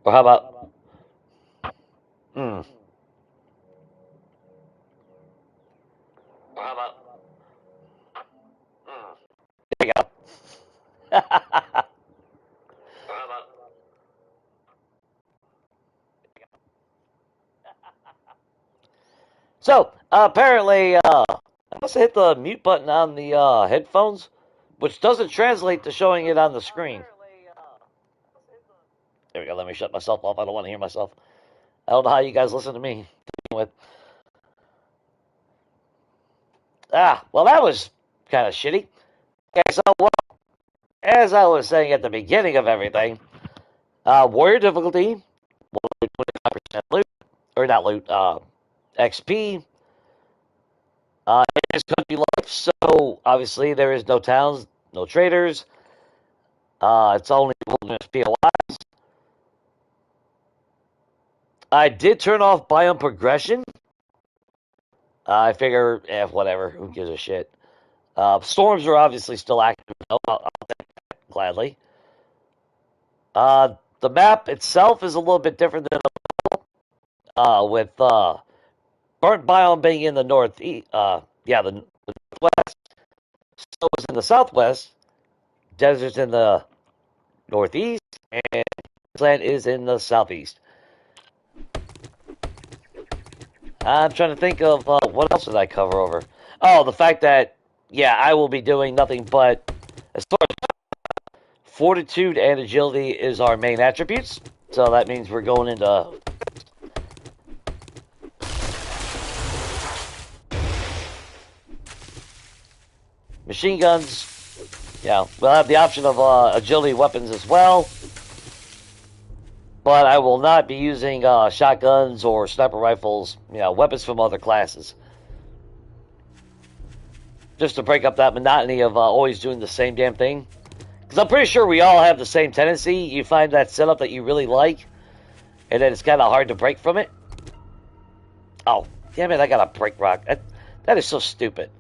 Or how about? Hmm. Or how about? Hmm. There you go. Or how about? So apparently, I must have hit the mute button on the headphones, which doesn't translate to showing it on the screen. There we go. Let me shut myself off. I don't want to hear myself. I don't know how you guys listen to me. With well, that was kind of shitty. Okay, so well, as I was saying at the beginning of everything, warrior difficulty, 25% loot, or not loot, XP. It is country life, so obviously there is no towns, no traders. It's only wilderness POIs. I did turn off biome progression. I figure, whatever, who gives a shit. Storms are obviously still active. I'll take that gladly. The map itself is a little bit different than with burnt biome being in the northeast. The northwest. Snow is in the southwest. Desert's in the northeast, and land is in the southeast. I'm trying to think of what else did I cover over. Oh, the fact that I will be doing nothing but as far as fortitude and agility is our main attributes. So that means we're going into machine guns. Yeah, we'll have the option of agility weapons as well. But I will not be using shotguns or sniper rifles, weapons from other classes. Just to break up that monotony of always doing the same damn thing. Because I'm pretty sure we all have the same tendency. You find that setup that you really like, and then it's kind of hard to break from it. Oh, damn it, I got a break rock. That is so stupid.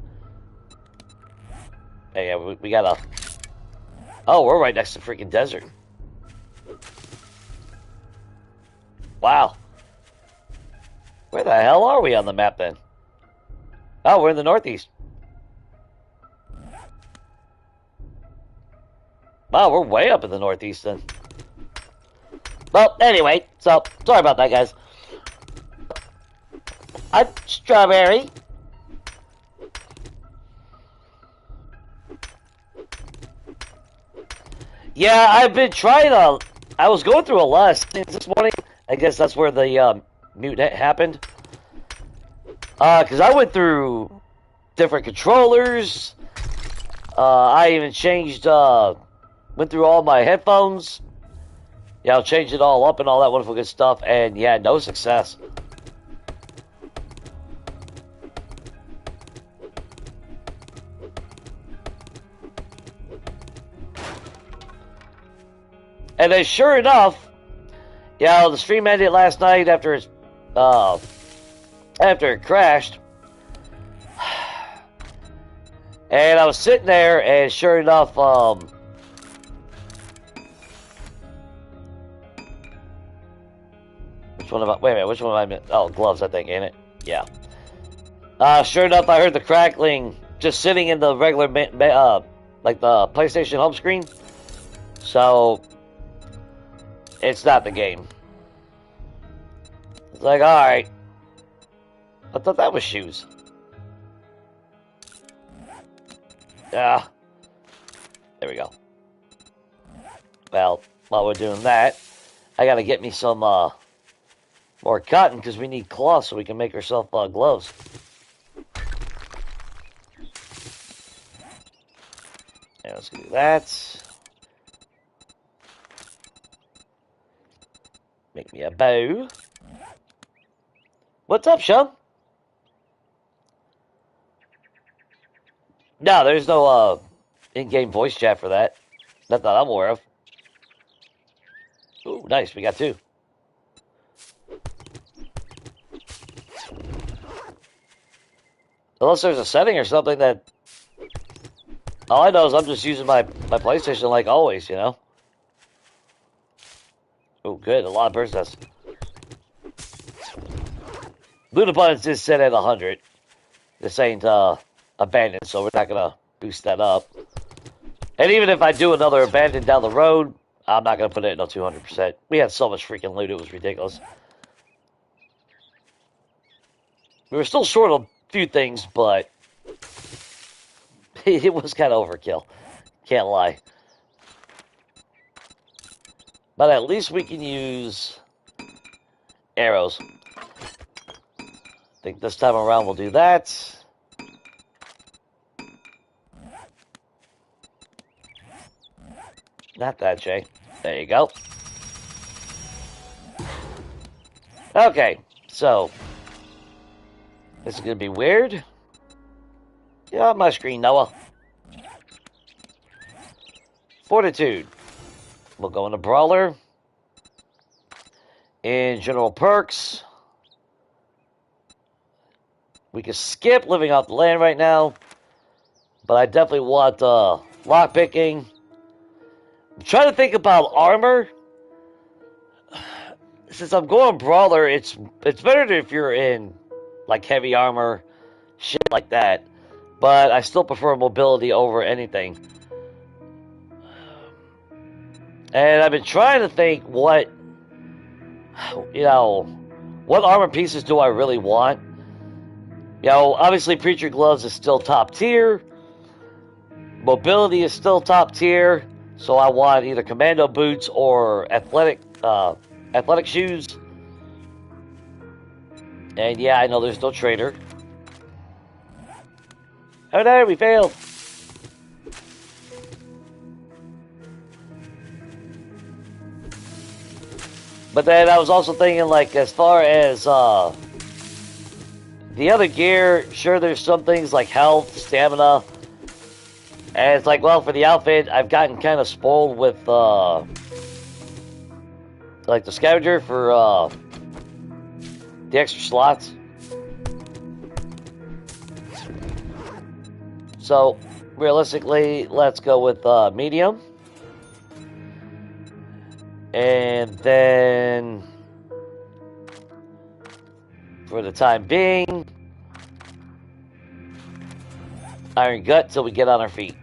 Hey, yeah, we got a... Oh, we're right next to freaking desert. Wow. Where the hell are we on the map then? Oh, we're in the northeast. Wow, we're way up in the northeast then. Well, anyway, so sorry about that, guys. I'm Strawberry. Yeah, I've been trying to... I was going through a lot of things this morning. I guess that's where the mute happened. Because I went through different controllers. I even changed... went through all my headphones. Changed it all up and all that wonderful good stuff. And yeah, no success. And then sure enough, the stream ended last night after it crashed. And I was sitting there, and sure enough, which one am I? Wait a minute, which one am I? Oh, gloves, I think, ain't it? Yeah. Sure enough, I heard the crackling just sitting in the regular, like the PlayStation home screen. So it's not the game. It's like, alright. I thought that was shoes. Yeah. There we go. Well, while we're doing that, I gotta get me some more cotton because we need cloth so we can make ourselves gloves. Yeah, let's do that. Make me a bow. What's up, Sean? No, there's no in-game voice chat for that. Not that I'm aware of. Ooh, nice. We got two. Unless there's a setting or something that... All I know is I'm just using my PlayStation like always, Oh, good. A lot of burst dust. Loot abundance is set at 100. This ain't abandoned, so we're not going to boost that up. And even if I do another abandoned down the road, I'm not going to put it at 200%. We had so much freaking loot, it was ridiculous. We were still short on a few things, but it was kind of overkill. Can't lie. But at least we can use arrows. I think this time around we'll do that. Not that, Jay. There you go. Okay, so this is going to be weird. Get off my screen, Noah. Fortitude. We'll go into Brawler. In General Perks. We can skip living off the land right now. But I definitely want lockpicking. I'm trying to think about armor. Since I'm going Brawler, it's better if you're in like heavy armor, shit like that. But I still prefer mobility over anything. And I've been trying to think what armor pieces do I really want? Obviously Preacher Gloves is still top tier. Mobility is still top tier. So I want either commando boots or athletic shoes. And yeah, I know there's no trader. Oh no, we failed. But then I was also thinking, like, as far as the other gear, sure, there's some things like health, stamina. And it's like, well, for the outfit, I've gotten kind of spoiled with, like, the scavenger for the extra slots. So, realistically, let's go with medium. And then, for the time being, Iron Gut till we get on our feet.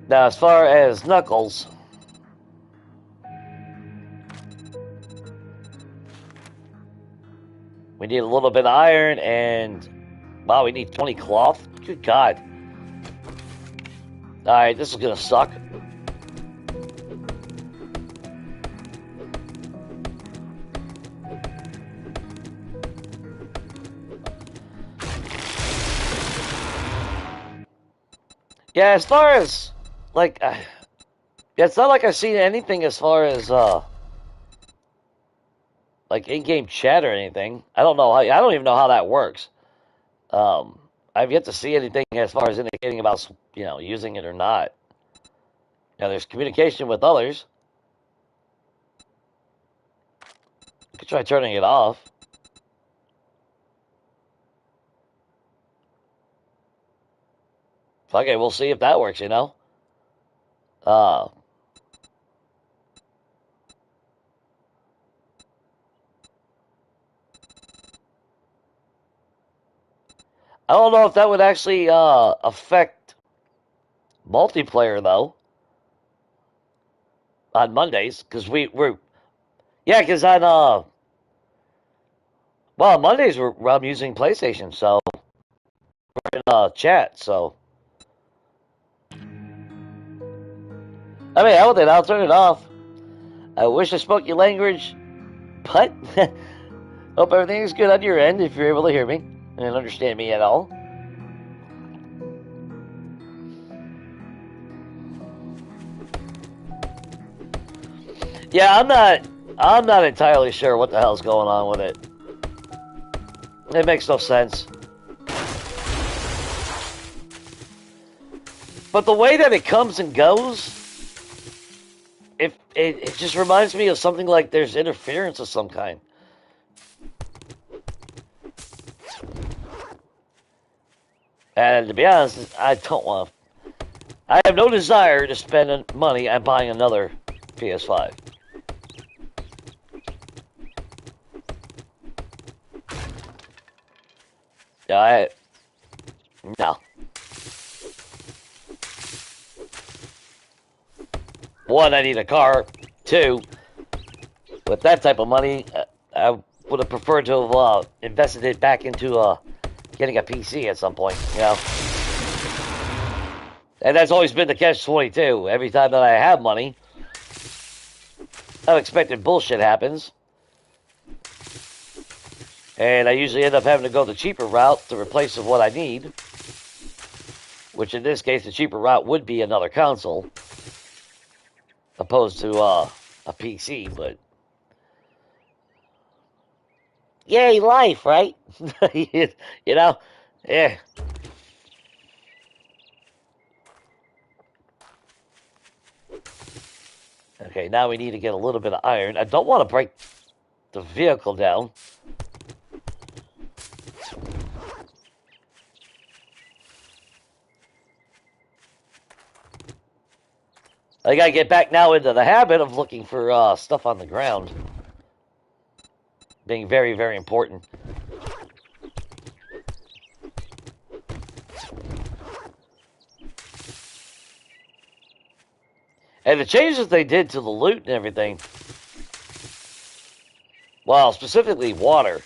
Now, as far as Knuckles, we need a little bit of iron and, wow, we need 20 cloth. Good God. Alright, this is gonna suck. Yeah, as far as, like, yeah, it's not like I've seen anything as far as, like, in-game chat or anything. I don't even know how that works. I've yet to see anything as far as indicating about, using it or not. Now, there's communication with others. You could try turning it off. Okay, we'll see if that works, I don't know if that would actually affect multiplayer, though, on Mondays, because because on, on Mondays I'm using PlayStation, so we're in chat, so. I mean, hell then, I'll turn it off. I wish I spoke your language, but hope everything's good on your end if you're able to hear me and understand me at all. Yeah, I'm not entirely sure what the hell's going on with it. It makes no sense. But the way that it comes and goes, it just reminds me of something like there's interference of some kind. And to be honest, I don't want to. I have no desire to spend money on buying another PS5. Yeah, no. One, I need a car. Two, with that type of money, I would have preferred to have invested it back into getting a PC at some point, you know. And that's always been the catch-22. Every time that I have money, unexpected bullshit happens. And I usually end up having to go the cheaper route to replace what I need. Which in this case, the cheaper route would be another console. Opposed to a PC, but... Yay, life, right? You know? Yeah. Okay, now we need to get a little bit of iron. I don't want to break the vehicle down. I gotta get back now into the habit of looking for stuff on the ground. Being very, very important. And the changes they did to the loot and everything, well, specifically water,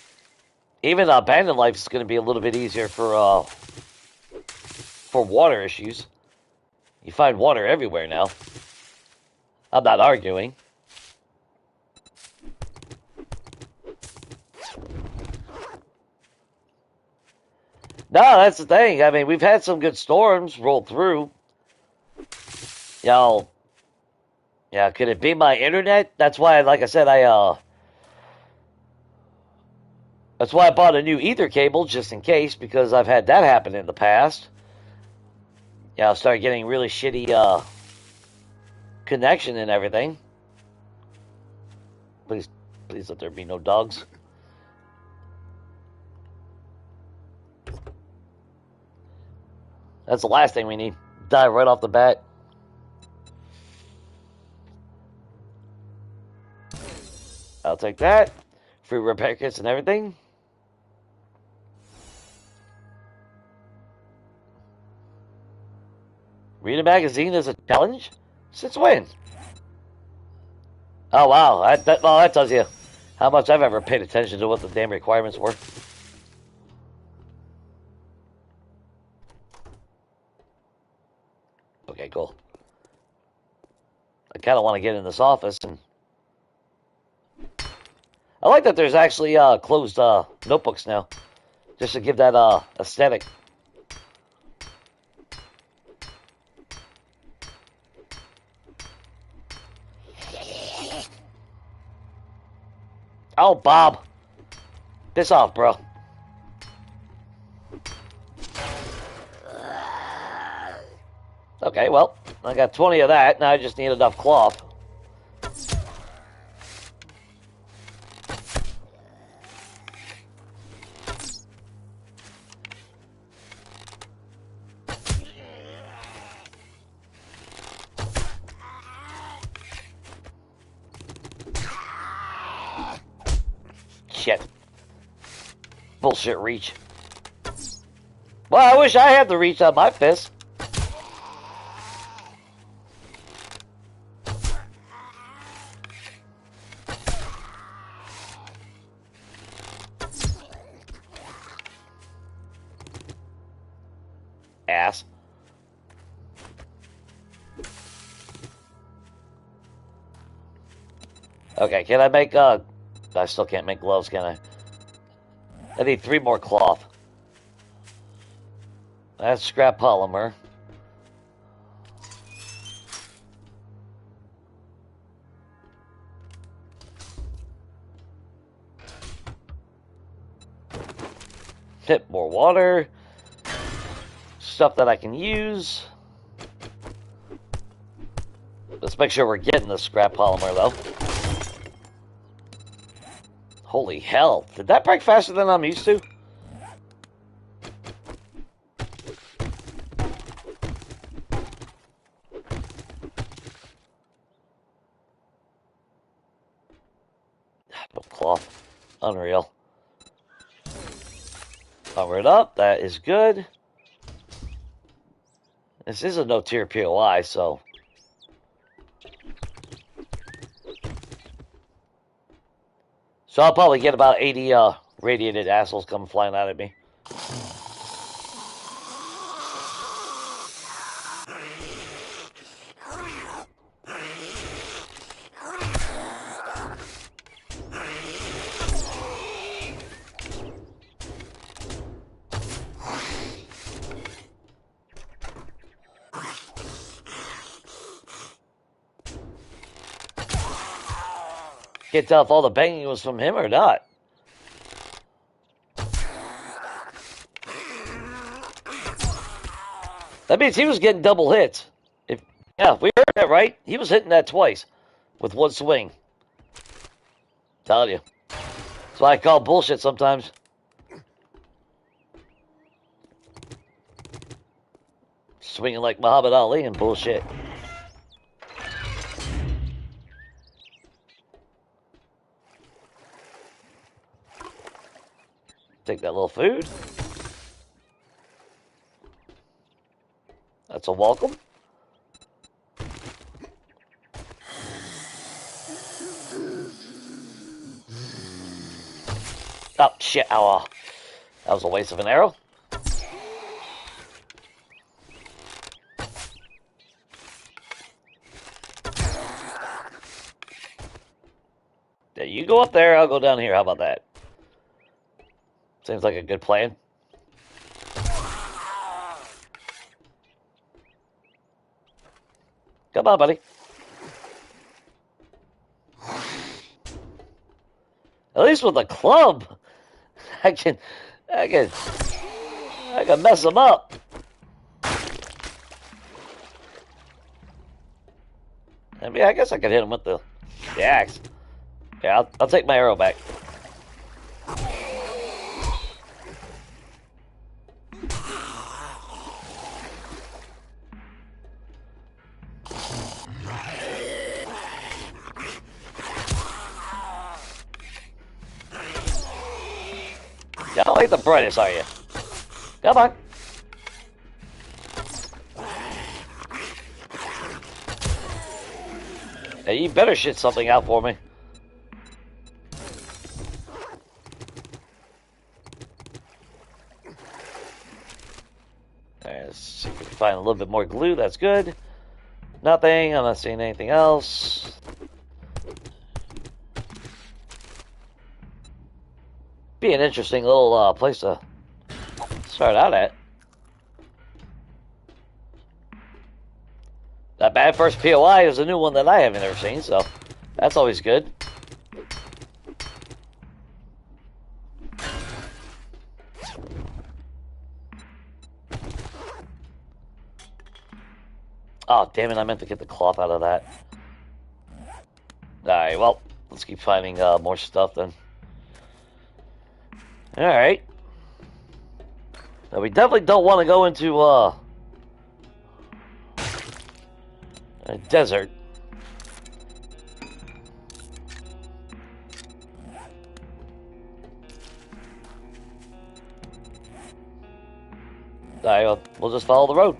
even abandoned life is going to be a little bit easier for water issues. You find water everywhere now. I'm not arguing. No, that's the thing. I mean, we've had some good storms roll through. You know, yeah, could it be my internet? That's why, like I said, that's why I bought a new ether cable, just in case, because I've had that happen in the past. Yeah, I started getting really shitty, connection and everything. Please let there be no dogs. That's the last thing we need. Die right off the bat. I'll take that. Free repair kits and everything. Read a magazine is a challenge? Since when? Oh, wow. Well, that tells you how much I've ever paid attention to what the damn requirements were. Okay, cool. I kind of want to get in this office. And I like that there's actually closed notebooks now. Just to give that aesthetic. Oh, Bob. Piss off, bro. Okay, well, I got 20 of that. Now I just need enough cloth. Shit. Bullshit reach. Well, I wish I had the reach on my fist. Ass. Okay, can I make, I still can't make gloves, can I? I need 3 more cloth. That's scrap polymer. Hit more water. Stuff that I can use. Let's make sure we're getting the scrap polymer, though. Holy hell. Did that break faster than I'm used to? cloth. Unreal. Power it up. That is good. This is a no-tier POI, so... So I'll probably get about 80 radiated assholes coming flying out at me. Can't tell if all the banging was from him or not. That means he was getting double hits. Yeah, we heard that right. He was hitting that twice with one swing. Telling you. That's why I call bullshit sometimes. Swinging like Muhammad Ali and bullshit. Take that little food. That's a welcome. Oh, shit. Oh, that was a waste of an arrow. Yeah, you go up there, I'll go down here. How about that? Seems like a good plan. Come on, buddy. At least with a club, I can mess them up. I mean, I guess I could hit him with the axe. Yeah, I'll take my arrow back. Y'all ain't the brightest, are you? Come on. Hey, you better shit something out for me. Let's see if we can find a little bit more glue. That's good. Nothing. I'm not seeing anything else. Be an interesting little place to start out at. Not bad. First POI is a new one that I haven't ever seen, so that's always good. Oh, damn it, I meant to get the cloth out of that. Alright, well, let's keep finding more stuff then. Alright. Now, we definitely don't want to go into a desert. Alright, well, we'll just follow the road.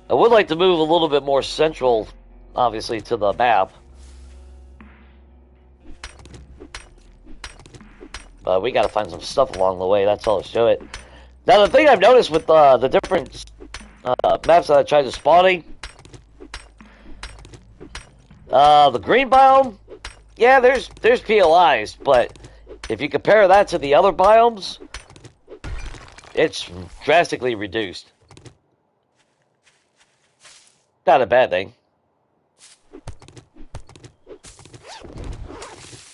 I would like to move a little bit more central, obviously, to the map. But we gotta find some stuff along the way, that's all to it. Now, the thing I've noticed with the different maps that I tried to spawning, the green biome, yeah, there's POIs, but if you compare that to the other biomes, it's drastically reduced. Not a bad thing.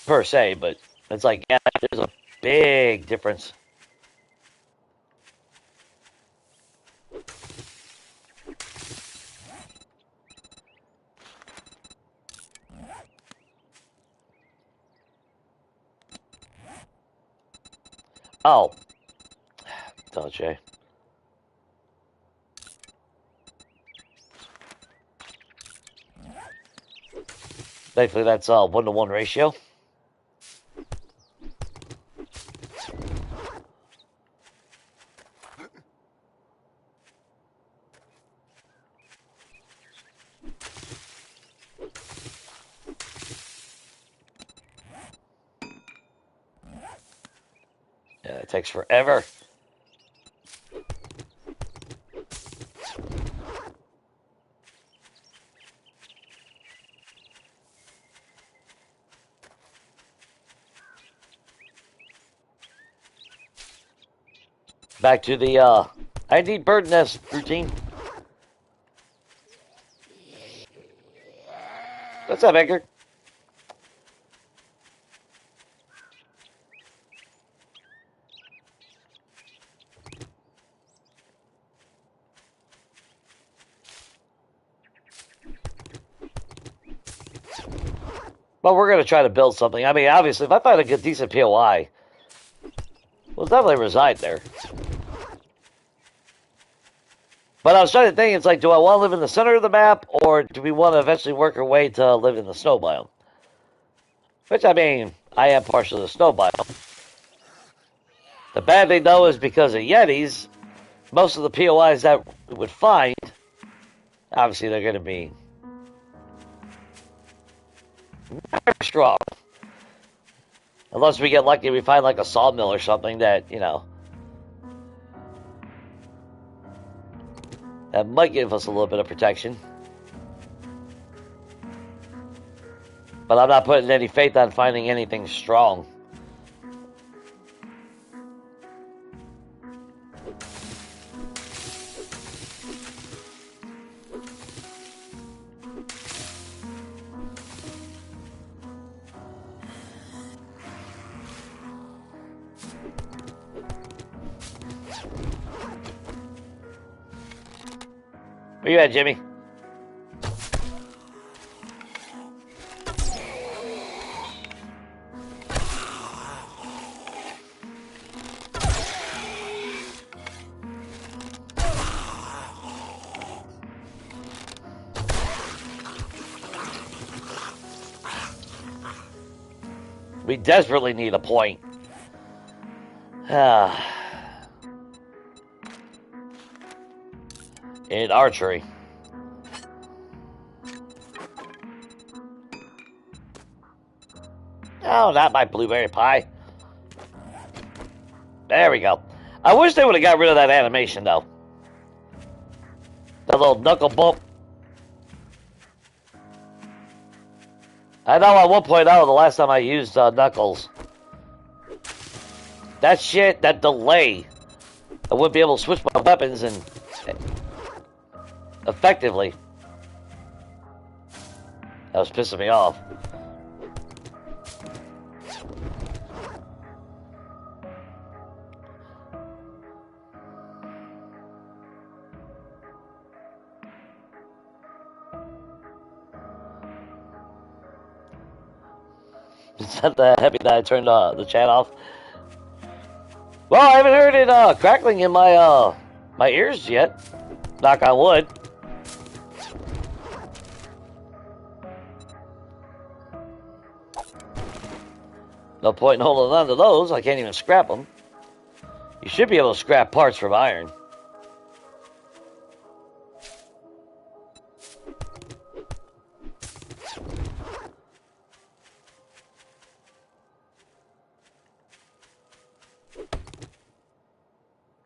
Per se, but it's like, yeah, there's a big difference. Oh. Don't you? Thankfully, that's a 1-to-1 ratio. Yeah, it takes forever. Back to the I need bird nest routine. What's up, Edgar? Well, we're going to try to build something. I mean, obviously, if I find a good, decent POI, we'll definitely reside there. But I was trying to think, it's like, do I want to live in the center of the map, or do we want to eventually work our way to live in the snow biome? Which, I mean, I am partial to the snow biome. The bad thing, though, is because of Yetis, most of the POIs that we would find, obviously, they're going to be very strong. Unless we get lucky, we find like a sawmill or something that, you know, that might give us a little bit of protection. But I'm not putting any faith on finding anything strong. Where you at, Jimmy? We desperately need a point. In archery. Oh, not my blueberry pie. There we go. I wish they would have got rid of that animation, though. That little knuckle bump. I know at 1.0, the last time I used Knuckles, that shit, that delay, I wouldn't be able to switch my weapons and effectively. That was pissing me off. Is that the happy that I turned the chat off? Well, I haven't heard it crackling in my my ears yet. Knock on wood. No point in holding on to those. I can't even scrap them. You should be able to scrap parts from iron.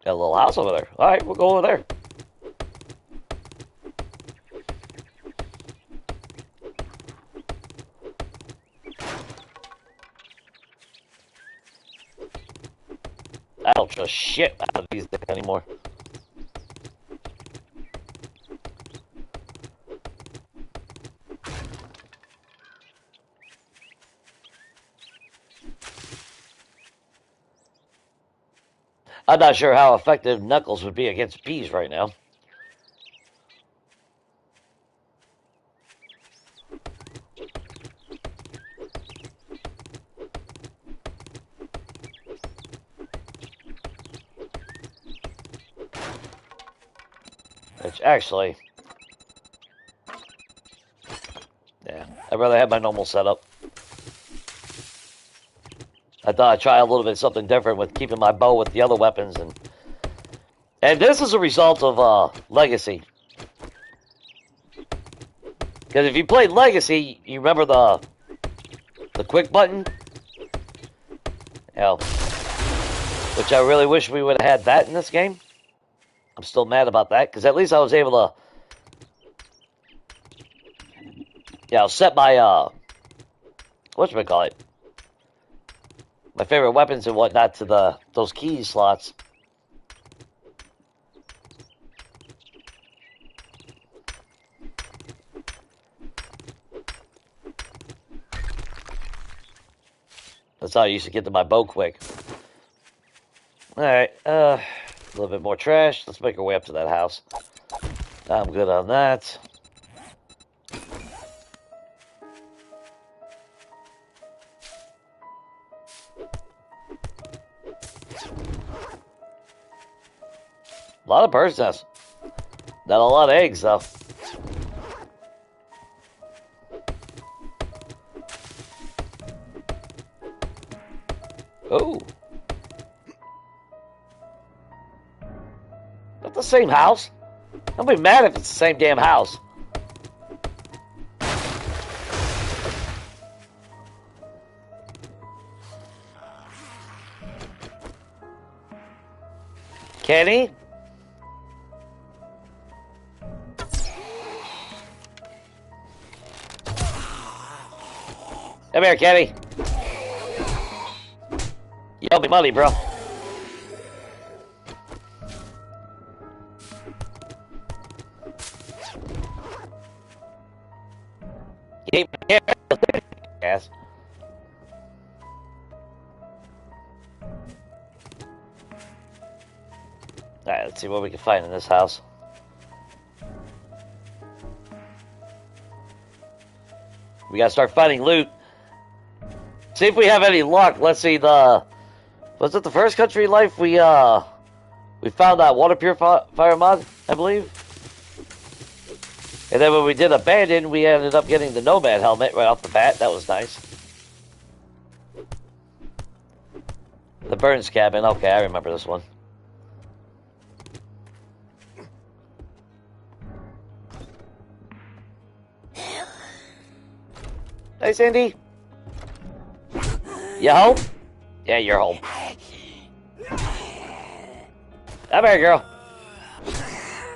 Got a little house over there. All right, we'll go over there. I don't trust shit out of these things anymore. I'm not sure how effective Knuckles would be against bees right now. Which actually, yeah, I'd rather have my normal setup. I thought I'd try a little bit something different with keeping my bow with the other weapons, and this is a result of Legacy. Because if you played Legacy, you remember the quick button, you know, which I really wish we would have had that in this game. I'm still mad about that because at least I was able to, you know, set my whatchamacallit, my favorite weapons and whatnot to those key slots. That's how I used to get to my bow quick. Alright, a little bit more trash. Let's make our way up to that house. I'm good on that. A lot of bird's nests. Not a lot of eggs, though. Oh. Not the same house. I'll be mad if it's the same damn house. Kenny? Come here, Kenny. You owe me money, bro. You ain't my ass. Alright, let's see what we can find in this house. We gotta start finding loot. See if we have any luck. Let's see, was it the first Country Life we found that water purifier mod, I believe? And then when we did Abandon, we ended up getting the Nomad helmet right off the bat. That was nice. The Burns cabin. Okay, I remember this one. Hey, Sandy. You home? Yeah, you're home. Come here, girl.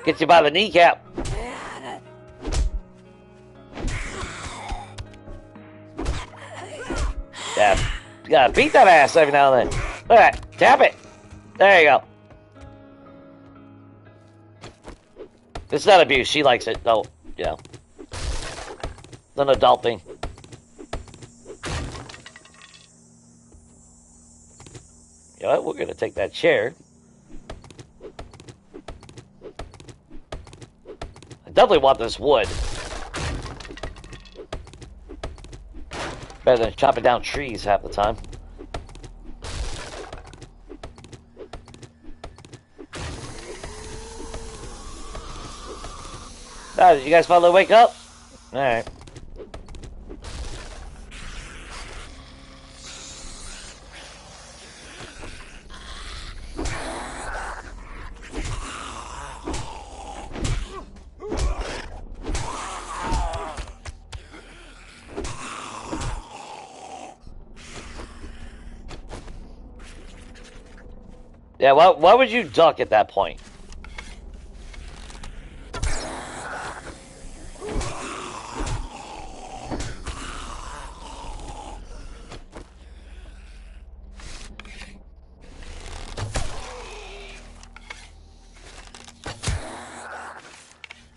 Get you by the kneecap. Yeah, you gotta beat that ass every now and then. Look at that. Tap it. There you go. It's not abuse. She likes it. No, you know. It's an adult thing. You know what? We're going to take that chair. I definitely want this wood. Better than chopping down trees half the time. Ah, did you guys finally wake up? Alright. Yeah, why would you duck at that point?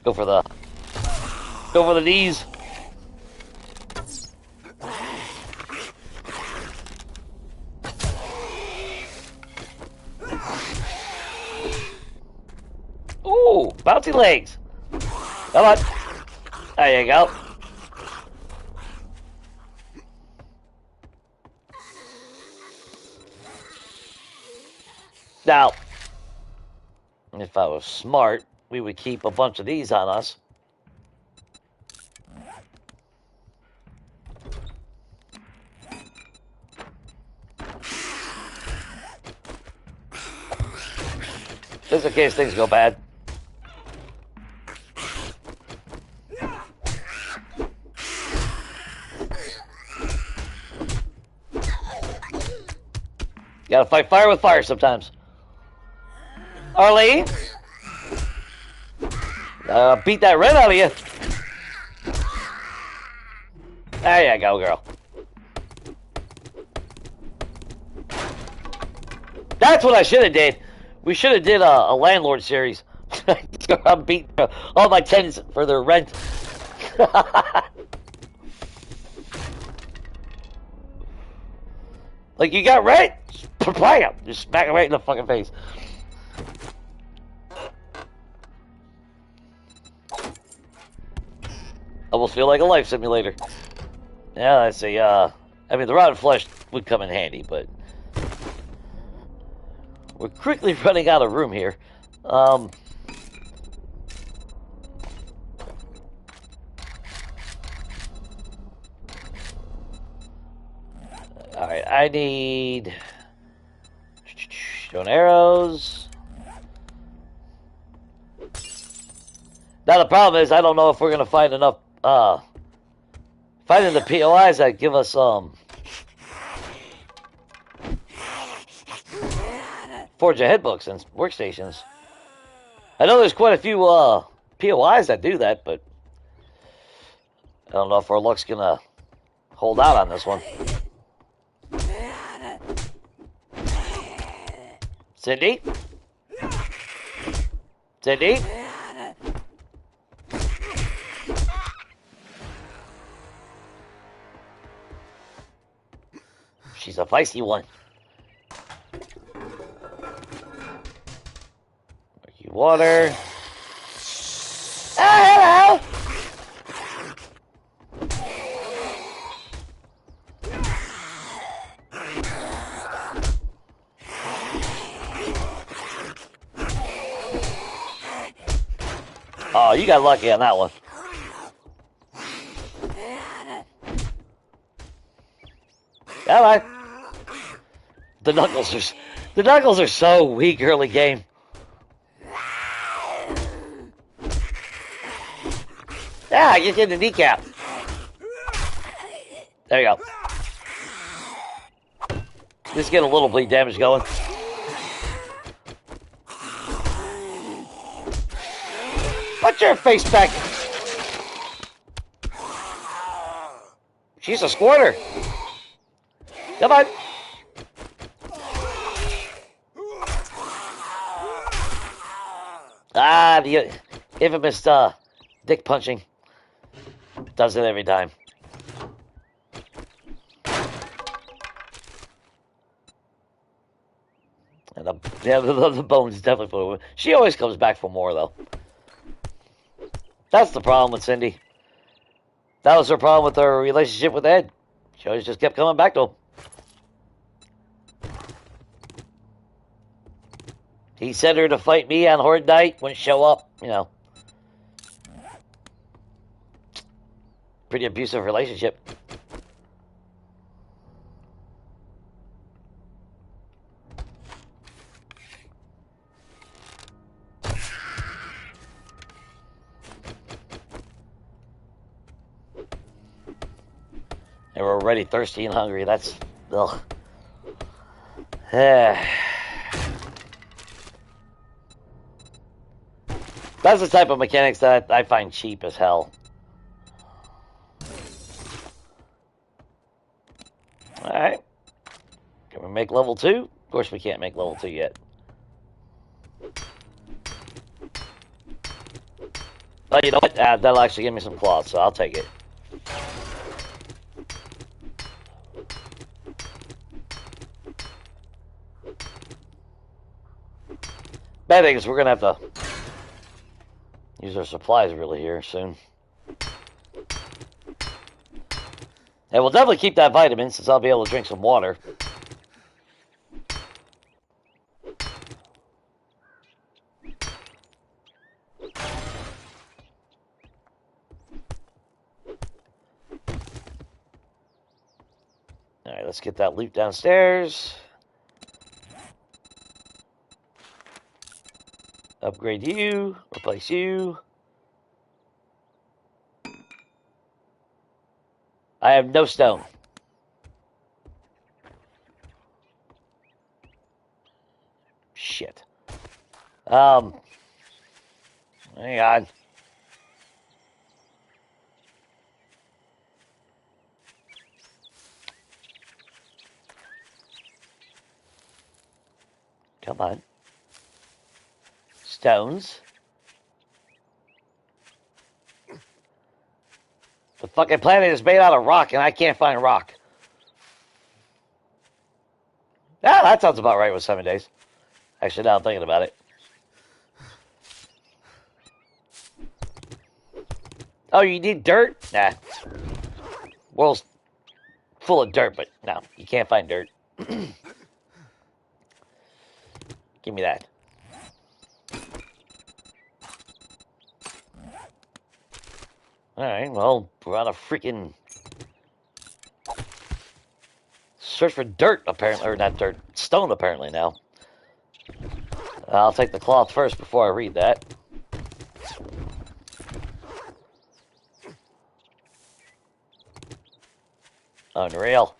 Go for the knees. Ooh, bouncy legs. Come on. There you go. Now, if I was smart, we would keep a bunch of these on us. Just in case things go bad. You gotta fight fire with fire sometimes. Arlene? Beat that red out of you. There you go, girl. That's what I should have did. We should have did a landlord series. I'm beating all my tenants for their rent. Like, you got rent? Bam! Just smack it right in the fucking face. Almost feel like a life simulator. Yeah, I see. I mean, the rotten flesh would come in handy, but we're quickly running out of room here. Alright, I need stone arrows. Now the problem is I don't know if we're gonna find enough finding the POIs that give us Forge Ahead books and workstations. I know there's quite a few POIs that do that, but I don't know if our luck's gonna hold out on this one. Cindy? Cindy? She's a feisty one. Murky water. Ah, hello! Oh, you got lucky on that one. Hello. The knuckles are so weak early game. Ah, get in the kneecap. There you go. Just get a little bleed damage going. Put your face back. She's a squirter. Come on. Ah, the infamous dick punching. Does it every time. And the bones definitely for her. She always comes back for more, though. That's the problem with Cindy. That was her problem with her relationship with Ed. She always just kept coming back to him. He sent her to fight me on Horde Night, wouldn't show up, you know. Pretty abusive relationship. And we're already thirsty and hungry. That's, ugh. That's the type of mechanics that I find cheap as hell. Alright. Can we make level 2? Of course we can't make level 2 yet. Oh, you know what? That'll actually give me some cloth, so I'll take it. Bad thing is we're going to have to use our supplies really here soon. And we'll definitely keep that vitamin since I'll be able to drink some water. Alright, let's get that loot downstairs. Upgrade you. Replace you. I have no stone. Shit. Hang on. Come on. Stones. The fucking planet is made out of rock, and I can't find rock. Ah, that sounds about right with 7 days. Actually, now I'm thinking about it. Oh, you need dirt? Nah. World's full of dirt, but no, you can't find dirt. Give me that. Alright, well, we're on a freaking search for dirt, apparently. Or not dirt, stone, apparently, now. I'll take the cloth first before I read that. Unreal.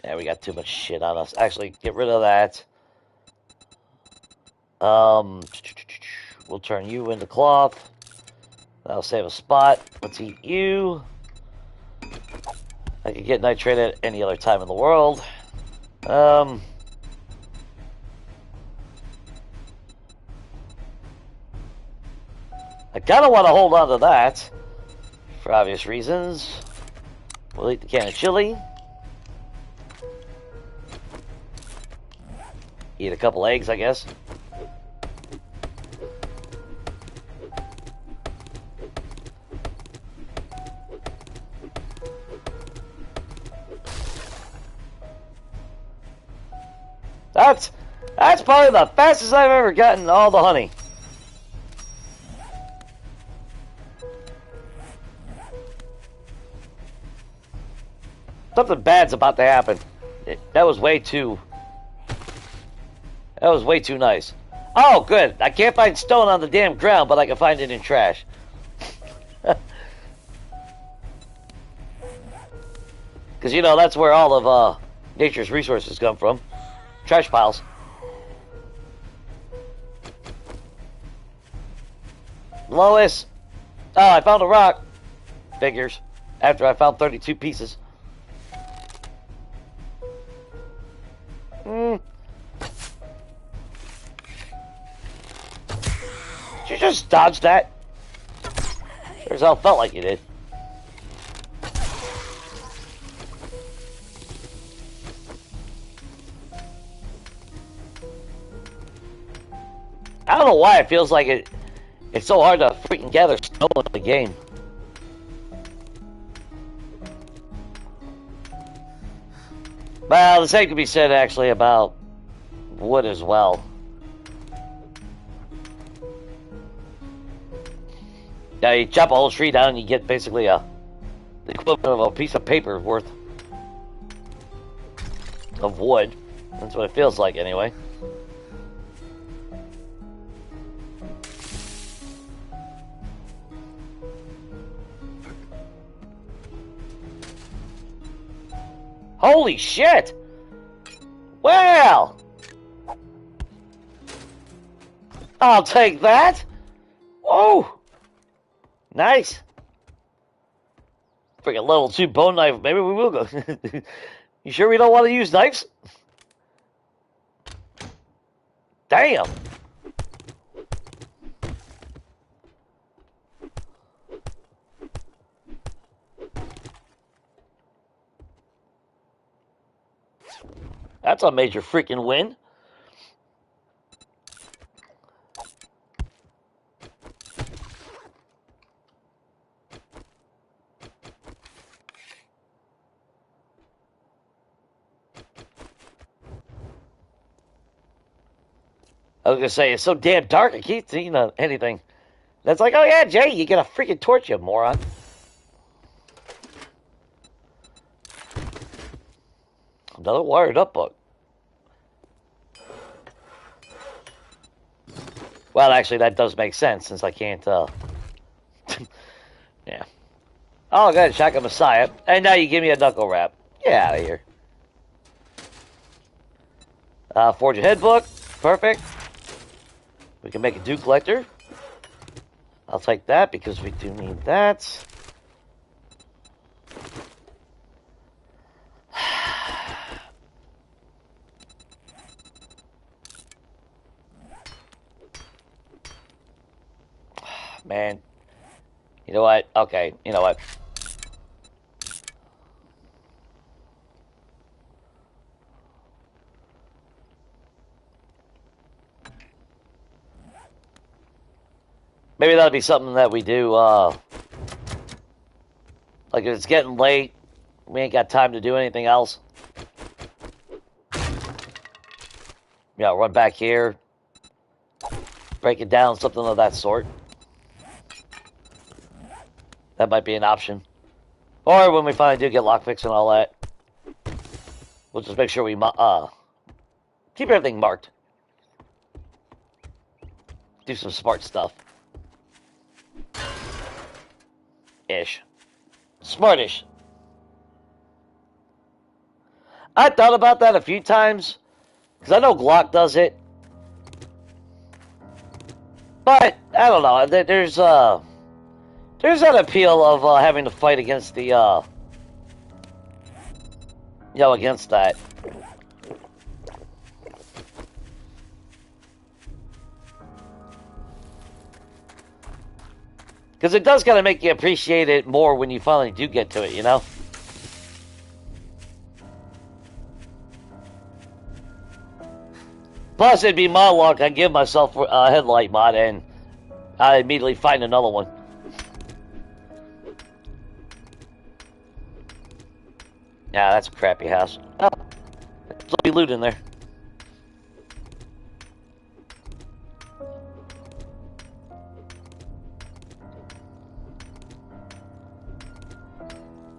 Yeah, we got too much shit on us. Actually, get rid of that. We'll turn you into cloth. That'll save a spot. Let's eat you. I could get nitrate at any other time in the world. I kind of want to hold on to that for obvious reasons. We'll eat the can of chili. Eat a couple eggs, I guess. That's probably the fastest I've ever gotten all the honey. Something bad's about to happen. That was way too nice. Oh, good. I can't find stone on the damn ground, but I can find it in trash. Because, you know, that's where all of nature's resources come from. Trash piles. Lois! Oh, I found a rock. Figures. After I found 32 pieces. Did you just dodge that? Sure as hell felt like you did. I don't know why it feels like it's so hard to freaking gather snow in the game. Well, the same could be said actually about wood as well. Now you chop a whole tree down and you get basically the equivalent of a piece of paper worth of wood. That's what it feels like anyway. Holy shit! Well! I'll take that! Whoa! Nice! Freaking level 2 bone knife. Maybe we will go. You sure we don't want to use knives? Damn! That's a major freaking win. I was gonna say, it's so damn dark I can't see anything. That's like, oh yeah, Jay, you get a freaking torch, you moron. Another wired up book. Well, actually, that does make sense since I can't, yeah. Oh, good, Shotgun Messiah. And now you give me a knuckle wrap. Get out of here. Forge a head book. Perfect. We can make a Duke Collector. I'll take that because we do need that. Man. You know what? Okay, you know what? Maybe that'll be something that we do, like if it's getting late, we ain't got time to do anything else. Yeah, run back here. Break it down, something of that sort. That might be an option. Or when we finally do get lockpicks and all that, we'll just make sure we keep everything marked. Do some smart stuff. Ish. Smartish. I thought about that a few times, because I know Glock does it. But, I don't know, there's that appeal of having to fight against the, against that. Because it does kind of make you appreciate it more when you finally do get to it, you know? Plus, it'd be my luck. I give myself a headlight mod, and I immediately find another one. Yeah, that's a crappy house. Oh, there's be loot in there.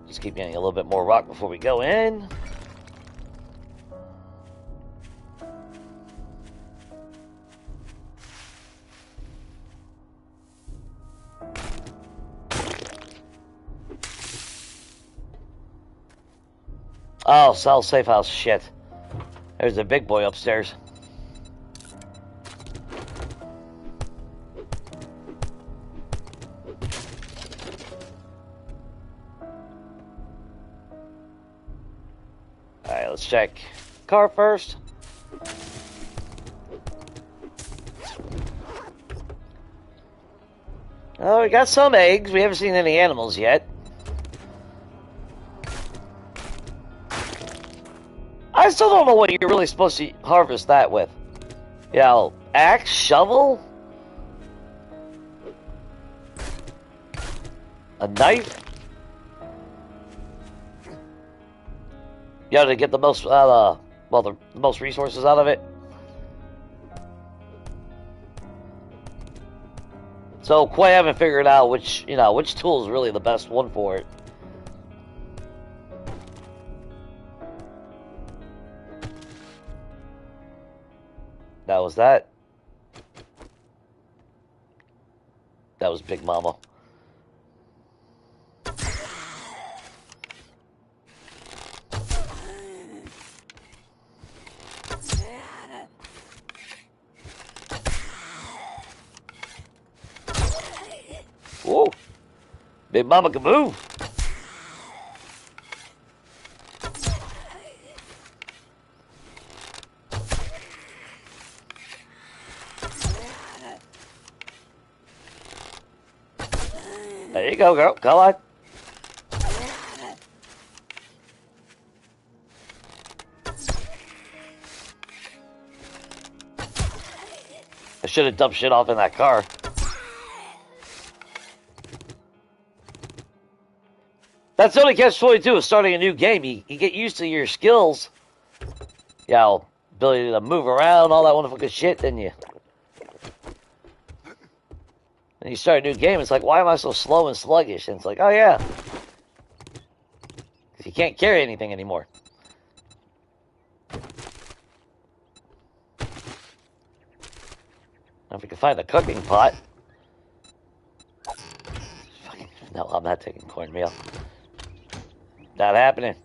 Just keep getting a little bit more rock before we go in. Oh, cell safe house. Shit. There's a big boy upstairs. Alright, let's check car first. Oh, we got some eggs. We haven't seen any animals yet. I still don't know what you're really supposed to harvest that with. You know, axe, shovel, a knife. You know, to get the most, the most resources out of it. So quite haven't figured out which tool is really the best one for it. That was that. That was Big Mama. Whoa. Big Mama can move. There you go, girl. Come on. I should have dumped shit off in that car. That's the only catch-22 of starting a new game. You get used to your skills. You know, ability to move around, all that wonderful good shit, then you start a new game, it's like, why am I so slow and sluggish? And it's like, oh yeah. Because you can't carry anything anymore. If we can find a cooking pot. Fucking, no, I'm not taking cornmeal. Not happening.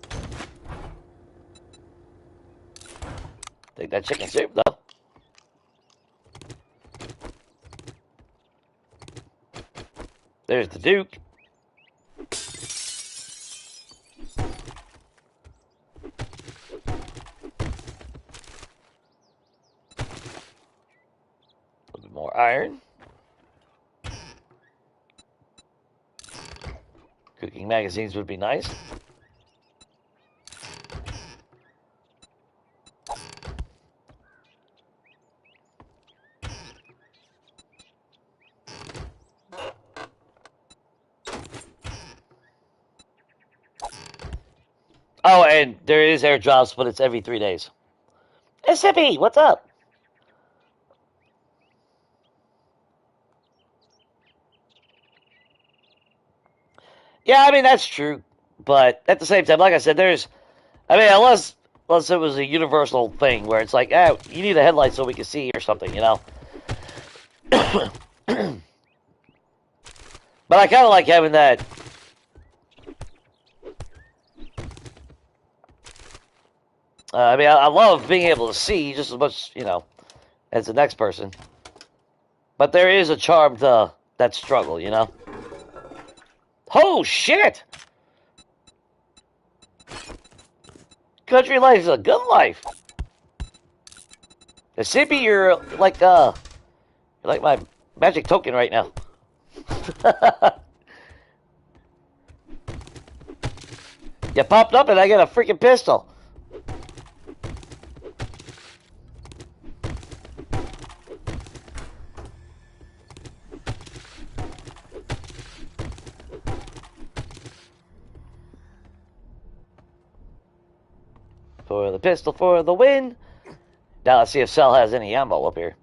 Take that chicken soup, though. There's the Duke. A little bit more iron. Cooking magazines would be nice. Oh, and there is airdrops, but it's every 3 days. SCP, what's up? Yeah, I mean, that's true. But at the same time, like I said, unless it was a universal thing where it's like, you need a headlight so we can see or something, you know? But I kind of like having that. I mean, I love being able to see just as much, you know, as the next person. But there is a charm to that struggle, you know? Oh, shit! Country life is a good life. The Sippy, you're like my magic token right now. You popped up and I got a freaking pistol. For the pistol for the win. Now let's see if Cell has any ammo up here.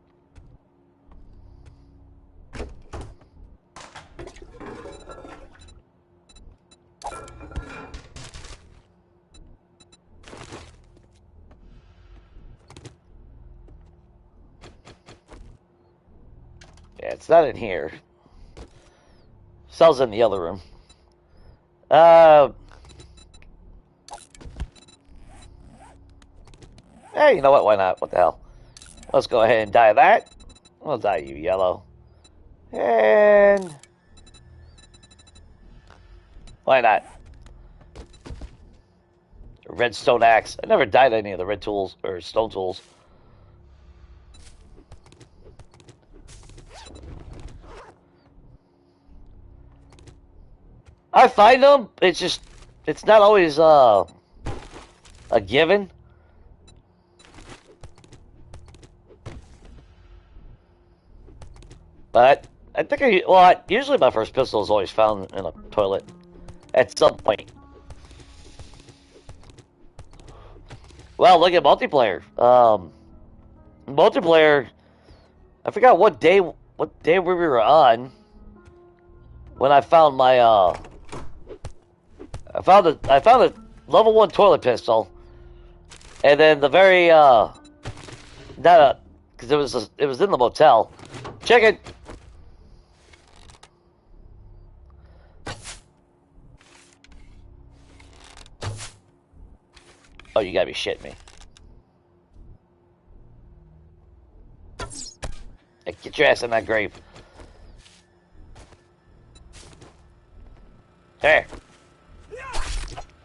Yeah, it's not in here. Cell's in the other room. Hey, you know what? Why not? What the hell? Let's go ahead and die that. We'll die you, yellow. And why not? A redstone axe. I never died any of the red tools or stone tools. I find them. It's not always a given. But I think usually my first pistol is always found in a toilet at some point. Well, look at multiplayer. Multiplayer. I forgot what day we were on when I found my I found a level 1 toilet pistol, and then the very because it was in the motel. Check it. Oh, you gotta be shitting me. Hey, get your ass in that grave. Hey.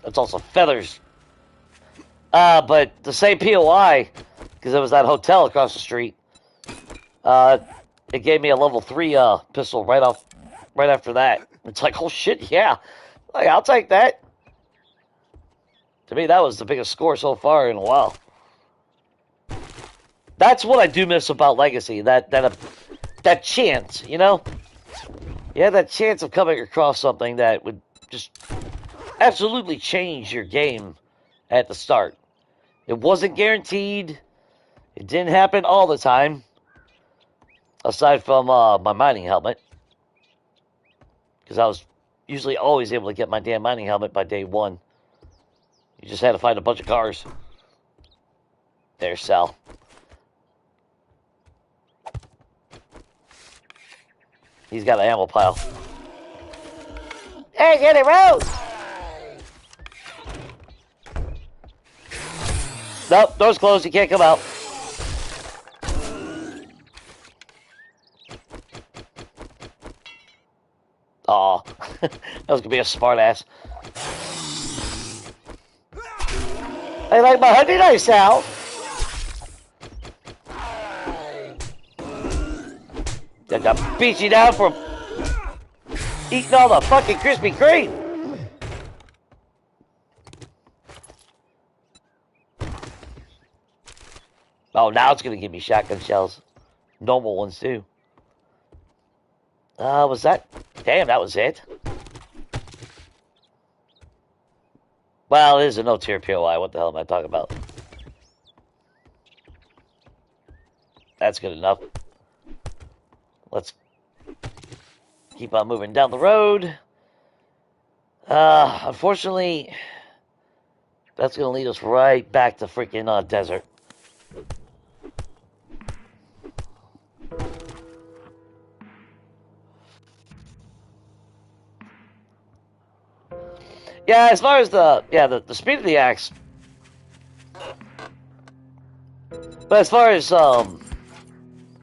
That's also feathers. But the same POI, because it was that hotel across the street, it gave me a level 3 pistol right after that. It's like, oh shit, yeah. Like, I'll take that. To me, that was the biggest score so far in a while. That's what I do miss about Legacy. That chance, you know? Yeah, that chance of coming across something that would just absolutely change your game at the start. It wasn't guaranteed. It didn't happen all the time. Aside from my mining helmet. Because I was usually always able to get my damn mining helmet by day 1. You just had to find a bunch of cars. There's Sal. He's got an ammo pile. Hey, get it, road! Nope, door's closed. You can't come out. Aw, that was gonna be a smart ass. I like my hunting knife out. I got beat you down for eating all the fucking Krispy Kreme. Oh, now it's gonna give me shotgun shells. Normal ones too. Was that? Damn, that was it. Well, it is a no-tier POI. What the hell am I talking about? That's good enough. Let's keep on moving down the road. Unfortunately, that's going to lead us right back to freaking desert. Yeah, as far as the speed of the axe. But as far as, well,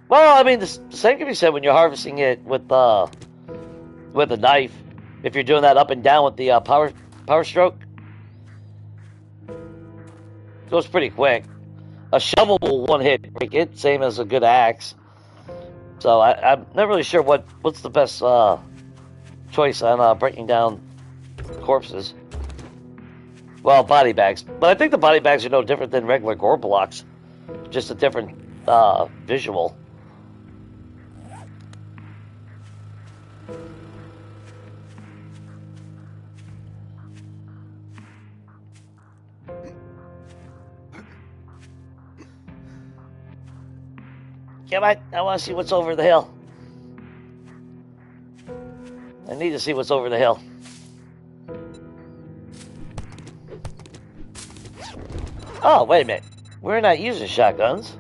I mean, the same can be said when you're harvesting it with a knife. If you're doing that up and down with the power stroke. It goes pretty quick. A shovel will one hit break it, same as a good axe. So I'm not really sure what's the best choice on breaking down corpses. Well, body bags. But I think the body bags are no different than regular gore blocks. Just a different visual. Come on, I want to see what's over the hill. I need to see what's over the hill. Oh, wait a minute. We're not using shotguns.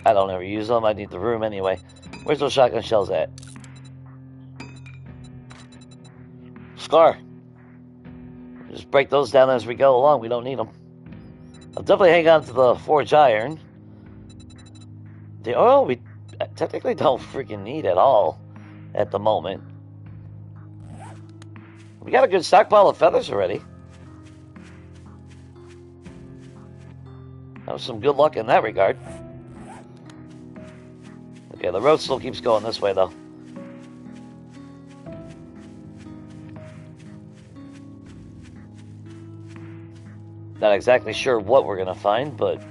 I don't ever use them. I need the room anyway. Where's those shotgun shells at? Scar. Just break those down as we go along. We don't need them. I'll definitely hang on to the forged iron. The oil we technically don't freaking need at all at the moment. We got a good stockpile of feathers already. That was some good luck in that regard. Okay, the road still keeps going this way, though. Not exactly sure what we're going to find, but...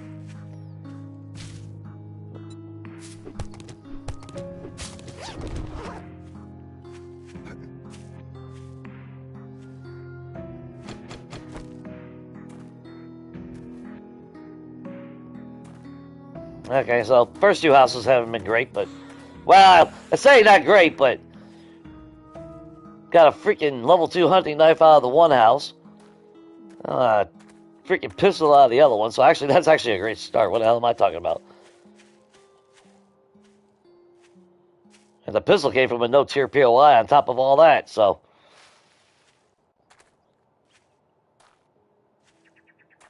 Okay, so first two houses haven't been great, but... Well, I say not great, but... Got a freaking level 2 hunting knife out of the one house. Freaking pistol out of the other one. So actually, that's actually a great start. What the hell am I talking about? And the pistol came from a no-tier POI on top of all that, so...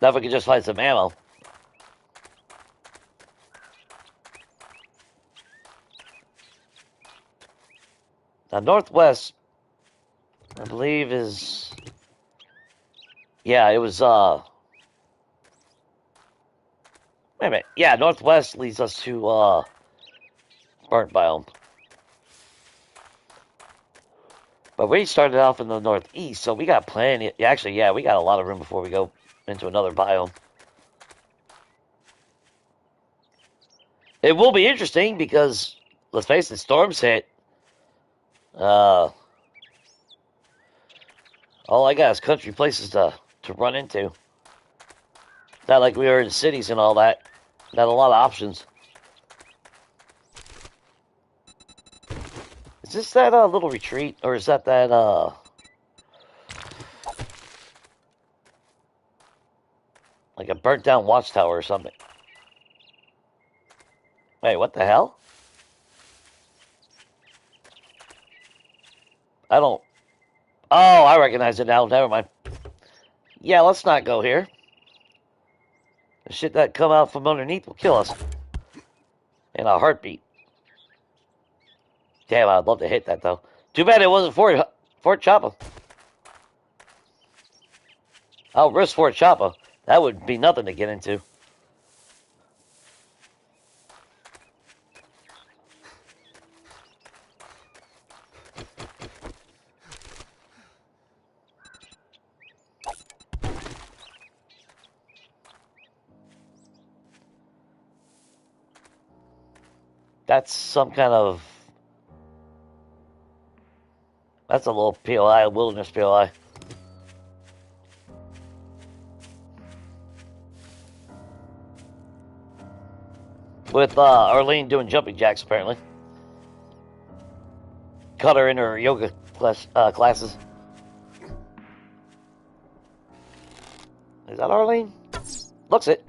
Now if we could just find some ammo. Now, northwest, I believe, is... Yeah, it was, Wait a minute. Yeah, northwest leads us to, burnt biome. But we started off in the northeast, so we got plenty... Actually, yeah, we got a lot of room before we go into another biome. It will be interesting because, let's face it, storms hit. All I got is country places to run into. Not like we were in cities and all that. Not a lot of options. Is this that little retreat, or is that like a burnt down watchtower or something? Wait, what the hell? I don't... Oh, I recognize it now. Never mind. Yeah, let's not go here. The shit that come out from underneath will kill us. In a heartbeat. Damn, I'd love to hit that, though. Too bad it wasn't Fort Choppa. I'll risk Fort Choppa. That would be nothing to get into. That's some kind of... That's a little POI, a wilderness POI. With Arlene doing jumping jacks, apparently. Caught her in her yoga classes. Is that Arlene? Looks it.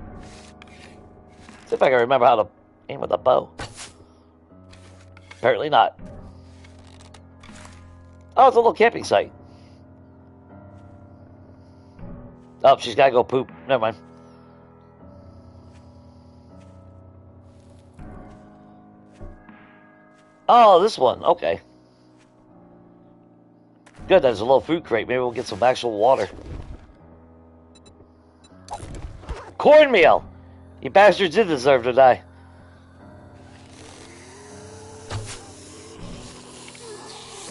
See if I can remember how to aim with a bow. Apparently not. Oh, it's a little camping site. Oh, she's got to go poop. Never mind. Oh, this one. Okay. Good, there's a little food crate. Maybe we'll get some actual water. Cornmeal! You bastards did deserve to die.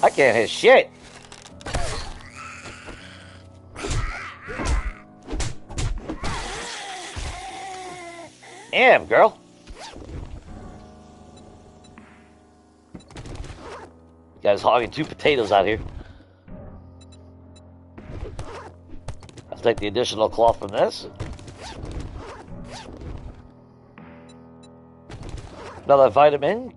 I can't hit shit. Damn, girl. Guy's hogging 2 potatoes out here. I'll take the additional cloth from this. Another vitamin.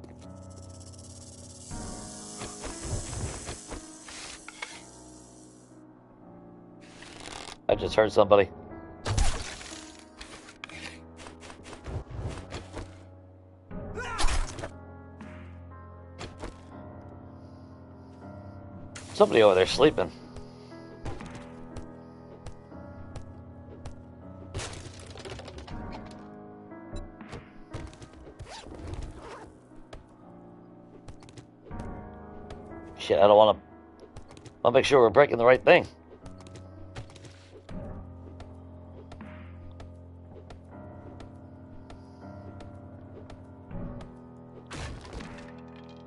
I just heard somebody. Somebody over there sleeping. Shit, I don't want to... I'll make sure we're breaking the right thing.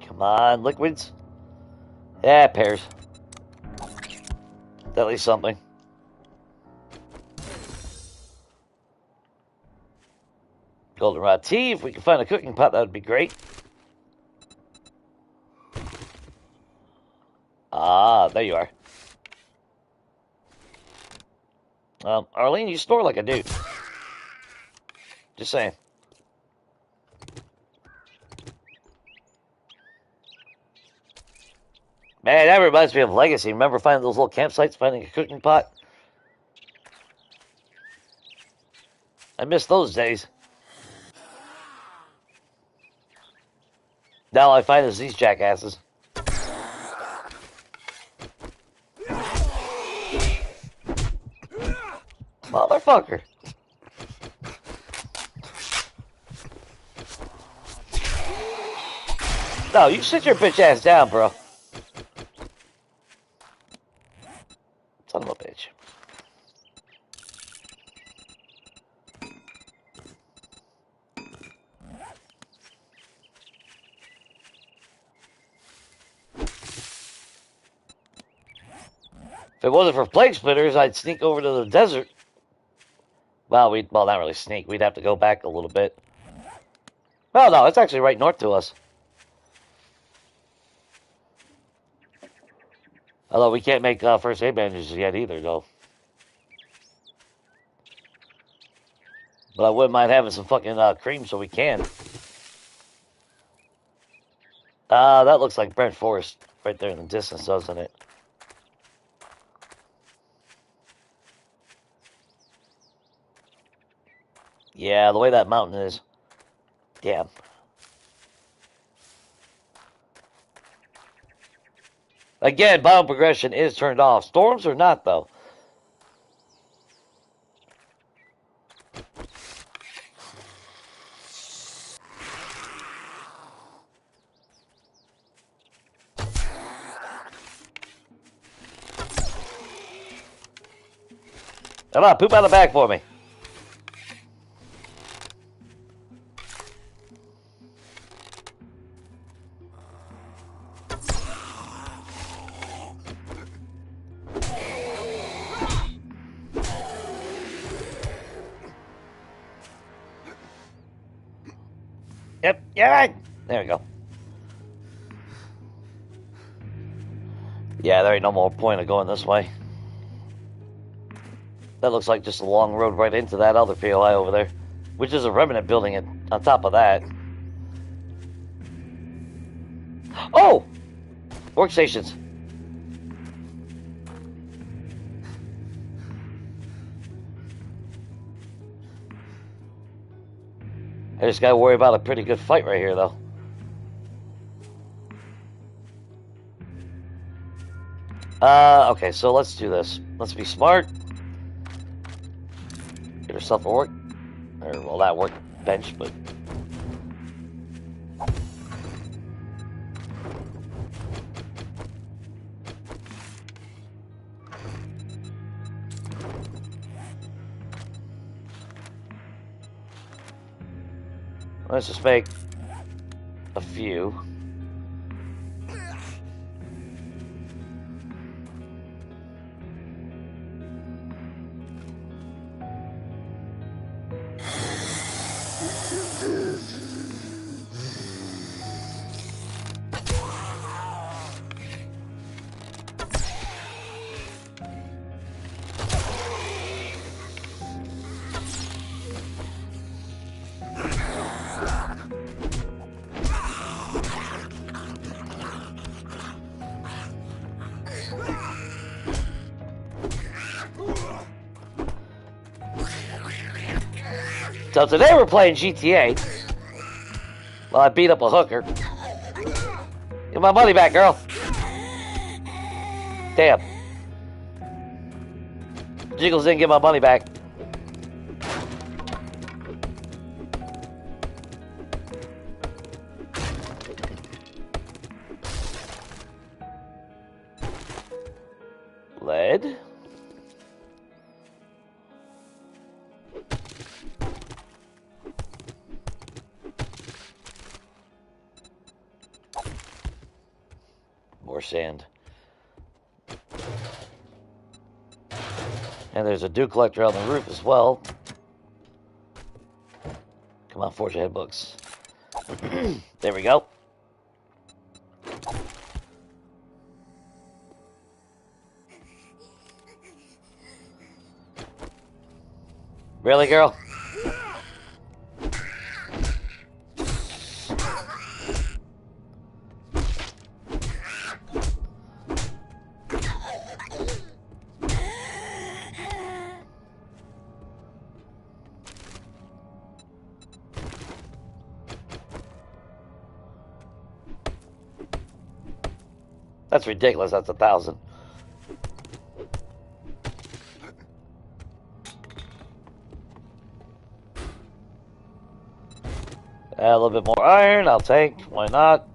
Come on, liquids. Yeah, pears. At least something. Goldenrod tea. If we can find a cooking pot, that would be great. Ah, there you are. Arlene, you snore like a dude. Just saying. Man, that reminds me of Legacy. Remember finding those little campsites, finding a cooking pot? I miss those days. Now all I find is these jackasses. Motherfucker. No, you sit your bitch ass down, bro. Son of a bitch. If it wasn't for plague splitters, I'd sneak over to the desert. Well, not really sneak. We'd have to go back a little bit. Well, no, it's actually right north to us. Although we can't make first aid bandages yet either, though. But I wouldn't mind having some fucking cream so we can. That looks like Brent Forest right there in the distance, doesn't it? Yeah, the way that mountain is. Damn. Again, biome progression is turned off. Storms are not, though. Come on, poop out the bag for me. Yep, yeah, right. There we go. Yeah, there ain't no more point of going this way. That looks like just a long road right into that other POI over there, which is a remnant building on top of that. Oh! Workstations. I just gotta worry about a pretty good fight right here, though. Okay, so let's do this. Let's be smart. Get herself a work, or well, that workbench, but let's just make a few. So today we're playing GTA. Well, I beat up a hooker. Get my money back, girl. Damn. Jiggles didn't get my money back. Lead. More sand. And there's a dew collector on the roof as well. Come on, forge ahead books. There we go. Really, girl? That's ridiculous. That's 1,000. A little bit more iron, I'll take. Why not?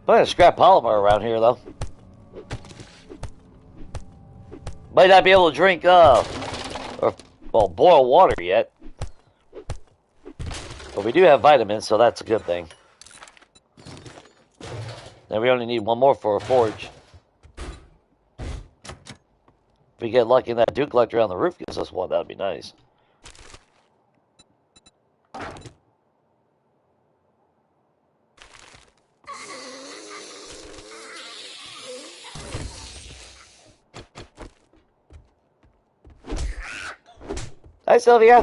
Plenty of scrap polymer around here, though. Might not be able to drink, or, well, boil water yet. But we do have vitamins, so that's a good thing. And we only need one more for a forge. If we get lucky and that dew collector on the roof gives us one, that'd be nice. Hi, Sylvia.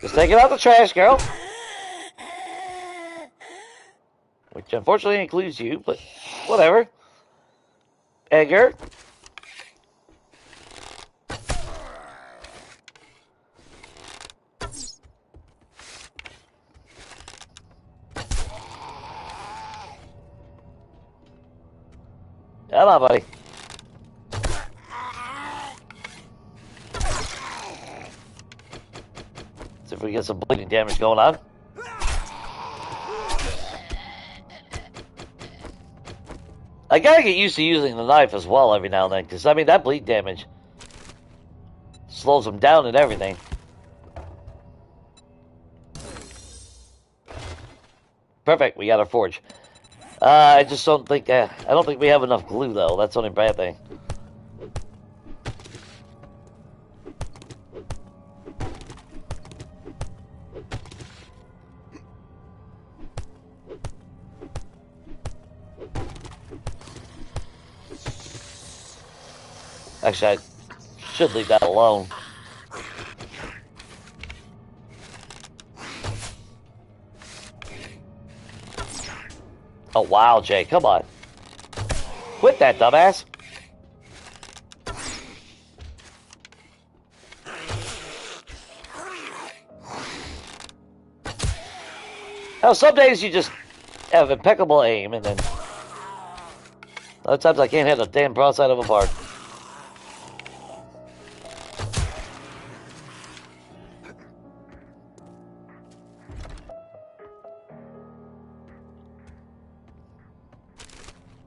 Just take it out the trash, girl. Which unfortunately includes you, but whatever. Edgar. Come on, buddy. See if we get some bleeding damage going on. I gotta get used to using the knife as well every now and then, because, I mean, that bleed damage slows them down and everything. Perfect, we got our forge. I just don't think, I don't think we have enough glue, though. That's the only bad thing. Actually, I should leave that alone. Oh, wow, Jay, come on. Quit that, dumbass. Now, some days you just have impeccable aim, and then other times I can't hit a damn broadside of a bark.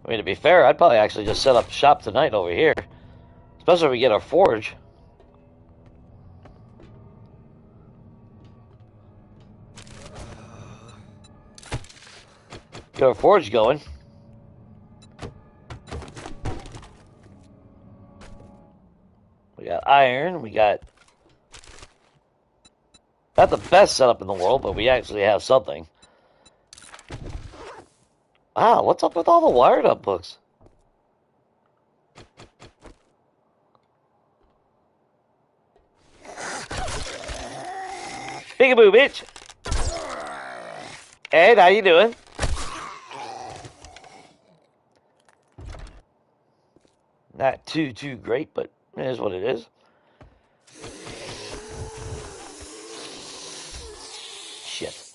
I mean, to be fair, I'd probably actually just set up shop tonight over here. Especially if we get our forge. Get our forge going. We got iron, we got... Not the best setup in the world, but we actually have something. Wow, what's up with all the wired up books? Peekaboo, bitch! Ed, how you doing? Not too great, but it is what it is. Shit.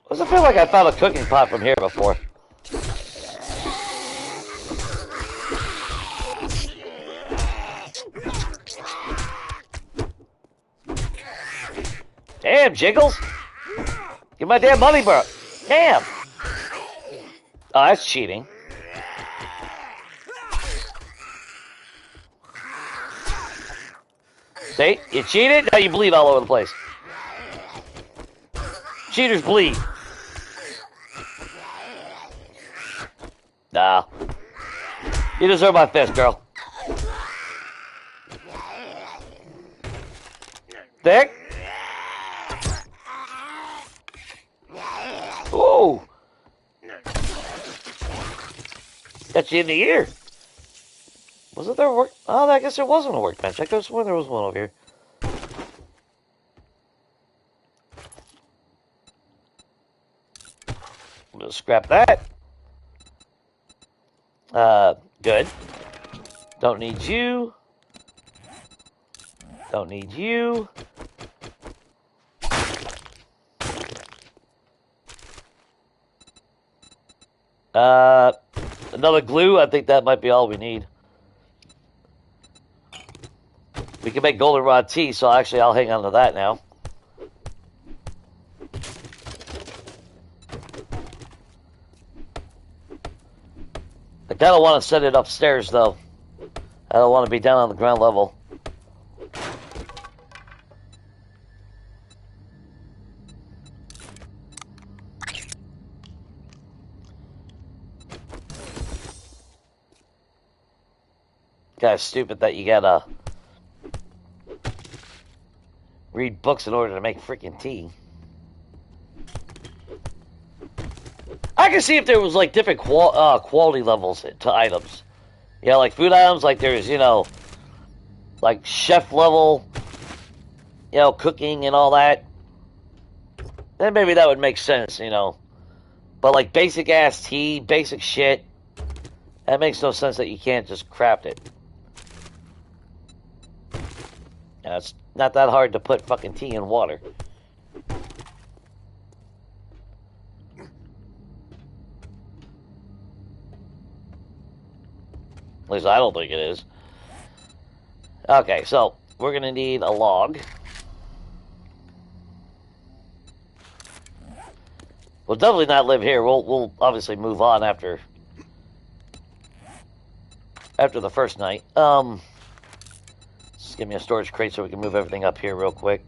Does it feel like I found a cooking pot from here before? Damn, Jiggles! Give my damn money, bro! Damn! Oh, that's cheating. See? You cheated, now you bleed all over the place. Cheaters bleed. Nah. You deserve my fist, girl. Thick? Ooh. Got you in the ear. Wasn't there a work? Oh, I guess there wasn't a workbench. I could have sworn there was one over here. I'm gonna scrap that. Good. Don't need you. Don't need you. Another glue. I think that might be all we need. We can make goldenrod tea, so actually I'll hang on to that now. I kind of want to set it upstairs, though. I don't want to be down on the ground level. Kind of stupid that you gotta read books in order to make freaking tea. I can see if there was like different quality levels to items. Yeah, like food items, like there's, you know, like chef level, you know, cooking and all that. Then maybe that would make sense, you know. But like basic ass tea, basic shit, that makes no sense that you can't just craft it. And it's not that hard to put fucking tea in water. At least I don't think it is. Okay, so we're gonna need a log. We'll definitely not live here. We'll obviously move on after the first night. Just give me a storage crate so we can move everything up here real quick.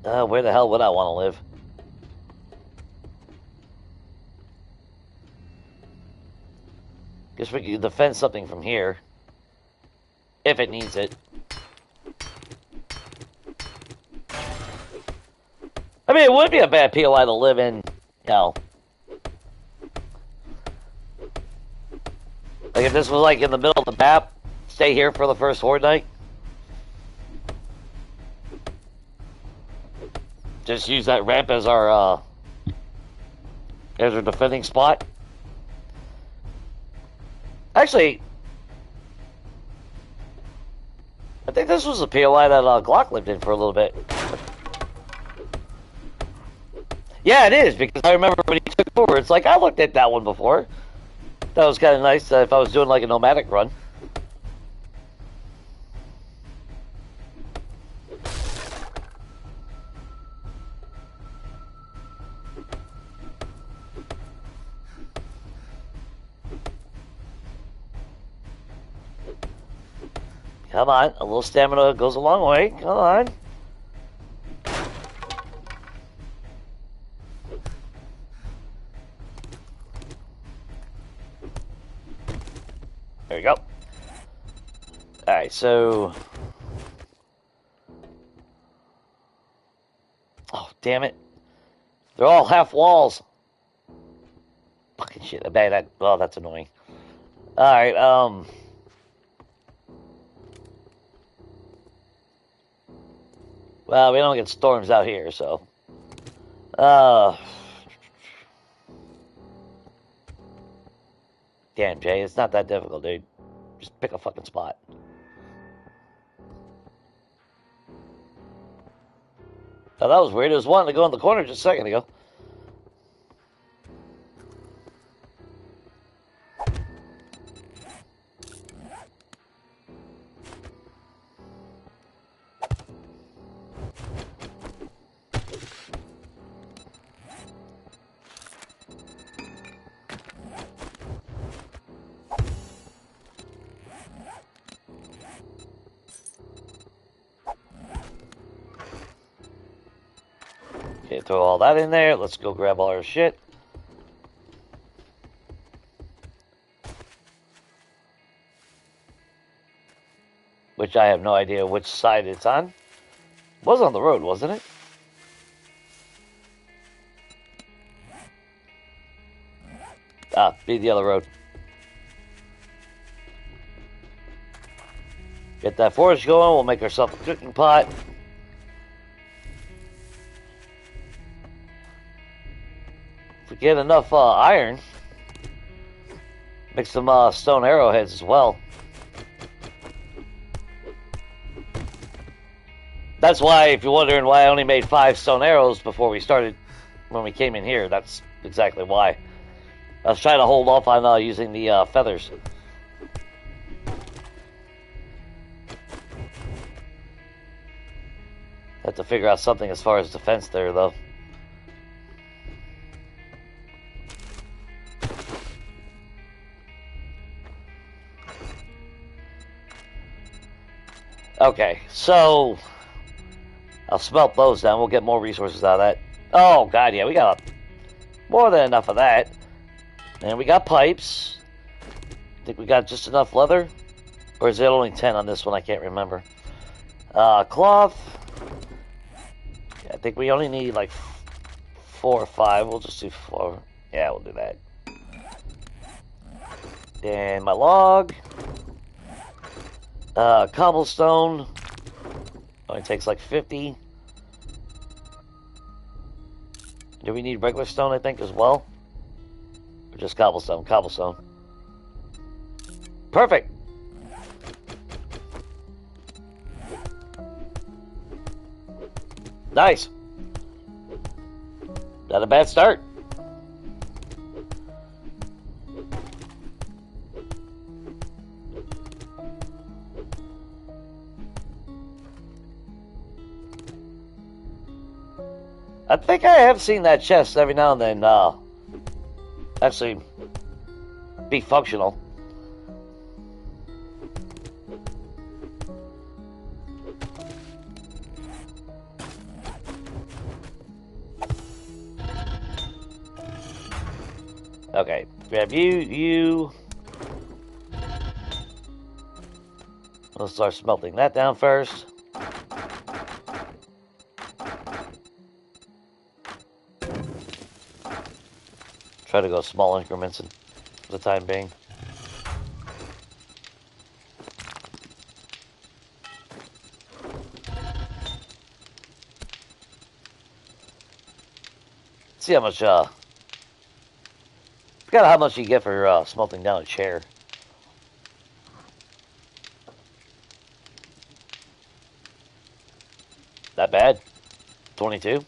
Where the hell would I want to live? Guess we could defend something from here. If it needs it. I mean, it would be a bad POI to live in, you know. Like if this was like in the middle of the map, stay here for the first horde night. Just use that ramp as our defending spot. Actually, I think this was a POI that Glock lived in for a little bit. Yeah, it is, because I remember when he took over, it's like, I looked at that one before. That was kind of nice if I was doing like a nomadic run. Come on, a little stamina goes a long way. Come on. There you go. Alright, so... Oh, damn it. They're all half walls. Fucking shit. I bet that... Oh, that's annoying. Alright, well, we don't get storms out here, so... Damn, Jay, it's not that difficult, dude. Just pick a fucking spot. Oh, that was weird. It was wanting to go in the corner just a second ago. Okay, throw all that in there. Let's go grab all our shit. Which I have no idea which side it's on. It was on the road, wasn't it? Ah, be the other road. Get that forage going. We'll make ourselves a cooking pot. If we get enough iron, make some stone arrowheads as well. That's why, if you're wondering why I only made 5 stone arrows before we started, when we came in here, that's exactly why. I was trying to hold off on using the feathers. Have to figure out something as far as defense there, though. Okay, so I'll smelt those down. We'll get more resources out of that. Oh, God, yeah, we got more than enough of that. And we got pipes. I think we got just enough leather. Or is it only 10 on this one? I can't remember. Cloth. I think we only need like 4 or 5. We'll just do 4. Yeah, we'll do that. And my log. Cobblestone. Only takes like 50. Do we need regular stone, I think, as well? Or just cobblestone? Cobblestone. Perfect! Nice. Not a bad start. I think I have seen that chest every now and then actually be functional. Okay, grab you. Let's start smelting that down first. Try to go small increments for the time being. See how much, forgot how much you get for smelting down a chair. Not bad. 22.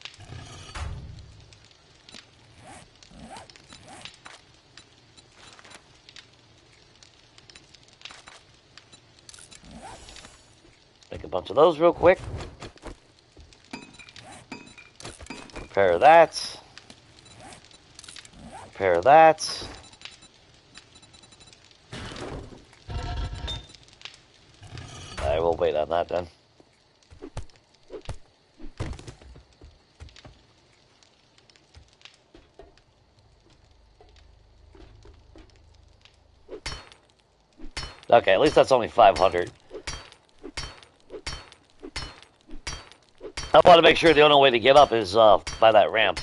Make a bunch of those real quick. Prepare that. Prepare that. I will wait on that then. Okay, at least that's only 500. I want to make sure the only way to get up is by that ramp.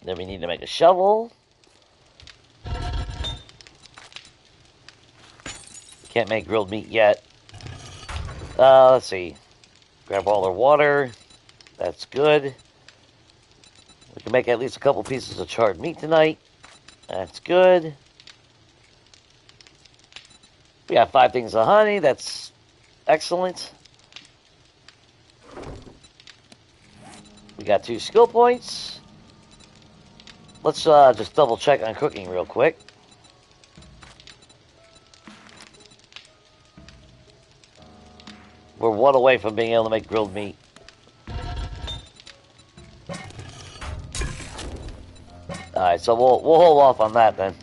Then we need to make a shovel. Can't make grilled meat yet. Let's see. Grab all our water. That's good. We can make at least a couple pieces of charred meat tonight. That's good. We got 5 things of honey. That's excellent. We got 2 skill points. Let's just double check on cooking real quick. We're 1 away from being able to make grilled meat. Alright, so we'll hold off on that then.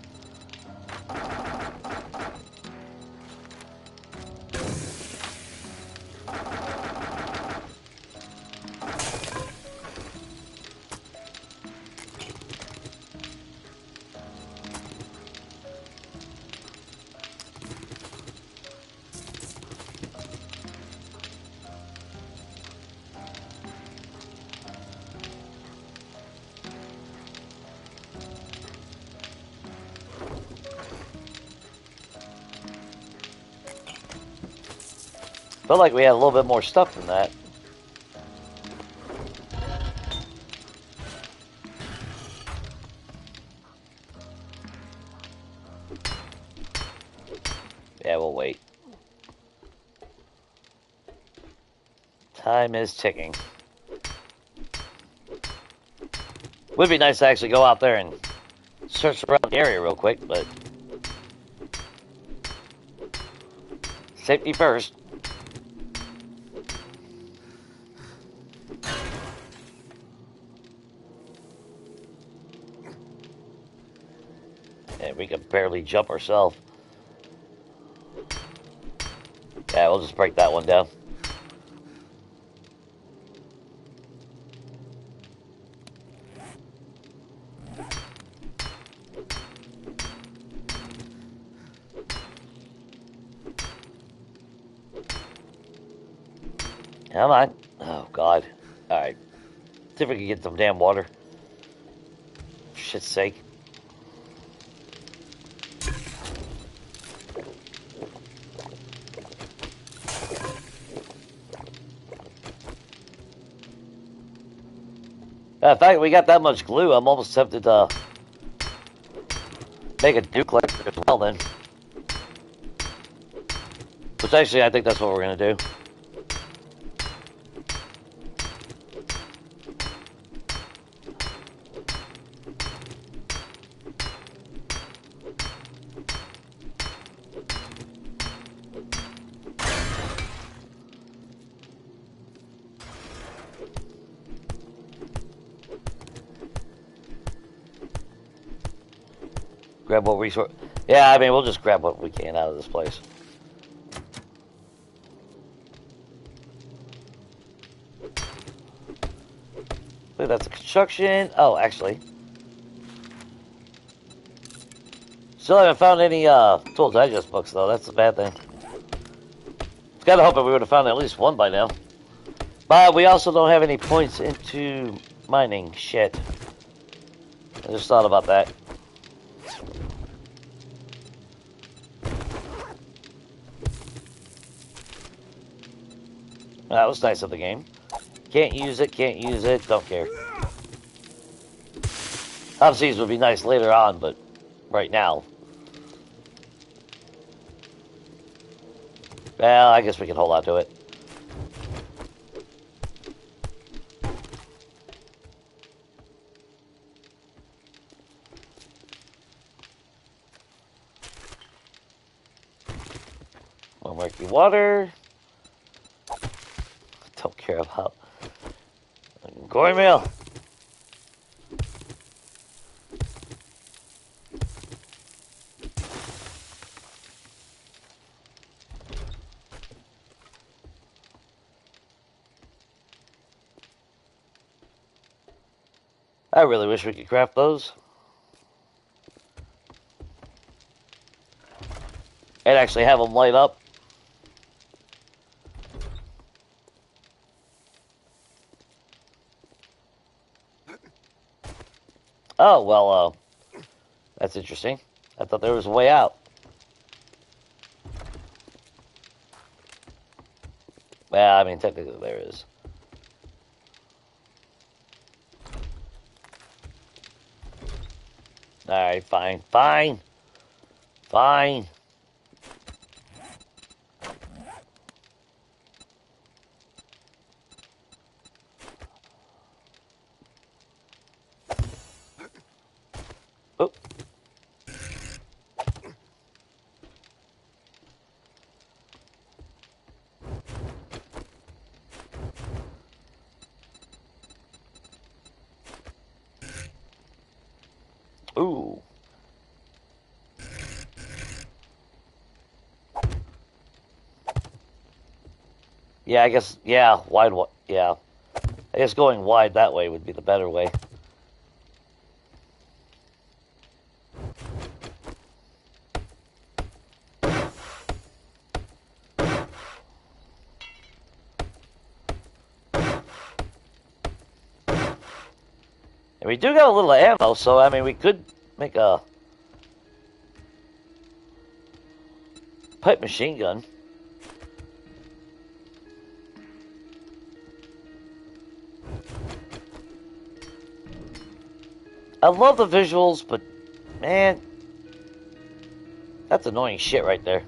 Felt like we had a little bit more stuff than that. Yeah, we'll wait. Time is ticking. Would be nice to actually go out there and search around the area real quick, but safety first. And we can barely jump ourselves. Yeah, we'll just break that one down. Come on. Oh, God. Alright. See if we can get some damn water. For shit's sake. In fact, we got that much glue, I'm almost tempted to make a duplex as well then. Which actually, I think that's what we're going to do. Grab what resource. Yeah, I mean, we'll just grab what we can out of this place. Look, that's a construction. Oh, actually. Still haven't found any Tool Digest books, though. That's a bad thing. It's kind of hoping we would have found at least one by now. But we also don't have any points into mining. Shit. I just thought about that. That was nice of the game. Can't use it, don't care. Obviously, would be nice later on, but right now. Well, I guess we can hold on to it. More murky water. Don't care about gourd meal. I really wish we could craft those. And actually have them light up. Oh, well, that's interesting. I thought there was a way out. Well, I mean, technically there is. Alright, fine, fine. Fine. Oh. Ooh. Yeah, I guess, yeah, wide, yeah. I guess going wide that way would be the better way. And we do got a little ammo, so, I mean, we could make a pipe machine gun. I love the visuals, but, man, that's annoying shit right there.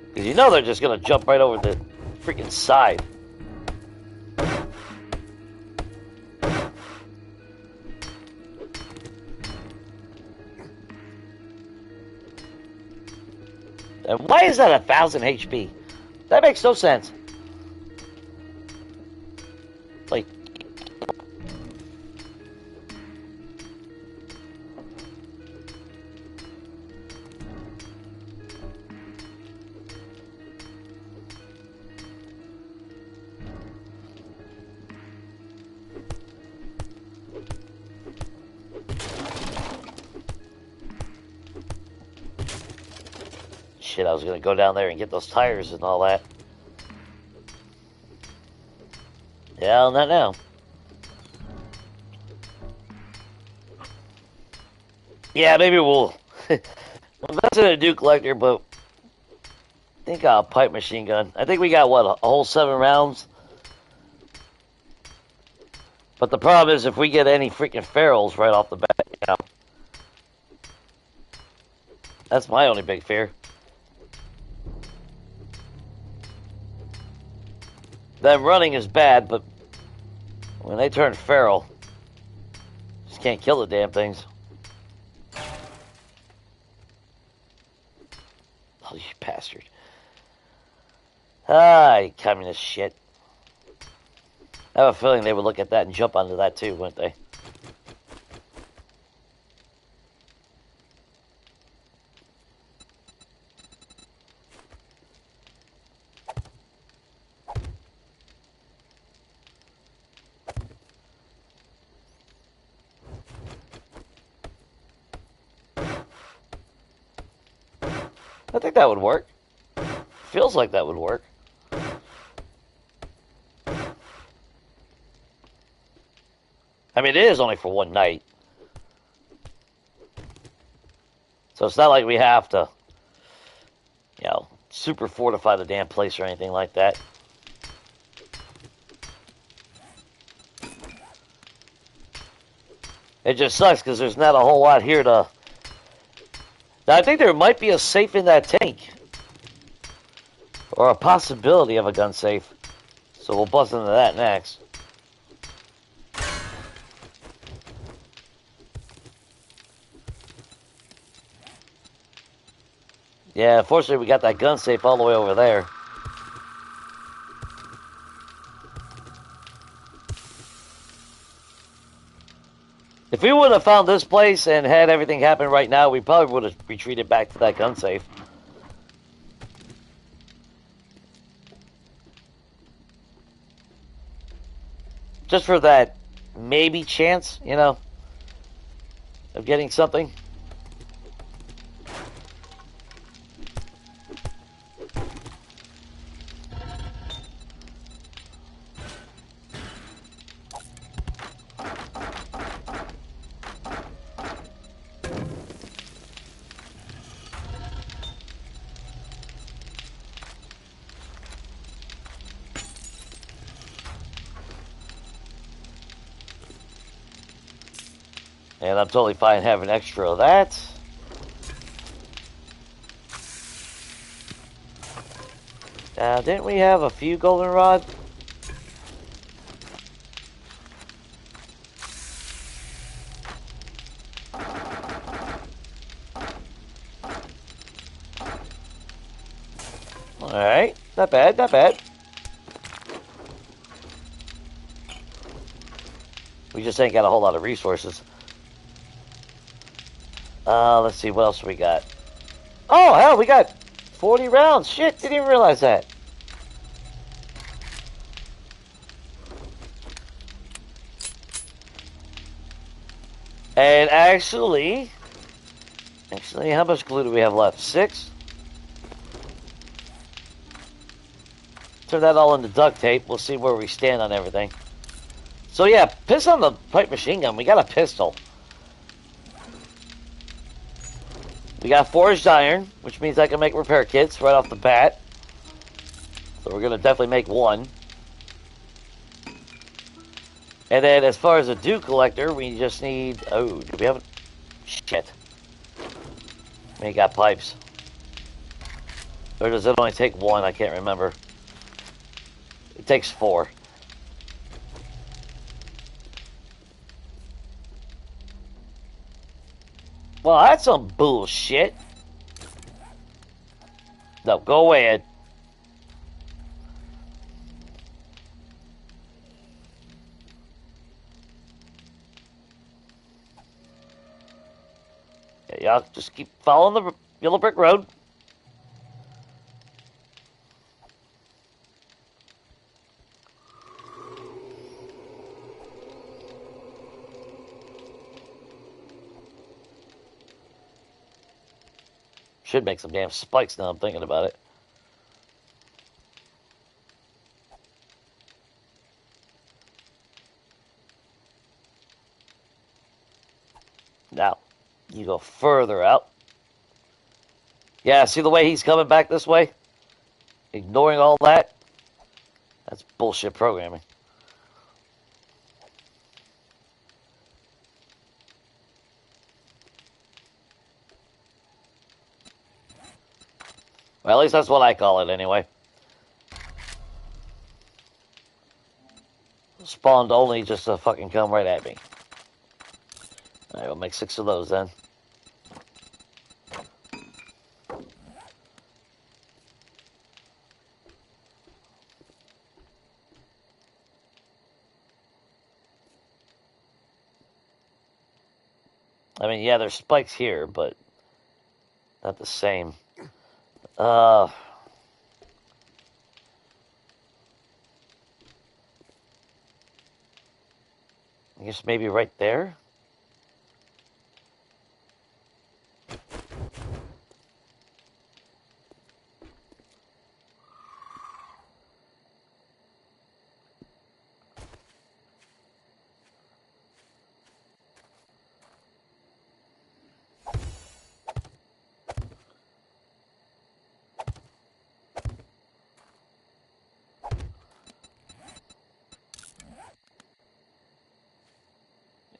Because you know they're just going to jump right over the freaking side. And why is that 1,000 HP? That makes no sense. Like, shit, I was gonna go down there and get those tires and all that. Yeah, not now. Yeah, maybe we'll... Well, that's in a Duke collector, but I think a pipe machine gun. I think we got, what, a whole 7 rounds? But the problem is if we get any freaking ferals right off the bat, you know. That's my only big fear. Them running is bad, but when they turn feral, just can't kill the damn things. Oh, you bastard. Ah, you communist shit. I have a feeling they would look at that and jump onto that too, wouldn't they? I think that would work. Feels like that would work. I mean, it is only for one night. So it's not like we have to, you know, super fortify the damn place or anything like that. It just sucks because there's not a whole lot here to... Now, I think there might be a safe in that tank. Or a possibility of a gun safe. So we'll bust into that next. Yeah, unfortunately we got that gun safe all the way over there. If we would have found this place and had everything happen right now, we probably would have retreated back to that gun safe. Just for that maybe chance, you know, of getting something. And I'm totally fine having extra of that. Now, didn't we have a few goldenrod? Alright, not bad, not bad. We just ain't got a whole lot of resources. Let's see, what else we got? Oh, hell, we got 40 rounds. Shit, didn't even realize that. And actually, how much glue do we have left? 6? Turn that all into duct tape. We'll see where we stand on everything. So yeah, piss on the pipe machine gun. We got a pistol. We got forged iron, which means I can make repair kits right off the bat. So we're going to definitely make one. And then as far as a dew collector, we just need... Oh, do we have... Shit. We ain't got pipes. Or does it only take 1? I can't remember. It takes 4. Well, that's some bullshit. No, go away, Ed. Yeah, y'all just keep following the yellow brick road. Should make some damn spikes now I'm thinking about it. Now, you go further out. Yeah, see the way he's coming back this way? Ignoring all that? That's bullshit programming. Well, at least that's what I call it anyway. Spawned only just to fucking come right at me. Alright, we'll make 6 of those then. I mean, yeah, there's spikes here, but not the same. I guess maybe right there?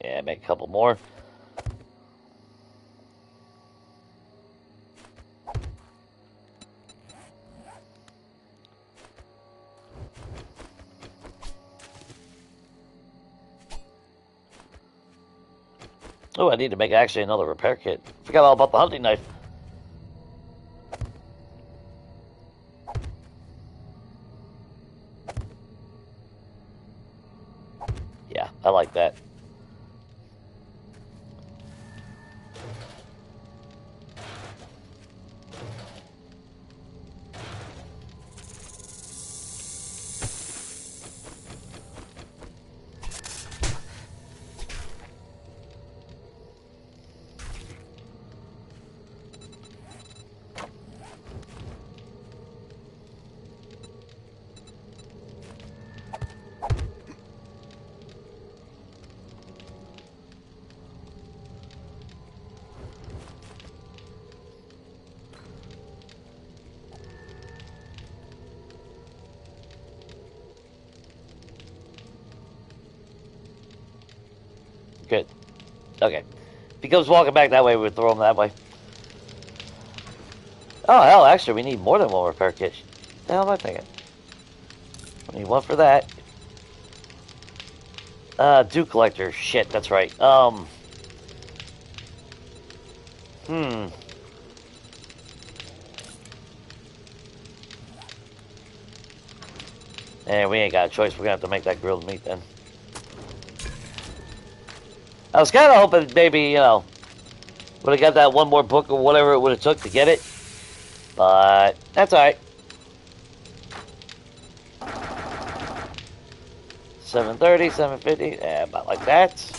Yeah, make a couple more. Oh, I need to make actually another repair kit. Forgot all about the hunting knife. Yeah, I like that. Good. Okay. If he comes walking back that way, we would throw him that way. Oh, hell, actually, we need more than one repair kit. What the hell am I thinking? I need one for that. Dew collector. Shit, that's right. And we ain't got a choice. We're gonna have to make that grilled meat then. I was kind of hoping maybe, you know, would have got that one more book or whatever it would have took to get it. But that's alright. 730, 750, yeah, about like that.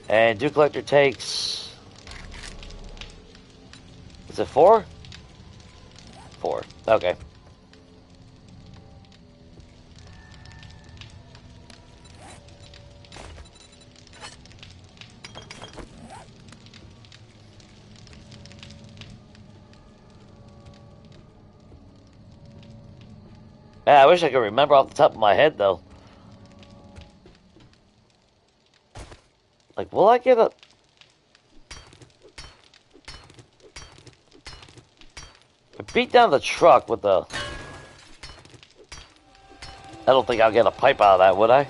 And dew collector takes... Is it 4? 4. Okay. Yeah, I wish I could remember off the top of my head, though. Like, will I get a... I beat down the truck with the... I don't think I'll get a pipe out of that, would I?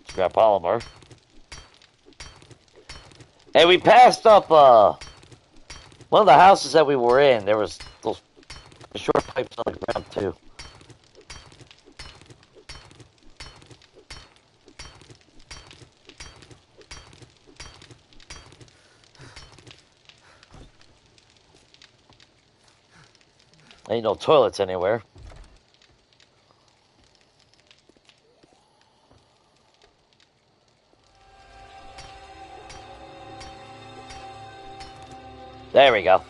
Scrap polymer. Hey, we passed up, one of the houses that we were in. There was those short pipes on the ground, too. Ain't no toilets anywhere. There we go.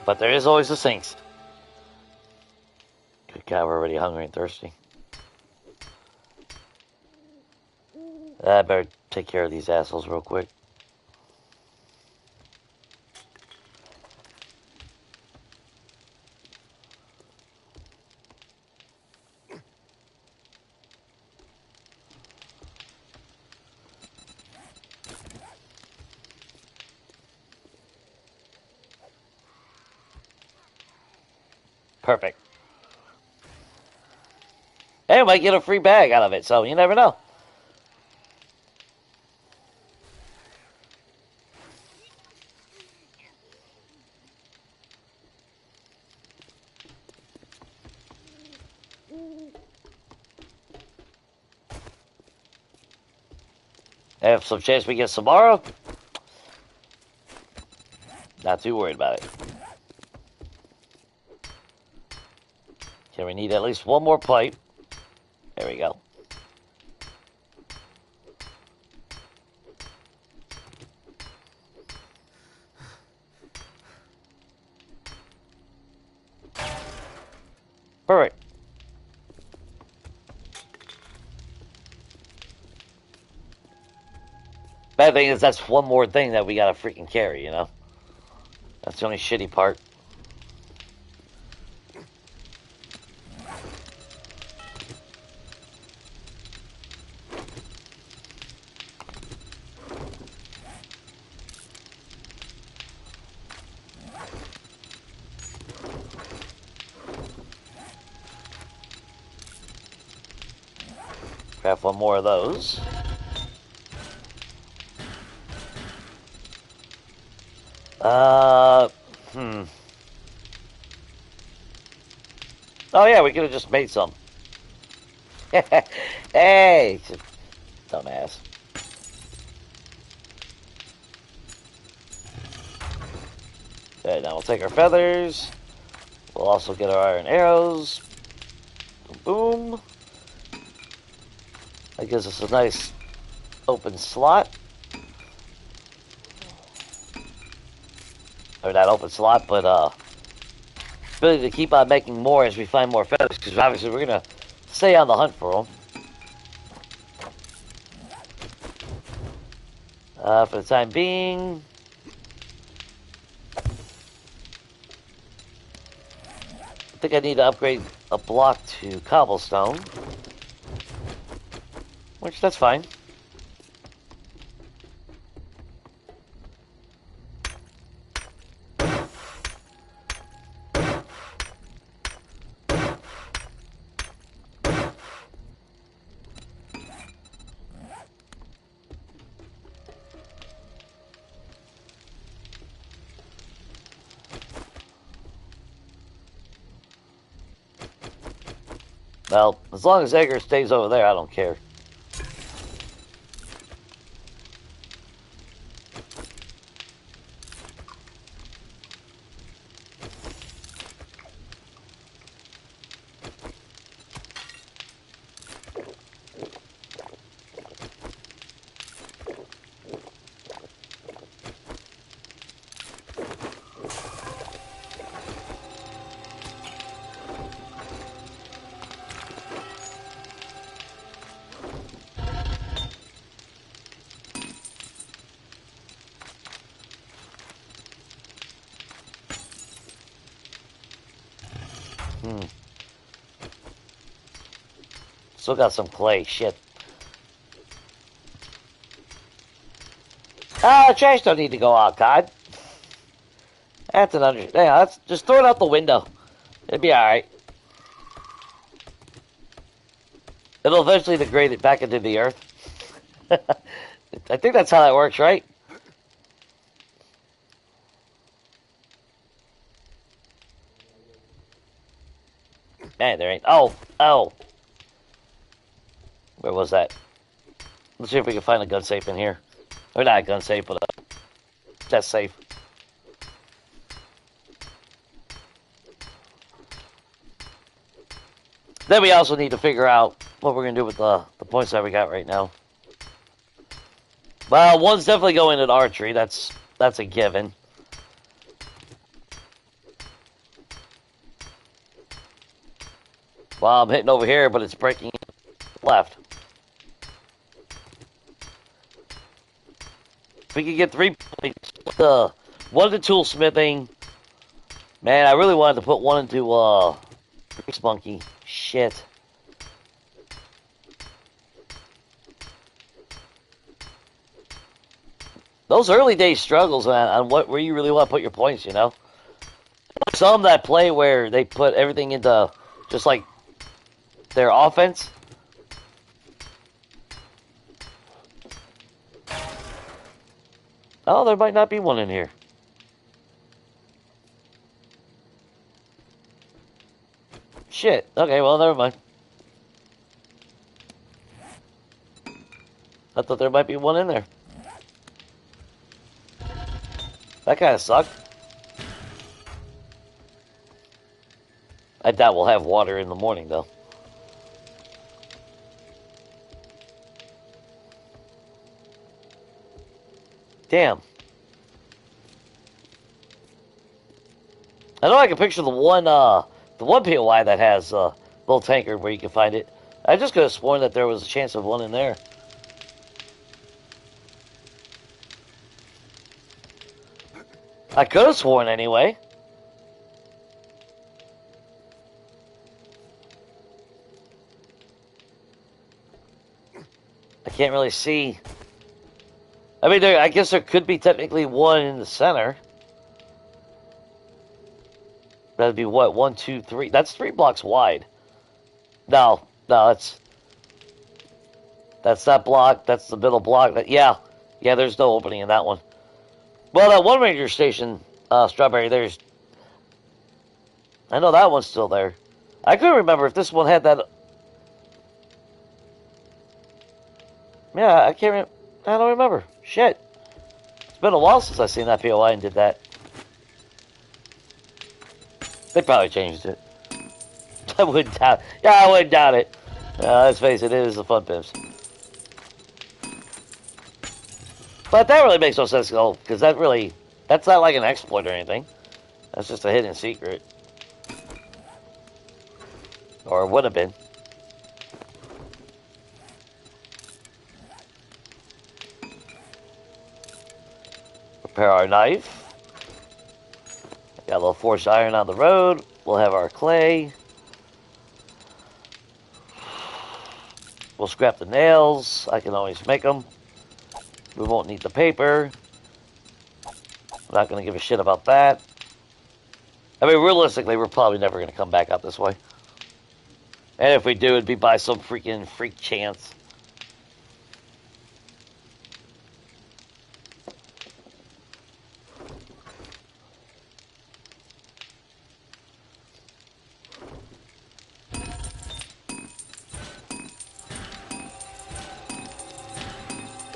But there is always the sinks. Good God, we're already hungry and thirsty. I better take care of these assholes real quick. Perfect. Hey, I might get a free bag out of it, so you never know. Have some chance we get some tomorrow. Not too worried about it. Okay, we need at least one more pipe. There we go. Perfect. Bad thing is that's one more thing that we gotta freaking carry, you know? That's the only shitty part. Grab one more of those. Oh yeah, we could have just made some. Hey, dumbass. Okay, now we'll take our feathers. We'll also get our iron arrows. Boom, boom. That gives us a nice open slot. Or not open slot, but ability to keep on making more as we find more feathers, because obviously we're going to stay on the hunt for them. For the time being, I think I need to upgrade a block to cobblestone, which that's fine. Well, as long as Edgar stays over there, I don't care. Still got some clay. Shit. Ah, trash don't need to go out, God. That's an yeah, that's just throw it out the window. It'll be alright. It'll eventually degrade it back into the earth. I think that's how that works, right? Man, there ain't. Oh. Where was that? Let's see if we can find a gun safe in here. Or not a gun safe, but a chest safe. Then we also need to figure out what we're going to do with the points that we got right now. Well, one's definitely going in archery. That's a given. Well, I'm hitting over here, but it's breaking left. If we could get 3 points, one to toolsmithing. Man, I really wanted to put one into Grease Monkey. Shit. Those early day struggles on where you really want to put your points, you know? Some that play where they put everything into just like their offense. Oh, there might not be one in here. Shit. Okay, well, never mind. I thought there might be one in there. That kind of sucked. I doubt we'll have water in the morning, though. Damn. I know I can picture the one POI that has a little tanker where you can find it. I just could have sworn that there was a chance of one in there. I could have sworn anyway. I can't really see. I mean, I guess there could be technically one in the center. That'd be what? 1, 2, 3. That's 3 blocks wide. No, that's that block. That's the middle block. Yeah, there's no opening in that one. Well, that one ranger station, Strawberry. I know that one's still there. I couldn't remember if this one had that. Yeah, I don't remember. Shit. It's been a while since I seen that POI and did that. They probably changed it. I wouldn't doubt it. Yeah, I wouldn't doubt it. Let's face it, it is the Fun Pimps. But that really makes no sense, though, because that's not like an exploit or anything. That's just a hidden secret. Or it would have been. Prepare our knife. Got a little forged iron on the road. We'll have our clay. We'll scrap the nails. I can always make them. We won't need the paper. I'm not going to give a shit about that. I mean, realistically, we're probably never going to come back out this way. And if we do, it'd be by some freaking freak chance.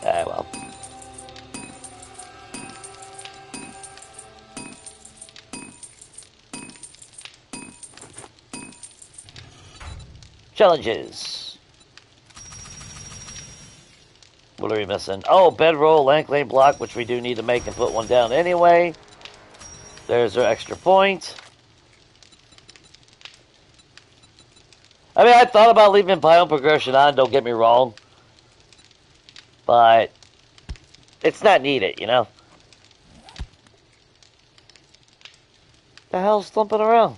Ah, well. Challenges. What are we missing? Oh, bedroll, lane block, which we do need to make and put one down anyway. There's our extra point. I mean, I thought about leaving biome progression on, don't get me wrong. But it's not needed, you know? The hell's thumping around?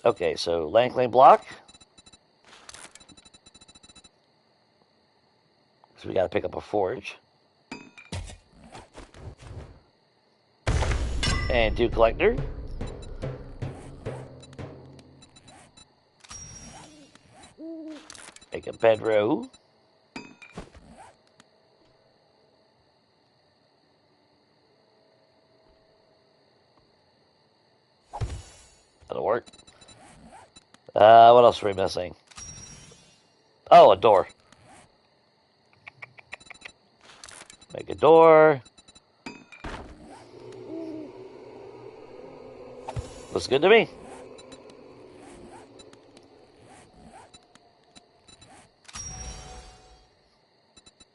Okay, so lane block. So we gotta pick up a forge. And do collector. Make a bedroll. That'll work. What else are we missing? Oh, a door. Make a door. Looks good to me.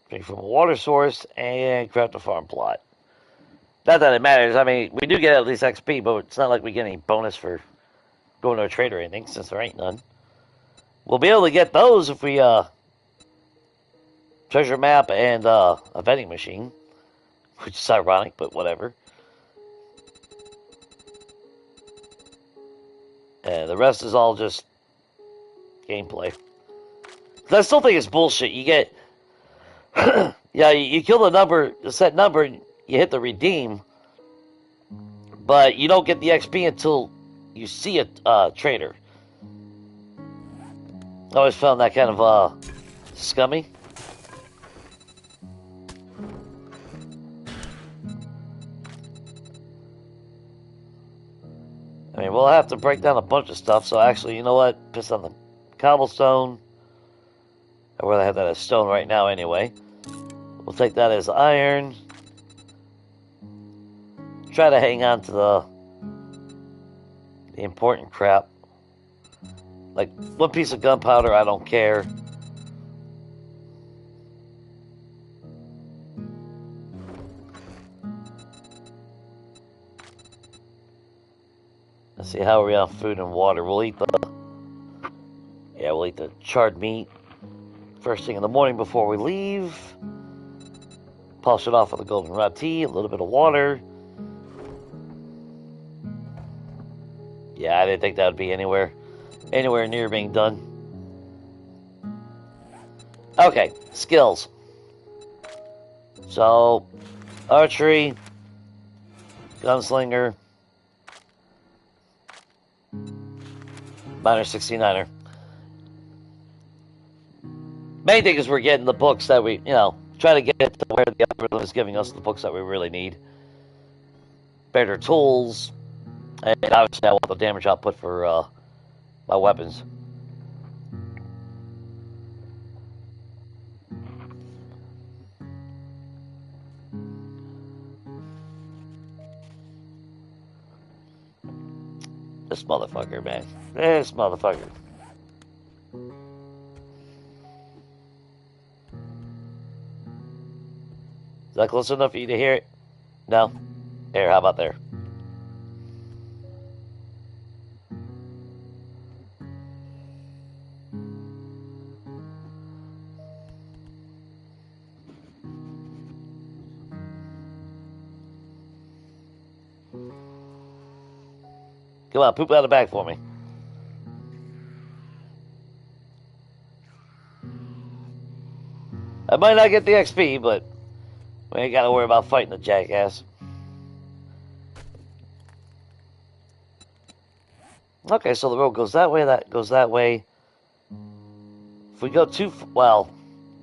Drink from a water source and craft a farm plot. Not that it matters. I mean, we do get at least XP, but it's not like we get any bonus for going to a trade or anything, since there ain't none. We'll be able to get those if we treasure map and a vending machine, which is ironic, but whatever. And the rest is all just gameplay. I still think it's bullshit. You get, yeah, you kill the number, the set number, you hit the redeem, but you don't get the XP until you see a trader. I always found that kind of scummy. I mean, we'll have to break down a bunch of stuff, so actually, you know what? Piss on the cobblestone. I'd rather have that as stone right now anyway. We'll take that as iron. Try to hang on to the important crap. Like, one piece of gunpowder, I don't care. Let's see, how are we on food and water? We'll eat the charred meat first thing in the morning before we leave. Polish it off with a goldenrod tea, a little bit of water. Yeah, I didn't think that would be anywhere near being done. Okay, skills. So, archery, gunslinger, minor 69er. Main thing is we're getting the books that we, try to get to where the algorithm is giving us the books that we really need. Better tools, and obviously I want the damage output for my weapons. This motherfucker, man. This motherfucker. Is that close enough for you to hear it? No? Here, how about there? Come on, poop out the bag for me. I might not get the XP, but we ain't gotta worry about fighting the jackass. Okay, so the road goes that way, that goes that way. If we go too... well,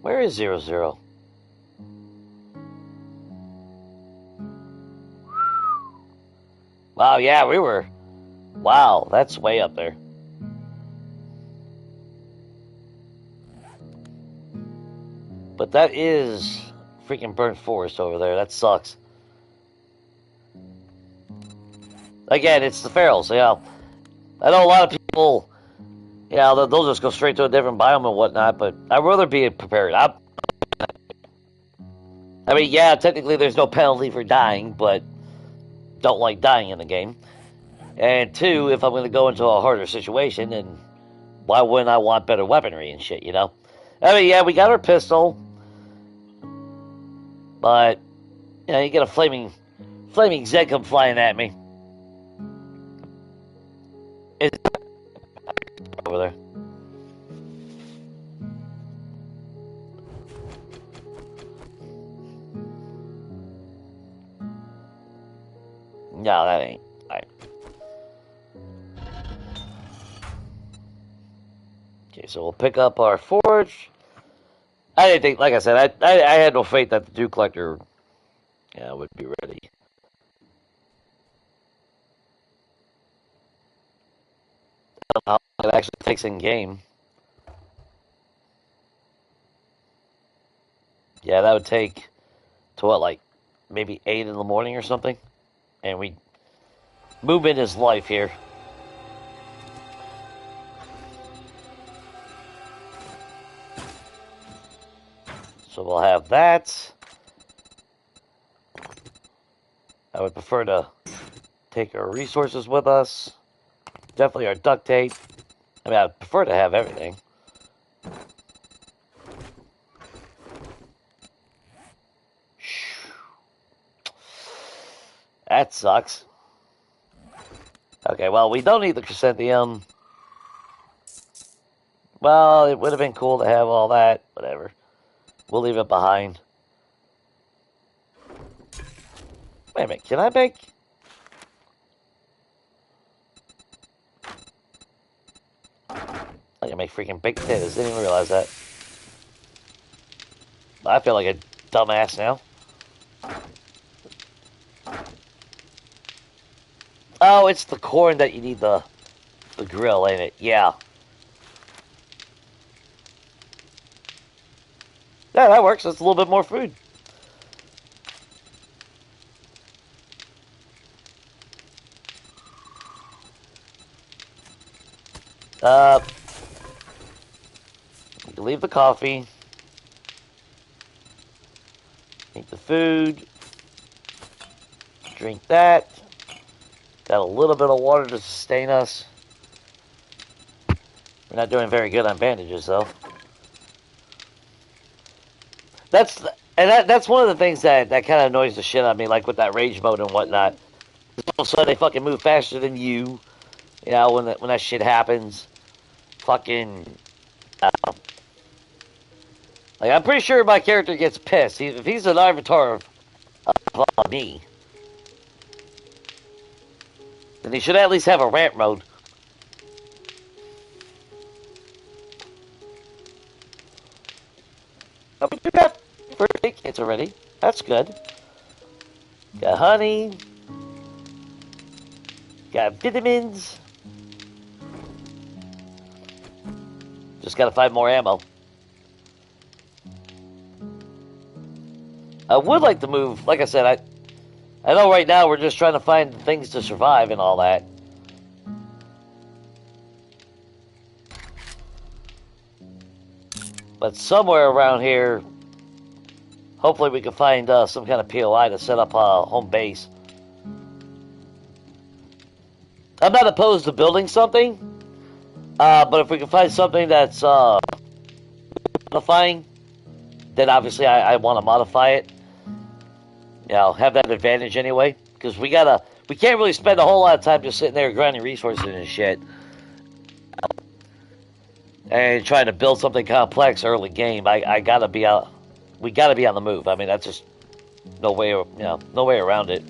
where is 00? Wow, yeah, we were... wow, that's way up there. But that is freaking burnt forest over there. That sucks. Again, it's the ferals, I know a lot of people, they'll just go straight to a different biome and whatnot, but I'd rather be prepared. I mean, yeah, technically there's no penalty for dying, but don't like dying in the game. And two, if I'm going to go into a harder situation, then why wouldn't I want better weaponry and shit, I mean, yeah, we got our pistol, but, you get a flaming Zed come flying at me. It's over there. No, that ain't. Okay, so we'll pick up our forge. I didn't think, like I said, I had no faith that the dew collector, would be ready. I don't know how it actually takes in game. Yeah, that would take to what, like maybe 8 in the morning or something, and we move in his life here. So we'll have that. I would prefer to take our resources with us. Definitely our duct tape. I mean, I'd prefer to have everything. That sucks. Okay, well, we don't need the chrysanthemum. Well, it would have been cool to have all that. Whatever. We'll leave it behind. Wait a minute, can I make... I can make freaking baked potatoes. Didn't even realize that. I feel like a dumbass now. Oh, it's the corn that you need the grill, ain't it? Yeah. Yeah, that works. That's a little bit more food. You can leave the coffee. Eat the food. Drink that. Got a little bit of water to sustain us. We're not doing very good on bandages, though. That's one of the things that kind of annoys the shit out of me, like with that rage mode and whatnot. All of a sudden, they fucking move faster than you. You know, when that shit happens. Fucking... like, I'm pretty sure my character gets pissed. If he's an avatar of me, then he should at least have a rant mode. Oh, we got first aid kits already. That's good. Got honey. Got vitamins. Just gotta find more ammo. I would like to move, like I said, I know right now we're just trying to find things to survive and all that. But somewhere around here, hopefully we can find some kind of POI to set up a home base. I'm not opposed to building something, but if we can find something that's modifying, then obviously I want to modify it. You know, have that advantage anyway, because we can't really spend a whole lot of time just sitting there grinding resources and shit, and trying to build something complex early game. We gotta be on the move. I mean, that's just no way around it.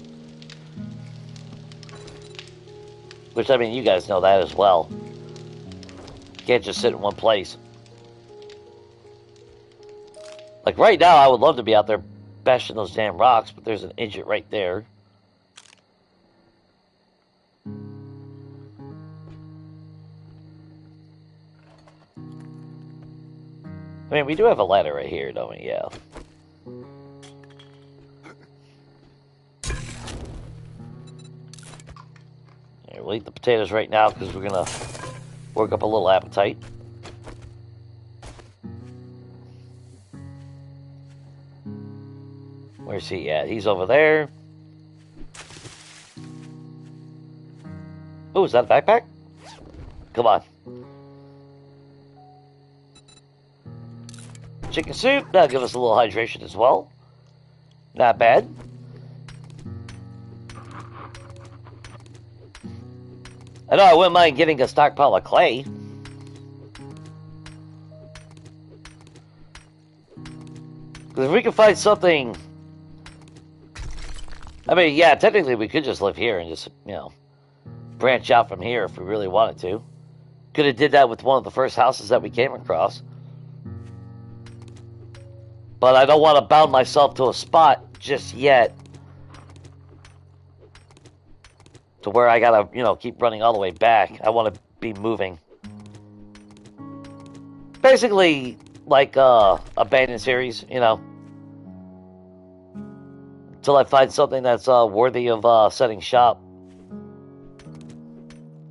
Which, I mean, you guys know that as well. You can't just sit in one place. Like right now, I would love to be out there bashing those damn rocks, but there's an idiot right there. I mean, we do have a ladder right here, don't we? Yeah. Here, we'll eat the potatoes right now because we're gonna work up a little appetite. Where's he at? He's over there. Oh, is that a backpack? Come on. Chicken soup. That'll give us a little hydration as well. Not bad. I know I wouldn't mind getting a stockpile of clay. Because if we can find something... I mean, yeah, technically we could just live here and just, you know, branch out from here if we really wanted to. Could have did that with one of the first houses that we came across. But I don't want to bound myself to a spot just yet. To where I gotta, you know, keep running all the way back. I want to be moving. Basically, like, abandoned series, you know. Until I find something that's worthy of setting shop.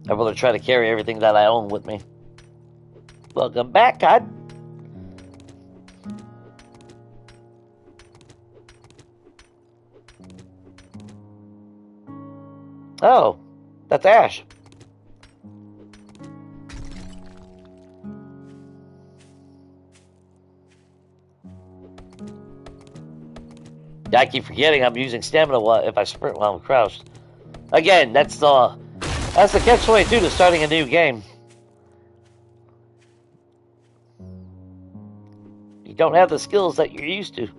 I'd rather try to carry everything that I own with me. Welcome back, God. Oh, that's Ash. Yeah, I keep forgetting I'm using stamina if I sprint while I'm crouched. Again, that's the catch-22 to starting a new game. You don't have the skills that you're used to.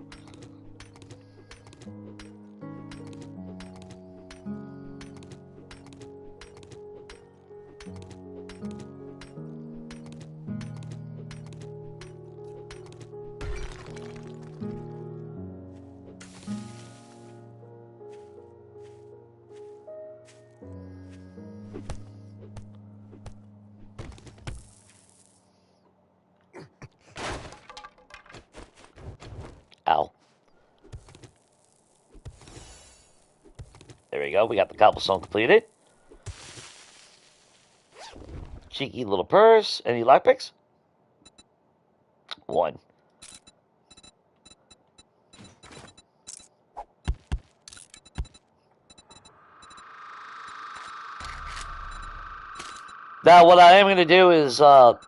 Ow. There we go. We got the cobblestone completed. Cheeky little purse. Any lockpicks? 1. Now, what I am going to do is, like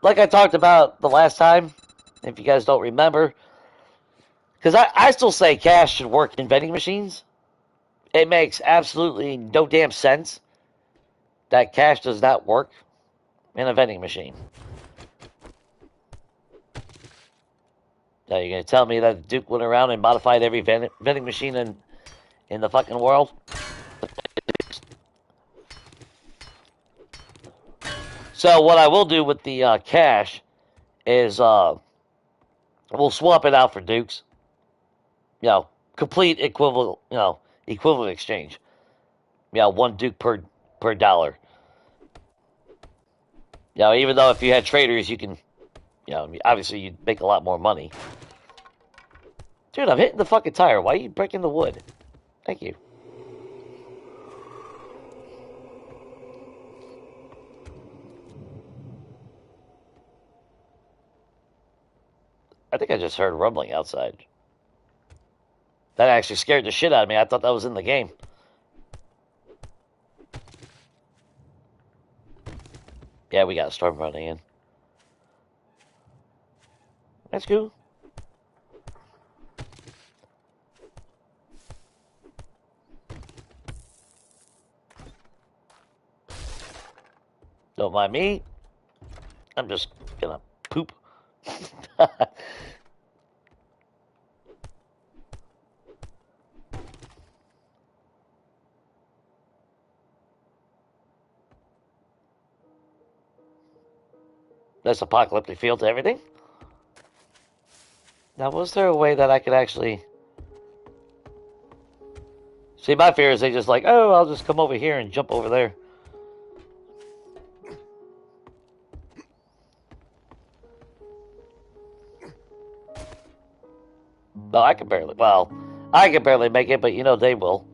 I talked about the last time, if you guys don't remember, because I still say cash should work in vending machines. It makes absolutely no damn sense that cash does not work in a vending machine. Now, you're going to tell me that Duke went around and modified every vending machine in the fucking world? So what I will do with the cash is we'll swap it out for Dukes. You know, complete equivalent exchange. You know, 1 Duke per dollar. You know, even though if you had traders, you can, you know, obviously you'd make a lot more money. Dude, I'm hitting the fucking tire. Why are you breaking the wood? Thank you. I think I just heard rumbling outside. That actually scared the shit out of me. I thought that was in the game. Yeah, we got a storm running in. That's cool. Don't mind me. I'm just gonna poop. That's apocalyptic feel to everything. Now, was there a way that I could actually... See, my fear is they just like, oh, I'll just come over here and jump over there. No, I can barely... Well, I can barely make it, but you know they will.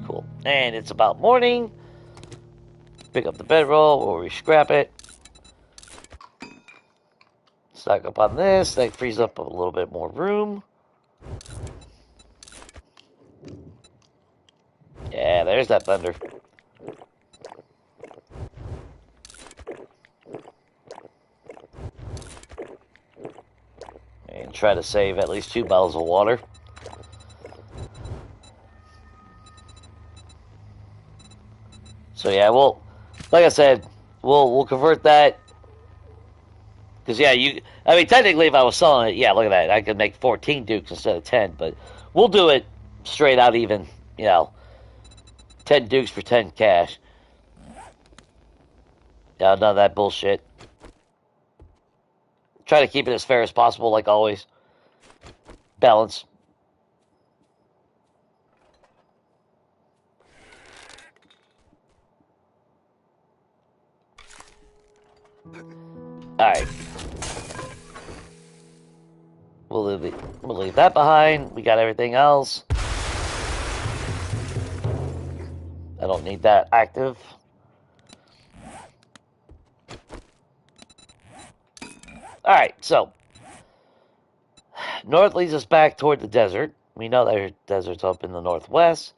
Cool. And it's about morning. Pick up the bedroll or we scrap it. Stock up on this. That frees up a little bit more room. Yeah, there's that thunder. And try to save at least 2 bottles of water. So yeah, well, like I said, we'll convert that. Because yeah, I mean, technically, if I was selling it, yeah, look at that, I could make 14 Dukes instead of 10. But we'll do it straight out even, you know, 10 Dukes for 10 cash. Yeah, none of that bullshit. Try to keep it as fair as possible, like always. Balance. Alright. We'll leave that behind. We got everything else. I don't need that active. Alright, so north leads us back toward the desert. We know there's deserts up in the northwest.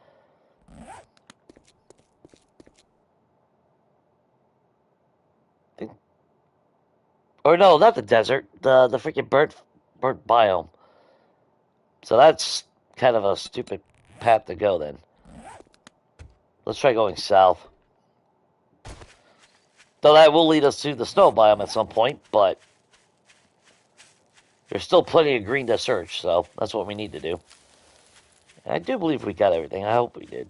Or no, not the desert. The freaking burnt biome. So that's kind of a stupid path to go then. Let's try going south. Though that will lead us to the snow biome at some point, but there's still plenty of green to search, so that's what we need to do. And I do believe we got everything. I hope we did.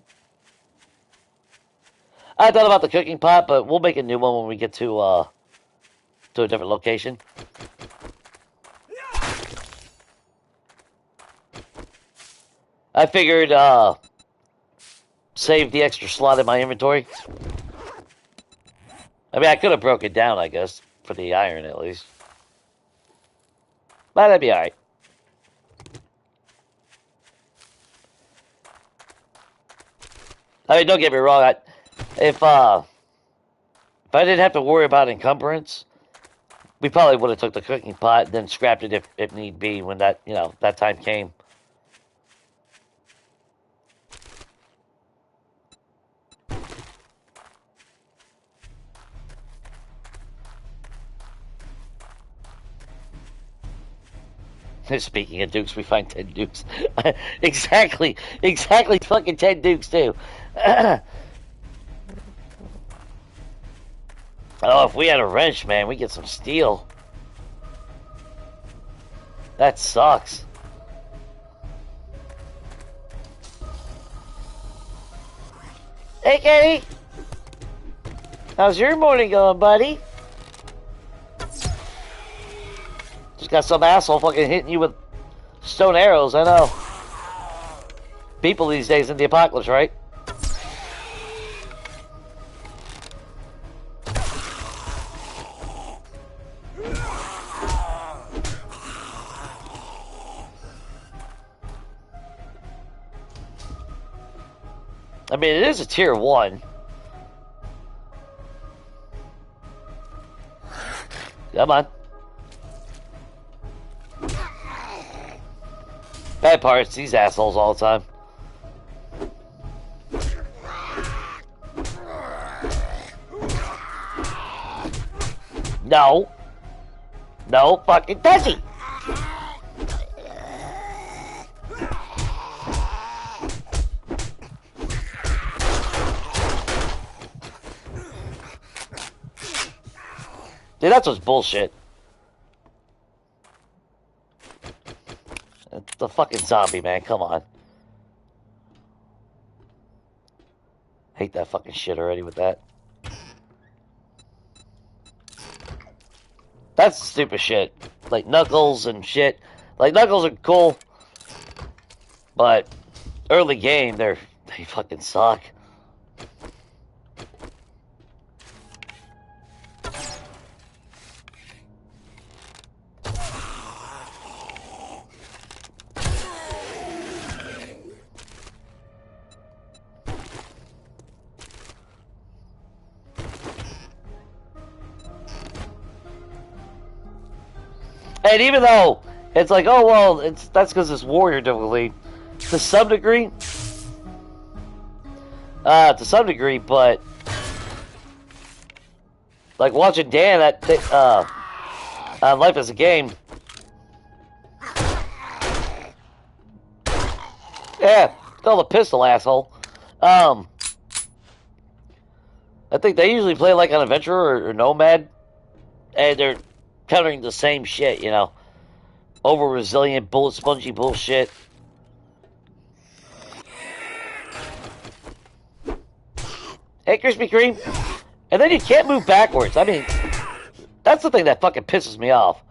I thought about the cooking pot, but we'll make a new one when we get to a different location. I figured save the extra slot in my inventory. I mean, I could have broke it down, I guess, for the iron at least. But that'd be alright. I mean, don't get me wrong. If I didn't have to worry about encumbrance, we probably would have took the cooking pot and then scrapped it if need be when that that time came. Speaking of dukes, we find 10 dukes. exactly fucking 10 dukes too. Oh, if we had a wrench, man, we get some steel. That sucks. Hey, Kenny. How's your morning going, buddy? Just got some asshole fucking hitting you with stone arrows, I know. People these days in the apocalypse, right? I mean, it is a tier 1. Come on. Bad part, it's these assholes all the time. No. No fucking does he? Dude, that's what's bullshit. It's the fucking zombie, man. Come on. Hate that fucking shit already with that. That's stupid shit. Like Knuckles and shit. Like Knuckles are cool, but early game they fucking suck. And even though it's like, oh well, that's because it's warrior difficulty to some degree. But like watching Dan on Life as a Game. Yeah, throw the pistol, asshole. I think they usually play like an adventurer or nomad, and they're countering the same shit, over resilient, bullet spongy bullshit. Hey, Krispy Kreme. And then you can't move backwards. I mean, that's the thing that fucking pisses me off.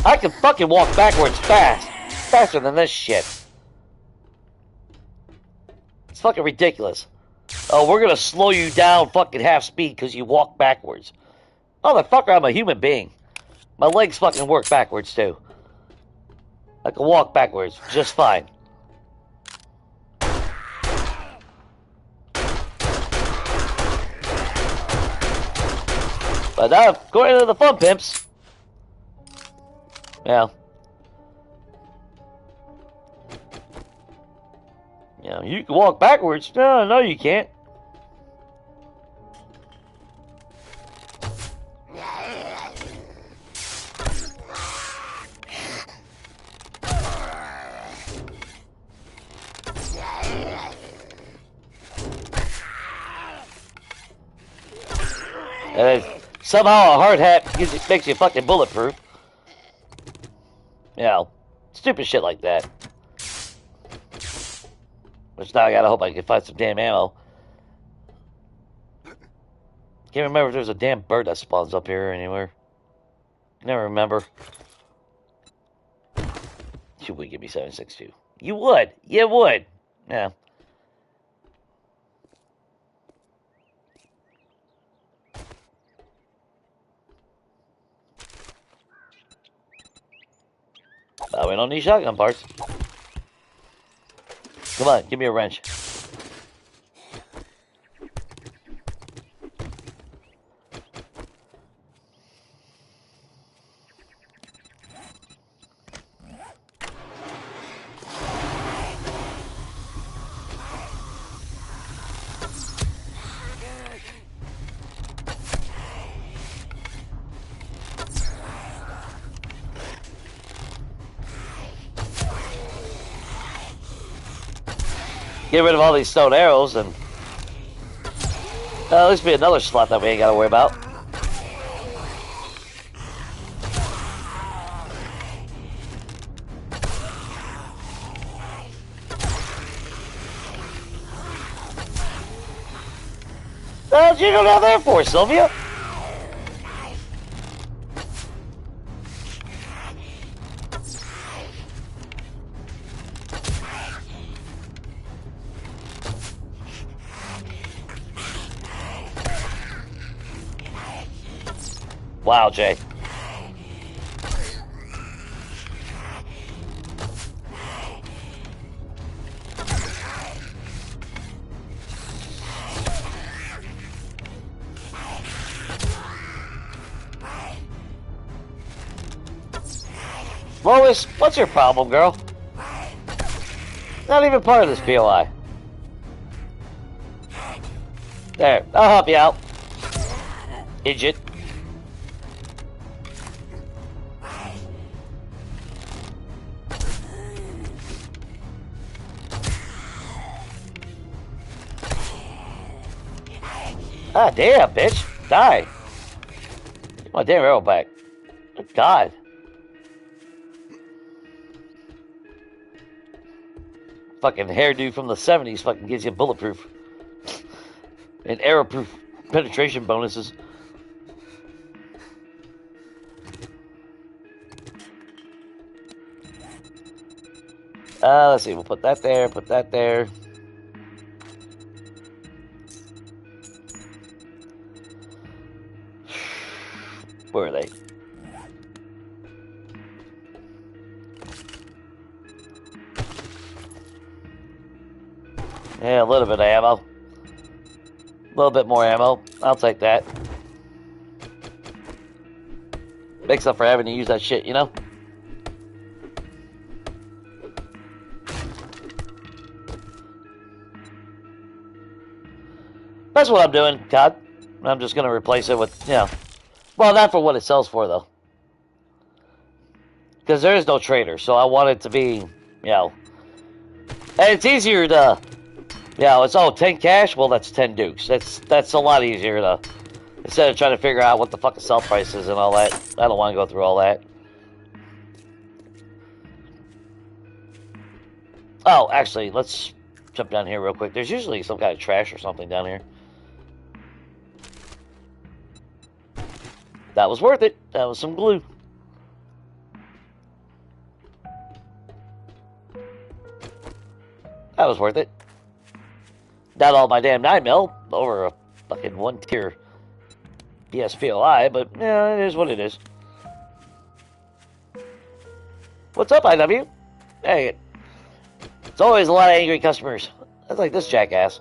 I can fucking walk backwards fast. Faster than this shit. It's fucking ridiculous. Oh, we're gonna slow you down fucking half speed because you walk backwards. Motherfucker, I'm a human being. My legs fucking work backwards too. I can walk backwards just fine. But now, according to the fun pimps, yeah. You know, you can walk backwards. No, you can't. And somehow a hard hat makes you fucking bulletproof. You know, stupid shit like that. Which now I gotta hope I can find some damn ammo. Can't remember if there's a damn bird that spawns up here anywhere. Never remember. You would give me 7.62. You would. You would. Yeah. But we don't need shotgun parts. Come on, give me a wrench. Get rid of all these stone arrows and at least be another slot that we ain't gotta worry about. What you go down there for, Sylvia? Wow, Jay. Lois, what's your problem, girl? Not even part of this POI. There, I'll help you out. Idiot. Ah, damn, bitch. Die. Get my damn arrow back. Good God. Fucking hairdo from the 70s fucking gives you bulletproof. And arrow-proof penetration bonuses. Let's see. We'll put that there, put that there. Where are they? Yeah, a little bit of ammo. A little bit more ammo. I'll take that. Makes up for having to use that shit, you know? That's what I'm doing, COD. I'm just going to replace it with, you know... Well, not for what it sells for, though. Because there is no trader, so I want it to be, you know... And it's easier to... You know, it's, 10 cash? Well, that's 10 dukes. That's a lot easier to... Instead of trying to figure out what the fuck the sell price is and all that. I don't want to go through all that. Oh, actually, let's jump down here real quick. There's usually some kind of trash or something down here. That was worth it. That was some glue. That was worth it. Not all my damn 9mm over a fucking 1-tier PSPOI, but yeah, it is what it is. What's up, IW? Hey, it's always a lot of angry customers. That's like this jackass.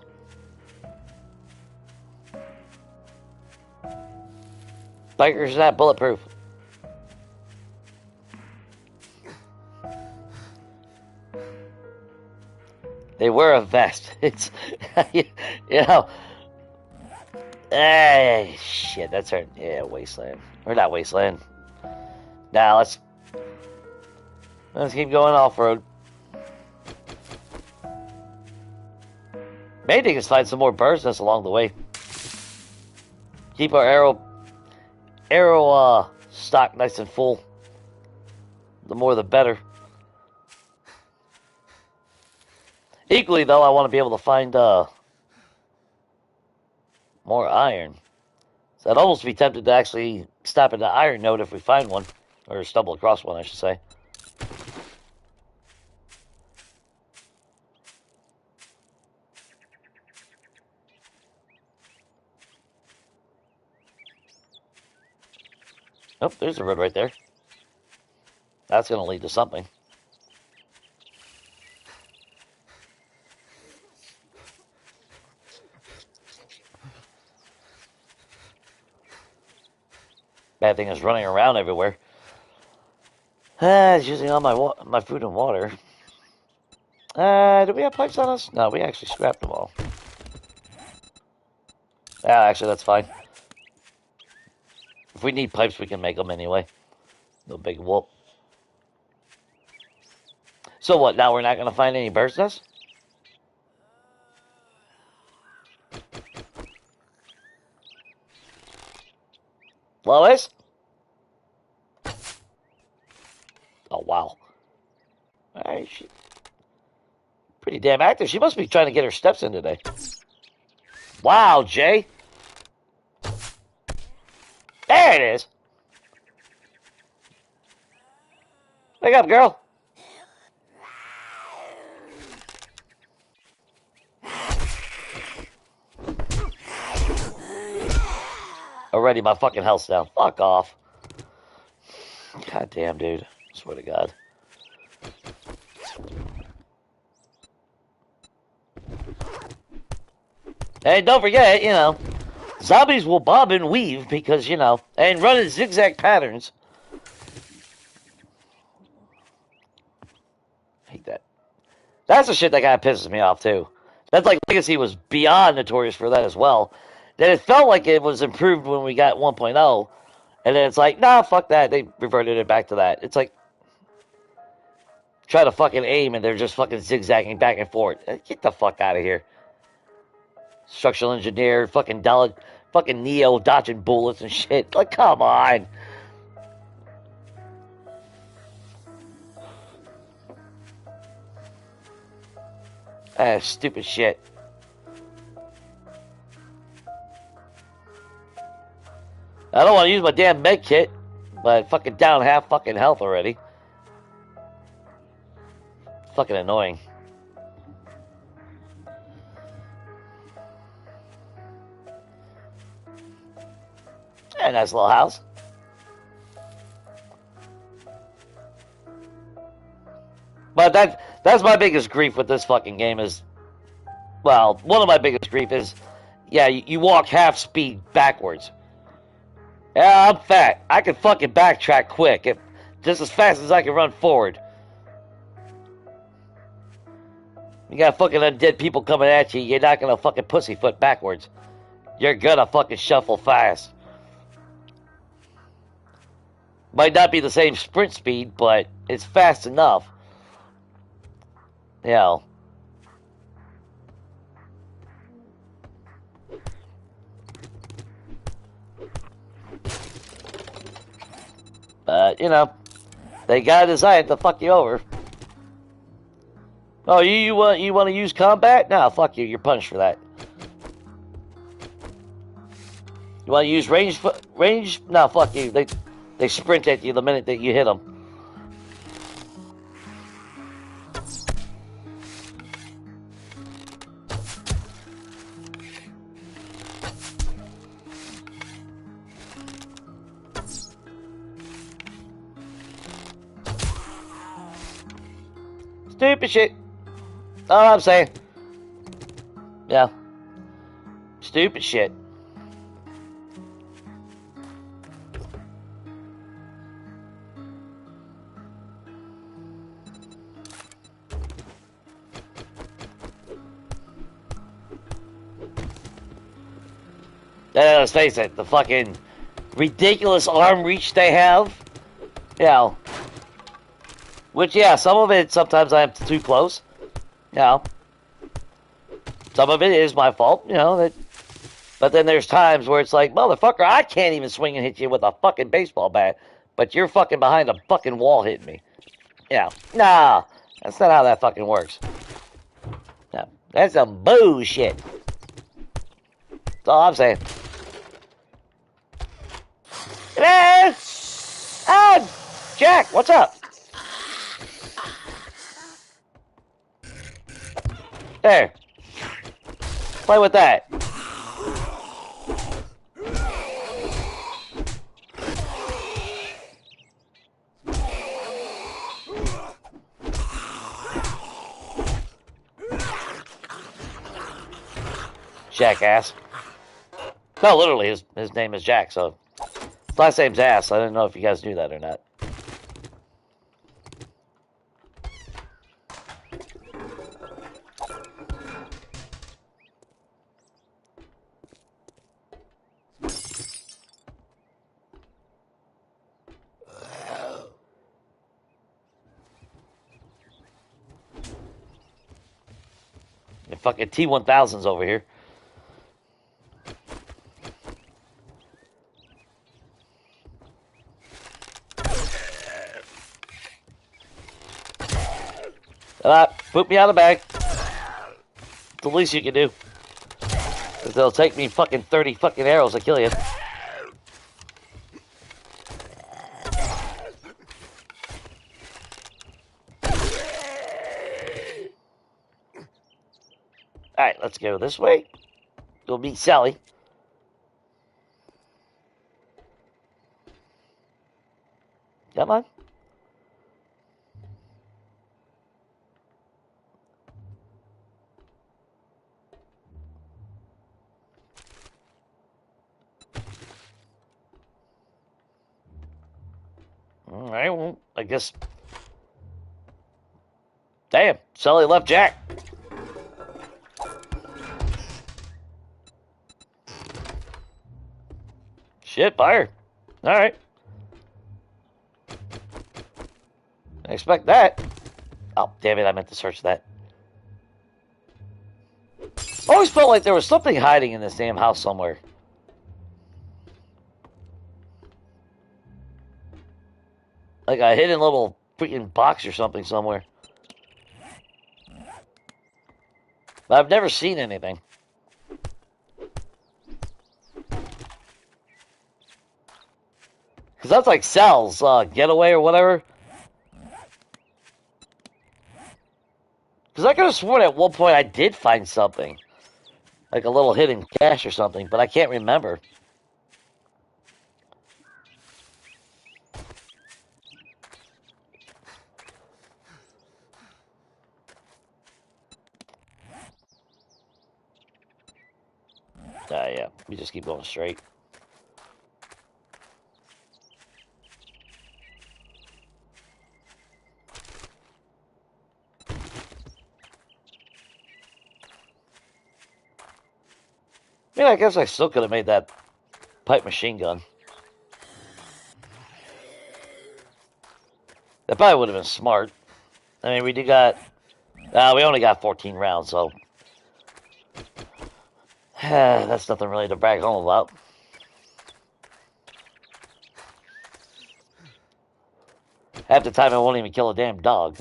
Bikers are not bulletproof. They wear a vest. It's, you know. Hey, shit, that's our, yeah, wasteland. Or not wasteland. Now, let's keep going off-road. Main thing is find some more birds nests along the way. Keep our arrow stock nice and full. The more the better. Equally, though, I want to be able to find more iron. So I'd almost be tempted to actually stop at the iron node if we find one. Or stumble across one, I should say. Oh, there's a road right there. That's going to lead to something. Bad thing is running around everywhere. It's using all my food and water. Do we have pipes on us? No, we actually scrapped them all. Yeah, actually, that's fine. If we need pipes, we can make them anyway. No big whoop. So what, now we're not going to find any bird's nests? Lois? Oh, wow. Alright, she... Pretty damn active. She must be trying to get her steps in today. Wow, Jay. There it is. Wake up, girl. Already my fucking health's down. Fuck off. God damn, dude. I swear to God. Hey, don't forget, you know, zombies will bob and weave because, you know, and run in zigzag patterns. Hate that. That's the shit that kind of pisses me off, too. That's like Legacy was beyond notorious for that as well. Then it felt like it was improved when we got 1.0. And then it's like, nah, fuck that. They reverted it back to that. It's like, try to fucking aim and they're just fucking zigzagging back and forth. Get the fuck out of here. Structural engineer, fucking Neo dodging bullets and shit. Like, come on. Stupid shit. I don't want to use my damn med kit, but fucking down half fucking health already. Fucking annoying. Yeah, nice little house. But that's my biggest grief with this fucking game is, well, one of my biggest grief is, yeah, you walk half speed backwards. Yeah, I'm fat. I can fucking backtrack quick, just as fast as I can run forward. You got fucking undead people coming at you, you're not gonna fucking pussyfoot backwards. You're gonna fucking shuffle fast. Might not be the same sprint speed, but it's fast enough. You know. But, you know, they got designed to fuck you over. Oh, you want to use combat? Nah, fuck you. You're punished for that. You want to use range? Nah, fuck you. They sprint at you the minute that you hit them. Stupid shit. All I'm saying. Yeah. Stupid shit. Let's face it, the fucking ridiculous arm reach they have. You know. Which, yeah, some of it, sometimes I'm too close. You know. Some of it is my fault, you know. But then there's times where it's like, motherfucker, I can't even swing and hit you with a fucking baseball bat. But you're fucking behind a fucking wall hitting me. Yeah. Nah. That's not how that fucking works. No. That's some bullshit. That's all I'm saying. Hello? Ah, Jack, what's up? There. Play with that. Jackass. No, literally, his name is Jack, so his last name's Ass. I didn't know if you guys knew that or not. The fucking T-1000's over here. Put me out of the bag. It's the least you can do. Because it'll take me fucking 30 fucking arrows to kill you. Alright, let's go this way. Go meet Sally. Come on. Alright, well, I guess... Damn, Sally left Jack. Shit, fire. Alright. I expect that. Oh, damn it, I meant to search that. I always felt like there was something hiding in this damn house somewhere. Like a hidden little freaking box or something somewhere. But I've never seen anything. Because that's like Sal's getaway or whatever. Because I could have sworn at one point I did find something. Like a little hidden cache or something, but I can't remember. Yeah, we just keep going straight. I mean, I guess I still could have made that pipe machine gun. That probably would have been smart. I mean, we only got 14 rounds, so that's nothing really to brag home about. Half the time I won't even kill a damn dog.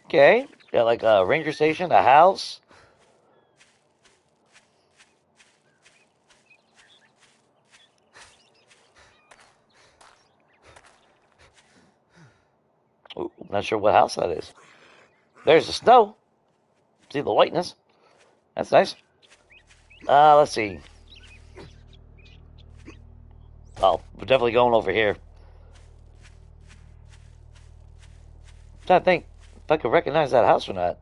Okay, got like a ranger station, a house. Ooh, I'm not sure what house that is. There's the snow. See the whiteness. That's nice. Let's see. Oh, we're definitely going over here. I'm trying to think if I could recognize that house or not.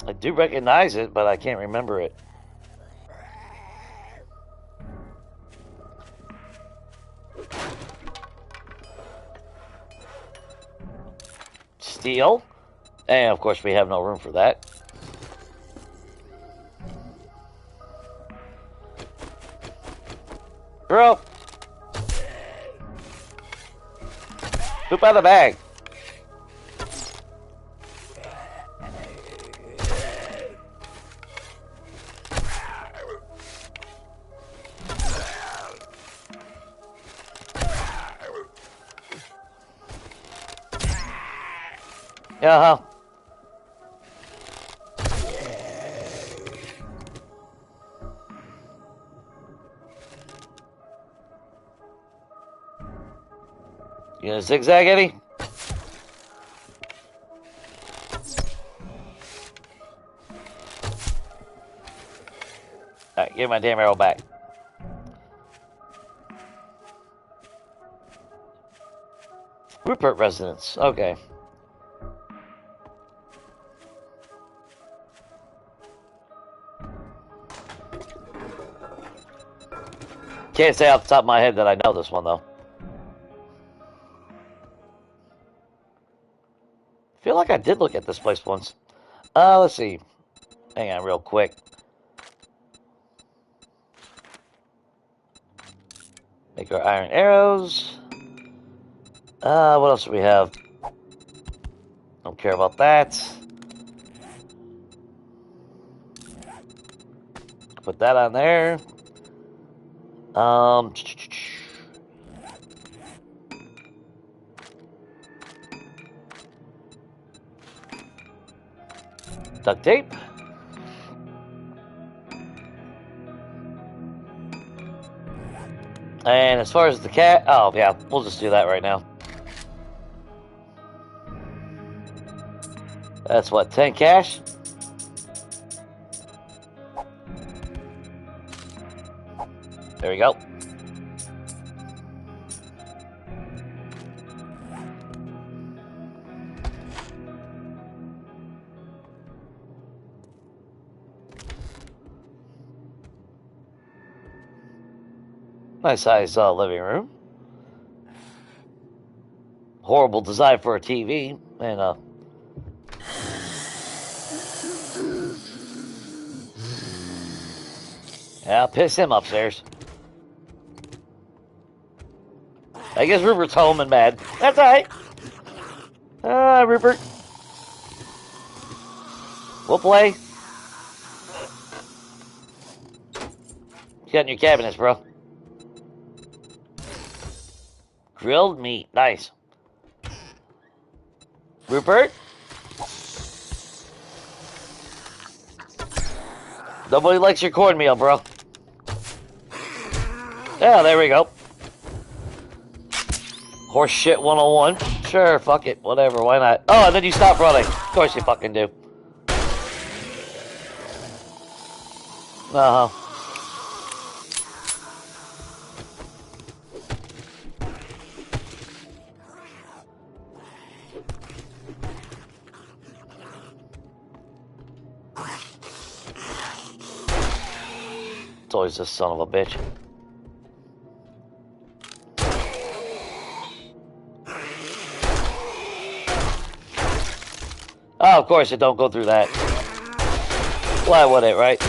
I do recognize it, but I can't remember it. Steel. And, of course, we have no room for that. Girl. Poop out of the bag. Uh-huh. You gonna zigzag, Eddie? Alright, give my damn arrow back. Rupert residence. Okay. Can't say off the top of my head that I know this one, though. I feel like I did look at this place once. Let's see. Hang on real quick. Make our iron arrows. What else do we have? Don't care about that. Put that on there. Duct tape. And as far as the cat, oh yeah, we'll just do that right now. That's what, 10 cash? There we go. Nice size living room. Horrible design for a TV. And yeah, I'll piss him upstairs. I guess Rupert's home and mad. That's alright. Rupert. We'll play. You got in your cabinets, bro. Grilled meat. Nice. Rupert? Nobody likes your cornmeal, bro. Yeah, there we go. Horse shit 101. Sure, fuck it. Whatever, why not? Oh, and then you stop running. Of course you fucking do. Uh-huh. It's always this son of a bitch. Oh, of course it don't go through that. Why would it, right?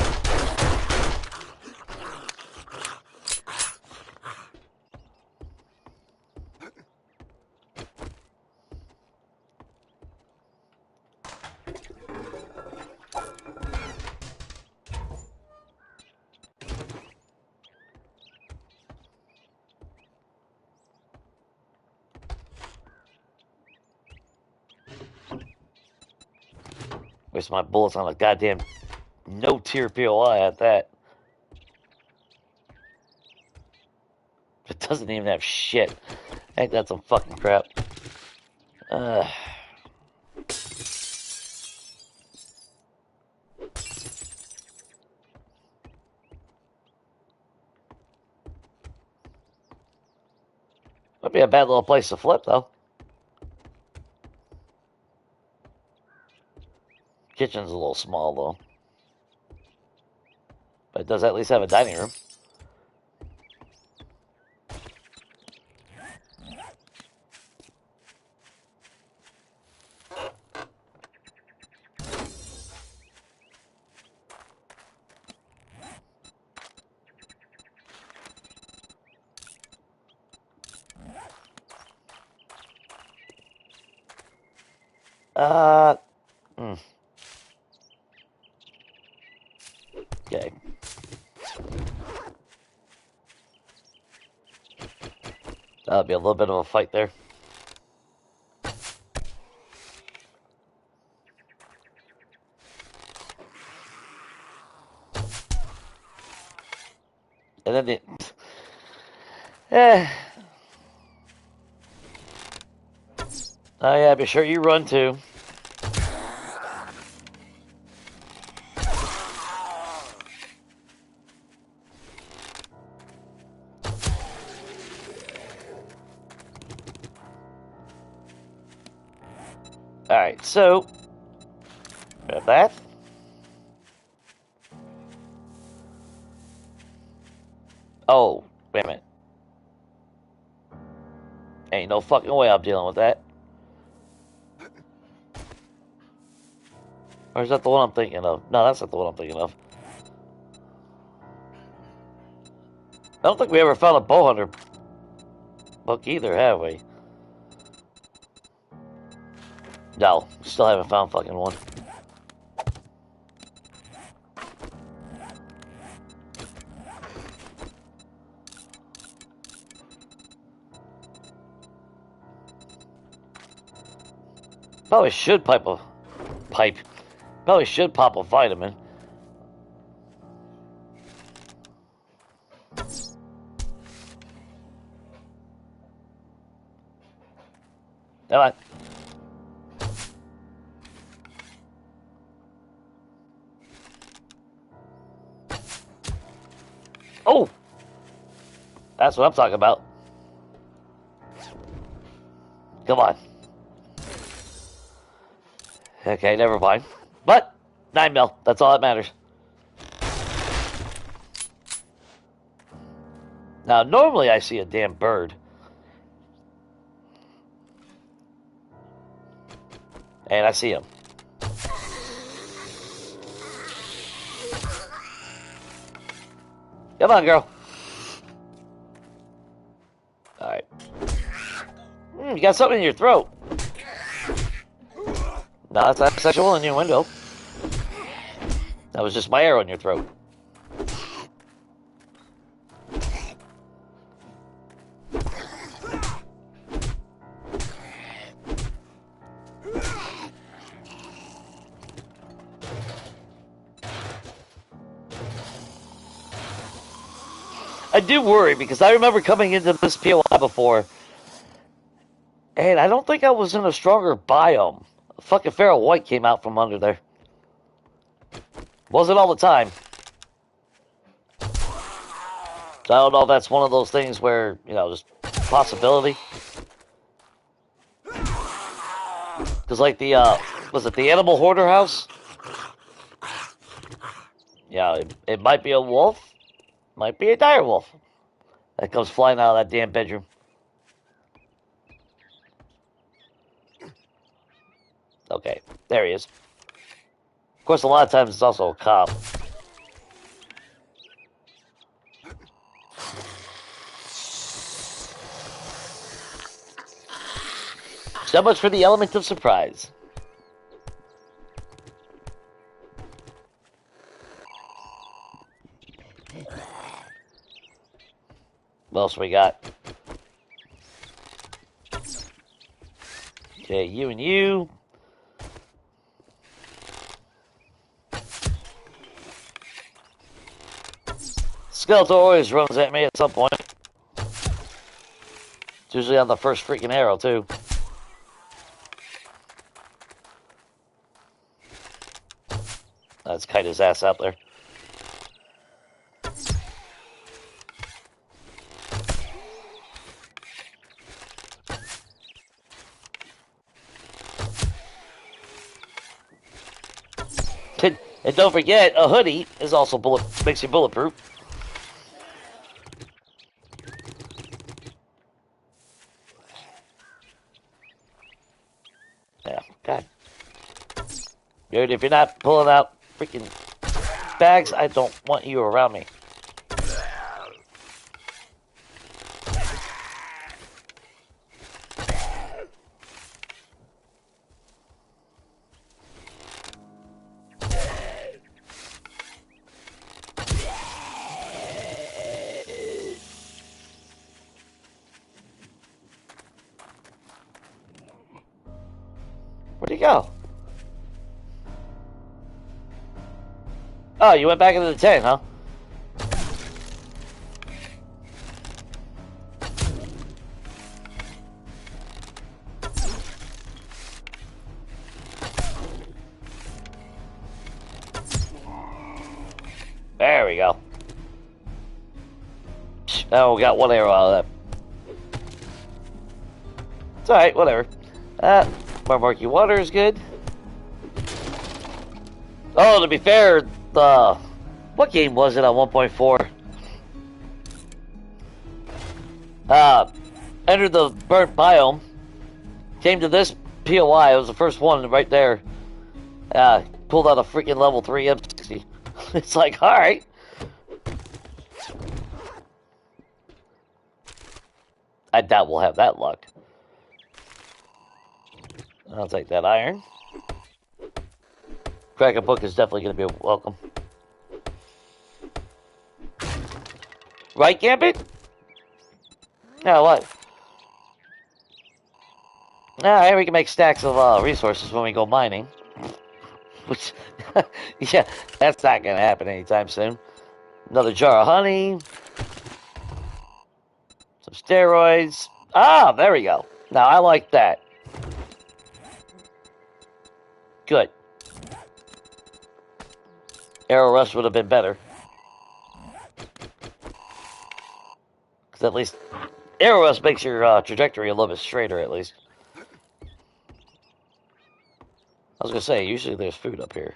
Waste my bullets on a goddamn no-tier POI at that. It doesn't even have shit. Ain't that some fucking crap? Would be a bad little place to flip, though. Kitchen's a little small, though. But it does at least have a dining room. Uh, hmm. Okay. That'll be a little bit of a fight there. And then oh yeah, be sure you run too. Alright, so grab that. Oh, wait a minute. Ain't no fucking way I'm dealing with that. Or is that the one I'm thinking of? No, that's not the one I'm thinking of. I don't think we ever found a bow hunter book either, have we? No, still haven't found fucking one. Probably should Probably should pop a vitamin. Come on. Oh! That's what I'm talking about. Come on. Okay, never mind. But 9 mil, that's all that matters. Now, normally I see a damn bird. And I see him. Come on, girl. Alright. You got something in your throat. No, that's not sexual in your window. That was just my arrow in your throat. I do worry because I remember coming into this POI before, and I don't think I was in a stronger biome. A fucking feral white came out from under there. Wasn't all the time. So I don't know if that's one of those things where, you know, just possibility. Because like the, was it the animal hoarder house? Yeah, it might be a wolf. Might be a dire wolf. That comes flying out of that damn bedroom. Okay, there he is. Of course, a lot of times it's also a cop. So much for the element of surprise. What else we got? Okay, you and you. Skeletor always runs at me at some point. It's usually on the first freaking arrow, too. Let's kite his ass out there. And don't forget, a hoodie is also makes you bulletproof. Yeah, God. Dude, if you're not pulling out freaking bags, I don't want you around me. Where'd he go? Oh, you went back into the tent, huh? There we go. Oh, we got one arrow out of that. It's alright, whatever. More murky water is good. Oh, to be fair, what game was it on 1.4? Entered the burnt biome. Came to this POI. It was the first one right there. Pulled out a freaking level 3 M60. It's like, alright. I doubt we'll have that luck. I'll take that iron. Crack a book is definitely going to be welcome. Right, Gambit? Yeah, what? Yeah, we can make stacks of resources when we go mining. Which, yeah, that's not going to happen anytime soon. Another jar of honey. Some steroids. Ah, there we go. Now, I like that. Good. Arrow rust would have been better. Because at least arrow rust makes your trajectory a little bit straighter, at least. I was going to say, usually there's food up here.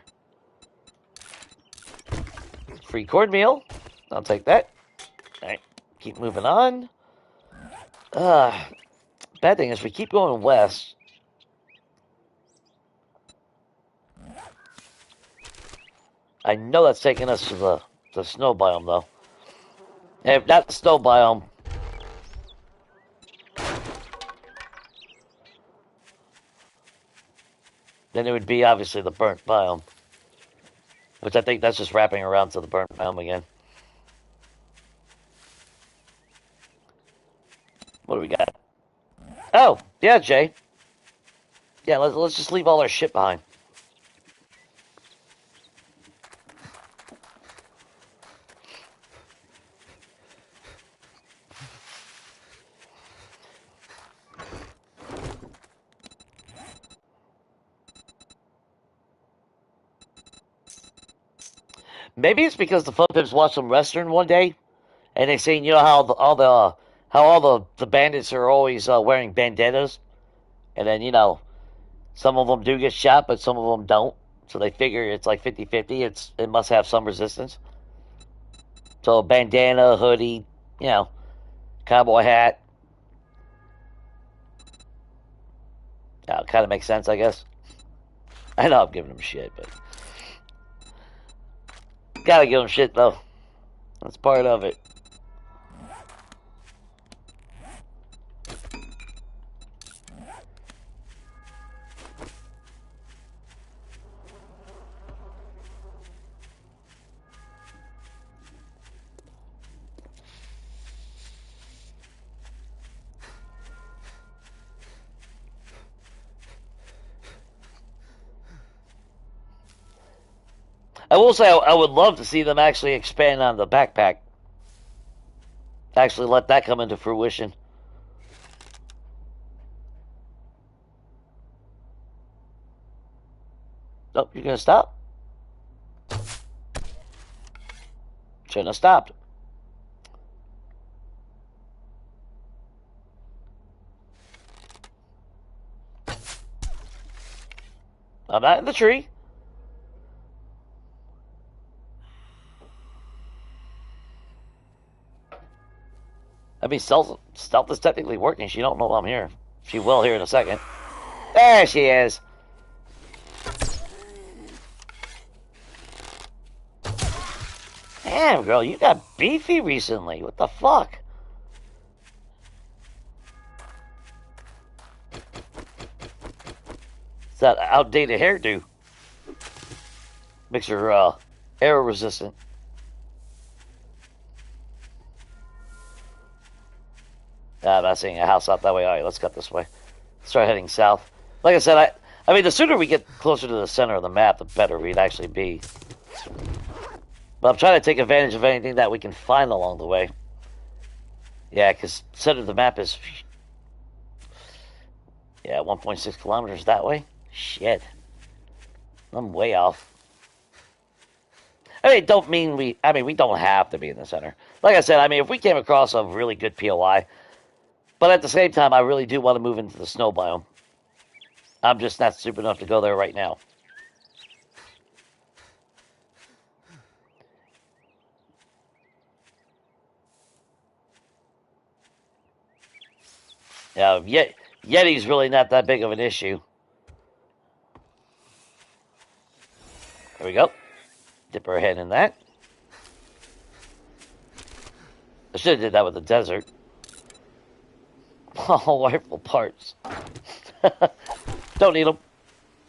Free cornmeal. I'll take that. Alright, keep moving on. Bad thing is we keep going west. I know that's taking us to the snow biome, though. And if not the snow biome, then it would be obviously the burnt biome. Which I think that's just wrapping around to the burnt biome again. What do we got? Oh, yeah, Jay. Yeah, let's just leave all our shit behind. Maybe it's because the Fun Pips watched some Western one day, and they seen, you know, how all the bandits are always wearing bandanas, and then, you know, some of them do get shot, but some of them don't. So they figure it's like 50-50. It must have some resistance. So a bandana, hoodie, you know, cowboy hat. Kind of makes sense, I guess. I know I'm giving them shit, but gotta give them shit though. That's part of it. I will say I would love to see them actually expand on the backpack. Actually let that come into fruition. Oh, you're gonna stop? Shouldn't have stopped. I'm not in the tree. I mean, stealth is technically working. She don't know I'm here. She will here in a second. There she is. Damn, girl, you got beefy recently. What the fuck? It's that outdated hairdo. Makes her error resistant. I'm not seeing a house out that way. All right, let's cut this way. Start heading south. Like I said, I mean, the sooner we get closer to the center of the map, the better we'd actually be. But I'm trying to take advantage of anything that we can find along the way. Yeah, because center of the map is... Yeah, 1.6 kilometers that way. Shit. I'm way off. I mean, don't mean we... I mean, we don't have to be in the center. Like I said, I mean, if we came across a really good POI... But at the same time, I really do want to move into the snow biome. I'm just not stupid enough to go there right now. Yeah, Yeti's really not that big of an issue. There we go. Dip our head in that. I should have did that with the desert. Oh, rifle parts. Don't need them.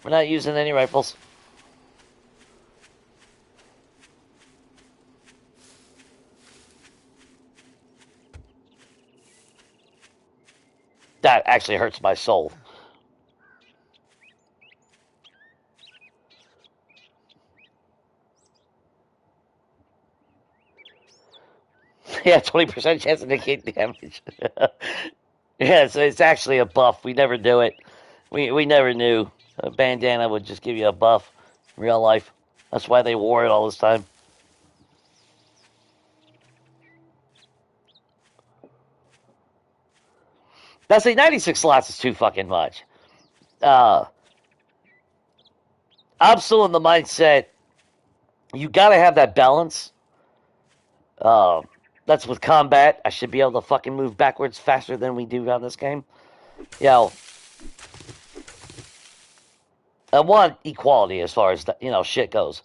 We're not using any rifles. That actually hurts my soul. Yeah, 20% chance to negate damage. Yeah, so it's actually a buff. We never do it. We never knew. A bandana would just give you a buff in real life. That's why they wore it all this time. Now, see, 96 slots is too fucking much. I'm still in the mindset, you gotta have that balance. That's with combat. I should be able to fucking move backwards faster than we do on this game. I want equality as far as, shit goes.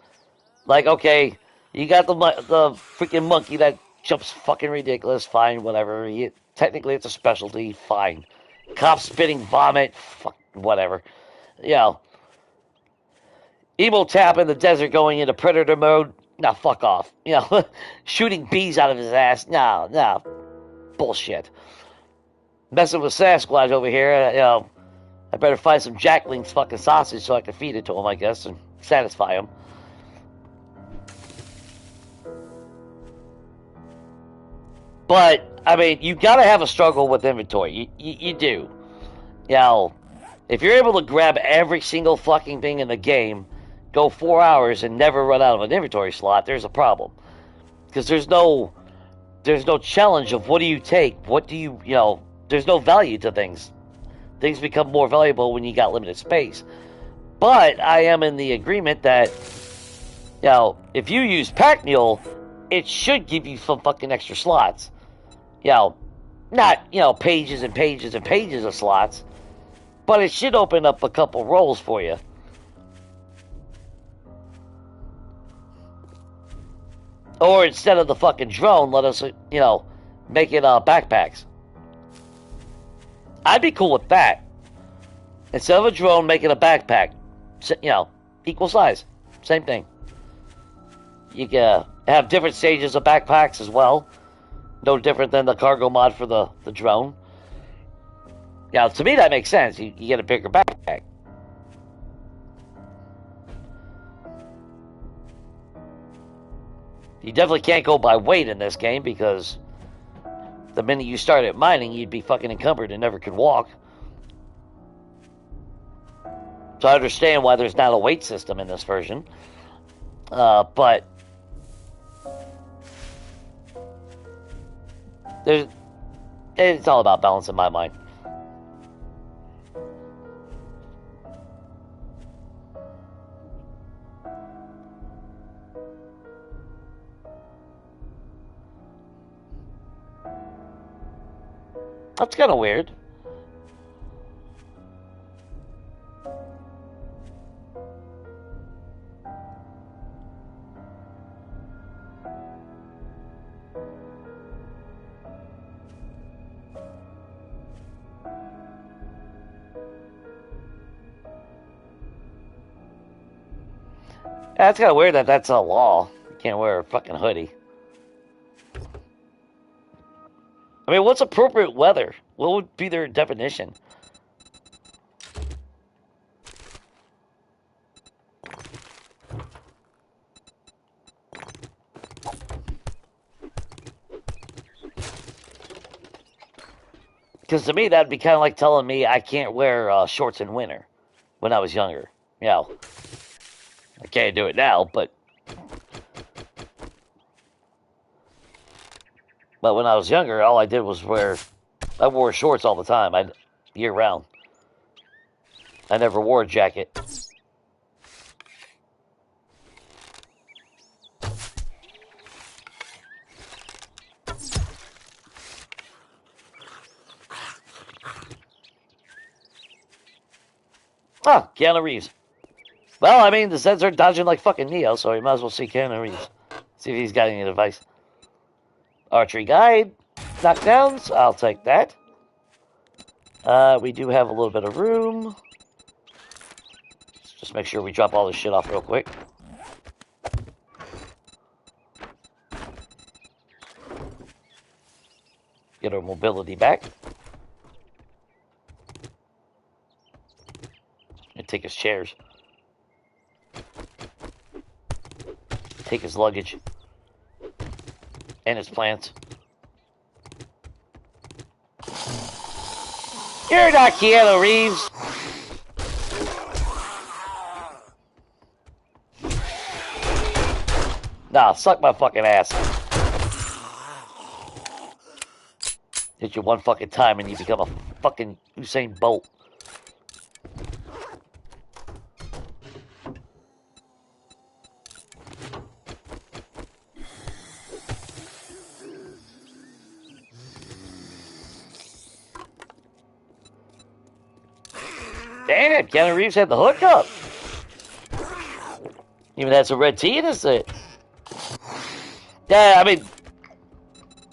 Like, okay, you got the freaking monkey that jumps fucking ridiculous. Fine, whatever. Technically, it's a specialty. Fine. Cop spitting vomit. Fuck, whatever. Emo Tap in the desert going into predator mode. Nah, fuck off. Shooting bees out of his ass. No. Bullshit. Messing with Sasquatch over here, I better find some Jackling's fucking sausage so I can feed it to him, I guess, and satisfy him. But, I mean, you gotta have a struggle with inventory. You do. If you're able to grab every single fucking thing in the game, go 4 hours and never run out of an inventory slot, there's a problem. Because there's no challenge of what do you take, what do you, there's no value to things. Things become more valuable when you got limited space. But I am in the agreement that, if you use Pack Mule, it should give you some fucking extra slots. Not, pages and pages and pages of slots, but it should open up a couple roles for you. Or instead of the fucking drone, let us, make it backpacks. I'd be cool with that. Instead of a drone, make it a backpack. Equal size. Same thing. You can have different stages of backpacks as well. No different than the cargo mod for the drone. To me that makes sense. You get a bigger backpack. You definitely can't go by weight in this game because the minute you started mining, you'd be fucking encumbered and never could walk. So I understand why there's not a weight system in this version. But it's all about balance in my mind. That's kind of weird. That's kind of weird that that's a law. You can't wear a fucking hoodie. I mean, what's appropriate weather? What would be their definition? Because to me, that'd be kind of like telling me I can't wear shorts in winter when I was younger. You know, I can't do it now, but when I was younger, all I did was I wore shorts all the time, year round. I never wore a jacket. Ah, Keanu Reeves. Well, I mean, the Zeds are dodging like fucking Neo, so we might as well see Keanu Reeves. See if he's got any advice. Archery guide. Knockdowns. I'll take that. We do have a little bit of room. Let's just make sure we drop all this shit off real quick. Get our mobility back. And take his chairs. Take his luggage. And his plants. You're not Keanu Reeves. Nah, suck my fucking ass. Hit you one fucking time and you become a fucking Usain Bolt. Damn, Keanu Reeves had the hookup. Even had some red tea in his set. Yeah, I mean,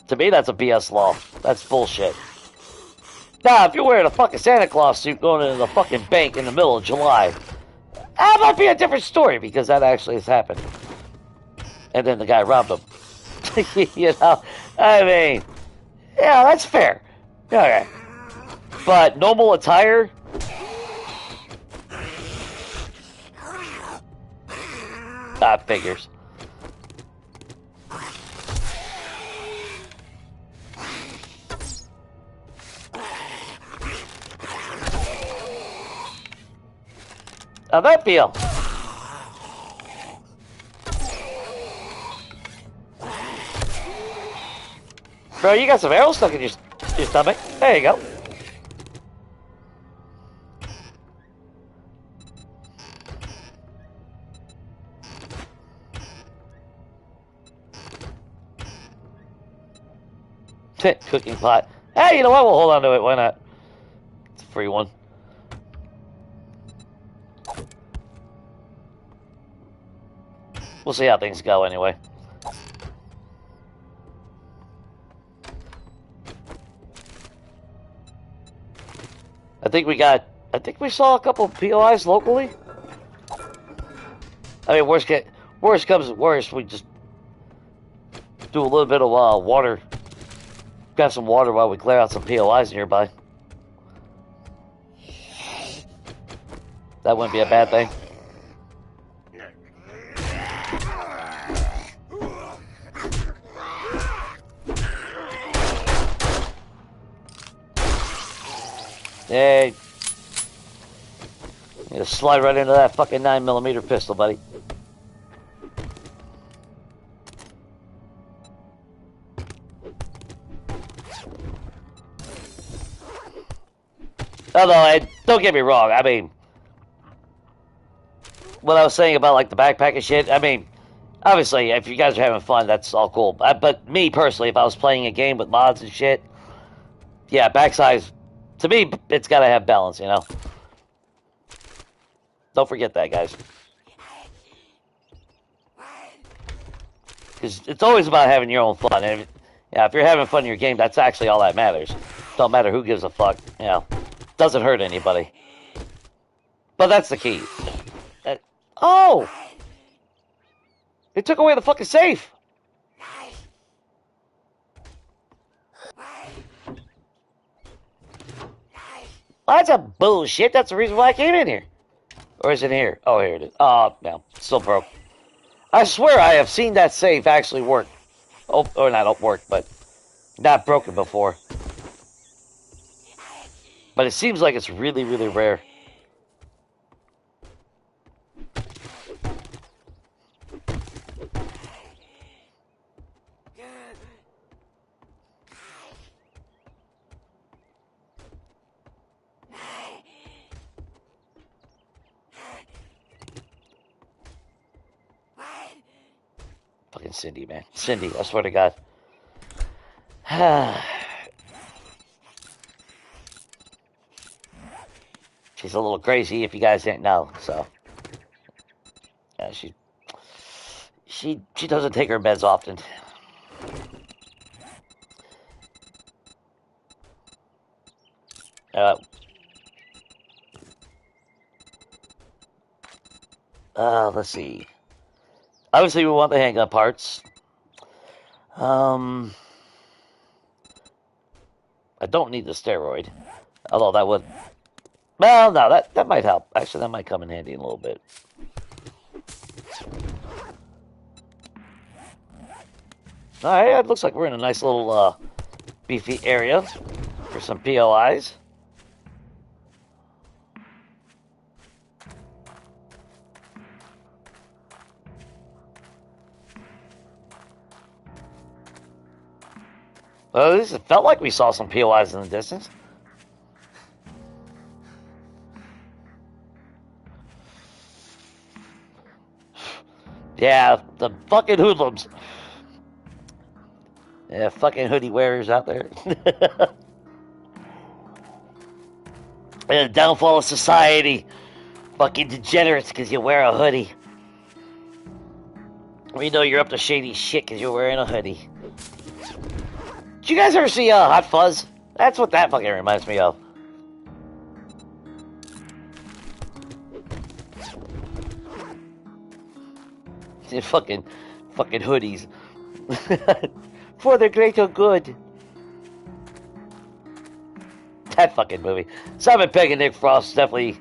to me that's a BS law. That's bullshit. Now, if you're wearing a fucking Santa Claus suit going into the fucking bank in the middle of July, that might be a different story because that actually has happened. And then the guy robbed him. You know, I mean, yeah, that's fair. Okay. But normal attire... figures. How'd that feel? Bro, you got some arrows stuck in your stomach. There you go. Cooking pot. Hey, you know what? We'll hold on to it. Why not? It's a free one. We'll see how things go anyway. I think we saw a couple of POIs locally. I mean, worst comes to worst, we just do a little bit of water. Grab some water while we clear out some POIs nearby. That wouldn't be a bad thing. Hey. You just slide right into that fucking 9mm pistol, buddy. Although, don't get me wrong, I mean, what I was saying about, like, the backpack and shit, I mean, obviously, if you guys are having fun, that's all cool. But me, personally, if I was playing a game with mods and shit, yeah, backside, to me, it's got to have balance, you know? Don't forget that, guys. Because it's always about having your own fun. And if you're having fun in your game, that's actually all that matters. Don't matter who gives a fuck, you know? Doesn't hurt anybody. But that's the key. Oh! They took away the fucking safe! Well, that's a bullshit. That's the reason why I came in here. Or is it here? Oh, here it is. Oh, no. Still broke. I swear I have seen that safe actually work. Oh, or not work, but not broken before. But it seems like it's really, really rare. Fucking Cindy, man. Cindy, I swear to God. She's a little crazy if you guys didn't know, so. Yeah, she doesn't take her meds often. Let's see. Obviously, we want the handgun parts. I don't need the steroid. Although that would... Well, no, that might help. Actually, that might come in handy in a little bit. Alright, it looks like we're in a nice little beefy area for some POIs. Well, at least it felt like we saw some POIs in the distance. Yeah, the fucking hoodlums. Yeah, fucking hoodie wearers out there. And the downfall of society. Fucking degenerates because you wear a hoodie. We know you're up to shady shit because you're wearing a hoodie. Did you guys ever see Hot Fuzz? That's what that fucking reminds me of. fucking hoodies. For the greater good. That fucking movie. Simon Pegg and Nick Frost definitely...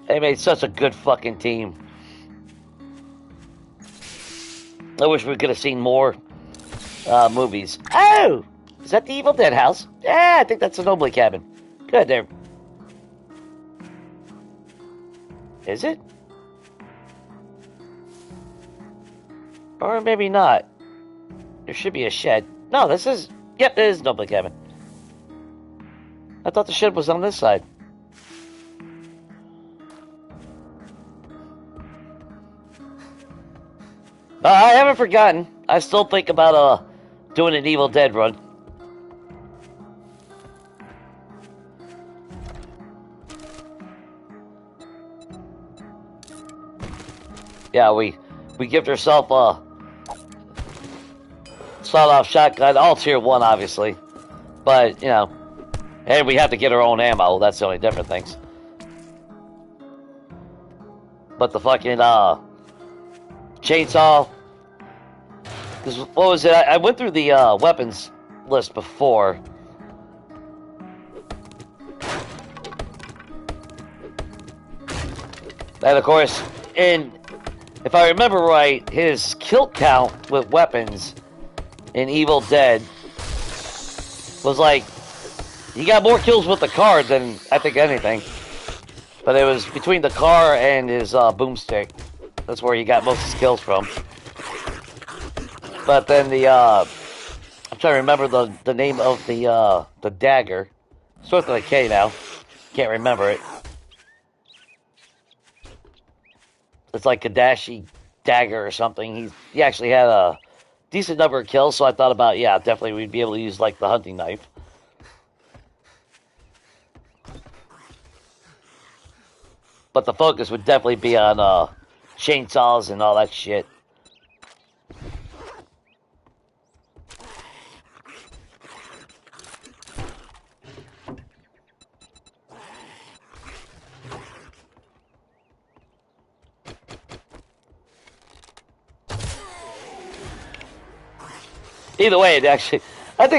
They made such a good fucking team. I wish we could have seen more movies. Oh! Is that the Evil Dead house? Yeah, I think that's the Noble cabin. Good there. Is it? Or maybe not. There should be a shed. No, this is... Yep, it is Noble cabin. I thought the shed was on this side. I haven't forgotten. I still think about doing an Evil Dead run. Yeah, we gift ourselves a sawed-off shotgun, all tier 1, obviously. But, you know, and we have to get our own ammo. That's the only different things. But the fucking chainsaw. Because what was it? I went through the weapons list before. And of course, if I remember right, his kill count with weapons in Evil Dead was like, he got more kills with the car than I think anything. But it was between the car and his boomstick. That's where he got most of his kills from. But then I'm trying to remember the name of the dagger. Starts with a K now. Can't remember it. It's like Kadashi dagger or something. He actually had a decent number of kills, so I thought about, yeah, definitely we'd be able to use like the hunting knife. But the focus would definitely be on chainsaws and all that shit. Either way, I think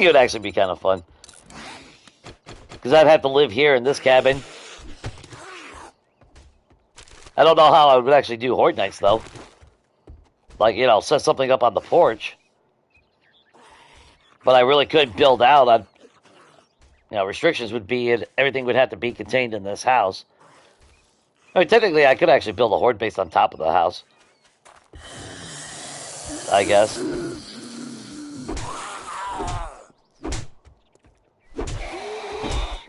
it would actually be kind of fun. Because I'd have to live here in this cabin. I don't know how I would actually do Horde Nights, though. Like, you know, set something up on the porch. But I really could build out on, you know, restrictions would be, everything would have to be contained in this house. I mean, technically, I could actually build a Horde base on top of the house. I guess.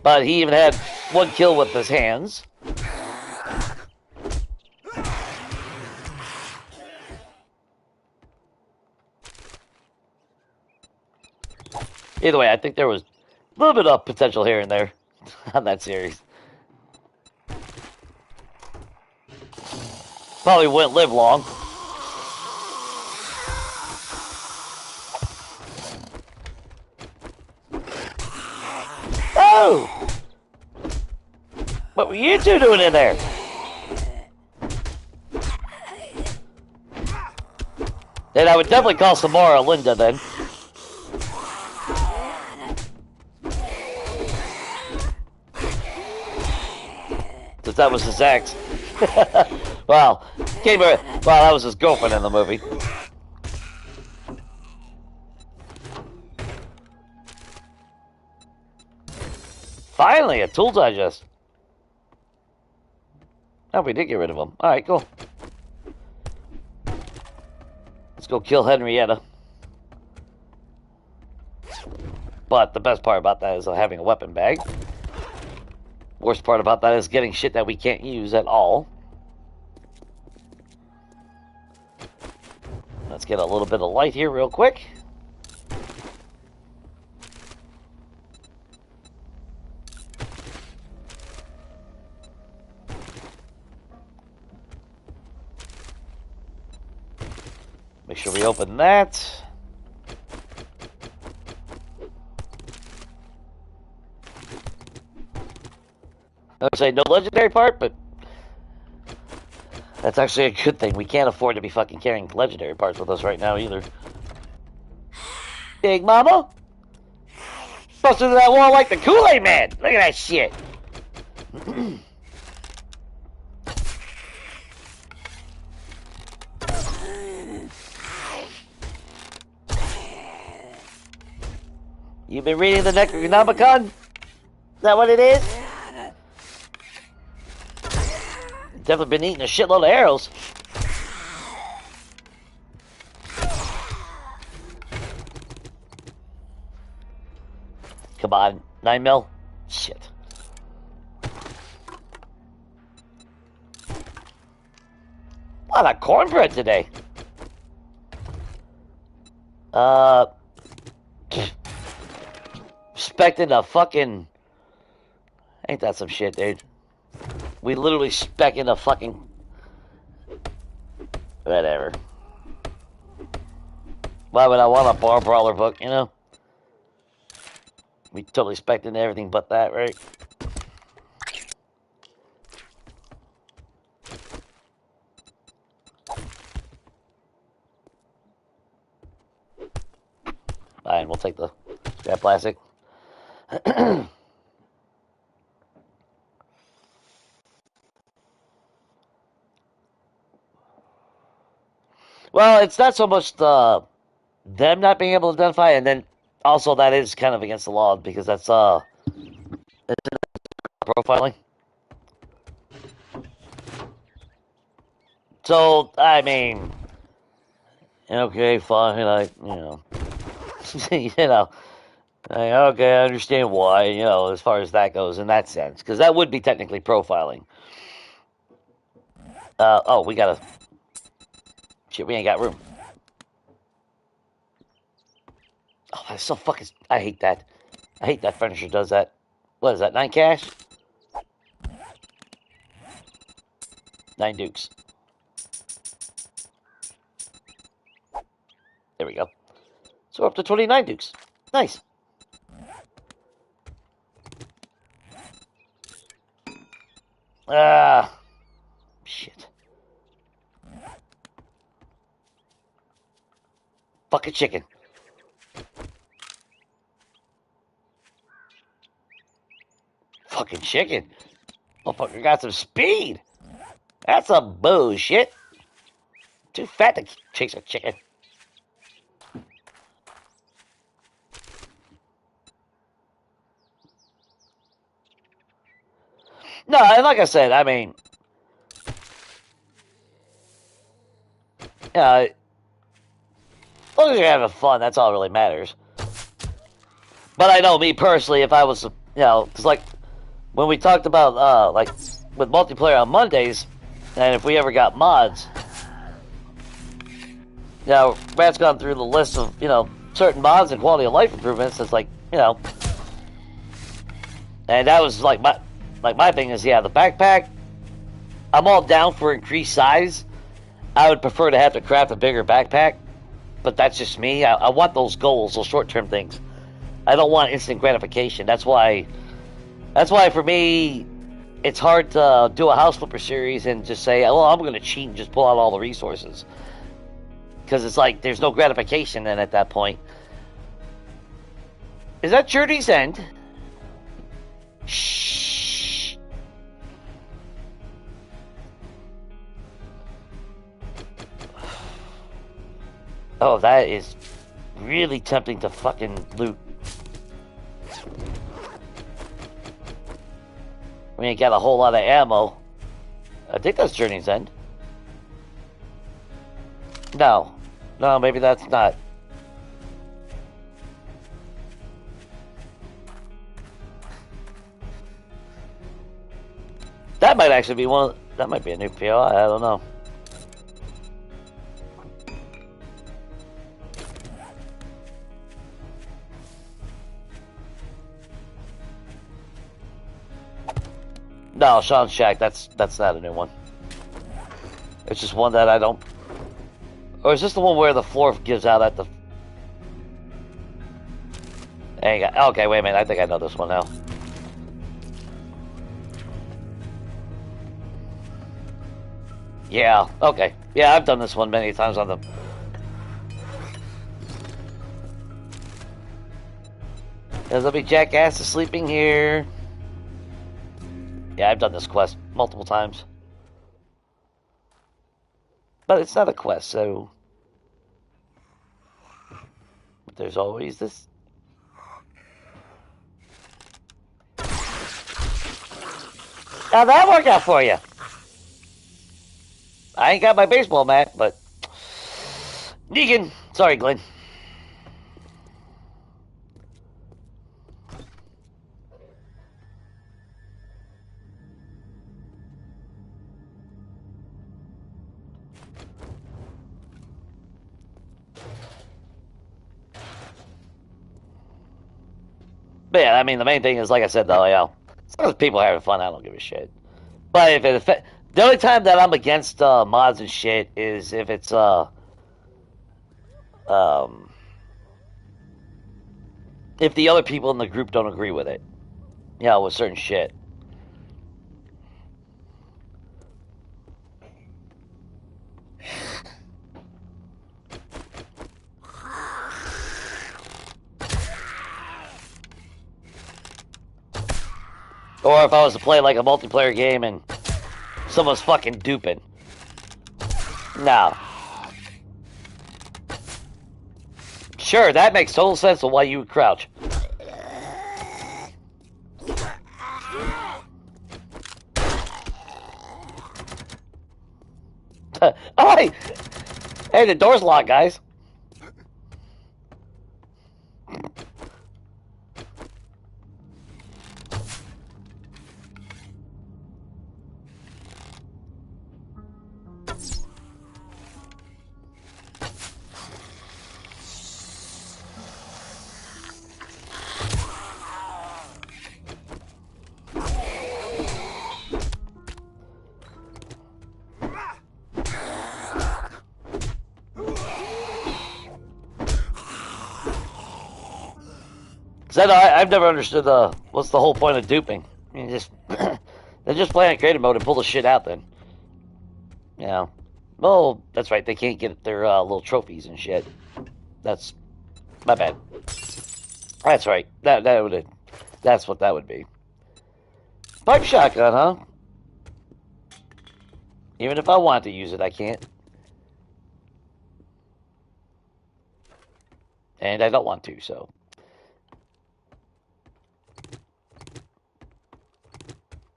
But he even had one kill with his hands. Either way, I think there was a little bit of potential here and there on that series. Probably wouldn't live long. Oh! What were you two doing in there? Then I would definitely call Samara Linda then. Since that was his ex. Well, that was his girlfriend in the movie. Finally, a tool digest. Oh, we did get rid of him. Alright, cool. Let's go kill Henrietta. But the best part about that is having a weapon bag. Worst part about that is getting shit that we can't use at all. Let's get a little bit of light here real quick. Make sure we open that. I would say no legendary part, but that's actually a good thing. We can't afford to be fucking carrying legendary parts with us right now either. Big Mama? Busted through that wall like the Kool-Aid Man! Look at that shit! You been reading the Necronomicon? Is that what it is? Definitely been eating a shitload of arrows. Come on, 9 mil? Shit. A lot of cornbread today. Expecting a fucking... Ain't that some shit, dude? We literally spec in a fucking... Whatever. Why would I want a bar brawler book, you know? We totally spec into everything but that, right? Alright, we'll take that plastic. Well, it's not so much them not being able to identify, and then also that is kind of against the law because that's profiling. So I mean, okay, fine, you know, okay, I understand why, you know, as far as that goes in that sense, because that would be technically profiling. Oh, we gotta. Shit, we ain't got room. Oh, that's so fucking... I hate that. I hate that furniture does that. What is that, 9 cash? 9 dukes. There we go. So we're up to 29 dukes. Nice. Ah, shit. Fucking chicken. Fucking chicken. Motherfucker got some speed. That's some bullshit. Too fat to chase a chicken. No, like I said, I mean, as long as you're having fun, that's all that really matters. But I know me personally, if I was, because like when we talked about like with multiplayer on Mondays, and if we ever got mods, Matt's gone through the list of certain mods and quality of life improvements. It's like and that was like my thing is the backpack. I'm all down for increased size. I would prefer to have to craft a bigger backpack, but that's just me. I want those goals, those short-term things. I don't want instant gratification. That's why for me, it's hard to do a house flipper series and just say, well, I'm going to cheat and just pull out all the resources. Because it's like, there's no gratification then at that point. Is that Journey's End? Shh. Oh, that is really tempting to fucking loot. We ain't got a whole lot of ammo. I think that's Journey's End. No, maybe that's not. That might actually be one. That might be a new POI. I don't know. No, Sean's Shack, that's not a new one. It's just one that I don't... Or is this the one where the floor gives out at the... Okay, wait a minute, I think I know this one now. Yeah, okay. Yeah, I've done this one many times on the... There's a big jackass is sleeping here. Yeah, I've done this quest multiple times. But it's not a quest, so... But there's always this... How'd that work out for you? I ain't got my baseball bat, but... Negan! Sorry, Glenn. But yeah, I mean, the main thing is, like I said, though, as long as people are having fun, I don't give a shit. But if it the only time that I'm against mods and shit is if it's if the other people in the group don't agree with it, with certain shit. Or if I was to play like a multiplayer game and someone's fucking duping. No. Sure, that makes total sense of why you would crouch. Oh, hey, the door's locked, guys. So I've never understood what's the whole point of duping. I mean, just they just play on creative mode and pull the shit out. Then, you know. Well, that's right. They can't get their little trophies and shit. That's my bad. That's right. That's what that would be. Pipe shotgun, huh? Even if I want to use it, I can't. And I don't want to, so.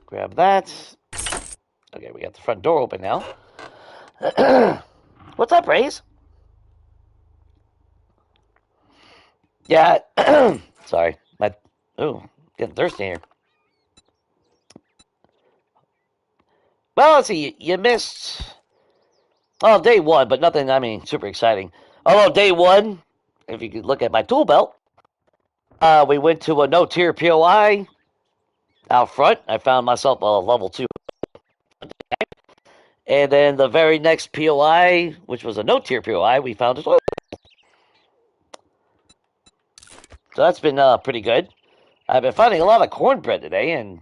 Grab that. Okay, we got the front door open now. What's up, Raze? Yeah. Sorry. Getting thirsty here. Well, let's see. You missed. Oh, day one, but nothing, I mean, super exciting. Although, day one, if you could look at my tool belt, we went to a no-tier POI out front. I found myself a level 2. And then the very next POI, which was a no-tier POI, we found a toilet. So that's been pretty good. I've been finding a lot of cornbread today, and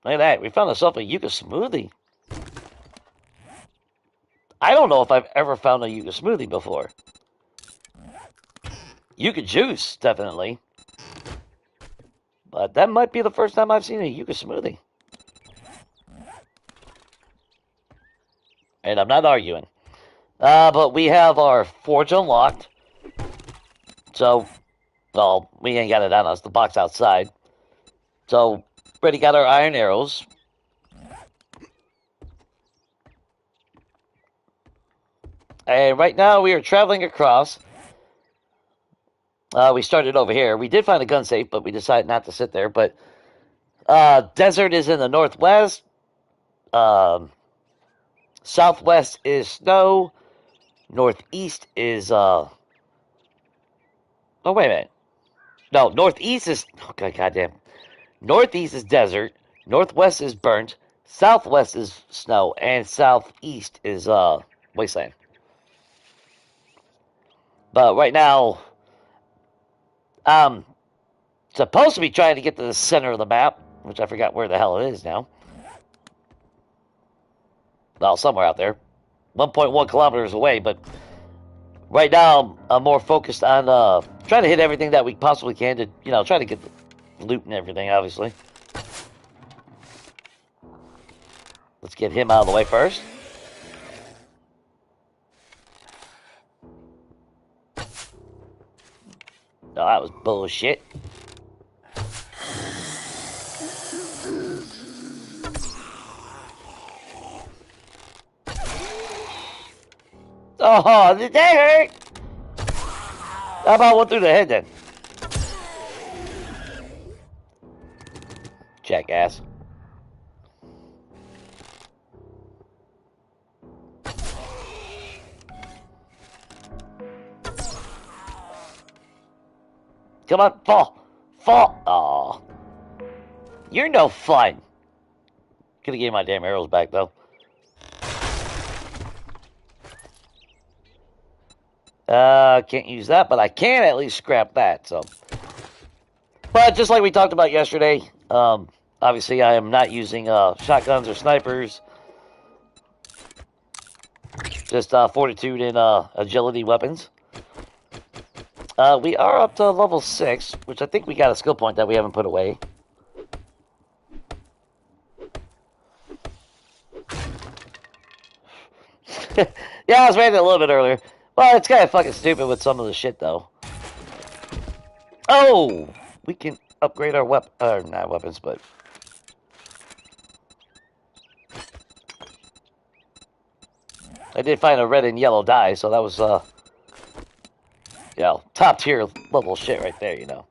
look at that. We found ourselves a yucca smoothie. I don't know if I've ever found a yucca smoothie before. Yucca juice, definitely. But that might be the first time I've seen a yucca smoothie. And I'm not arguing. But we have our forge unlocked. So, well, we ain't got it on us. The box outside. So, already got our iron arrows. And right now we are traveling across. We started over here. We did find a gun safe, but we decided not to sit there. But desert is in the northwest. Southwest is snow. Northeast is oh, wait a minute. No, northeast is okay, goddamn. Northeast is desert. Northwest is burnt. Southwest is snow, and southeast is wasteland. But right now, I'm supposed to be trying to get to the center of the map, which I forgot where the hell it is now. Well, somewhere out there. 1.1 kilometers away, but right now I'm more focused on trying to hit everything that we possibly can to, you know, try to get the loot and everything, obviously. Let's get him out of the way first. No, that was bullshit. Oh, did that hurt? How about one through the head then? Jackass. Come on, fall. Fall. Aw. You're no fun. Could have gave my damn arrows back, though. Can't use that, but I can at least scrap that, so. But just like we talked about yesterday, obviously I am not using shotguns or snipers. Just fortitude and agility weapons. We are up to level 6, which I think we got a skill point that we haven't put away. Yeah, I was reading it a little bit earlier. Well, it's kind of fucking stupid with some of the shit, though. Oh! We can upgrade our not weapons, but... I did find a red and yellow dye, so that was, you know, top tier level shit right there, you know.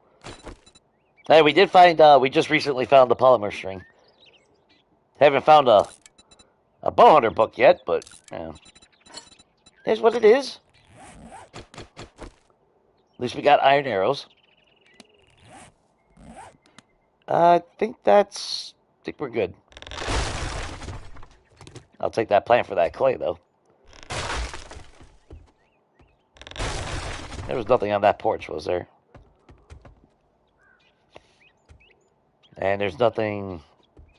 Hey, we did find, we just recently found the polymer string. Haven't found a bow hunter book yet, but, you know. Here's what it is. At least we got iron arrows. I think we're good. I'll take that plant for that clay, though. There was nothing on that porch, was there? And there's nothing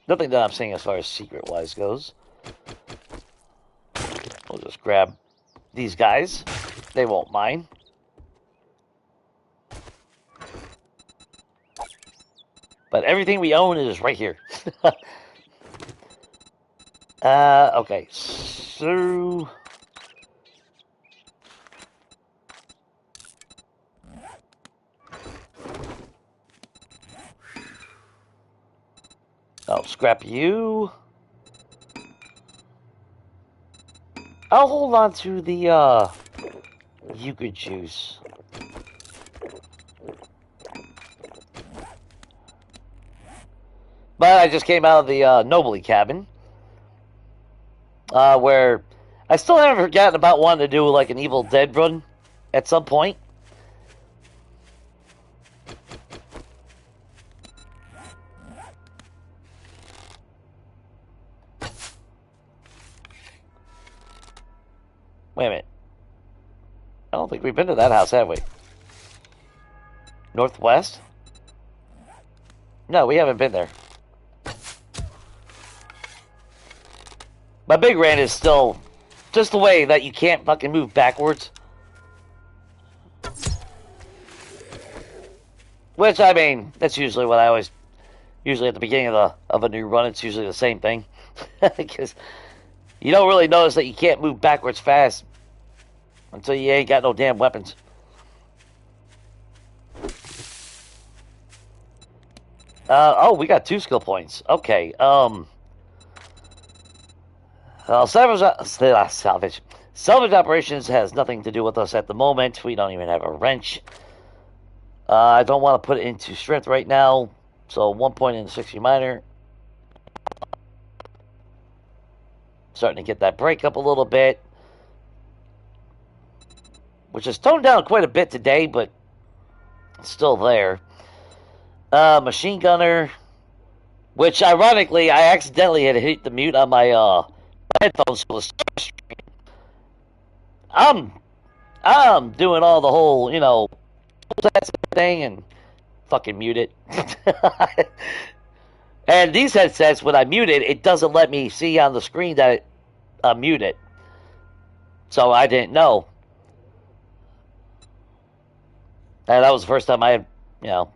that I'm seeing as far as secret-wise goes. We'll just grab these guys. They won't mind. But everything we own is right here. Okay. So... I'll scrap you. I'll hold on to the, yucca juice. But I just came out of the, Nobly cabin. Where I still haven't forgotten about wanting to do, like, an Evil Dead run at some point. Wait a minute. I don't think we've been to that house, have we? Northwest? No, we haven't been there. My big rant is still just the way that you can't fucking move backwards. Which, I mean, that's usually what I always... Usually at the beginning of a new run, it's usually the same thing. Because you don't really notice that you can't move backwards fast until you ain't got no damn weapons. Oh, we got 2 skill points. Okay, salvage operations has nothing to do with us at the moment. We don't even have a wrench. I don't want to put it into strength right now. So 1 point in the 60 minor. Starting to get that break up a little bit. Which is toned down quite a bit today, but it's still there. Machine gunner. Which, ironically, I accidentally had hit the mute on my headphones. I'm doing all the whole, you know, thing and fucking mute it. And these headsets, when I mute it, it doesn't let me see on the screen that I'm muted. So I didn't know. And that was the first time I had, you know.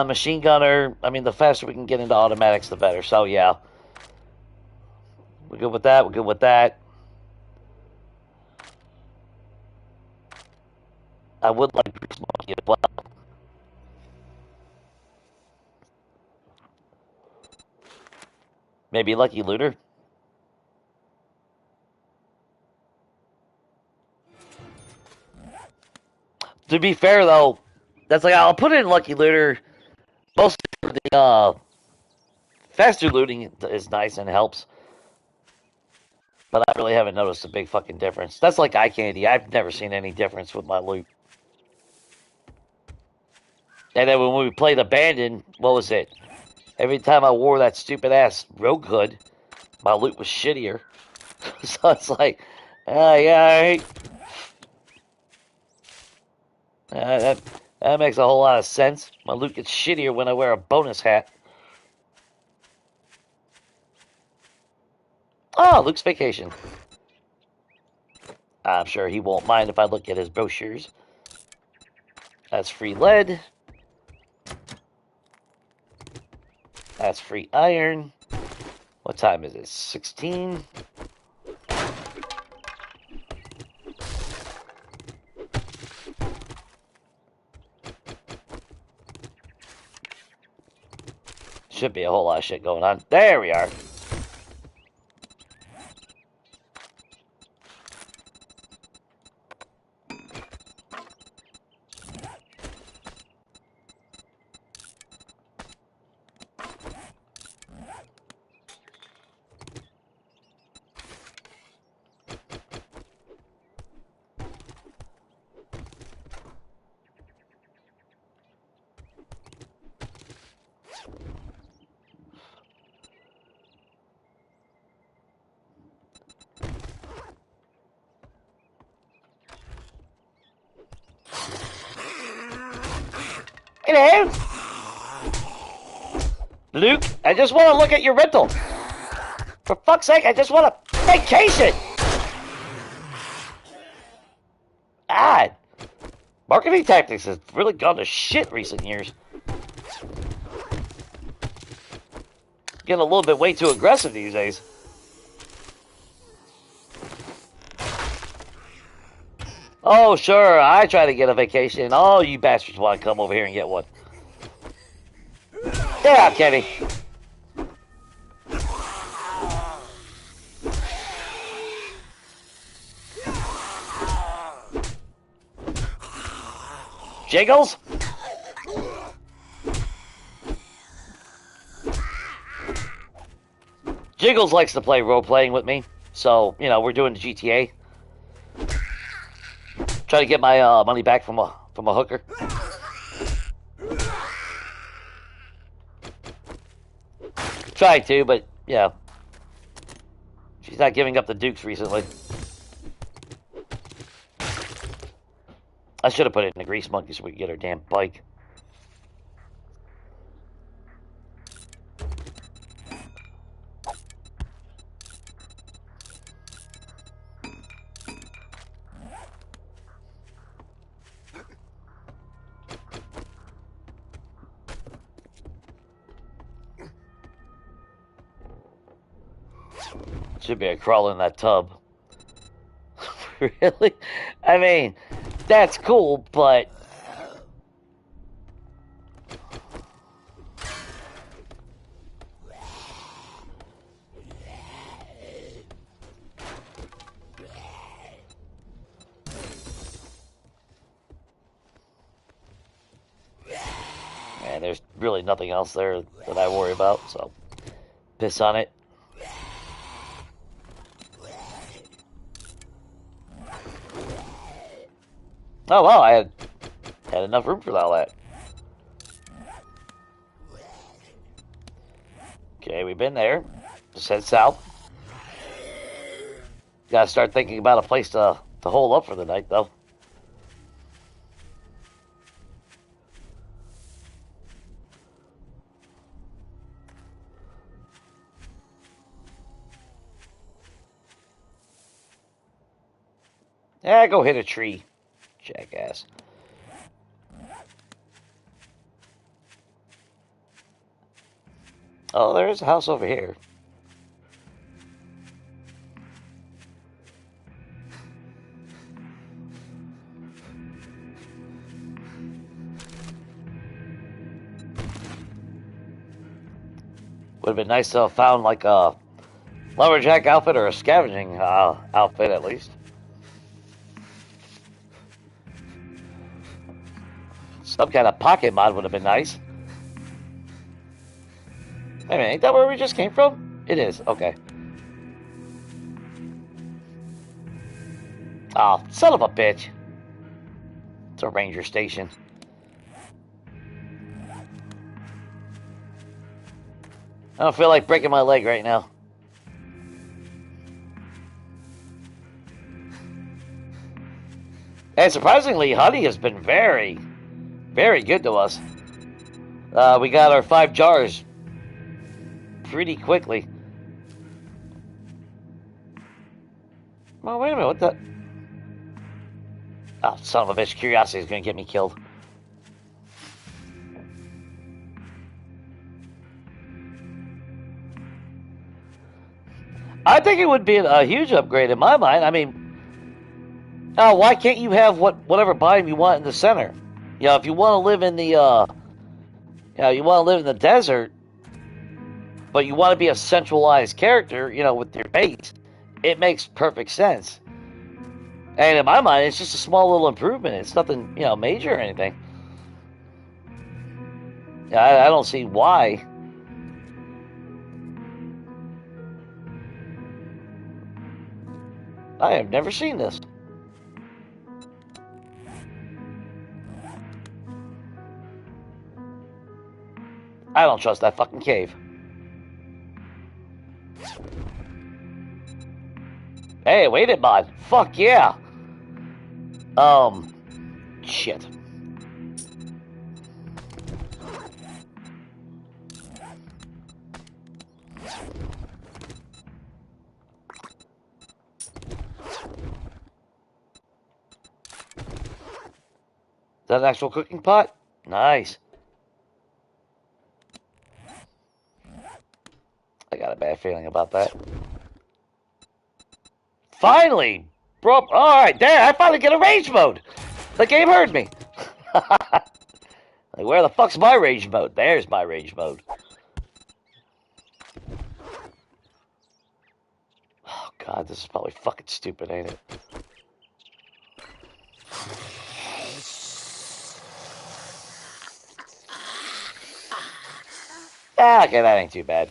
Machine gunner, I mean, the faster we can get into automatics, the better. So, yeah. We're good with that. We're good with that. I would like Grease Monkey as well. Maybe Lucky Looter. To be fair, though, that's like, I'll put in Lucky Looter. Mostly for the, faster looting is nice and helps. But I really haven't noticed a big fucking difference. That's like eye candy. I've never seen any difference with my loot. And then when we played Abandoned, what was it? Every time I wore that stupid ass Rogue Hood, my loot was shittier. So it's like, yeah, that makes a whole lot of sense. My loot gets shittier when I wear a bonus hat. Oh, Luke's vacation. I'm sure he won't mind if I look at his brochures. That's free lead. That's free iron. What time is it? 16. Should be a whole lot of shit going on. There we are. Hello. Luke, I just want to look at your rental. For fuck's sake, I just want a vacation. God. Marketing tactics have really gone to shit recent years. Getting a little bit way too aggressive these days. Oh, sure, I try to get a vacation. All you bastards want to come over here and get one. Yeah, Kenny. Jiggles? Jiggles likes to play role-playing with me. So, you know, we're doing the GTA. Try to get my money back from a hooker. Tried to, but yeah, she's not giving up the Dukes recently. I should have put it in the Grease Monkey so we could get her damn bike. Should be a crawl in that tub. Really? I mean, that's cool, but... Man, there's really nothing else there that I worry about, so... Piss on it. Oh wow, I had enough room for all that. Okay, we've been there. Just head south. Gotta start thinking about a place to hole up for the night, though. Yeah, go hit a tree, jackass. Oh, there's a house over here. Would have been nice to have found like a lumberjack outfit or a scavenging outfit at least. Some kind of pocket mod would have been nice. Wait a minute, ain't that where we just came from? It is, okay. Oh, son of a bitch. It's a ranger station. I don't feel like breaking my leg right now. And surprisingly, Honey has been very, very good to us. We got our 5 jars pretty quickly. Oh, wait a minute, what the... Oh, son of a bitch, curiosity is going to get me killed. I think it would be a huge upgrade in my mind. I mean, why can't you have whatever biome you want in the center? You know, if you want to live in the, you know, you want to live in the desert, but you want to be a centralized character, you know, with your base, it makes perfect sense. And in my mind, it's just a small little improvement. It's nothing, you know, major or anything. I don't see why. I have never seen this. I don't trust that fucking cave. Hey, wait it, bud. Fuck yeah. that an actual cooking pot? Nice. I got a bad feeling about that. Finally! Bro, alright, there, I finally get a rage mode! The game heard me! Like, where the fuck's my rage mode? There's my rage mode. Oh god, this is probably fucking stupid, ain't it? Ah, okay, that ain't too bad.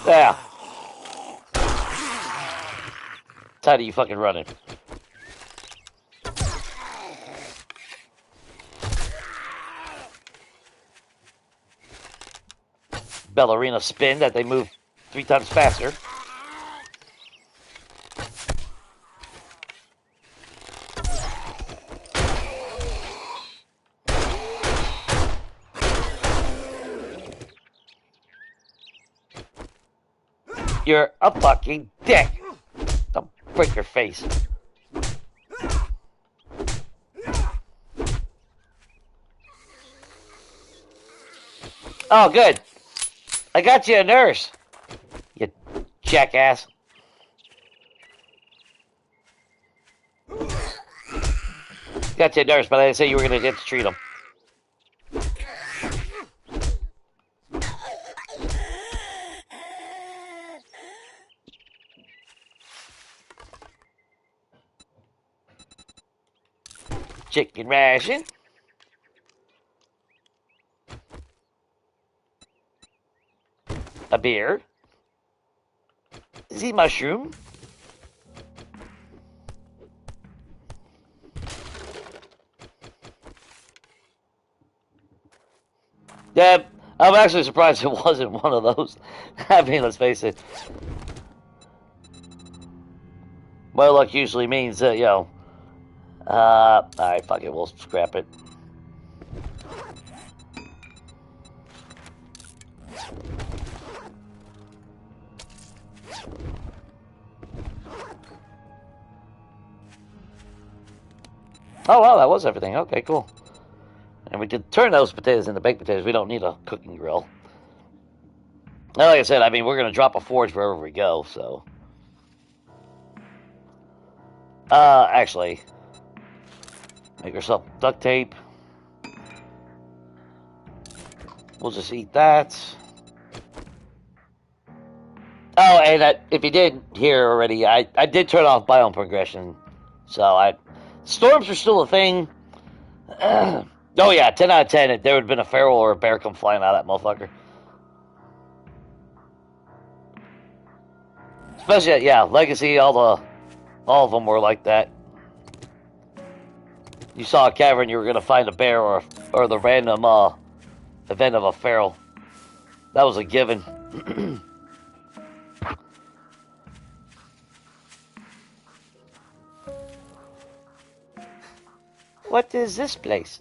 Yeah. How do you fucking run it? Ballerina spin that they move 3 times faster. You're a fucking dick. I'll break your face. Oh, good. I got you a nurse. You jackass. Got you a nurse, but I didn't say you were going to get to treat him. Chicken ration. A beer. The mushroom. Yeah, I'm actually surprised it wasn't one of those. I mean, let's face it. My luck usually means that, you know, alright, fuck it, we'll scrap it. Oh, wow, that was everything. Okay, cool. And we could turn those potatoes into baked potatoes. We don't need a cooking grill. Now, like I said, I mean, we're going to drop a forge wherever we go, so. Actually, make yourself duct tape. We'll just eat that. Oh, and if you didn't hear already, I did turn off biome progression. So, storms are still a thing. Oh, yeah, 10 out of 10. If there would have been a feral or a bear come flying out of that motherfucker. Especially, yeah, Legacy, all of them were like that. You saw a cavern, you were going to find a bear or the random event of a feral. That was a given. What is this place?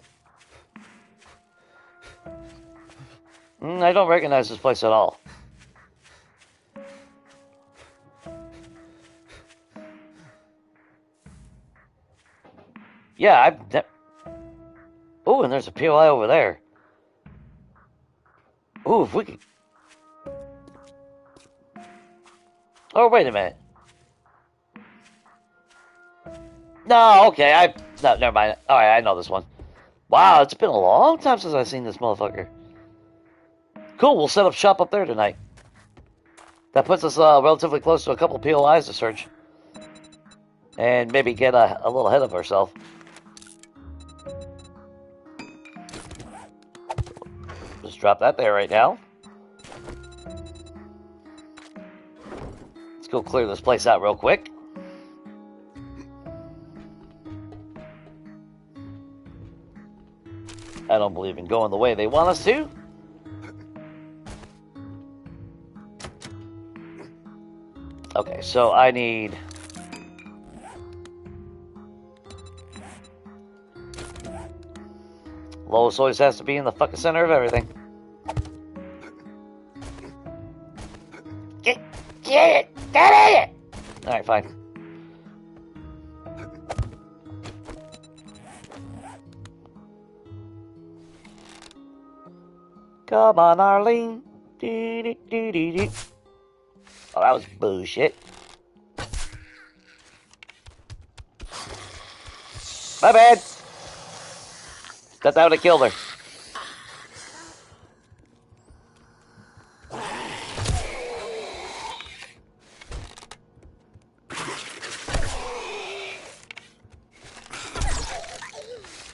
I don't recognize this place at all. Yeah, oh, and there's a POI over there. Ooh, if we could... Oh, wait a minute. No, okay, no, never mind. Alright, I know this one. Wow, it's been a long time since I've seen this motherfucker. Cool, we'll set up shop up there tonight. That puts us relatively close to a couple of POIs to search. And maybe get a little ahead of ourselves. Just drop that there right now. Let's go clear this place out real quick. I don't believe in going the way they want us to. Okay, so I need... Lois always has to be in the fucking center of everything. Get it! Get it! Alright, fine. Come on, Arlene. Dee. Oh, that was bullshit. My bad. Thought that would have killed her.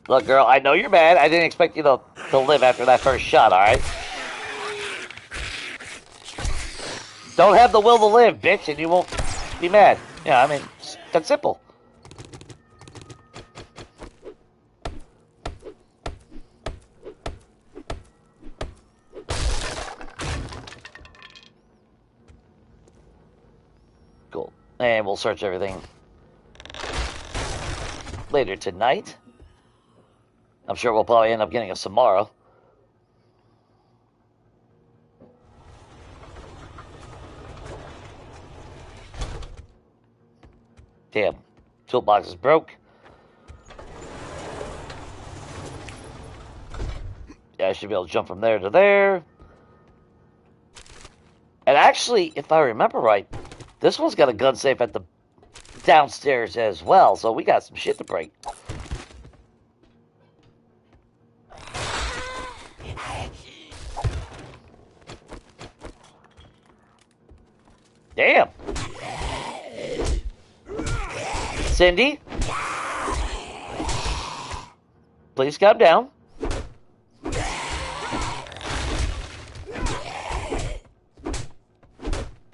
Look, girl, I know you're mad. I didn't expect you to live after that first shot, alright? Don't have the will to live, bitch, and you won't be mad. Yeah, I mean, that's simple. Cool. And we'll search everything later tonight. I'm sure we'll probably end up getting us tomorrow. Damn. Toolbox is broke. Yeah, I should be able to jump from there to there. And actually, if I remember right, this one's got a gun safe at the downstairs as well, so we got some shit to break. Damn. Cindy? Please calm down.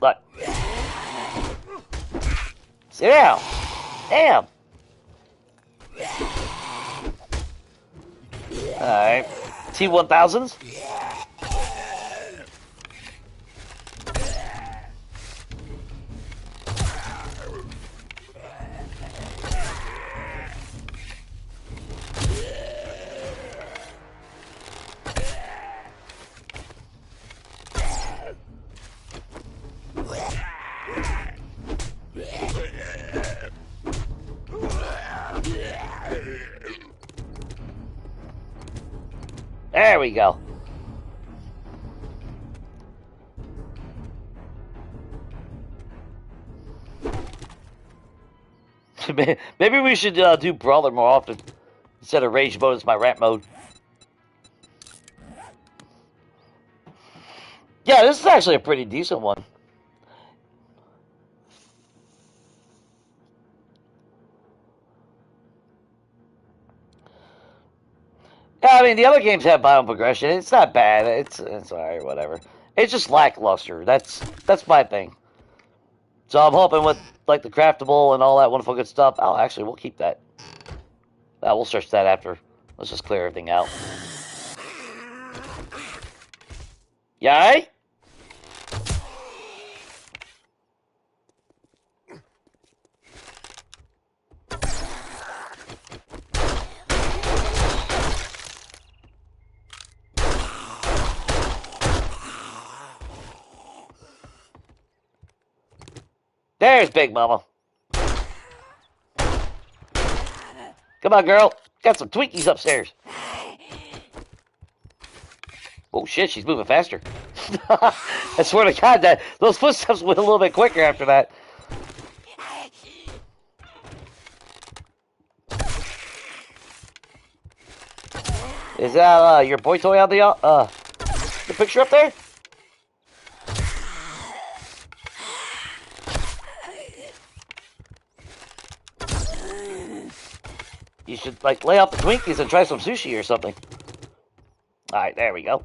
Look. Sit down. Damn. Alright. T-1000s? There we go. Maybe we should do Brawler more often instead of Rage mode. It's my rant mode. Yeah, this is actually a pretty decent one. Yeah, I mean, the other games have biome progression. It's not bad. It's alright, whatever. It's just lackluster. That's my thing. So I'm hoping with like the craftable and all that wonderful good stuff. Oh, actually, we'll keep that. We'll search that after. Let's just clear everything out. Yay? There's Big Mama. Come on, girl. Got some Twinkies upstairs. Oh, shit, she's moving faster. I swear to God, those footsteps went a little bit quicker after that. Is that your boy toy on the picture up there? You should, like, lay off the Twinkies and try some sushi or something. Alright, there we go.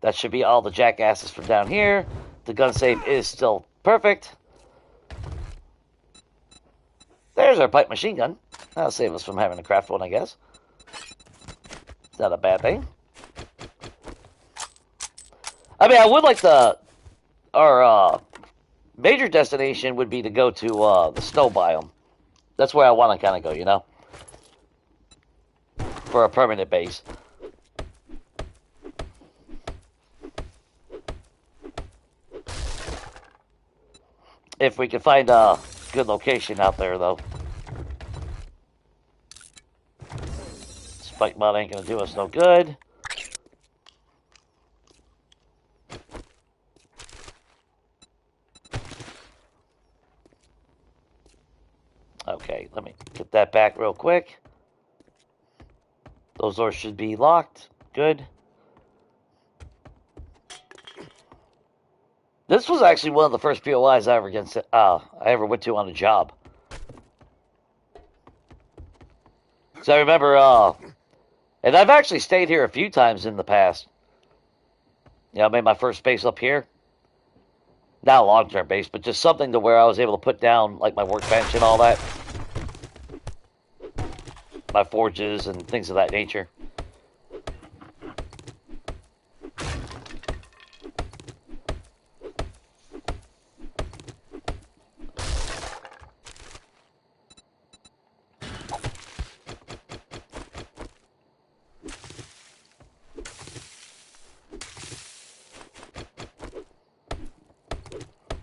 That should be all the jackasses from down here. The gun safe is still perfect. There's our pipe machine gun. That'll save us from having to craft one, I guess. It's not a bad thing. I mean, I would like our major destination would be to go to the snow biome. That's where I want to kind of go, you know? For a permanent base. If we can find a good location out there, though. Spike mod ain't gonna do us no good. Okay, let me get that back real quick. Those doors should be locked. Good. This was actually one of the first POIs I ever went to on a job. So I remember, and I've actually stayed here a few times in the past. You know, I made my first base up here. Not a long-term base, but just something to where I was able to put down, like, my workbench and all that. My forges and things of that nature.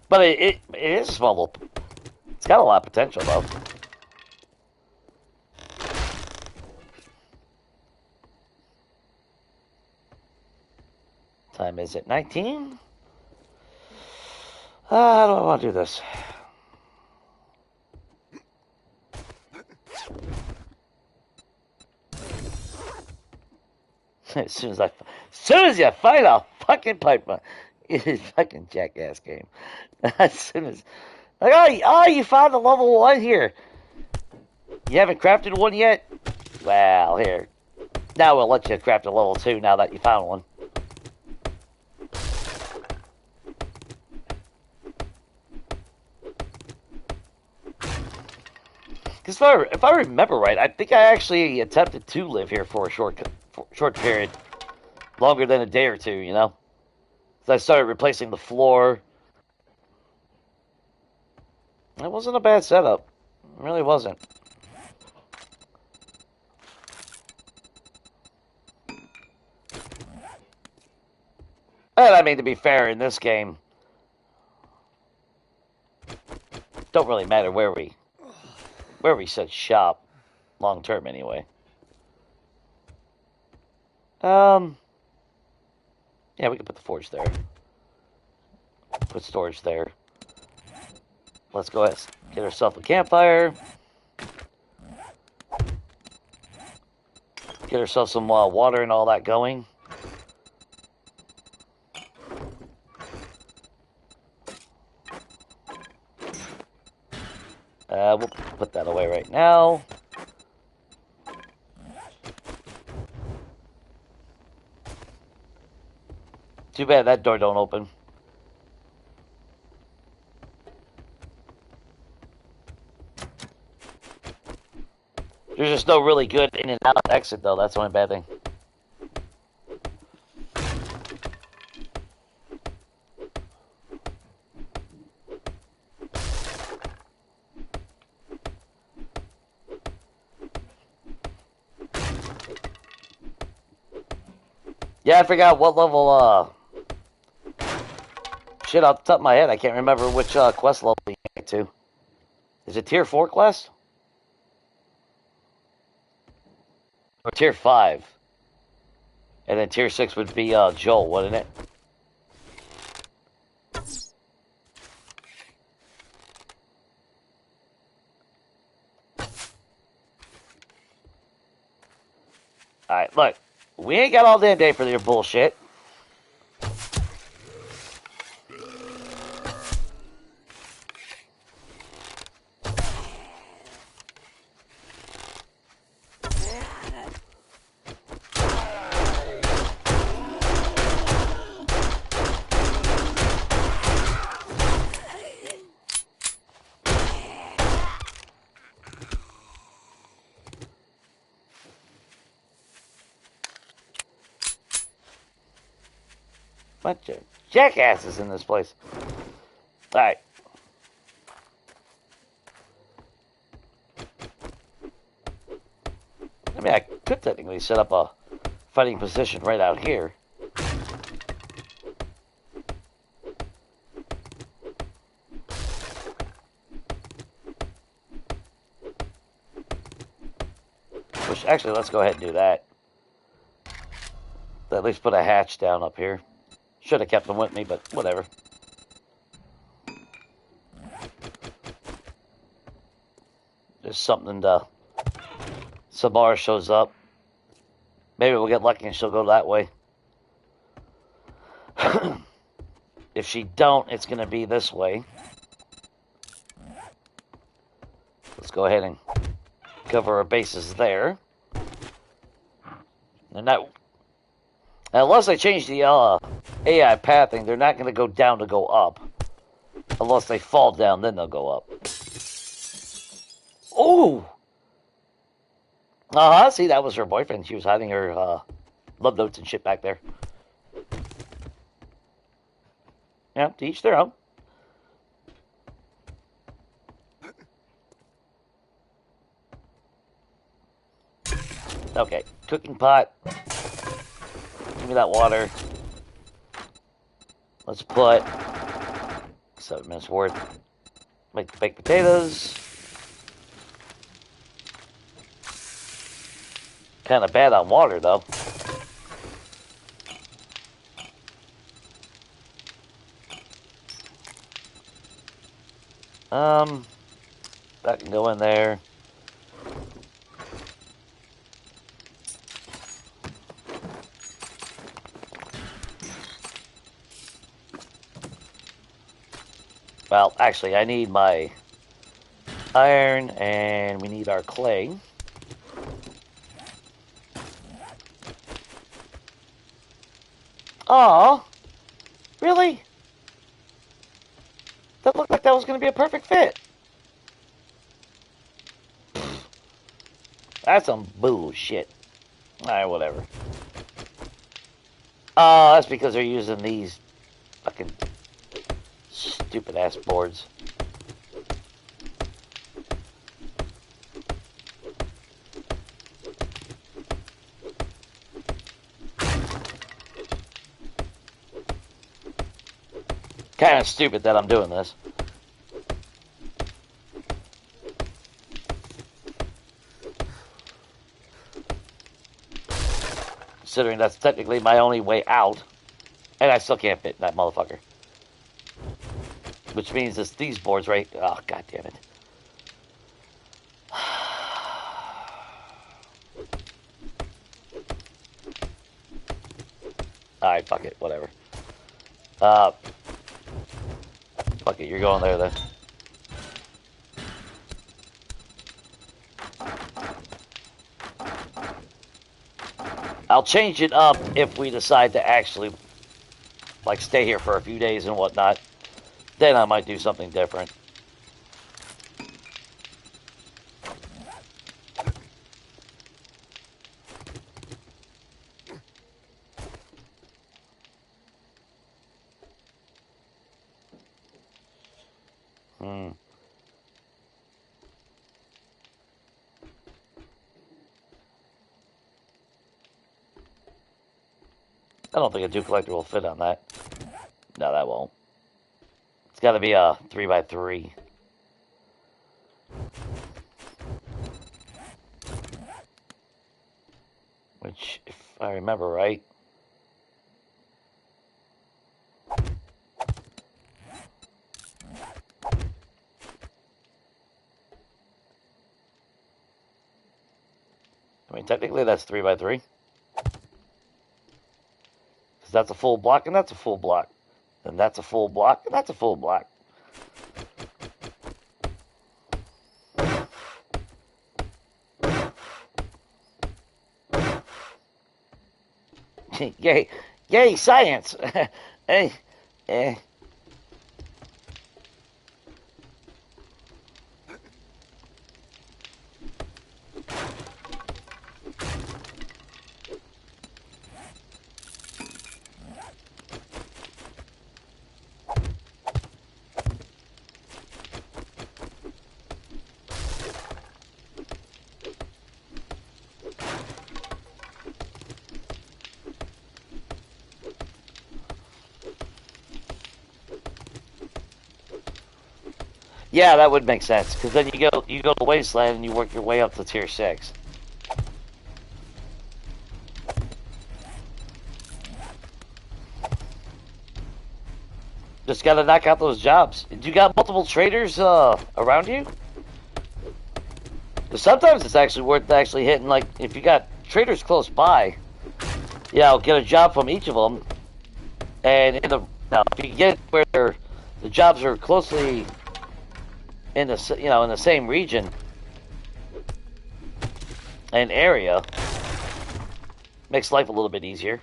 But it is a small little... It's got a lot of potential, though. Time is it? 19? How do I want to do this? As soon as you find a fucking pipe, it is fucking jackass game. As soon as, like, oh, you found a level 1 here. You haven't crafted one yet? Well, here. Now we'll let you craft a level 2 now that you found one. Because if I remember right, I think I actually attempted to live here for a short period. Longer than a day or two, you know? So I started replacing the floor. It wasn't a bad setup. It really wasn't. And I mean, to be fair, in this game, don't really matter where we set shop, long term anyway. Yeah, we can put the forge there. Put storage there. Let's go ahead and get ourselves a campfire. Get ourselves some water and all that going. We'll put that away right now. Too bad that door don't open. There's just no really good in and out exit, though. That's the only bad thing. Yeah, I forgot what level, shit, off the top of my head, I can't remember which, quest level you get to. Is it tier 4 quest? Or tier 5? And then tier 6 would be, Joel, wouldn't it? Alright, look. We ain't got all damn day for your bullshit. Bunch of jackasses in this place. Alright. I mean, I could technically set up a fighting position right out here. Which, actually, let's go ahead and do that. At least put a hatch down up here. Should have kept them with me, but whatever. There's something to... Samara shows up. Maybe we'll get lucky and she'll go that way. If she don't, it's going to be this way. Let's go ahead and cover our bases there. And that... Unless I change the AI pathing, they're not going to go down to go up. Unless they fall down, then they'll go up. Oh! See, that was her boyfriend. She was hiding her love notes and shit back there. Yeah, to each their own. Okay, cooking pot. Give me that water. Let's put 7 minutes worth. Make the baked potatoes. Kind of bad on water, though. That can go in there. Well, actually, I need my iron, and we need our clay. Aw, really? That looked like that was going to be a perfect fit. That's some bullshit. Alright, whatever. Oh, that's because they're using these fucking stupid ass boards. Kind of stupid that I'm doing this. Considering that's technically my only way out. And I still can't fit in that motherfucker. Which means it's these boards right... Oh, god damn it. Alright, fuck it. Whatever. Fuck it. You're going there then. I'll change it up if we decide to actually, like, stay here for a few days and whatnot. Then I might do something different. I don't think a Duke Collector will fit on that. No, that won't. It's got to be a 3x3. Which, if I remember right... I mean, technically that's 3x3. That's a full block, and that's a full block. And that's a full block, and that's a full block. Yay, yay, science! Hey, eh. Yeah, that would make sense, because then you go to Wasteland and you work your way up to tier 6. Just gotta knock out those jobs. Do you got multiple traders around you? 'Cause sometimes it's actually worth actually hitting, like, if you got traders close by, yeah, get a job from each of them. And in the now, if you get where the jobs are closely in the in the same region and area, makes life a little bit easier.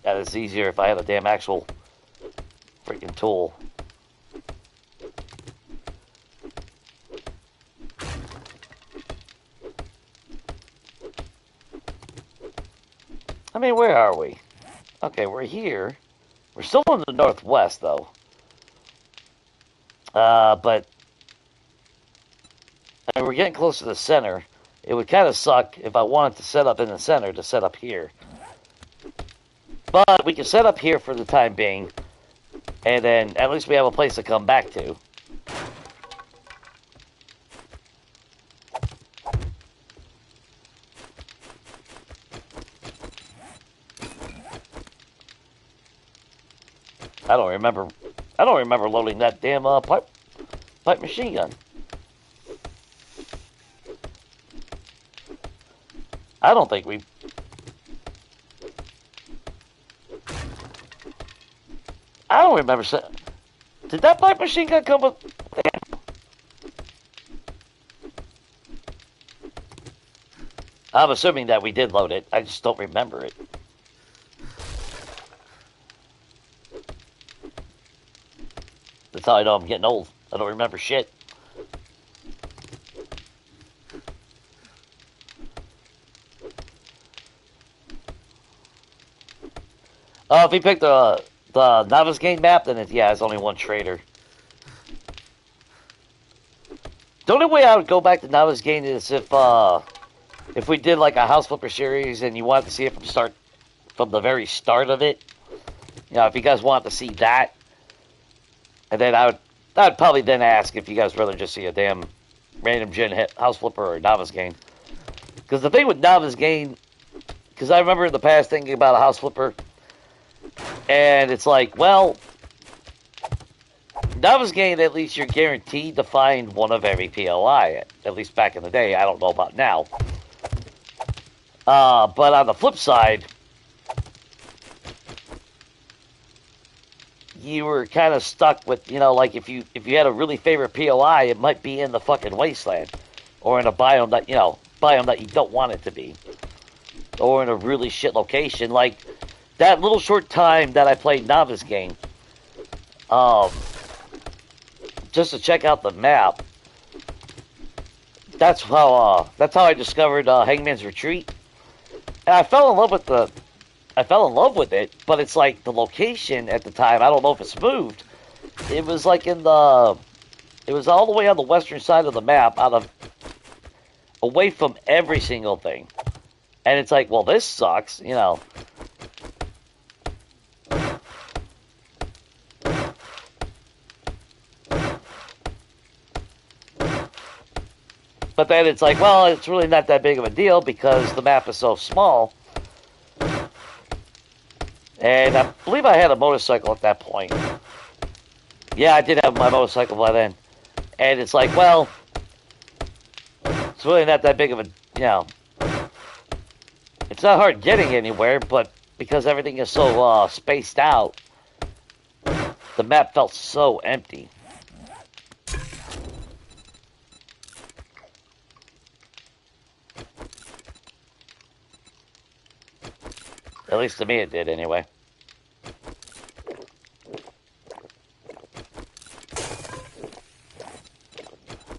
Yeah, it's easier if I have a damn actual freaking tool. I mean, where are we? Okay, we're here. We're still in the northwest, though. But I mean, we're getting close to the center. It would kind of suck if I wanted to set up in the center to set up here. But we can set up here for the time being, and then at least we have a place to come back to. I don't remember loading that damn pipe machine gun. I don't think we. I don't remember. Did that pipe machine gun come with? I'm assuming that we did load it. I just don't remember it. That's how I know I'm getting old. I don't remember shit. If you pick the novice game map, then it's only one trader. The only way I would go back to novice game is if we did like a house flipper series and you wanted to see it from the very start of it. You know, if you guys want to see that, and then I'd probably then ask if you guys rather just see a damn random gen house flipper or novice game. Because the thing with novice game, because I remember in the past thinking about a house flipper, and it's like, well, novice game, at least you're guaranteed to find one of every POI. At least back in the day. I don't know about now. But on the flip side, you were kind of stuck with, like if you had a really favorite POI, it might be in the fucking wasteland, or in a biome that you don't want it to be, or in a really shit location. Like that little short time that I played novice game, just to check out the map. That's how I discovered Hangman's Retreat, and I fell in love with it, but it's like the location at the time, I don't know if it's moved. It was like it was all the way on the western side of the map, away from every single thing. And it's like, well, this sucks, But then it's like, well, it's really not that big of a deal because the map is so small. And I believe I had a motorcycle at that point. Yeah, I did have my motorcycle by then. And it's like, well, it's really not that big of a, it's not hard getting anywhere, but because everything is so spaced out, the map felt so empty. At least to me it did, anyway.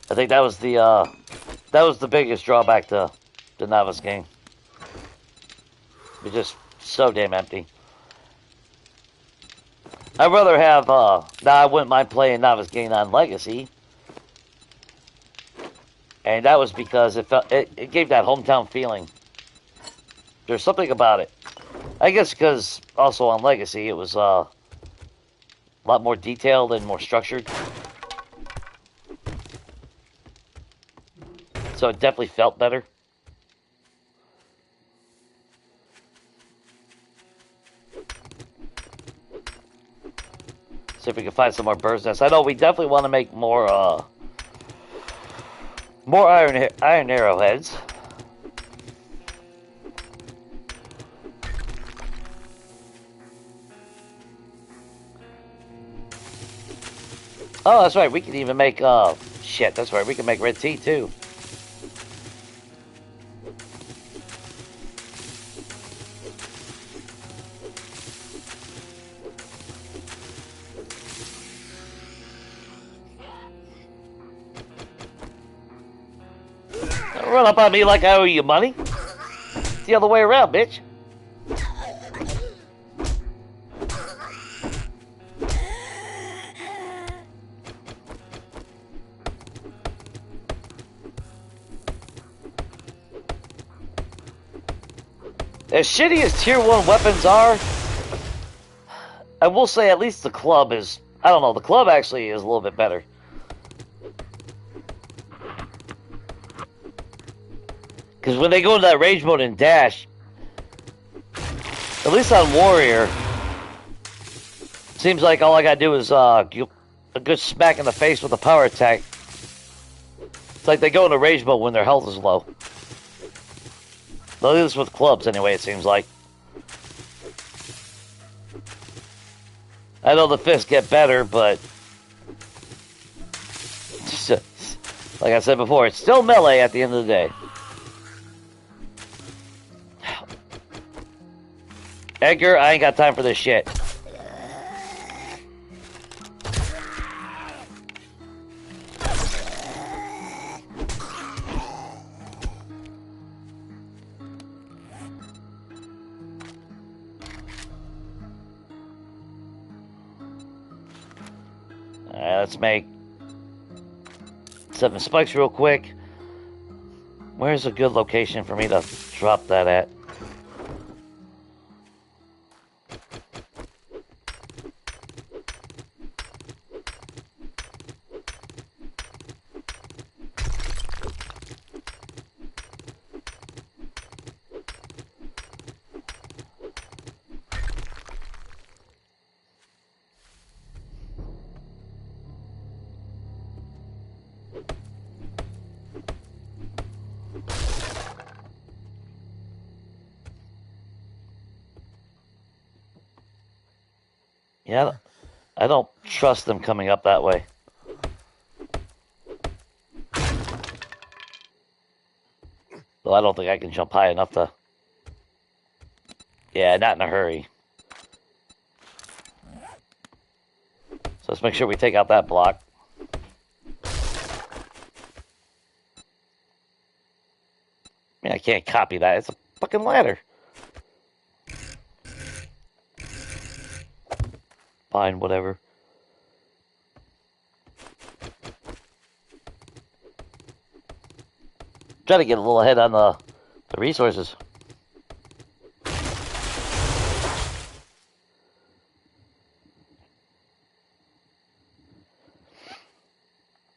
I think that was the biggest drawback to the novice game. It's just so damn empty. I'd rather have now I wouldn't mind playing novice game on Legacy. And that was because it gave that hometown feeling. There's something about it. I guess because also on Legacy it was a lot more detailed and more structured. So it definitely felt better. See if we can find some more bird's nests. I know we definitely want to make more iron arrowheads. Oh, that's right. We can even make shit. That's right. We can make red tea too. Don't run up on me like I owe you money. It's the other way around, bitch. As shitty as Tier 1 weapons are, I will say at least the club is... I don't know, the club actually is a little bit better. Because when they go into that rage mode and dash, at least on Warrior, seems like all I gotta do is a good smack in the face with a power attack. It's like they go into rage mode when their health is low. They'll do this with clubs anyway, it seems like. I know the fists get better, but... like I said before, it's still melee at the end of the day. Edgar, I ain't got time for this shit. Let's make 7 spikes real quick. Where's a good location for me to drop that at? Yeah, I don't trust them coming up that way. Well, I don't think I can jump high enough to... Yeah, not in a hurry. So let's make sure we take out that block. I mean, I can't copy that. It's a fucking ladder. Fine, whatever. Try to get a little ahead on the resources.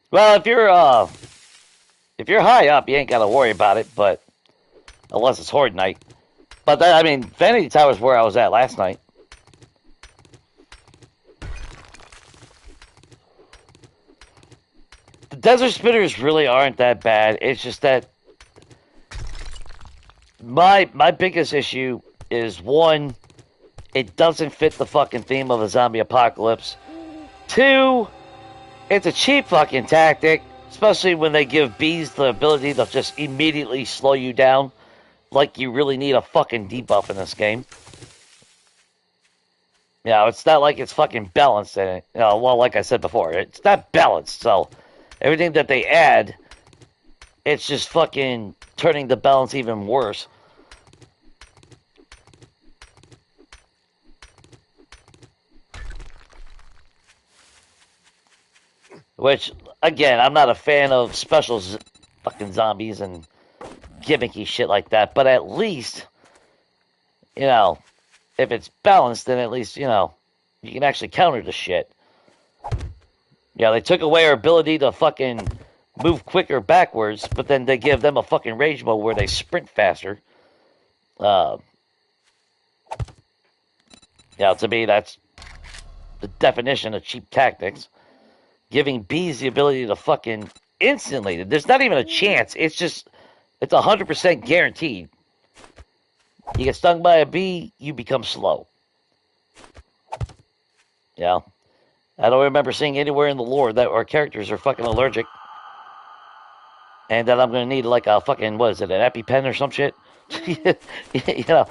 Well, if you're high up, you ain't gotta worry about it, but unless it's Horde night. But that, I mean, Vanity Tower is where I was at last night. The Desert Spinners really aren't that bad. It's just that my biggest issue is, one, it doesn't fit the fucking theme of a zombie apocalypse. Two, it's a cheap fucking tactic, especially when they give bees the ability to just immediately slow you down, like you really need a fucking debuff in this game. You know, it's not like it's fucking balanced in it. You know, well, like I said before, it's not balanced, so everything that they add, it's just fucking turning the balance even worse. Which, again, I'm not a fan of special fucking zombies and gimmicky shit like that, but at least, you know, if it's balanced, then at least, you know, you can actually counter the shit. Yeah, they took away our ability to fucking move quicker backwards, but then they give them a fucking rage mode where they sprint faster. Yeah, to me, that's the definition of cheap tactics. Giving bees the ability to fucking instantly. There's not even a chance. It's just, it's 100% guaranteed. You get stung by a bee, you become slow. Yeah. I don't remember seeing anywhere in the lore that our characters are fucking allergic. And that I'm going to need like a fucking, what is it, an EpiPen or some shit? You know.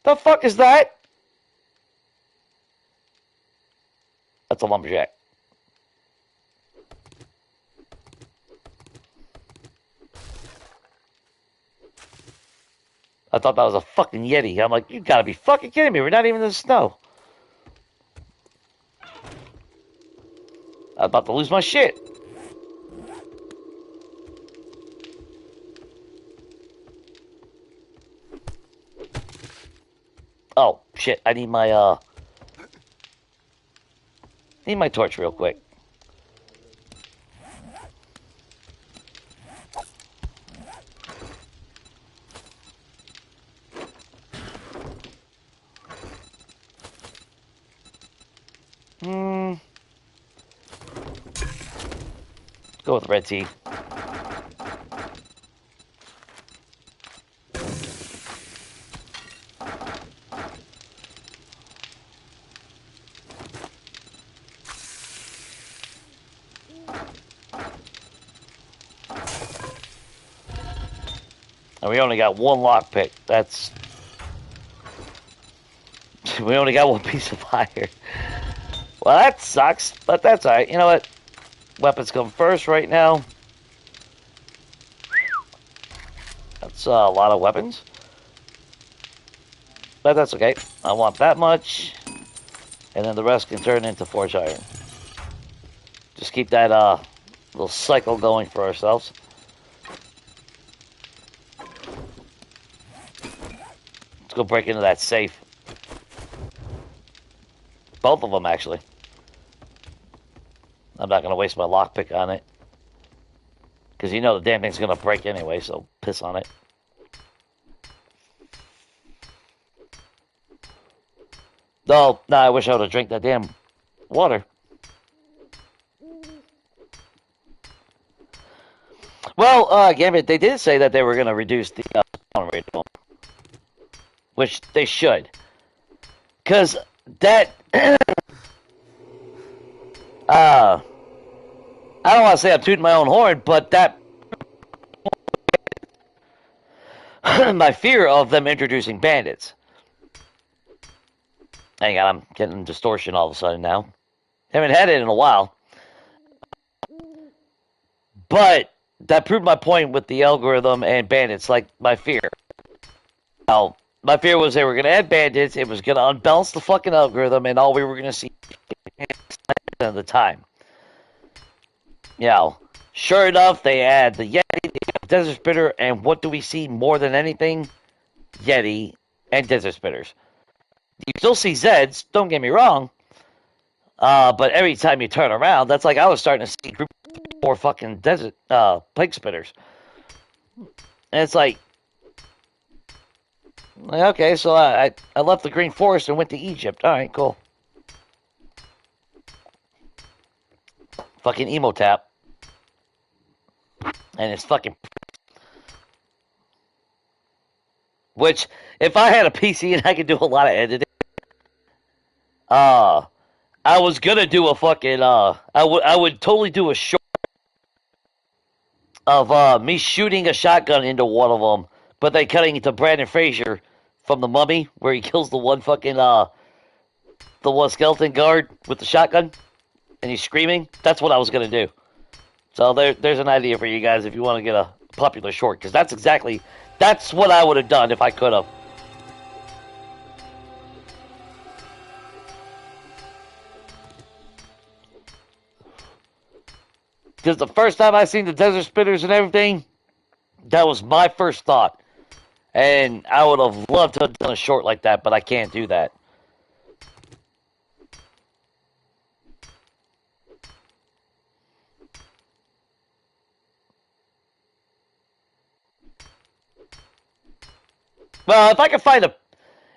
The fuck is that? That's a lumberjack. I thought that was a fucking Yeti. I'm like, you gotta be fucking kidding me. We're not even in the snow. I was about to lose my shit. Oh, shit. I need my torch real quick. Go with red tea. And we only got one lockpick. That's... We only got one piece of iron. Well, that sucks, but that's alright. You know what? Weapons come first right now. That's a lot of weapons. But that's okay. I want that much. And then the rest can turn into forged iron. Just keep that little cycle going for ourselves. Let's go break into that safe. Both of them, actually. I'm not going to waste my lockpick on it. Because you know the damn thing's going to break anyway, so piss on it. Oh, no, I wish I would have drank that damn water. Well, Gambit, they did say that they were going to reduce the spawn rate, which they should. Because that... I don't want to say I'm tooting my own horn, but that... my fear of them introducing bandits. Hang on, I'm getting distortion all of a sudden now. Haven't had it in a while. But that proved my point with the algorithm and bandits, like my fear. Now, my fear was they were going to add bandits, it was going to unbalance the fucking algorithm, and all we were going to see at the time. You know, sure enough, they add the Yeti, the Desert Spitter, and what do we see more than anything? Yeti and Desert Spitters. You still see Zeds, don't get me wrong, but every time you turn around, that's like I was starting to see group more fucking desert plague spitters. And it's like, okay, so I left the Green Forest and went to Egypt. Alright, cool. Fucking emo tap. And it's fucking... Which, if I had a PC and I could do a lot of editing, I was gonna do a fucking, I would totally do a short of, me shooting a shotgun into one of them, but then cutting it to Brandon Fraser from The Mummy, where he kills the one fucking, the one skeleton guard with the shotgun, and he's screaming. That's what I was gonna do. So there's an idea for you guys if you want to get a popular short, because that's what I would have done if I could have. Because the first time I seen the desert spinners and everything, that was my first thought. And I would have loved to have done a short like that, but I can't do that. Well,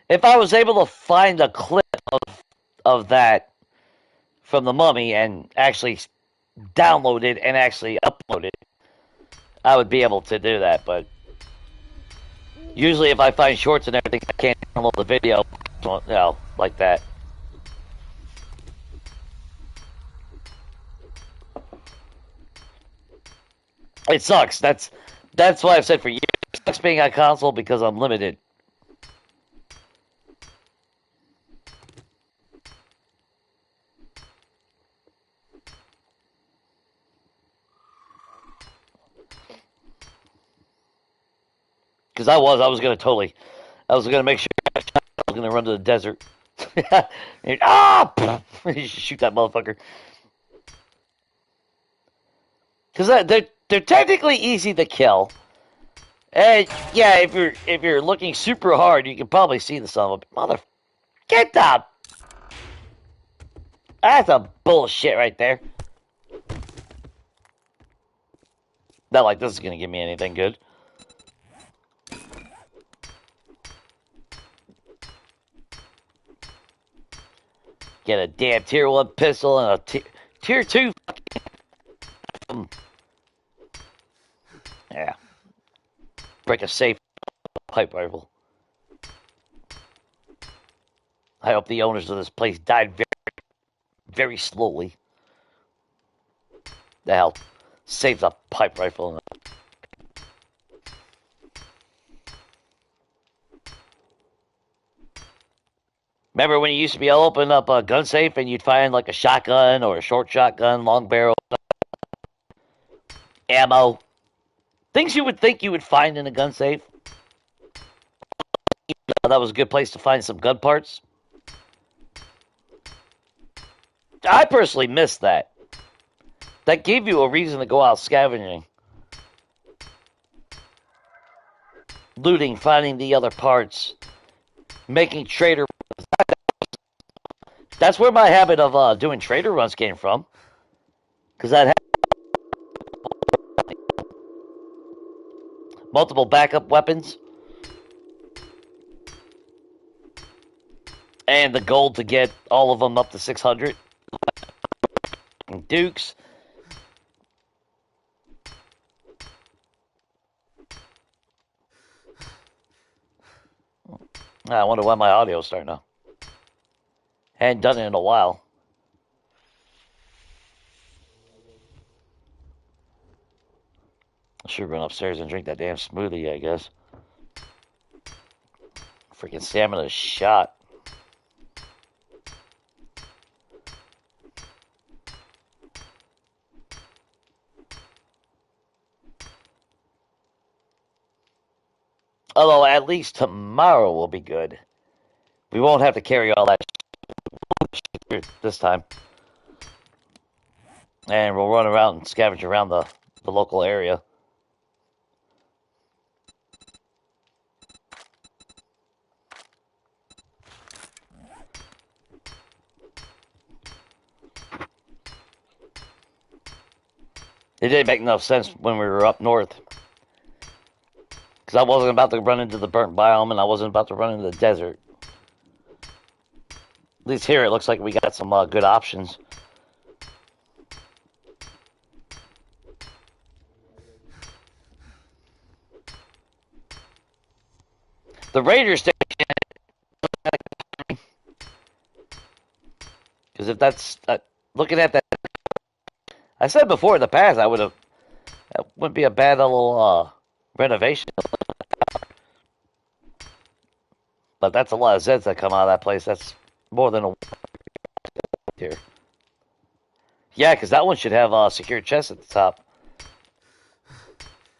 if I was able to find a clip of that from the Mummy and actually download it and actually upload it, I would be able to do that. But usually, if I find shorts and everything, I can't download the video, like that. It sucks. That's why I've said for years, it sucks being on console because I'm limited. Because I was gonna make sure I was gonna run to the desert. You shoot that motherfucker. Because they're technically easy to kill. And yeah, if you're looking super hard, you can probably see the son of a mother. Get the. That's a bullshit right there. Not like this is gonna give me anything good. Get a damn tier 1 pistol and a tier 2. Yeah. Break a safe pipe rifle. I hope the owners of this place died very, very slowly. The hell. Saves a pipe rifle. Remember when you used to be able to open up a gun safe and you'd find like a shotgun or a short shotgun, long barrel, ammo, things you would think you would find in a gun safe? That was a good place to find some gun parts. I personally missed that. That gave you a reason to go out scavenging. Looting, finding the other parts, making trader. That's where my habit of doing trader runs came from. Because I'd have multiple backup weapons. And the gold to get all of them up to 600. Dukes. I wonder why my audio's starting to. Hadn't done it in a while. I should run upstairs and drink that damn smoothie, I guess. Freaking stamina shot. Although at least tomorrow will be good. We won't have to carry all that shit this time. And we'll run around and scavenge around the local area. It didn't make enough sense when we were up north. Because I wasn't about to run into the burnt biome and I wasn't about to run into the desert. At least here it looks like we got some good options. The Raider station. Because if that's looking at that, I said before in the past that wouldn't be a bad little renovation. But that's a lot of Zeds that come out of that place. That's more than a. here. Yeah, because that one should have a secure chest at the top.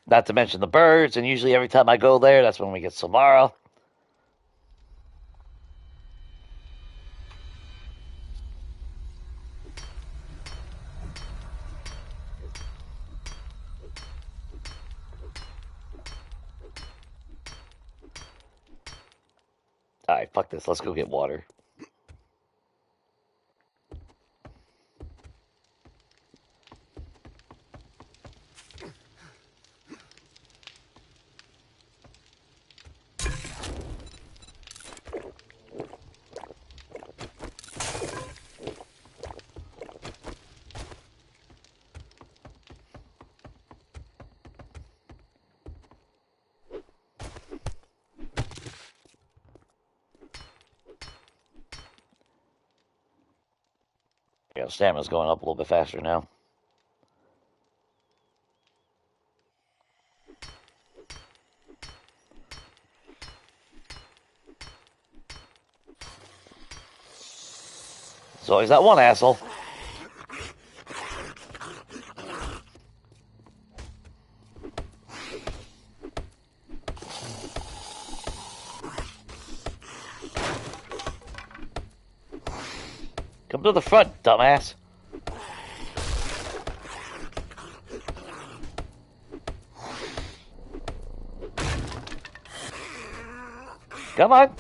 Not to mention the birds, and usually every time I go there, that's when we get Samara. Alright, fuck this. Let's go get water. Yeah, stamina's going up a little bit faster now. So always that one asshole. Come to the front, dumbass. Come on.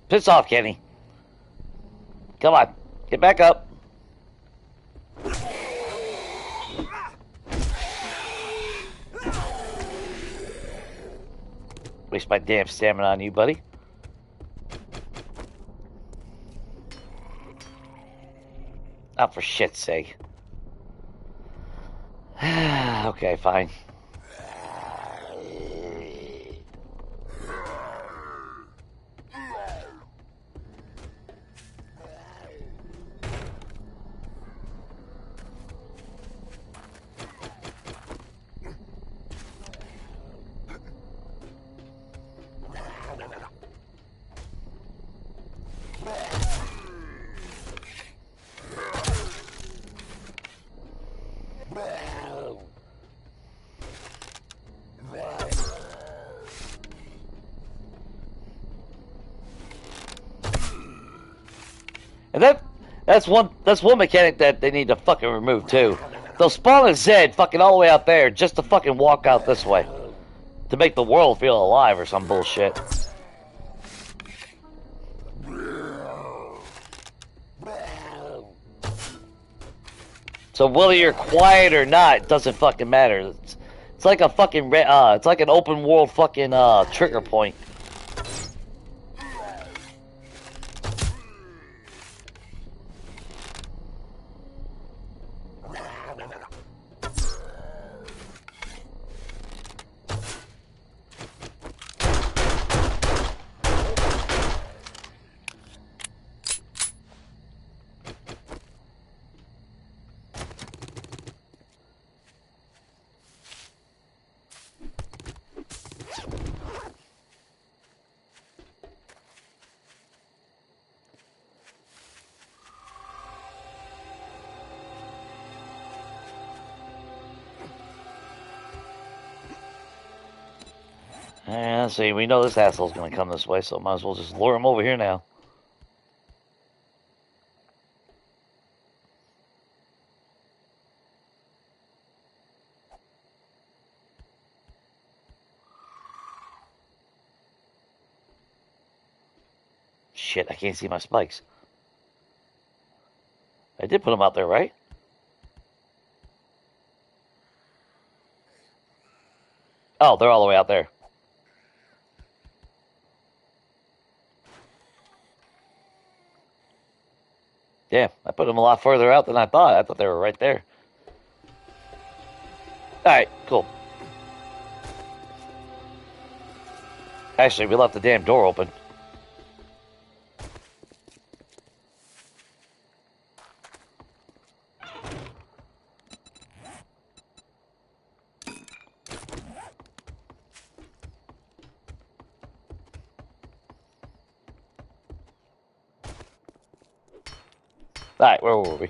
Piss off, Kenny. Come on. Get back up. Waste my damn stamina on you, buddy. Oh, for shit's sake. Okay, fine. And that's one mechanic that they need to fucking remove too. They'll spawn a Zed fucking all the way out there just to fucking walk out this way. To make the world feel alive or some bullshit. So whether you're quiet or not, it doesn't fucking matter. It's like a fucking it's like an open world fucking trigger point. Let's see, we know this asshole's gonna come this way, so might as well just lure him over here now. Shit, I can't see my spikes. I did put them out there, right? Oh, they're all the way out there. Yeah, I put them a lot further out than I thought. I thought they were right there. Alright, cool. Actually, we left the damn door open. Alright, where were we?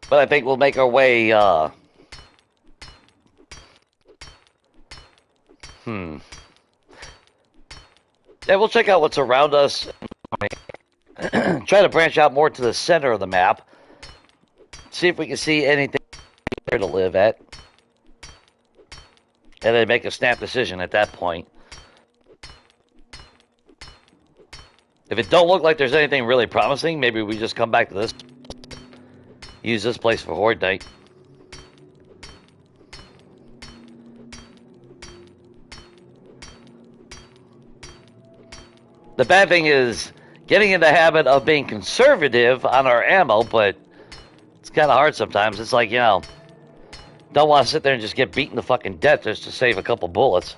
But I think we'll make our way, Yeah, we'll check out what's around us. Try to branch out more to the center of the map. See if we can see anything there to live at. And then make a snap decision at that point. If it don't look like there's anything really promising, maybe we just come back to this. Use this place for Horde Night. The bad thing is getting in the habit of being conservative on our ammo, but it's kind of hard sometimes. It's like, you know, don't want to sit there and just get beaten to fucking death just to save a couple bullets.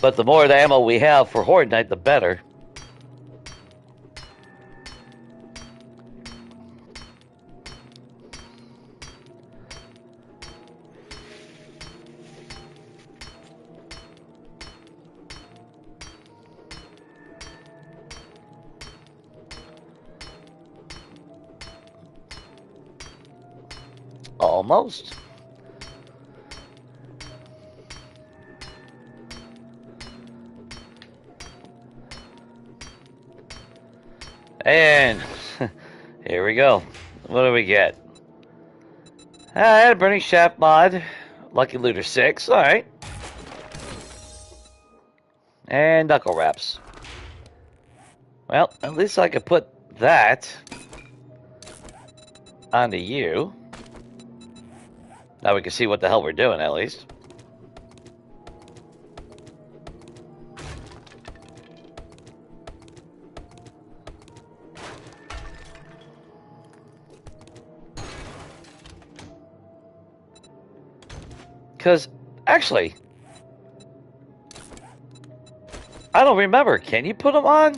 But the more of the ammo we have for Horde Night, the better. Almost. And here we go. What do we get? I had a Burning Shaft mod. Lucky Looter 6. Alright. And Knuckle Wraps. Well, at least I could put that onto you. Now we can see what the hell we're doing, at least. Because, actually, I don't remember. Can you put them on?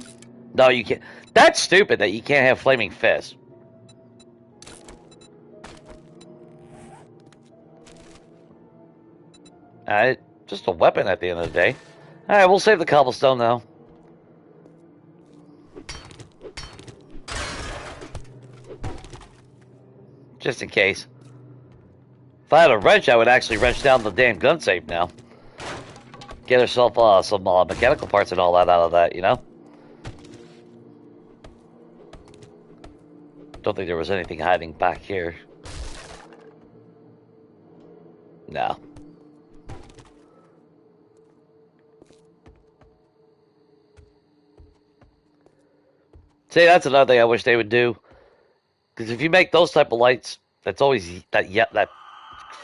No, you can't. That's stupid that you can't have Flaming Fist. Just a weapon at the end of the day. Alright, we'll save the cobblestone now. Just in case. If I had a wrench, I would actually wrench down the damn gun safe now. Get herself some mechanical parts and all that out of that, you know? Don't think there was anything hiding back here. No. See, that's another thing I wish they would do. Because if you make those type of lights, that's always that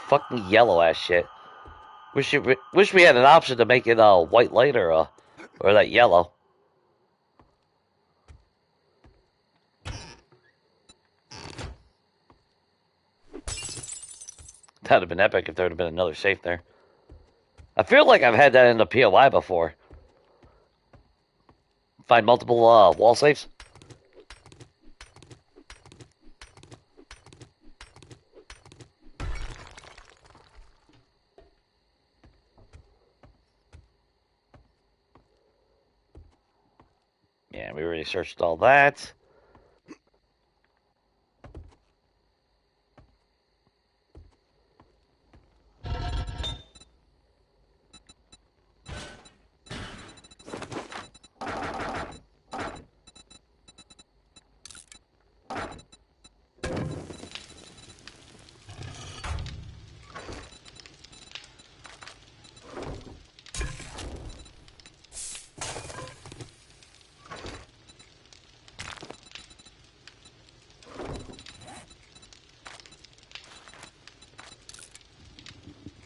fucking yellow ass shit. Wish we had an option to make it a white light or that yellow. That'd have been epic if there would have been another safe there. I feel like I've had that in the POI before. Find multiple wall safes. Yeah, we already searched all that.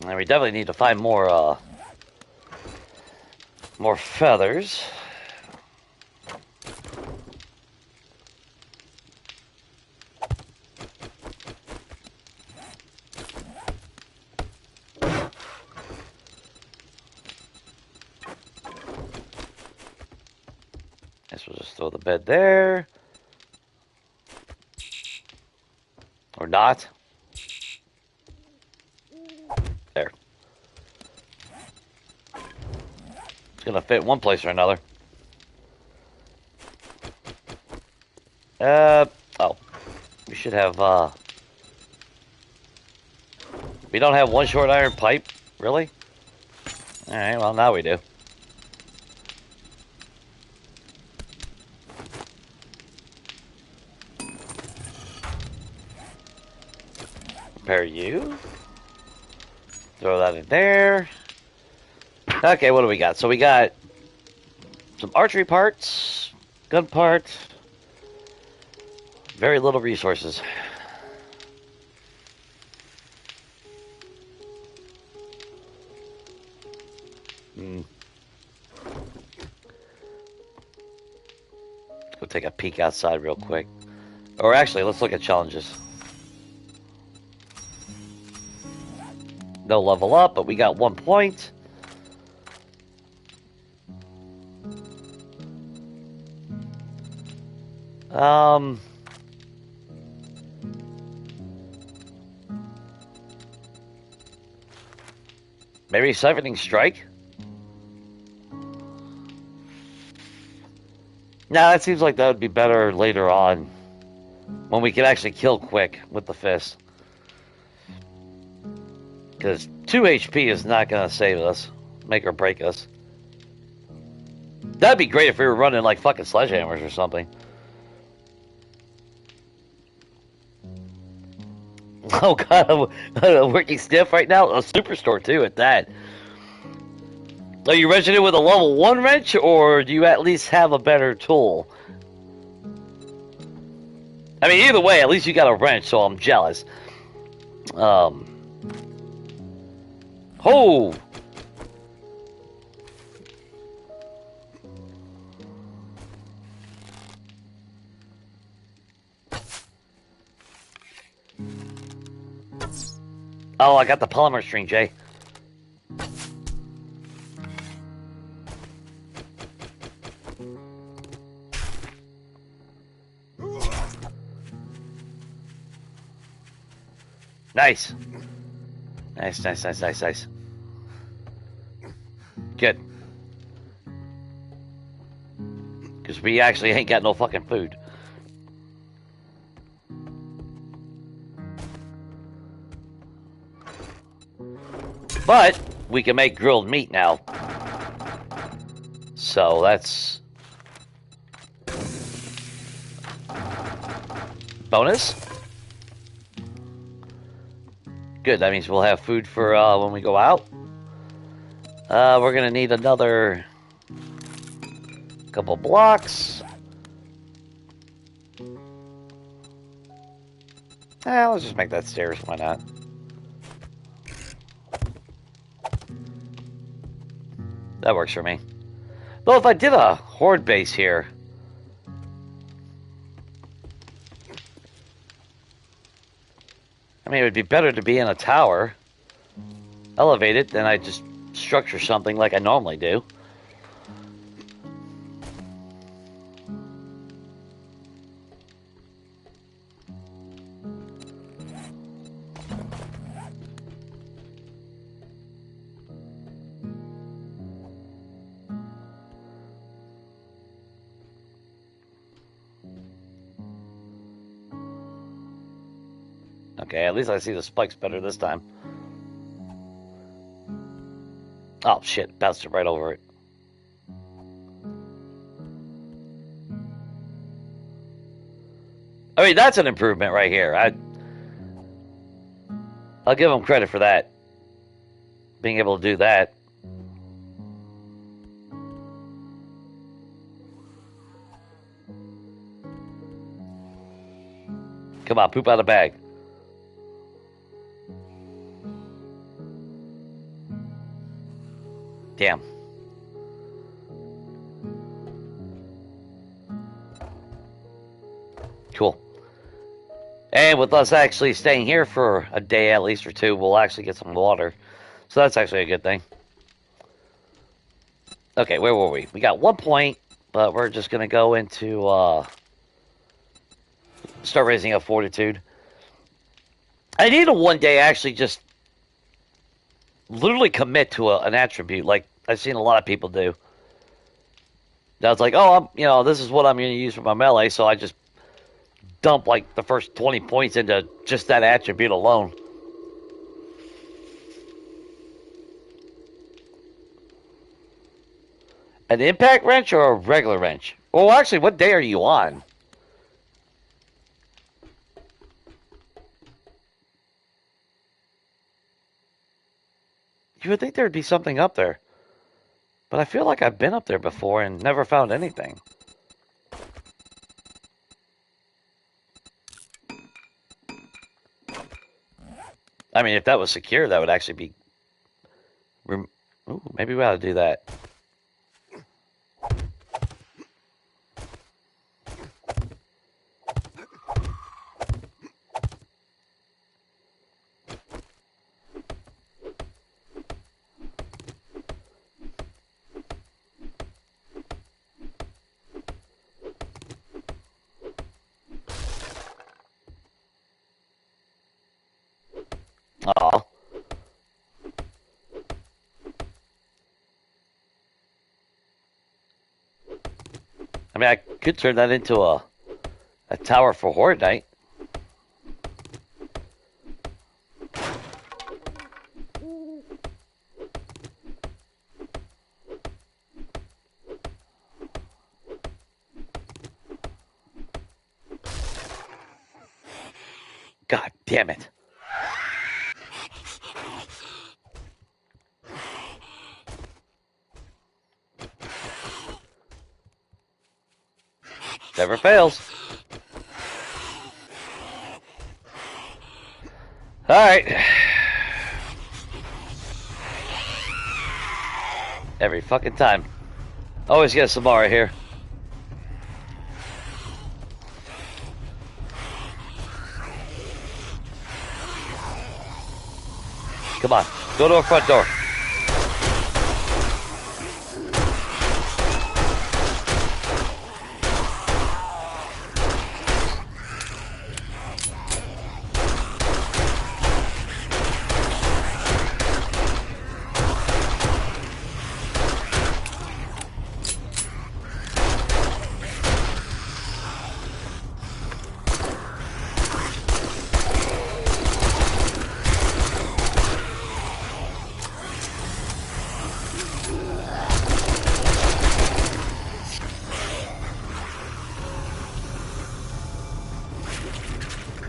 And we definitely need to find more feathers. Guess we'll just throw the bed there. Or not. There. It's gonna fit one place or another. Oh. We should have, we don't have one short iron pipe? Really? Alright, well, now we do. Repair you. Throw that in there. Okay, what do we got? So we got some archery parts, gun parts, very little resources. Let's go take a peek outside real quick. Or actually, let's look at challenges. No level up, but we got 1 point. Maybe siphoning strike? Nah, that seems like that would be better later on. When we can actually kill quick with the fist. Because 2 HP is not going to save us. Make or break us. That'd be great if we were running like fucking sledgehammers or something. Oh god, I'm working stiff right now? A superstore too at that. Are you wrenching it with a level 1 wrench, or do you at least have a better tool? I mean, either way, at least you got a wrench, so I'm jealous. Oh! Oh, I got the polymer string, Jay. Nice. Nice. Good. Because we actually ain't got no fucking food. But we can make grilled meat now. So that's bonus. Good, that means we'll have food for when we go out. We're gonna need another couple blocks. Let's just make that stairs, why not? That works for me. Though if I did a horde base here, I mean, it would be better to be in a tower, elevated, than I just structure something like I normally do. Okay, at least I see the spikes better this time. Oh shit, bounced it right over it. I mean, that's an improvement right here. I'll give them credit for that. Being able to do that. Come on, poop out of bag. Damn. Cool. And with us actually staying here for a day at least or two, we'll actually get some water. So that's actually a good thing. Okay, where were we? We got 1 point. but we're just gonna go into start raising up fortitude. I need to one day actually just literally commit to an attribute, like I've seen a lot of people do. Now it's like, oh, this is what I'm going to use for my melee, so I just dump like the first 20 points into just that attribute alone. An impact wrench or a regular wrench? Well, actually, what day are you on? You would think there would be something up there. But I feel like I've been up there before and never found anything. I mean, if that was secure, that would actually be... Ooh, maybe we ought to do that. Aw. I mean, I could turn that into a tower for Horde Night. God damn it. Never fails. Alright. Every fucking time. Always get a Samara here. Come on. Go to our front door.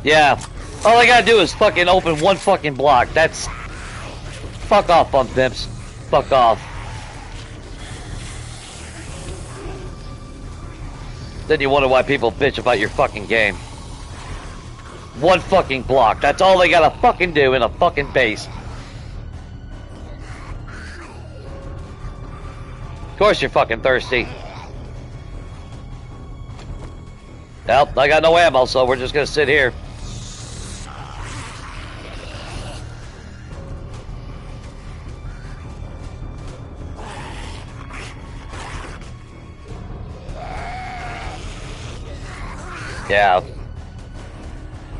Yeah. All I gotta do is fucking open one fucking block. That's... Fuck off, bump dips. Fuck off. Then you wonder why people bitch about your fucking game. One fucking block. That's all they gotta fucking do in a fucking base. Of course you're fucking thirsty. Well, I got no ammo, so we're just gonna sit here. Yeah.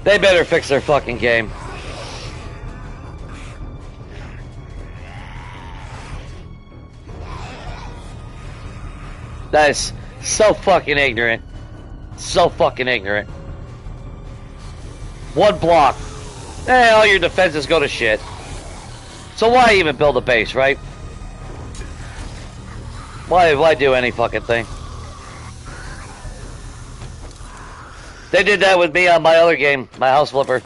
They better fix their fucking game. That is so fucking ignorant. So fucking ignorant. One block. All your defenses go to shit. So why even build a base, right? Why do any fucking thing? They did that with me on my other game, my house flipper.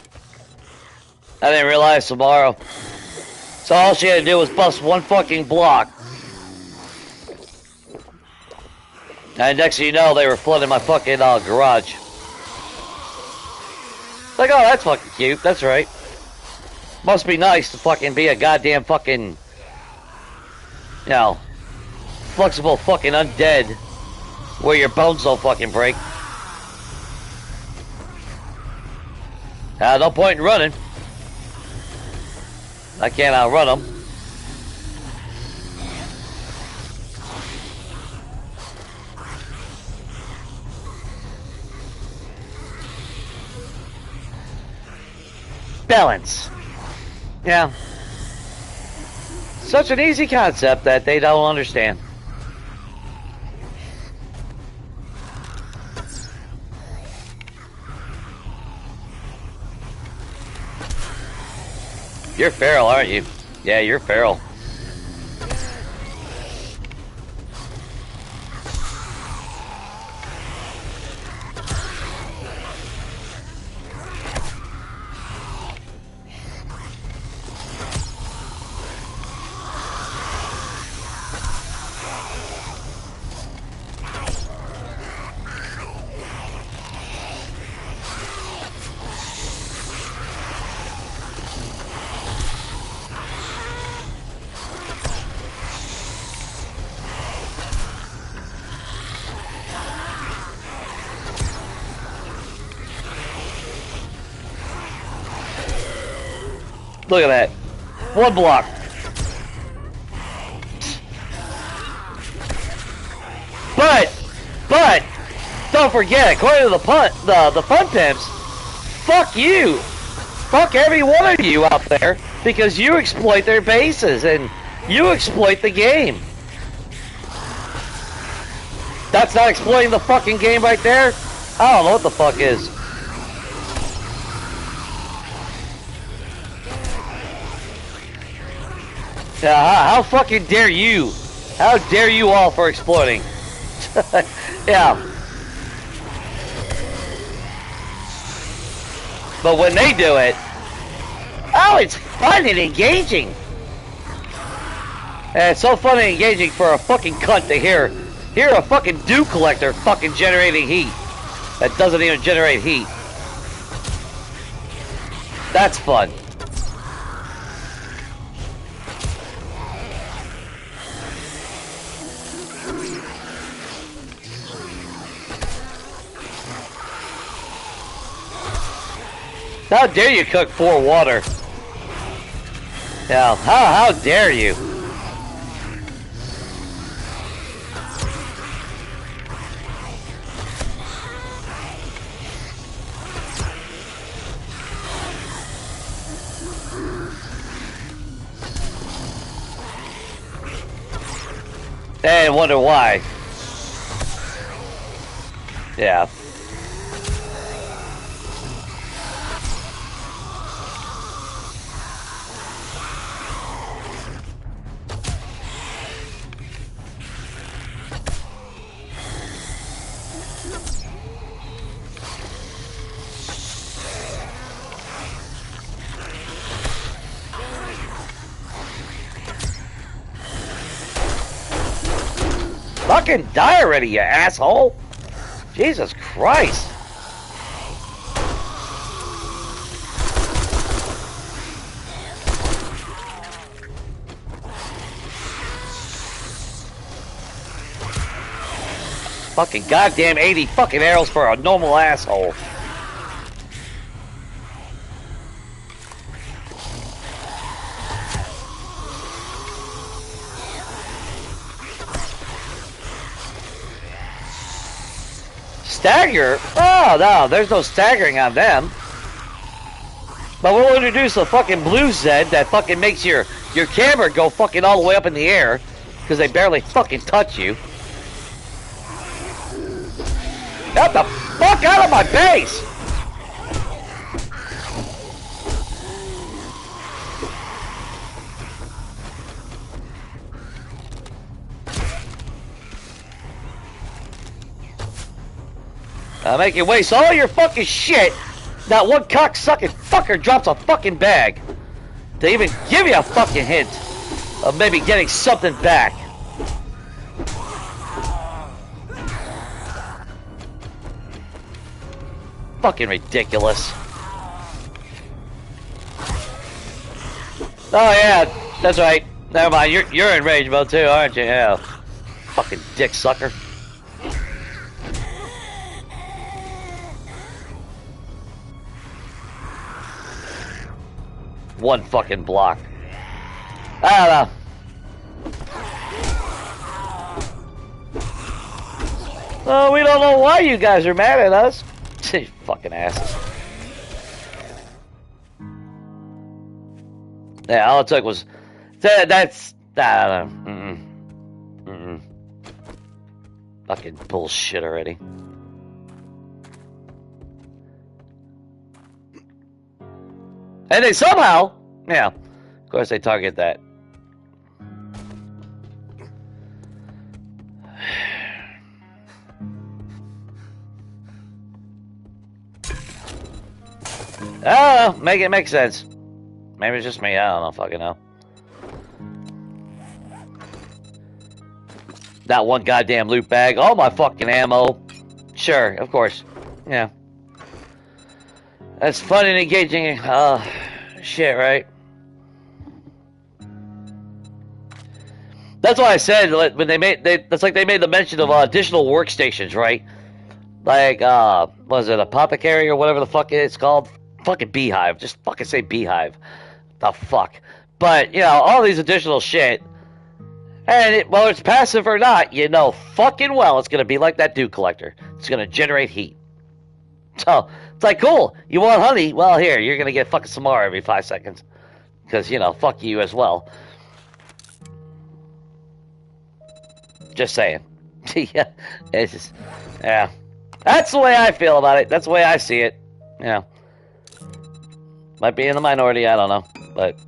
I didn't realize tomorrow. So all she had to do was bust one fucking block. And next thing you know, they were flooding my fucking garage. Like, oh, that's fucking cute. That's right. Must be nice to fucking be a goddamn fucking, flexible fucking undead where your bones don't fucking break. No point in running. I can't outrun them. balance. Yeah. Such an easy concept that they don't understand. You're feral, aren't you? Yeah, you're feral. Look at that. One block. But, don't forget, according to the fun pimps, fuck you. Fuck every one of you out there, because you exploit their bases, and you exploit the game. That's not exploiting the fucking game right there? I don't know what the fuck is. How fucking dare you? How dare you all for exploiting? Yeah. But when they do it, oh, it's fun and engaging. And it's so fun and engaging for a fucking cunt to hear a fucking dew collector fucking generating heat that doesn't even generate heat. That's fun. How dare you cook 4 water? Yeah, how dare you? Hey, I wonder why. Yeah. Fucking die already, you asshole! Jesus Christ! Fucking goddamn 80 fucking arrows for a normal asshole. Stagger? Oh, no, there's no staggering on them. But we'll introduce a fucking blue Zed that fucking makes your camera go fucking all the way up in the air because they barely fucking touch you. Get the fuck out of my base! Make you waste all your fucking shit. Not one cocksucking fucker drops a fucking bag to even give you a fucking hint of maybe getting something back. Fucking ridiculous. Oh yeah, that's right. Never mind. You're in rage mode too, aren't you? Yeah. Fucking dick sucker. One fucking block. I don't know. Oh, we don't know why you guys are mad at us. You fucking asses. Yeah, all it took was that's mm-mm, mm-mm. Fucking bullshit already. And they somehow, yeah, of course they target that. I don't know, make it make sense. Maybe it's just me, I don't know, fucking know. That one goddamn loot bag, all my fucking ammo. Sure, of course. Yeah. That's fun and engaging, shit, right? That's why I said when that's like they made the mention of additional workstations, right? Like, was it apothecary or whatever the fuck it's called? Fucking beehive. Just fucking say beehive. The fuck. But, you know, all these additional shit. And whether it's passive or not, you know fucking well it's going to be like that dew collector. It's going to generate heat. So, it's like, cool. You want honey? Well, here, you're going to get fucking some more every 5 seconds. Because, you know, fuck you as well. Just saying. Yeah. It's just, yeah. That's the way I feel about it. That's the way I see it. Yeah. Might be in the minority, I don't know. But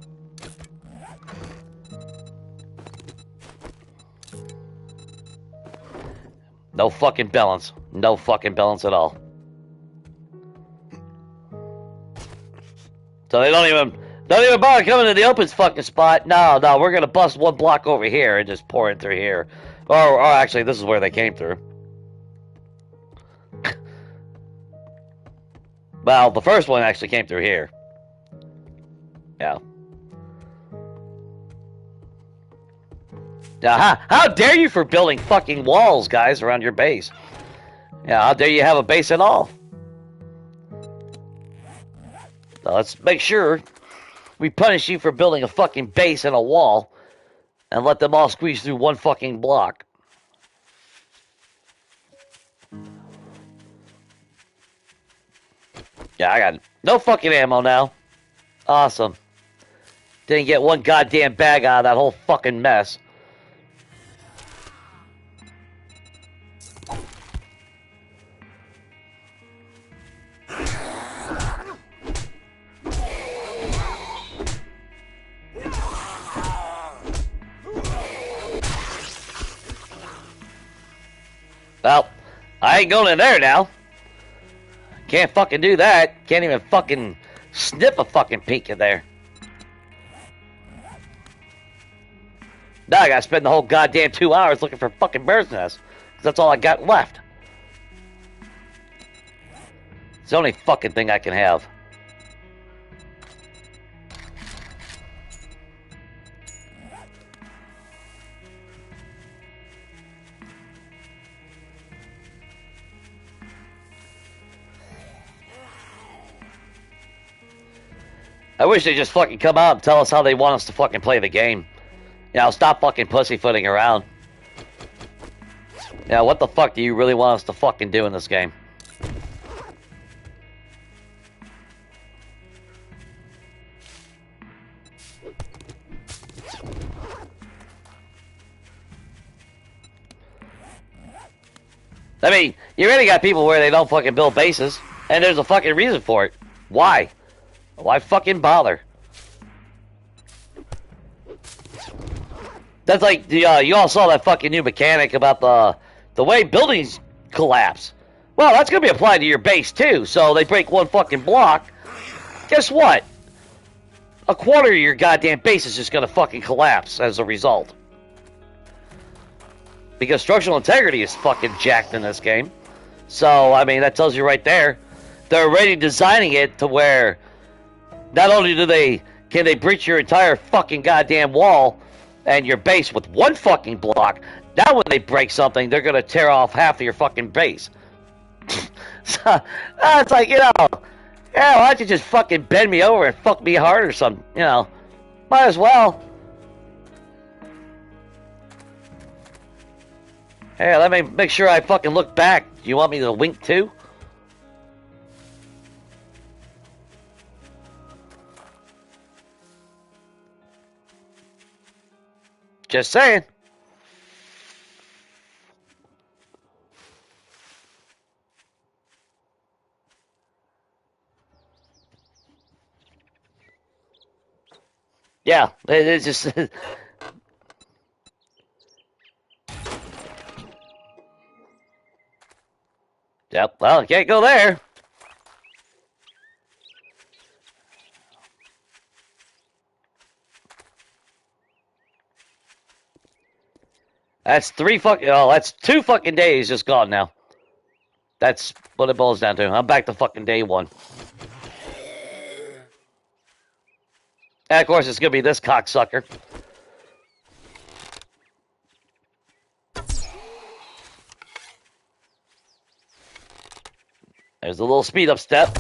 no fucking balance. No fucking balance at all. So they don't even bother coming to the open fucking spot. No, we're gonna bust one block over here and just pour it through here. Or actually, this is where they came through. Well, the first one actually came through here. Yeah. Now, how dare you for building fucking walls, guys, around your base? Yeah, how dare you have a base at all? So let's make sure we punish you for building a fucking base and a wall and let them all squeeze through one fucking block. Yeah, I got no fucking ammo now. Awesome. Didn't get one goddamn bag out of that whole fucking mess. Well, I ain't going in there now. Can't fucking do that. Can't even fucking snip a fucking peek in there. Now I gotta spend the whole goddamn 2 hours looking for fucking bird's nests. Because that's all I got left. It's the only fucking thing I can have. I wish they'd just fucking come out and tell us how they want us to fucking play the game. You know, stop fucking pussyfooting around. Yeah, what the fuck do you really want us to fucking do in this game? I mean, you already got people where they don't fucking build bases, and there's a fucking reason for it. Why? Why fucking bother? That's like the you all saw that fucking new mechanic about the way buildings collapse. Well, that's gonna be applied to your base too. So they break one fucking block. Guess what? A quarter of your goddamn base is just gonna fucking collapse as a result. Because structural integrity is fucking jacked in this game. So I mean that tells you right there. They're already designing it to where not only can they breach your entire fucking goddamn wall and your base with one fucking block, now when they break something, they're gonna tear off half of your fucking base. So, it's like, you know, yeah, why don't you just fucking bend me over and fuck me hard or something, you know. Might as well. Hey, let me make sure I fucking look back. Do you want me to wink too? Just saying. Yeah, it's just. Yep, well, you can't go there. That's that's 2 fucking days just gone now. That's what it boils down to. I'm back to fucking day 1. And of course, it's gonna be this cocksucker. There's a little speed up step.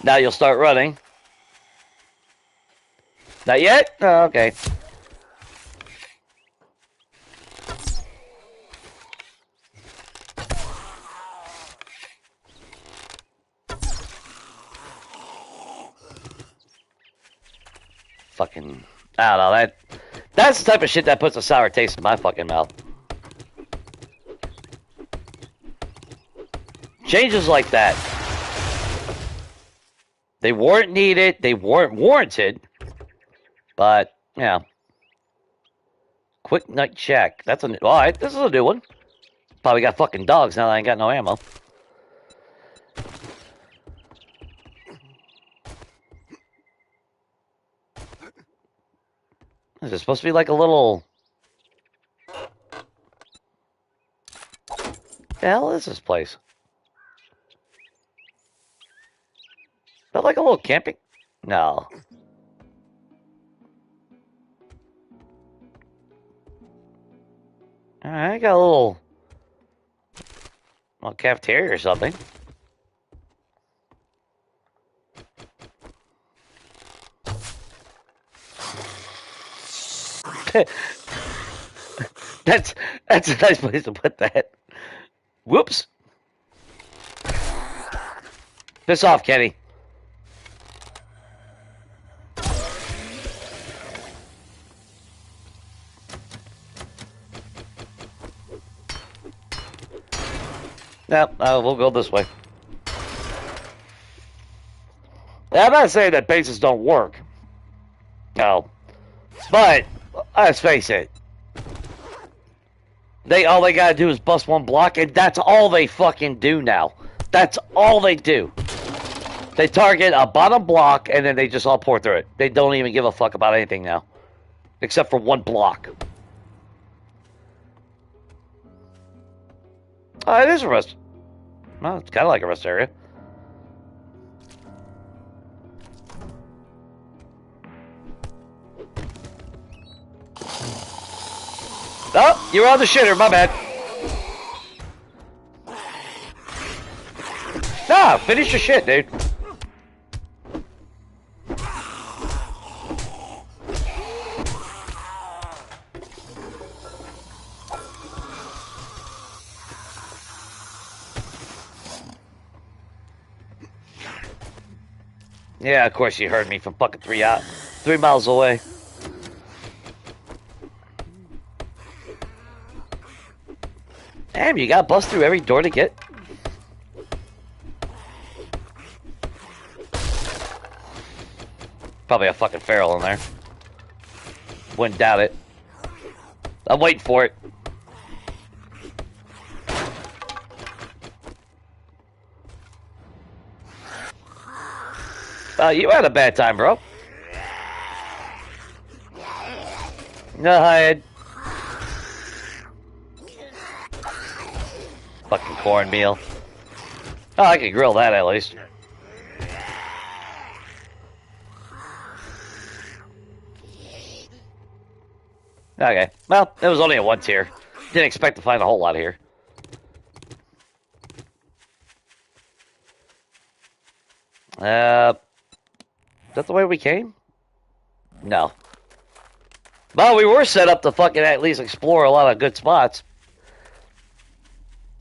Now you'll start running. Not yet? Oh, okay. Fucking, I don't know, that's the type of shit that puts a sour taste in my fucking mouth. Changes like that. They weren't needed, they weren't warranted, but, yeah. Quick night check. That's a new, alright, this is a new one. Probably got fucking dogs now that I ain't got no ammo. Is it supposed to be like a little... What the hell is this place? Is that like a little camping? No. Alright, got a little cafeteria or something. That's a nice place to put that. Whoops. Piss off, Kenny. No, we'll go this way. I'm not saying that bases don't work. No. But, let's face it. All they gotta do is bust one block, and that's all they fucking do now. That's all they do. They target a bottom block, and then they just all pour through it. They don't even give a fuck about anything now. Except for one block. Oh, it is a rest. Well, it's kind of like a rest area. Oh, you're on the shitter, my bad. Nah, finish your shit, dude. Yeah, of course you heard me from fucking 3 miles away. Damn, you gotta bust through every door to get. Probably a fucking feral in there. Wouldn't doubt it. I'm waiting for it. You had a bad time, bro. No, hide. Fucking cornmeal. Oh, I can grill that at least. Okay. Well, it was only a 1 tier. Didn't expect to find a whole lot here. Is that the way we came? No. Well, we were set up to fucking at least explore a lot of good spots.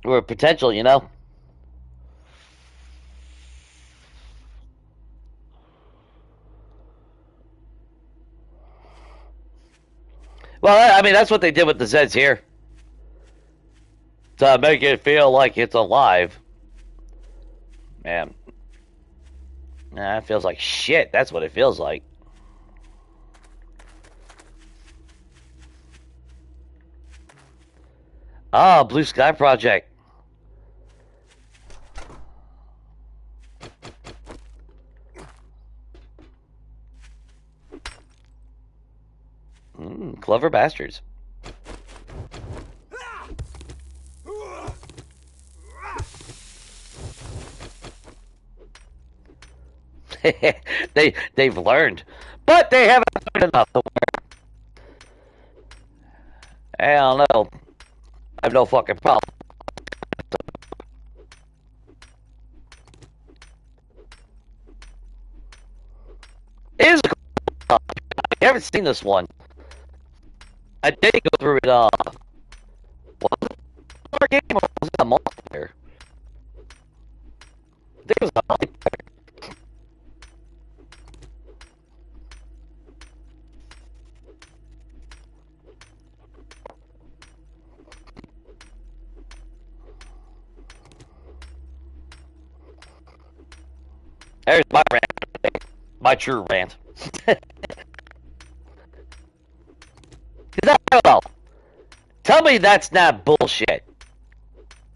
Or potential, you know? Well, I mean, that's what they did with the Zeds here. To make it feel like it's alive. Man. Nah, it feels like shit. That's what it feels like. Ah, Blue Sky Project. Clever bastards. They've learned, but they haven't learned enough to learn. I don't know. I have no fucking problem. It is a cool. I haven't seen this one. I did go through it. Was it a game or was it a multiplayer? I think it was a multiplayer. There's my rant. My true rant. I don't know. Tell me that's not bullshit.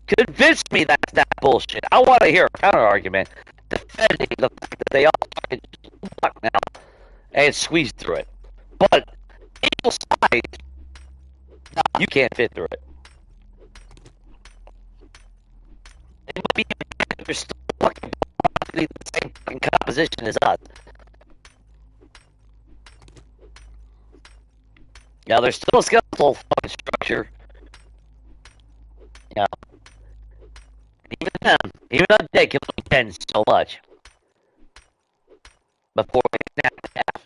Convince me that's not bullshit. I want to hear a counter argument defending the fact that they all fucking fuck now and squeeze through it. But equal size, no, you can't fit through it. It might be they're still fucking the same fucking composition as us. Yeah, there's still a skeletal fucking structure. Yeah. Even though they can only bend so much before they snap in half.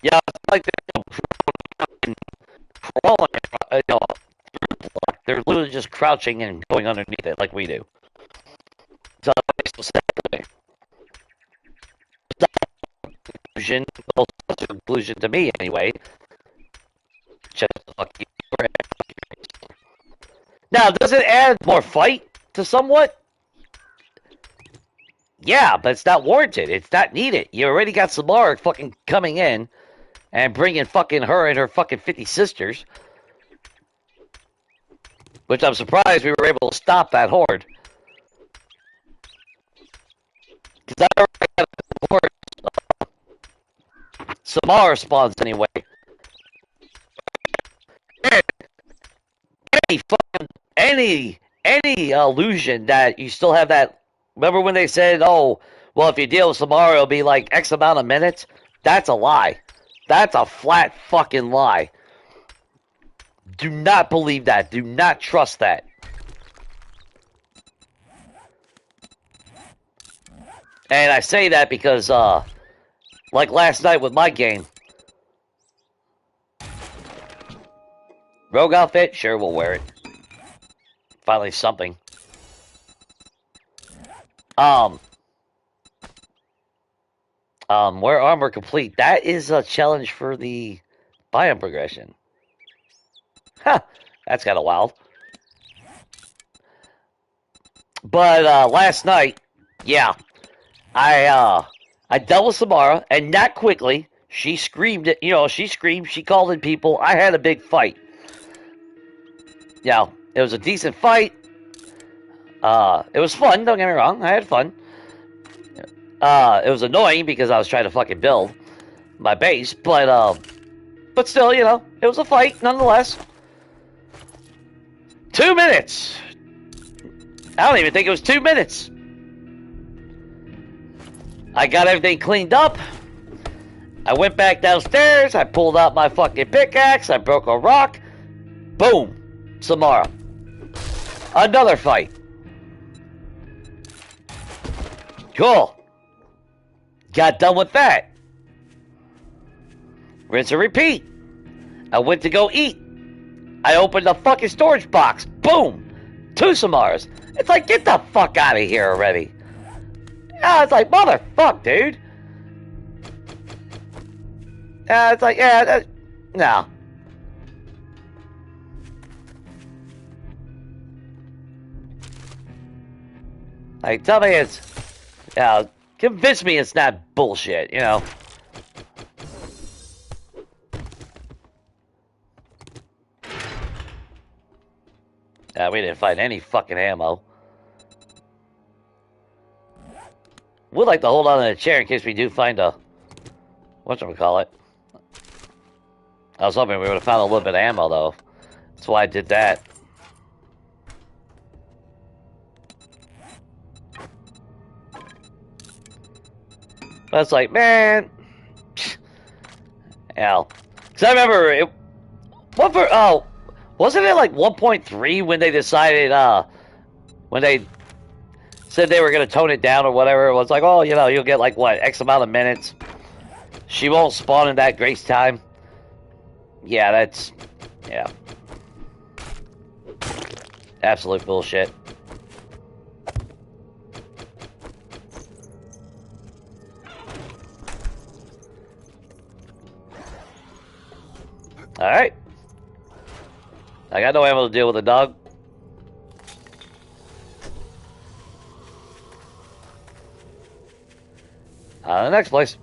Yeah, it's like they're crawling, they're literally just crouching and going underneath it like we do. So it makes no sense. Conclusion, well, such a conclusion to me anyway. Just fuck you. Now, does it add more fight to somewhat? Yeah, but it's not warranted. It's not needed. You already got Samara fucking coming in and bringing fucking her and her fucking 50 sisters. Which I'm surprised we were able to stop that horde. Because I already had a horde. Samara spawns anyway. Any illusion that you still have that. Remember when they said, "Oh, well, if you deal with Samara, it'll be like X amount of minutes." That's a lie. That's a flat fucking lie. Do not believe that. Do not trust that. And I say that because, like last night with my game. Rogue outfit? Sure, we'll wear it. Finally something. Wear armor complete. That is a challenge for the biome progression. Huh, that's kind of wild. But, last night, yeah, I dealt with Samara, and not quickly. She screamed, she screamed, she called in people. I had a big fight. Yeah, it was a decent fight. It was fun, don't get me wrong. I had fun. It was annoying because I was trying to fucking build my base, but still, it was a fight nonetheless. 2 minutes. I don't even think it was 2 minutes. I got everything cleaned up. I went back downstairs. I pulled out my fucking pickaxe. I broke a rock. Boom. Samara. Another fight. Cool. Got done with that. Rinse and repeat. I went to go eat. I opened the fucking storage box. Boom. 2 Samaras. It's like, get the fuck out of here already. Yeah, it's like, motherfuck, dude. It's like, yeah, no. Like, tell me it's, convince me it's not bullshit, you know. We didn't find any fucking ammo. Would like to hold on to the chair in case we do find a, whatchamacallit. I was hoping we would have found a little bit of ammo, though. That's why I did that. But it's like, man. Yeah. Because I remember, wasn't it like 1.3 when they decided, when they said they were going to tone it down or whatever? It was like, oh, you know, you'll get like, what, X amount of minutes. She won't spawn in that grace time. Yeah, that's, yeah. Absolute bullshit. Alright. I got no ammo to deal with a dog. The next place.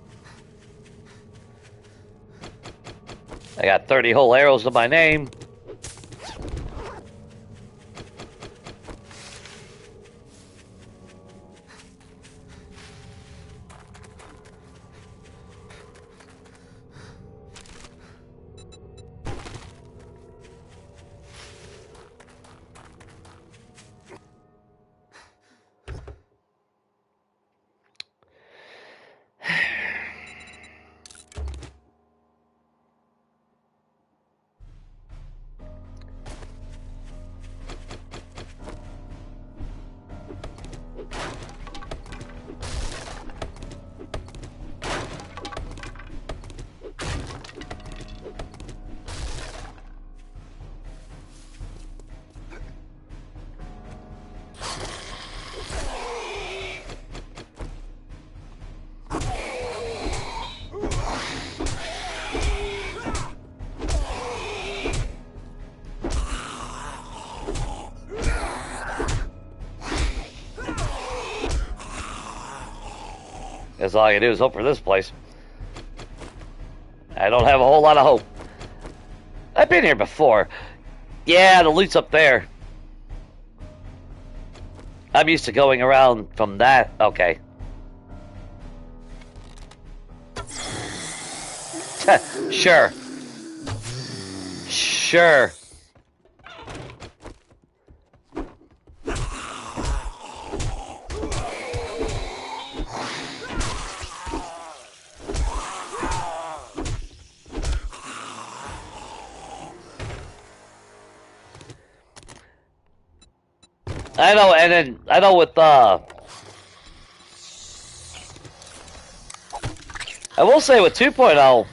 I got 30 whole arrows to my name. That's all I can do is hope for this place. I don't have a whole lot of hope. I've been here before. Yeah, the loot's up there. I'm used to going around from that. Okay. Sure. Sure. I know, and then I know with I will say with 2.0,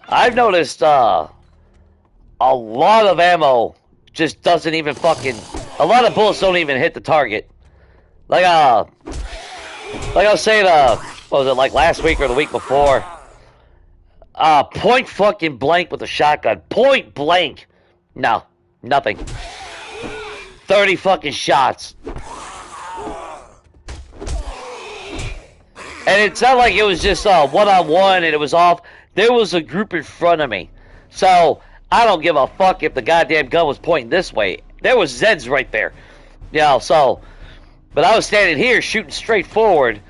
I've noticed a lot of ammo just doesn't even fucking, a lot of bullets don't even hit the target. Like I was saying, what was it, like last week or the week before? Point fucking blank with a shotgun. Point blank. No, nothing. 30 fucking shots. And it's not like it was just one-on-one and it was off. There was a group in front of me. So, I don't give a fuck if the goddamn gun was pointing this way. There was Zeds right there. You know, so... But I was standing here shooting straight forward.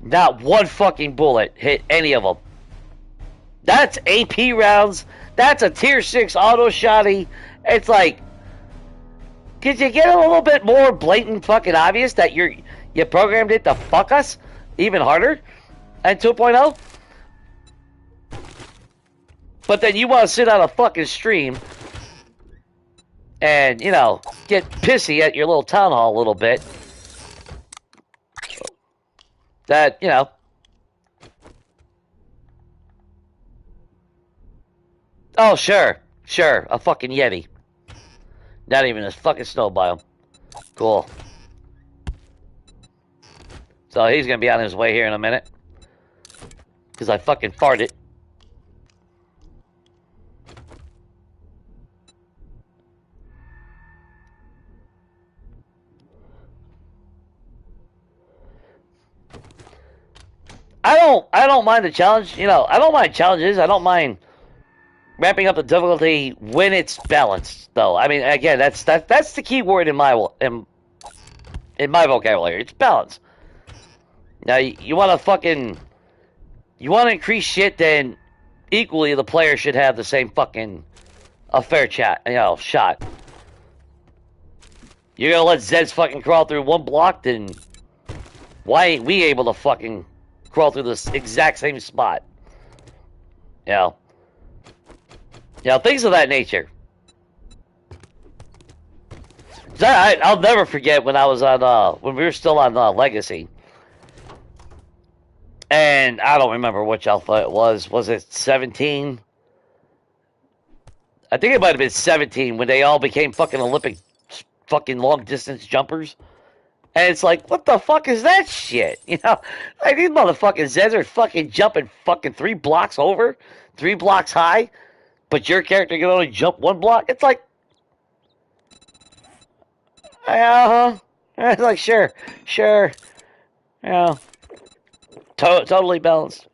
Not one fucking bullet hit any of them. That's AP rounds. That's a tier 6 auto shotty. It's like... Could you get a little bit more blatant fucking obvious that you programmed it to fuck us even harder at 2.0? But then you want to sit on a fucking stream and, you know, get pissy at your little town hall a little bit. That, you know. Oh, sure. Sure. A fucking Yeti. Not even a fucking snow biome. Cool. So he's gonna be on his way here in a minute. Because I fucking farted. I don't mind the challenge. You know, I don't mind challenges. I don't mind ramping up the difficulty when it's balanced, though. I mean, again, that's the key word in my vocabulary. It's balance. Now, you want to increase shit, then equally the player should have the same fucking a fair shot. You're gonna let Zeds fucking crawl through one block, then why ain't we able to fucking crawl through this exact same spot? You know, things of that nature. I'll never forget when I was on, when we were still on Legacy. And I don't remember which alpha it was. Was it 17? I think it might have been 17 when they all became fucking Olympic fucking long distance jumpers. And it's like, what the fuck is that shit? You know, like these motherfucking Zeds are fucking jumping fucking 3 blocks over, 3 blocks high, but your character can only jump 1 block. It's like, it's like sure, you know, totally balanced.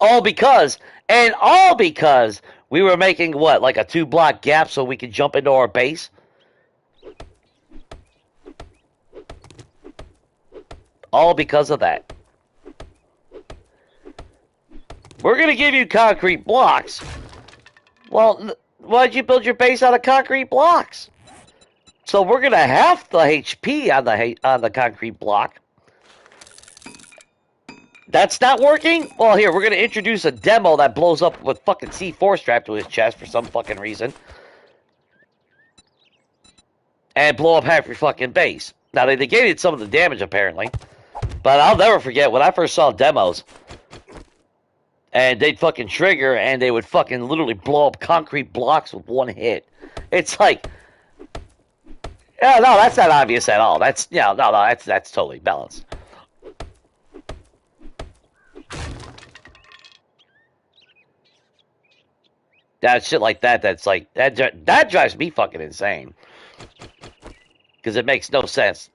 All because we were making what, like a 2-block gap so we could jump into our base? All because of that. We're going to give you concrete blocks. Well, why'd you build your base out of concrete blocks? So we're going to half the HP on the concrete block. That's not working? Well, here, we're going to introduce a demo that blows up with fucking C4 strapped to his chest for some fucking reason. And blow up half your fucking base. Now, they negated some of the damage, apparently. But I'll never forget, when I first saw demos, and they'd fucking trigger, and they would fucking literally blow up concrete blocks with 1 hit. It's like, yeah, no, that's not obvious at all. That's totally balanced. That shit like that, that's like, that drives me fucking insane. Because it makes no sense.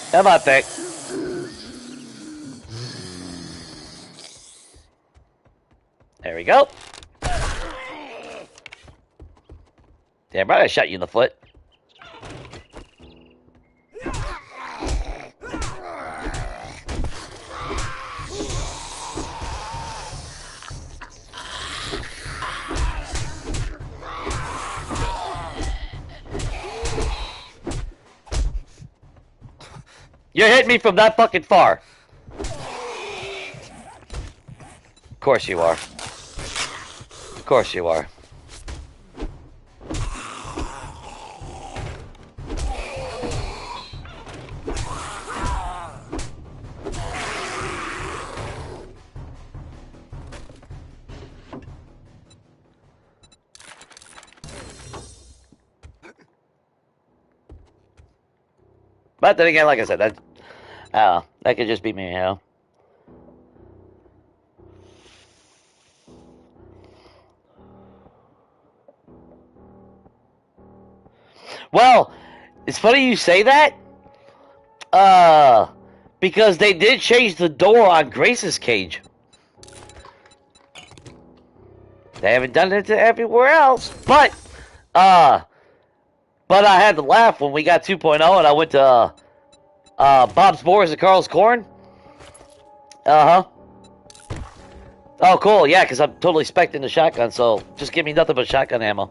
Come on, Vic. There we go. Damn right I shot you in the foot. You're hitting me from that fucking far. Of course you are. Of course you are. But then again, like I said, that could just be me, you know. Well, it's funny you say that. Because they did change the door on Grace's cage. They haven't done it to everywhere else. But I had to laugh when we got 2.0 and I went to Bob's Boars and Carl's Corn. Oh, cool. Yeah, because I'm totally spec'd in the shotgun, so just give me nothing but shotgun ammo.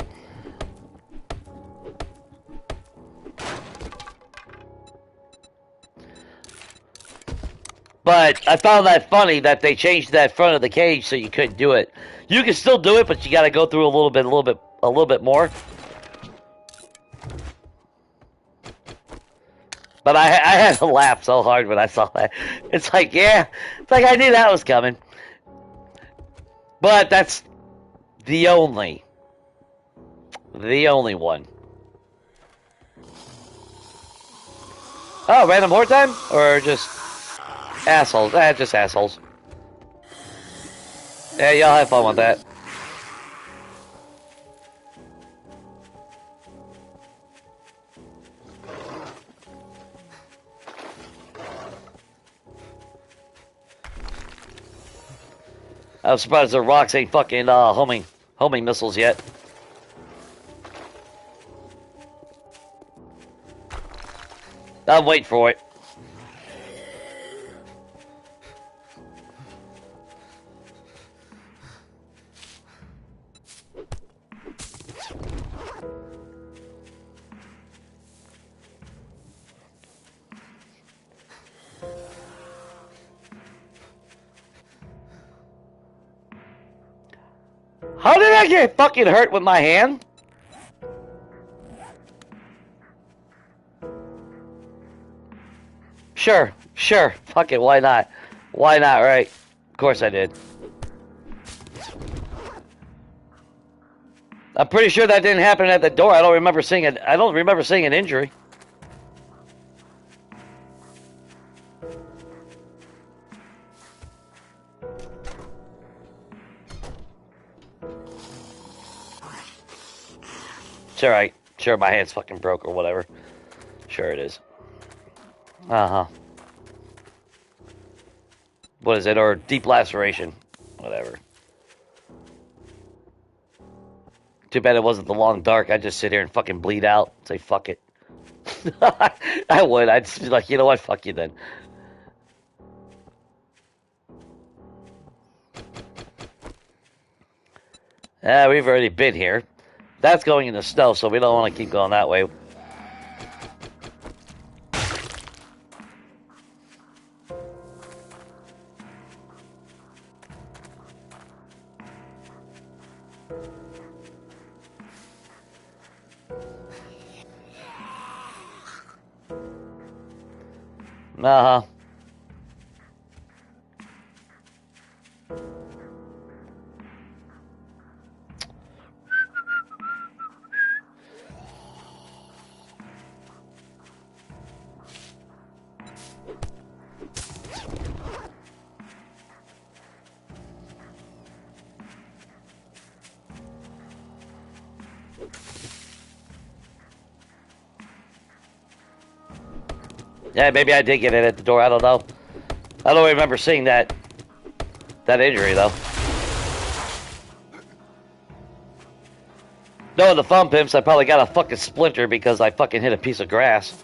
But I found that funny that they changed that front of the cage so you couldn't do it. You can still do it, but you got to go through a little bit more. But I had to laugh so hard when I saw that. It's like, yeah, it's like I knew that was coming. But that's the only The only one. Oh, random horde time? Or just assholes? Just assholes. Yeah, y'all have fun with that. I'm surprised the rocks ain't fucking homing missiles yet. I'm waiting for it. How did I get fucking hurt with my hand? Sure. Fuck it, why not? Why not, right? Of course I did. I'm pretty sure that didn't happen at the door. I don't remember seeing it. I don't remember seeing an injury. It's alright. Sure, my hand's fucking broke or whatever. Sure it is. Uh-huh. What is it? Or deep laceration. Whatever. Too bad it wasn't the long dark. I'd just sit here and fucking bleed out. Say, fuck it. I would. I'd just be like, you know what? Fuck you then. We've already been here. That's going in the snow, so we don't want to keep going that way. Uh-huh. Yeah, maybe I did get it at the door. I don't know. I don't remember seeing that injury, though. No, the thumb pimps, I probably got a fucking splinter because I fucking hit a piece of grass.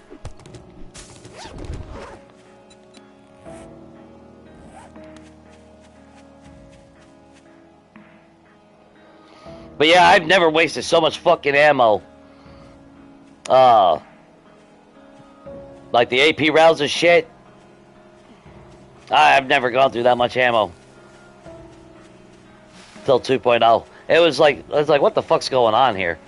But yeah, I've never wasted so much fucking ammo. Like the AP rounds and shit. I've never gone through that much ammo. Till 2.0. It was like, what the fuck's going on here?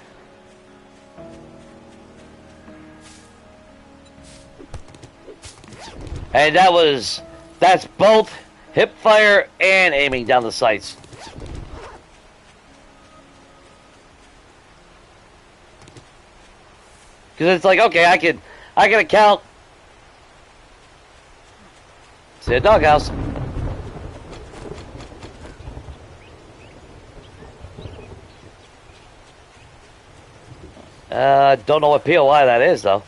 And that's both hip fire and aiming down the sights. Because it's like, okay, I can account. See a doghouse. Don't know what POI that is, though.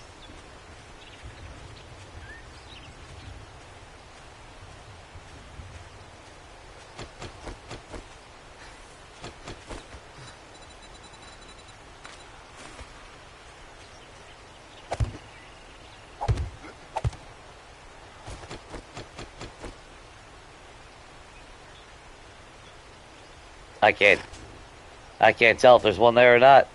I can't tell if there's one there or not.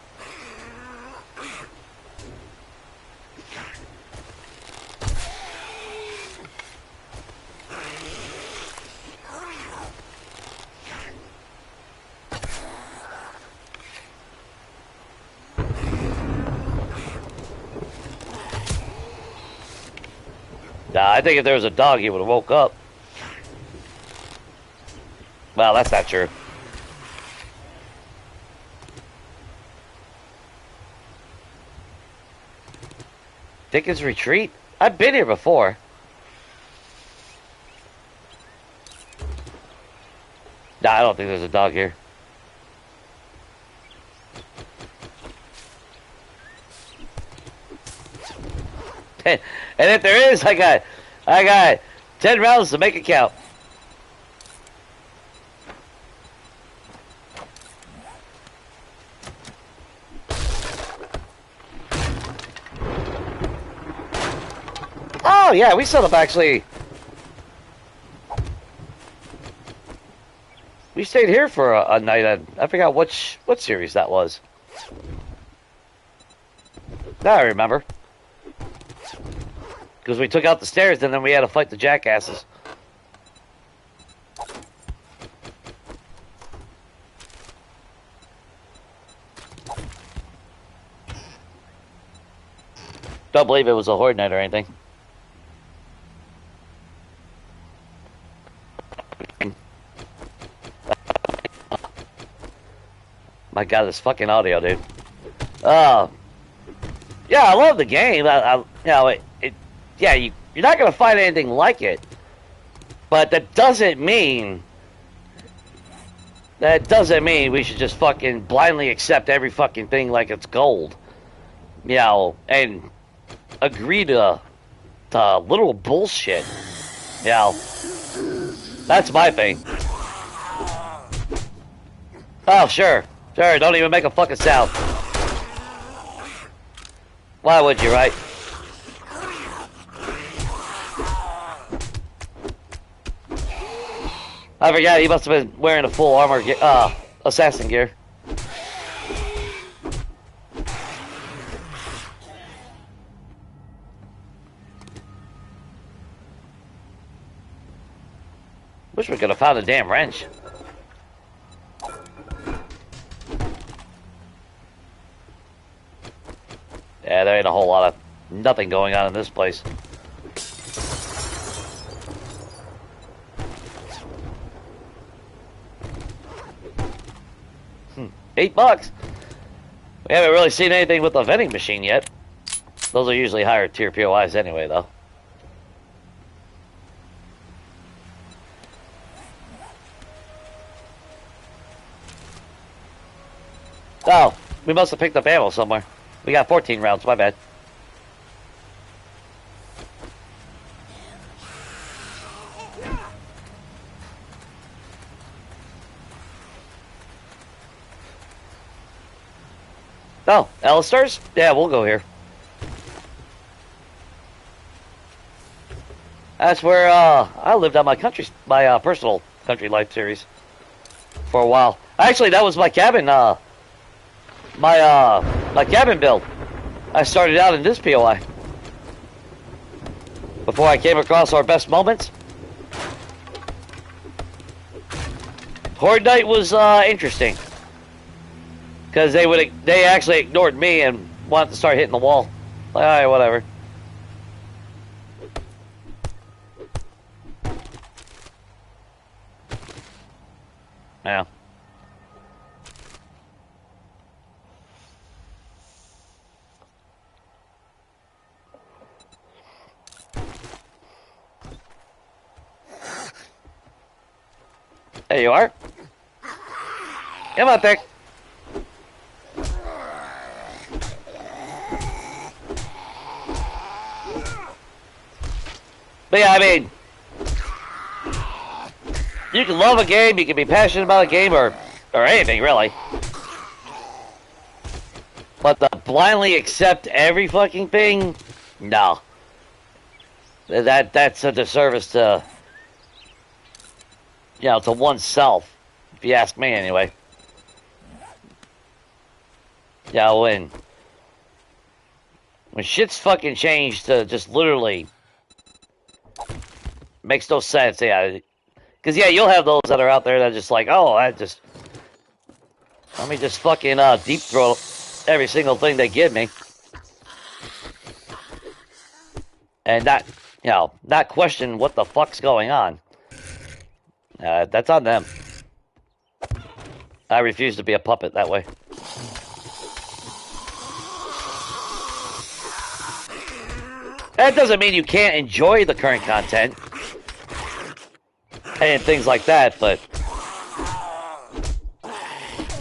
Nah, I think if there was a dog, he would have woke up. Well, that's not true. Dickens Retreat? I've been here before. Nah, I don't think there's a dog here. And if there is, I got 10 rounds to make it count. Oh yeah, we set up actually. We stayed here for a night. I forgot what series that was. Now I remember. Because we took out the stairs and then we had to fight the jackasses. Don't believe it was a horde night or anything. My God, this fucking audio, dude. Yeah, I love the game. You know, yeah, you're not gonna find anything like it, but that doesn't mean we should just fucking blindly accept every fucking thing like it's gold, you know, and agree to literal bullshit. You know, that's my thing. Oh, sure, don't even make a fucking sound. Why would you, right? I forgot, he must have been wearing a full armor, assassin gear. Wish we could have found a damn wrench. Yeah, there ain't a whole lot of nothing going on in this place. $8. We haven't really seen anything with the vending machine yet. Those are usually higher tier POIs anyway, though. Oh, we must have picked up ammo somewhere. We got 14 rounds, my bad. Oh, Alistair's? Yeah, we'll go here. That's where I lived on my personal country life series for a while. Actually, that was my cabin. My cabin build. I started out in this POI before I came across our best moments. Horde Night was interesting. Because they actually ignored me and wanted to start hitting the wall. Like, alright, whatever. Yeah. There you are. Come on, Pick. But yeah, I mean, you can love a game, you can be passionate about a game, or anything, really. But to blindly accept every fucking thing, no. That's a disservice to, you know, to oneself, if you ask me anyway. Yeah, when shit's fucking changed to just literally makes no sense, yeah. Because, yeah, you'll have those that are out there that are just like, oh, let me just fucking deep throat every single thing they give me. And not question what the fuck's going on. That's on them. I refuse to be a puppet that way. That doesn't mean you can't enjoy the current content and things like that, but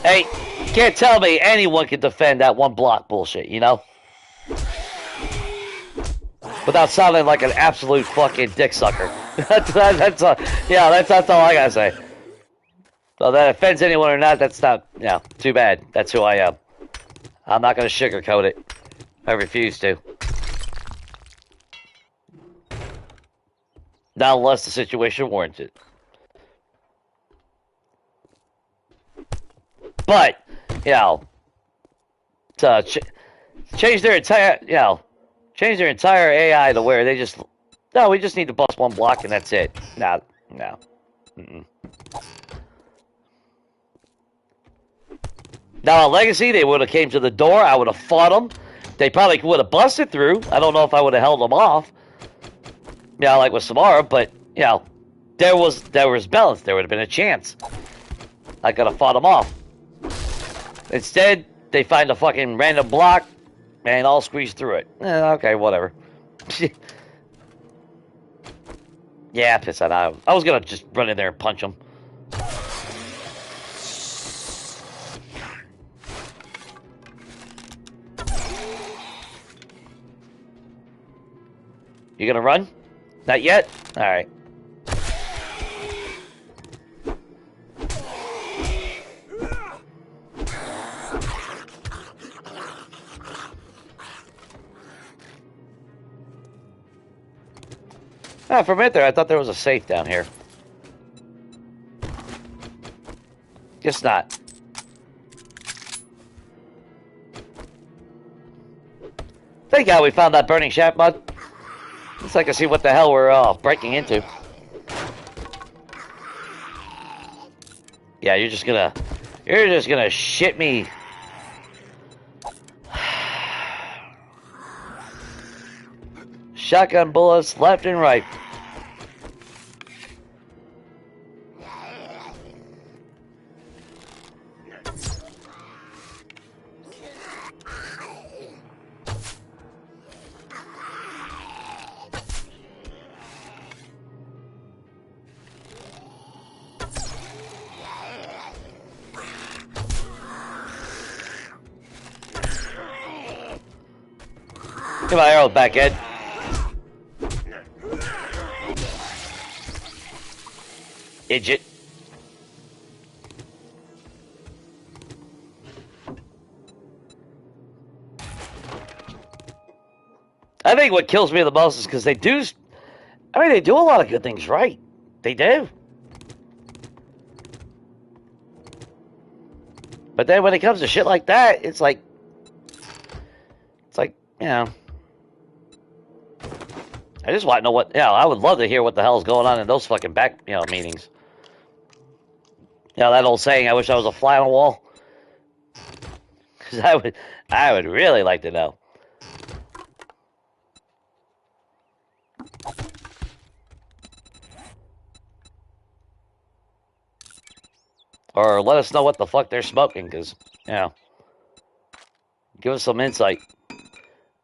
hey, you can't tell me anyone can defend that one block bullshit, you know? Without sounding like an absolute fucking dick sucker. that's all, yeah, that's all I gotta say. So that offends anyone or not, that's not, yeah, too bad. That's who I am. I'm not gonna sugarcoat it. I refuse to. Not unless the situation warrants it. But, you know, to change their entire, you know, change their entire AI to where they just, no, we just need to bust one block and that's it. No. Mm-mm. Now, on Legacy, they would have came to the door. I would have fought them. They probably would have busted through. I don't know if I would have held them off. Yeah, like with Samara, but, you know, there was balance. There would have been a chance. I could have fought them off. Instead, they find a fucking random block and I'll squeeze through it. Okay, whatever. Yeah, piss that out. I was gonna just run in there and punch them. You gonna run? Not yet? Alright. Ah, for a minute there, I thought there was a safe down here. Guess not. Thank God we found that burning shaft mud. Looks like I see what the hell we're breaking into. Yeah, you're just gonna shit me. Shotgun bullets left and right. Get my arrow back, Ed. Idiot. I think what kills me the most is because they do a lot of good things right. They do. But then when it comes to shit like that, it's like, you know, I just want to know what, I would love to hear what the hell's going on in those fucking meetings. You know, that old saying, I wish I was a fly on the wall. Because I would really like to know. Or let us know what the fuck they're smoking, because, give us some insight.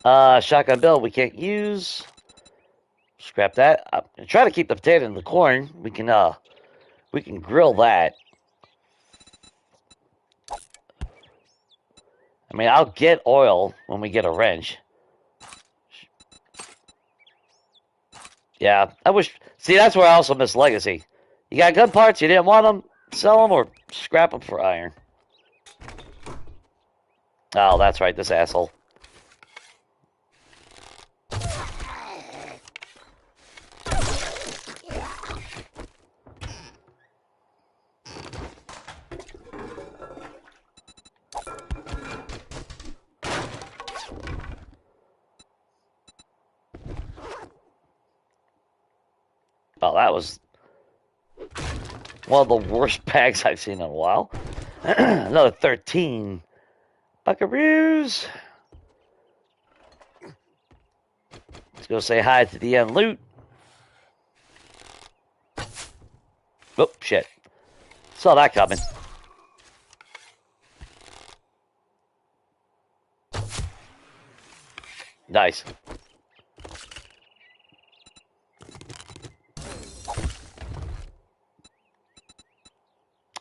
Shotgun bill we can't use. Scrap that. Try to keep the potato and the corn. We can grill that. I mean, I'll get oil when we get a wrench. Yeah, I wish. See, that's where I also miss Legacy. You got good parts, you didn't want them, sell them or scrap them for iron. Oh, that's right, this asshole. Oh, that was one of the worst bags I've seen in a while. Another 13 buckaroos. Let's go say hi to the end loot. Oh, shit. Saw that coming. Nice.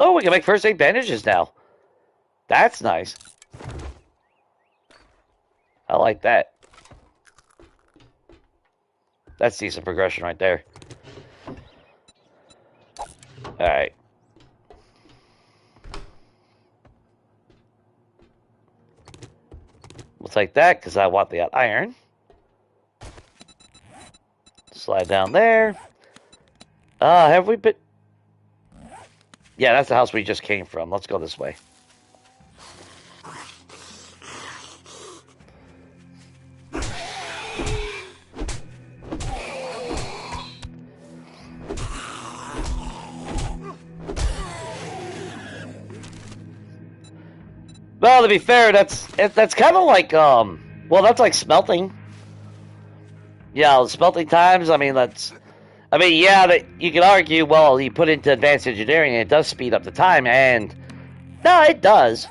Oh, we can make first aid bandages now. That's nice. I like that. That's decent progression right there. Alright. We'll take that because I want the iron. Slide down there. Have we been... Yeah, that's the house we just came from. Let's go this way. Well, to be fair, that's kind of like, well, that's like smelting. Yeah, smelting times, I mean, yeah, you can argue, well, you put into advanced engineering and it does speed up the time, and no, it does.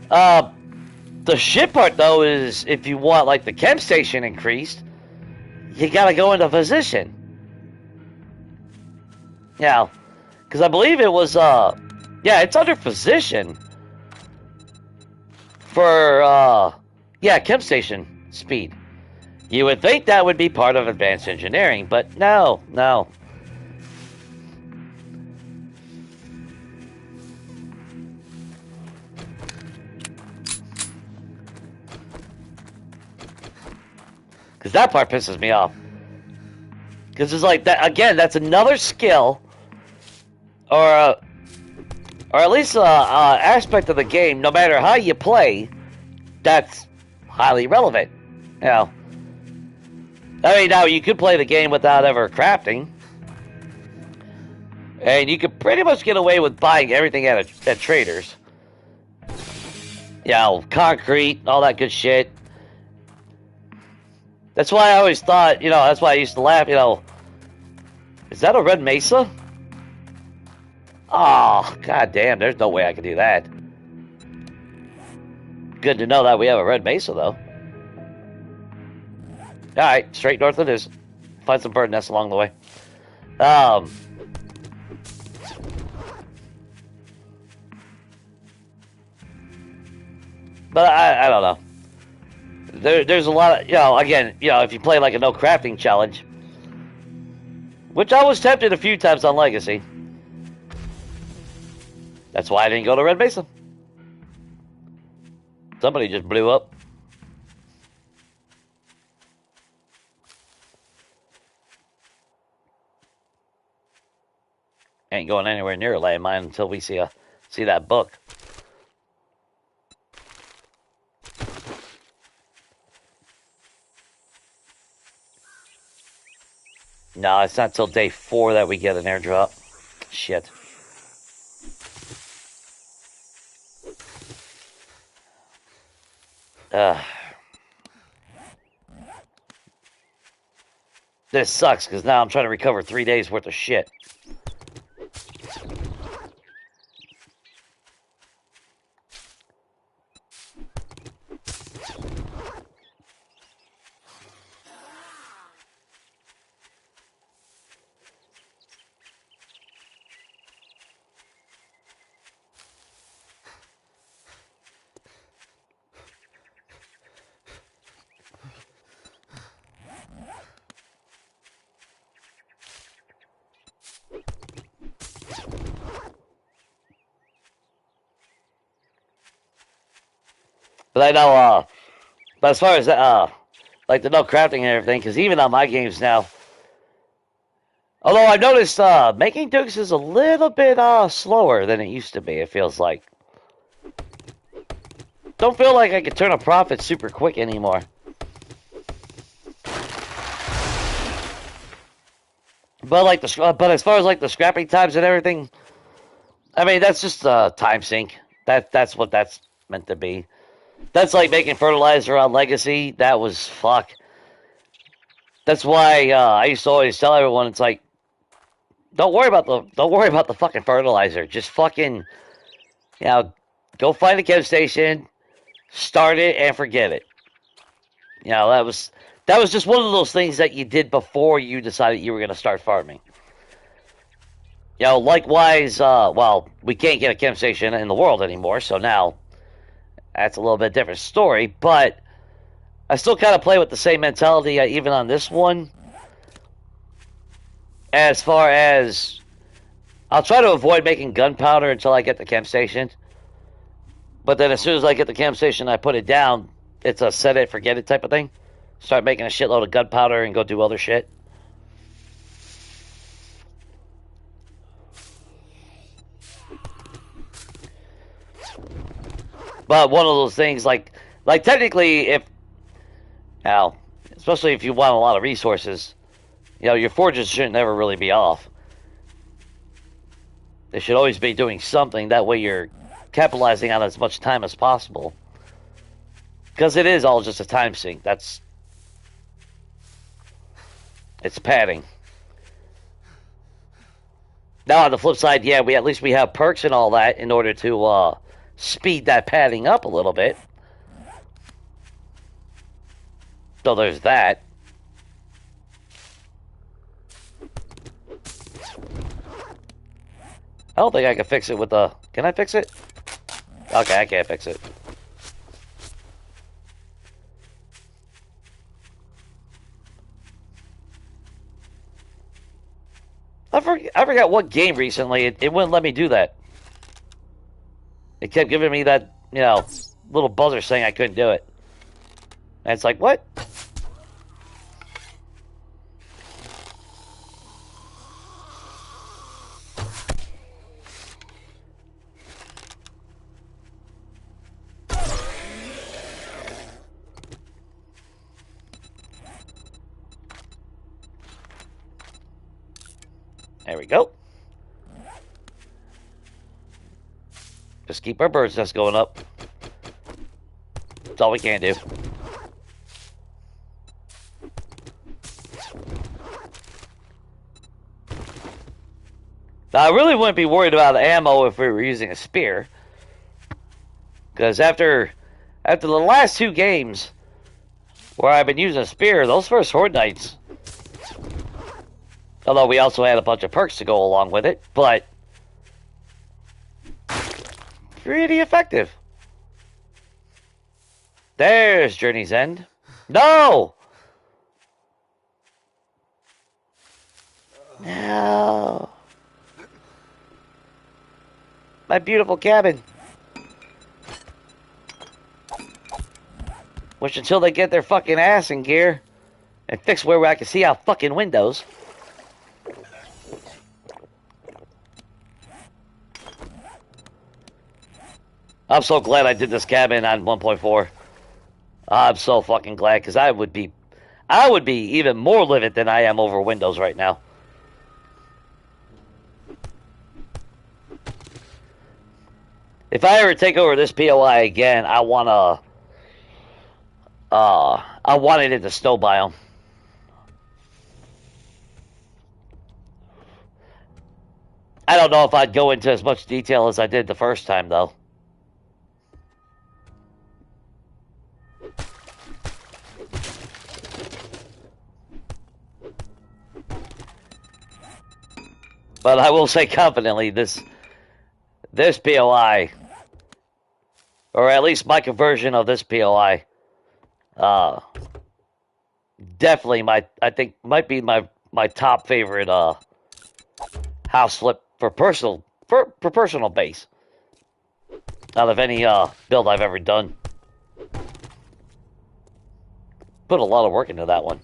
The shit part, though, is if you want, like, the chem station increased, you gotta go into physician. Yeah, because I believe it was, yeah, it's under physician for, yeah, chem station speed. You would think that would be part of advanced engineering, but no. Because that part pisses me off. Because it's like, that again, that's another skill, or at least aspect of the game, no matter how you play, that's highly relevant. You know, I mean, now you could play the game without ever crafting, and you could pretty much get away with buying everything at traders. You know, concrete, all that good shit. That's why I always thought, you know, that's why I used to laugh, you know, is that a red mesa? Oh, god damn, there's no way I can do that. Good to know that we have a red mesa, though. Alright, straight north it is. Find some bird nests along the way. But I don't know. There's a lot of, you know, again, you know, if you play like a no crafting challenge, which I was tempted a few times on Legacy. That's why I didn't go to Red Mesa. Somebody just blew up. Ain't going anywhere near a landmine until we see that book. No, it's not till day 4 that we get an airdrop. Shit. This sucks, because now I'm trying to recover 3 days worth of shit. But I know, but as far as, like the no crafting and everything, because even on my games now, although I've noticed, making dukes is a little bit, slower than it used to be, it feels like. Don't feel like I can turn a profit super quick anymore. But like but as far as like the scrapping times and everything, I mean, that's just a time sink. That's what that's meant to be. That's like making fertilizer on Legacy. That was fuck. That's why I used to always tell everyone, it's like, don't worry about the fucking fertilizer. Just fucking, you know, go find a chem station, start it, and forget it. You know, that was just one of those things that you did before you decided you were going to start farming. You know, likewise, well, we can't get a chem station in the world anymore, so now that's a little bit different story, but I still kind of play with the same mentality even on this one. As far as I'll try to avoid making gunpowder until I get the chem station. But then as soon as I get the chem station, I put it down. It's a set it, forget it type of thing. Start making a shitload of gunpowder and go do other shit. But one of those things, like technically, if now, especially if you want a lot of resources, you know, your forges shouldn't never really be off. They should always be doing something. That way, you're capitalizing on as much time as possible. Because it is all just a time sink. It's padding. Now on the flip side, yeah, at least we have perks and all that in order to speed that padding up a little bit. So there's that. I don't think I can fix it with the... Can I fix it? Okay, I can't fix it. I forgot what game recently it wouldn't let me do that. It kept giving me that, you know, little buzzer saying I couldn't do it. And it's like, what? There we go. Just keep our bird's nest going up. That's all we can do. Now, I really wouldn't be worried about ammo if we were using a spear. Because after the last two games where I've been using a spear, those first Horde Nights, although we also had a bunch of perks to go along with it, but pretty effective. There's Journey's End. No! No. My beautiful cabin. Which until they get their fucking ass in gear and fix where I can see out fucking windows. I'm so glad I did this cabin on 1.4. I'm so fucking glad, because I would be even more livid than I am over Windows right now. If I ever take over this POI again, I want it in the snow biome. I don't know if I'd go into as much detail as I did the first time, though. But I will say confidently, this POI, or at least my conversion of this POI, definitely I think might be my top favorite house flip for personal base out of any build I've ever done. Put a lot of work into that one.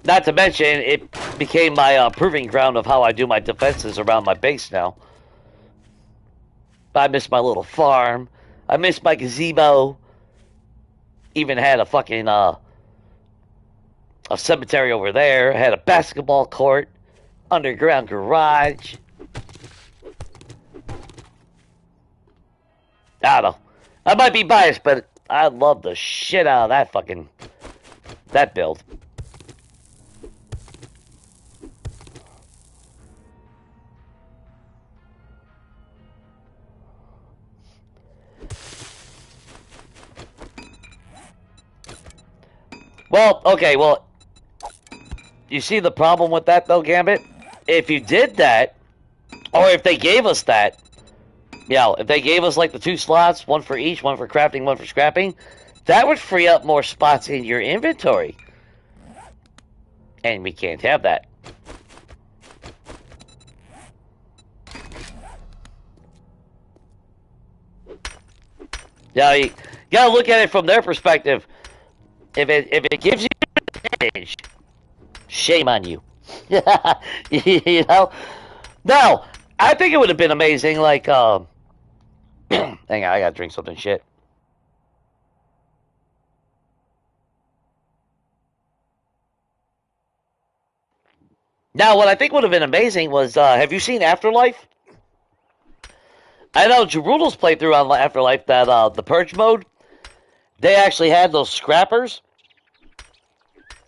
Not to mention, it became my proving ground of how I do my defenses around my base now. I miss my little farm. I miss my gazebo. Even had a fucking a cemetery over there. Had a basketball court, underground garage. I don't know. I might be biased, but I love the shit out of that build. Well, okay, well, you see the problem with that, though, Gambit? If you did that, or if they gave us that, if they gave us like the 2 slots, one for each, one for crafting, one for scrapping, that would free up more spots in your inventory. And we can't have that. Yeah, you gotta look at it from their perspective. If it gives you an advantage, shame on you. You know? Now, I think it would have been amazing, like, hang on, I gotta drink something shit. Now, what I think would have been amazing was, have you seen Afterlife? I know Jerul's playthrough on Afterlife, that, the Purge mode, they actually had those scrappers.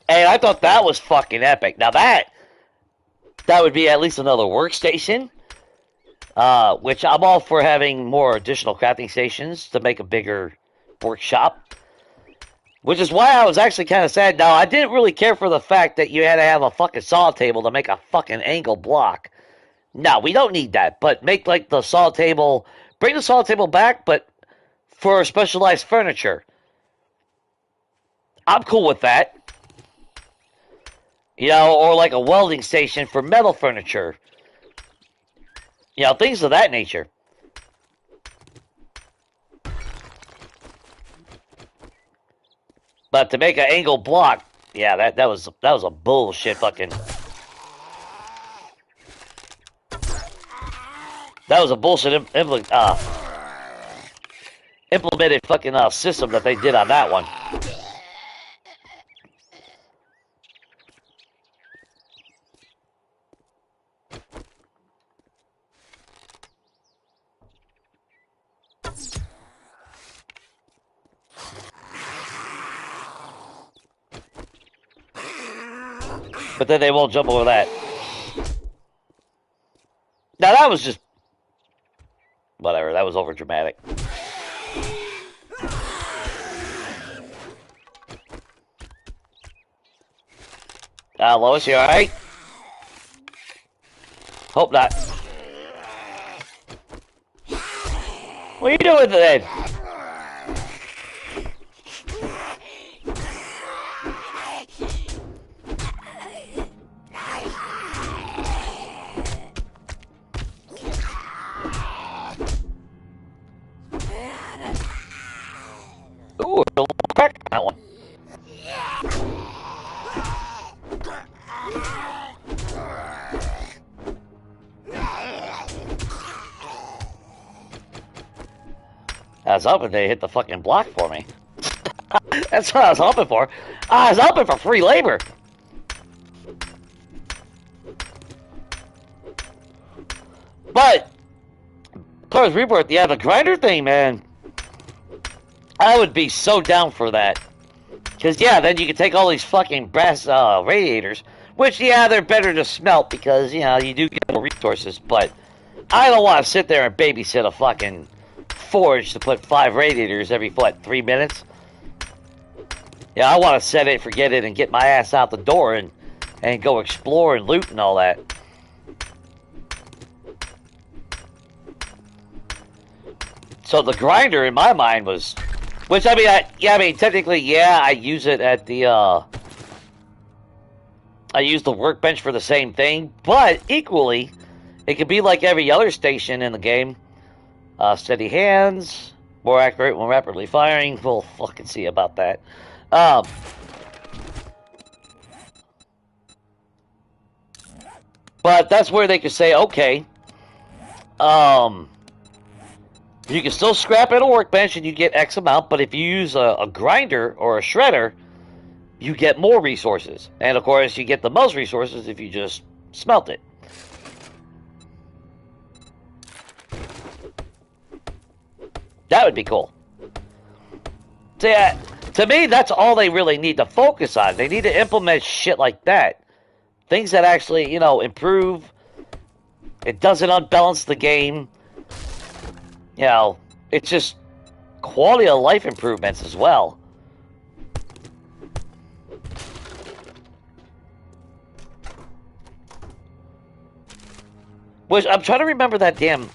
And I thought that was fucking epic. Now that would be at least another workstation. Which I'm all for having more additional crafting stations to make a bigger workshop. Which is why I was actually kind of sad. Now, I didn't really care for the fact that you had to have a fucking saw table to make a fucking angle block. No, we don't need that. But make, like, the saw table... Bring the saw table back, but for specialized furniture. I'm cool with that. You know, or like a welding station for metal furniture. You know, things of that nature. But to make an angle block, yeah, that was a bullshit fucking... That was a bullshit implemented fucking system that they did on that one. But then they won't jump over that. Now that was just... Whatever, that was over dramatic. Lois, you alright? Hope not. What are you doing then? Ooh, a little crack on that one. I was hoping they hit the fucking block for me. That's what I was hoping for. I was hoping for free labor. But, Cars Rebirth, yeah, the grinder thing, man. I would be so down for that. Because, yeah, then you can take all these fucking brass radiators. Which, yeah, they're better to smelt because, you know, you do get more resources. But I don't want to sit there and babysit a fucking forge to put 5 radiators every, what, 3 minutes? Yeah, I want to set it, forget it, and get my ass out the door and go explore and loot and all that. So the grinder, in my mind, was... Which, I mean, technically, yeah, I use it at the, I use the workbench for the same thing, but equally, it could be like every other station in the game. Steady hands, more accurate when rapidly firing. We'll fucking see about that. But that's where they could say, okay, you can still scrap at a workbench and you get X amount, but if you use a grinder or a shredder, you get more resources. And of course, you get the most resources if you just smelt it. That would be cool. So yeah, to me, that's all they really need to focus on. They need to implement shit like that. Things that actually, you know, improve. It doesn't unbalance the game. You know, it's just quality of life improvements as well. Which I'm trying to remember that damn.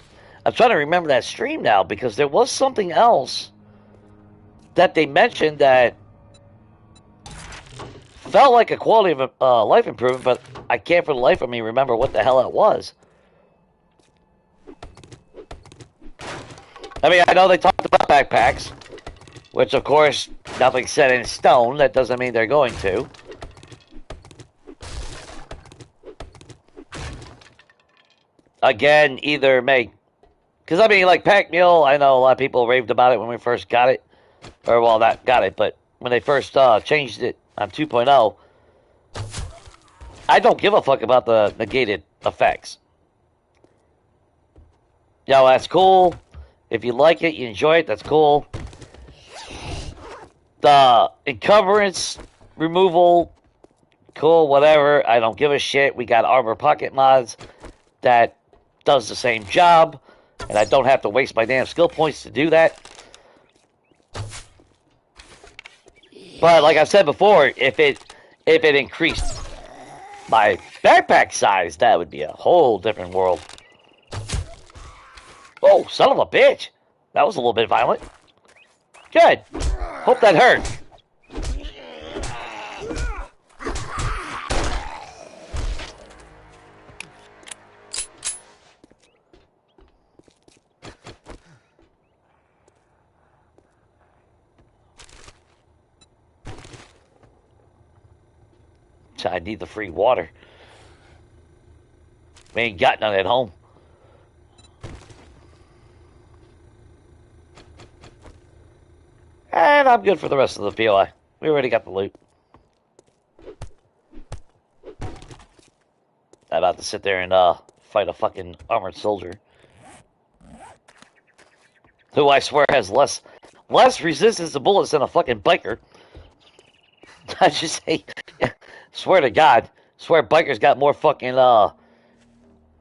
I'm trying to remember that stream now because there was something else that they mentioned that felt like a quality of life improvement, but I can't for the life of me remember what the hell it was. I mean, I know they talked about backpacks, which of course, nothing's set in stone. That doesn't mean they're going to. Again, either make... Because, I mean, like, Pack Mule, I know a lot of people raved about it when we first got it. Or, well, not got it, but when they first changed it on 2.0, I don't give a fuck about the negated effects. Yo, that's cool. If you like it, you enjoy it, that's cool. The encumbrance removal, cool, whatever. I don't give a shit. We got armor pocket mods that does the same job, and I don't have to waste my damn skill points to do that. But like I said before, if it increased my backpack size, that would be a whole different world. Oh, son of a bitch! That was a little bit violent. Good. Hope that hurt. I need the free water. We ain't got none at home. And I'm good for the rest of the POI. We already got the loot. I'm about to sit there and fight a fucking armored soldier. Who I swear has less resistance to bullets than a fucking biker. I just say, swear to God, swear bikers got more fucking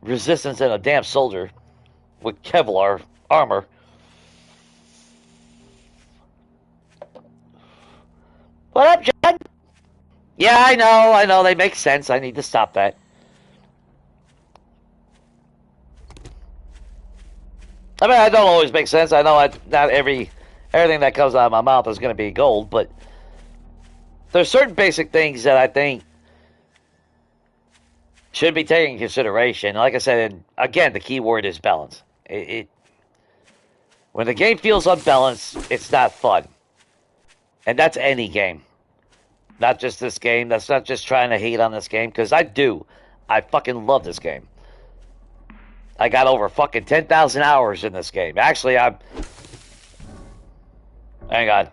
resistance than a damn soldier with Kevlar armor. What up, John? Yeah, I know, they make sense. I need to stop that. I mean, I don't always make sense. I know not everything that comes out of my mouth is going to be gold, but there's certain basic things that I think should be taken into consideration. Like I said, and again, the key word is balance. When the game feels unbalanced, it's not fun. And that's any game. Not just this game. That's not just trying to hate on this game, because I do. I fucking love this game. I got over fucking 10,000 hours in this game. Actually, hang on.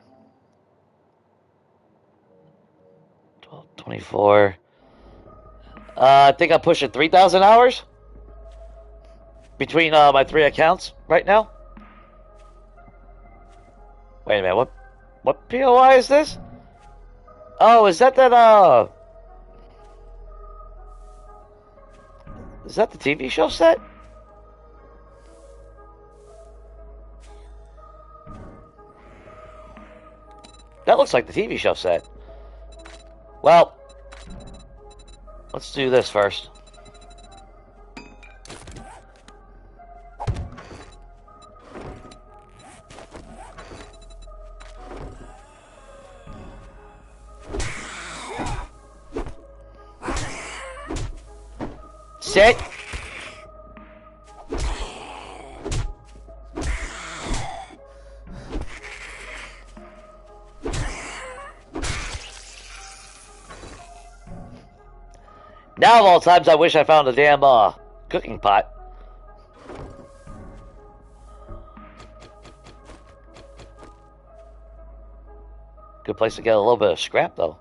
12, 24. I think I'm pushing 3,000 hours between my 3 accounts right now. Wait a minute, what POI is this? Oh, is that is that the TV show set? That looks like the TV show set. Well, let's do this first. Sit. Now of all times, I wish I found a damn cooking pot. Good place to get a little bit of scrap, though.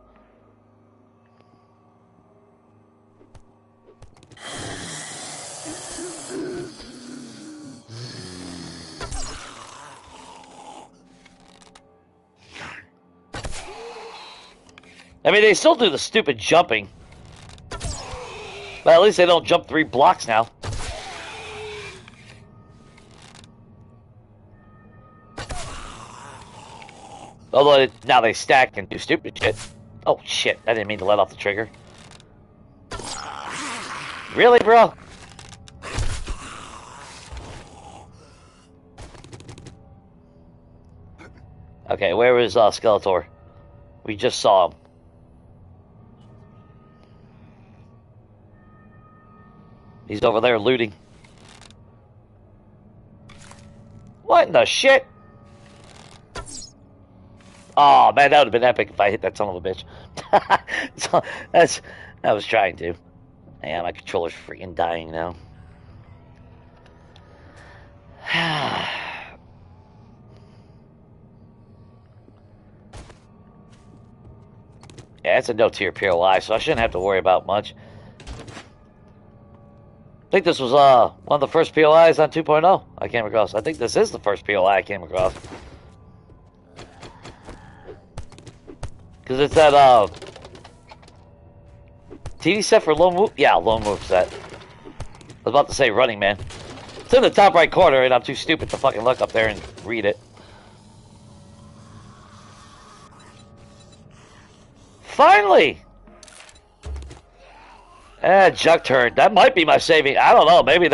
I mean, they still do the stupid jumping. But at least they don't jump 3 blocks now. Although now they stack and do stupid shit. Oh shit, I didn't mean to let off the trigger. Really, bro? Okay, where is Skeletor? We just saw him. He's over there looting. What in the shit? Oh man, that would have been epic if I hit that son of a bitch. So I was trying to. Yeah, my controller's freaking dying now. Yeah, it's a no-tier POI, so I shouldn't have to worry about much. I think this was one of the first POIs on 2.0 I came across. I think this is the first POI I came across. Because it's that TV set for lone move. Yeah, lone move set. I was about to say Running Man. It's in the top right corner, and I'm too stupid to fucking look up there and read it. Finally! Junk turret. That might be my saving. I don't know. Maybe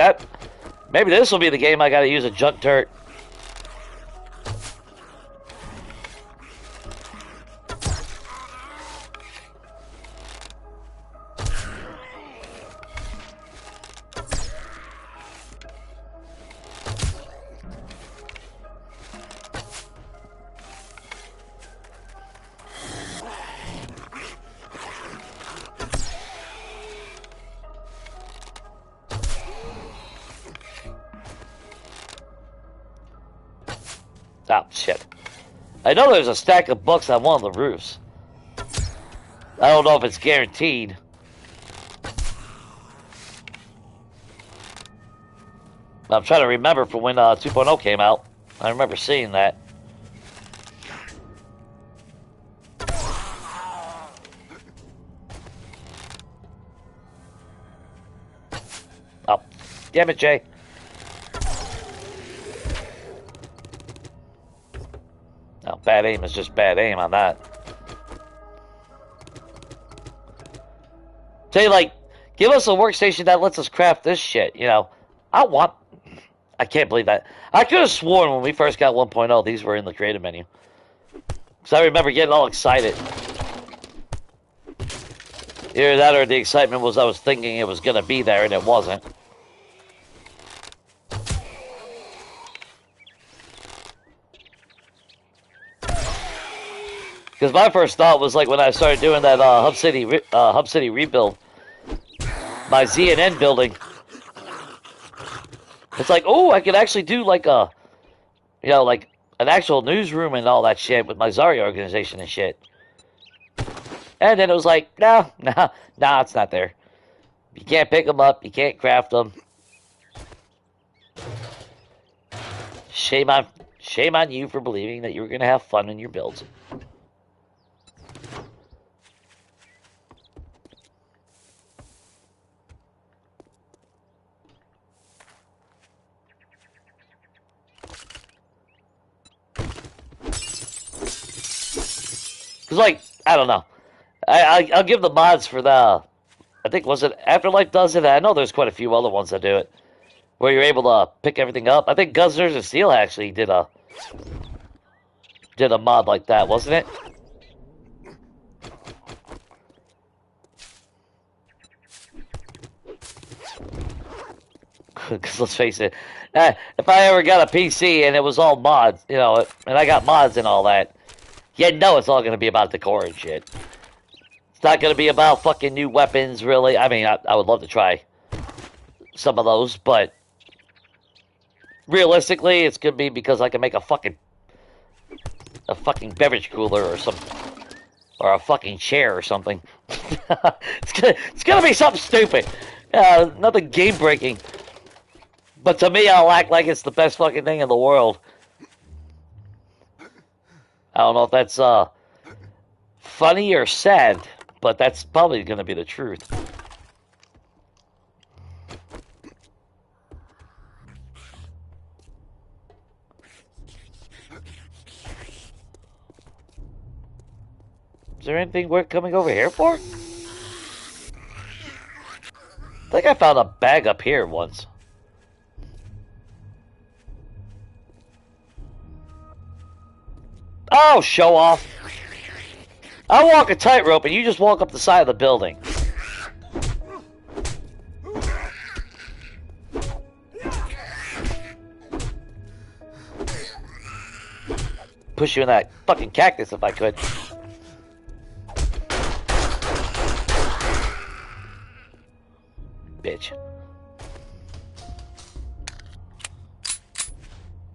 this will be the game I gotta use a junk turret. Oh, shit. I know there's a stack of books on one of the roofs. I don't know if it's guaranteed. I'm trying to remember from when 2.0 came out. I remember seeing that. Oh, damn it, Jay. No, bad aim is just bad aim on that. Say, like, give us a workstation that lets us craft this shit, you know. I can't believe that. I could have sworn when we first got 1.0, these were in the creative menu. Because I remember getting all excited. Either that or the excitement was I was thinking it was going to be there and it wasn't. Because my first thought was like when I started doing that Hub City rebuild, my ZNN building. It's like, oh, I could actually do like a, you know, like an actual newsroom and all that shit with my Zarya organization and shit. And then it was like, no, it's not there. You can't pick them up. You can't craft them. Shame on you for believing that you were going to have fun in your builds. Because, like, I don't know. I'll give the mods for the, I think, was it Afterlife does it? I know there's quite a few other ones that do it. Where you're able to pick everything up. I think Guzzlers of Steel actually did a mod like that, wasn't it? Because let's face it, if I ever got a PC and it was all mods, you know, and I got mods and all that, you know it's all going to be about the core and shit. It's not going to be about fucking new weapons, really. I mean, I would love to try some of those, but realistically, it's going to be because I can make a fucking beverage cooler or something, or a fucking chair or something. It's gonna be something stupid, nothing game breaking. But to me, I'll act like it's the best fucking thing in the world. I don't know if that's funny or sad, but that's probably gonna be the truth. Is there anything worth coming over here for? I think I found a bag up here once. Oh, show off. I walk a tightrope and you just walk up the side of the building. Push you in that fucking cactus if I could. Bitch.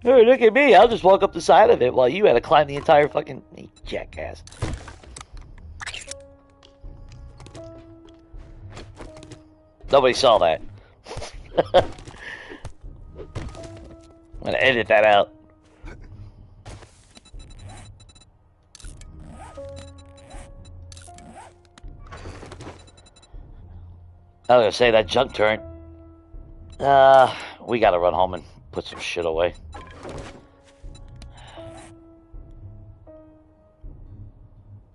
Hey, look at me. I'll just walk up the side of it while you had to climb the entire fucking jackass. Nobody saw that. I'm gonna edit that out. I was gonna say that junk turret. We gotta run home and put some shit away.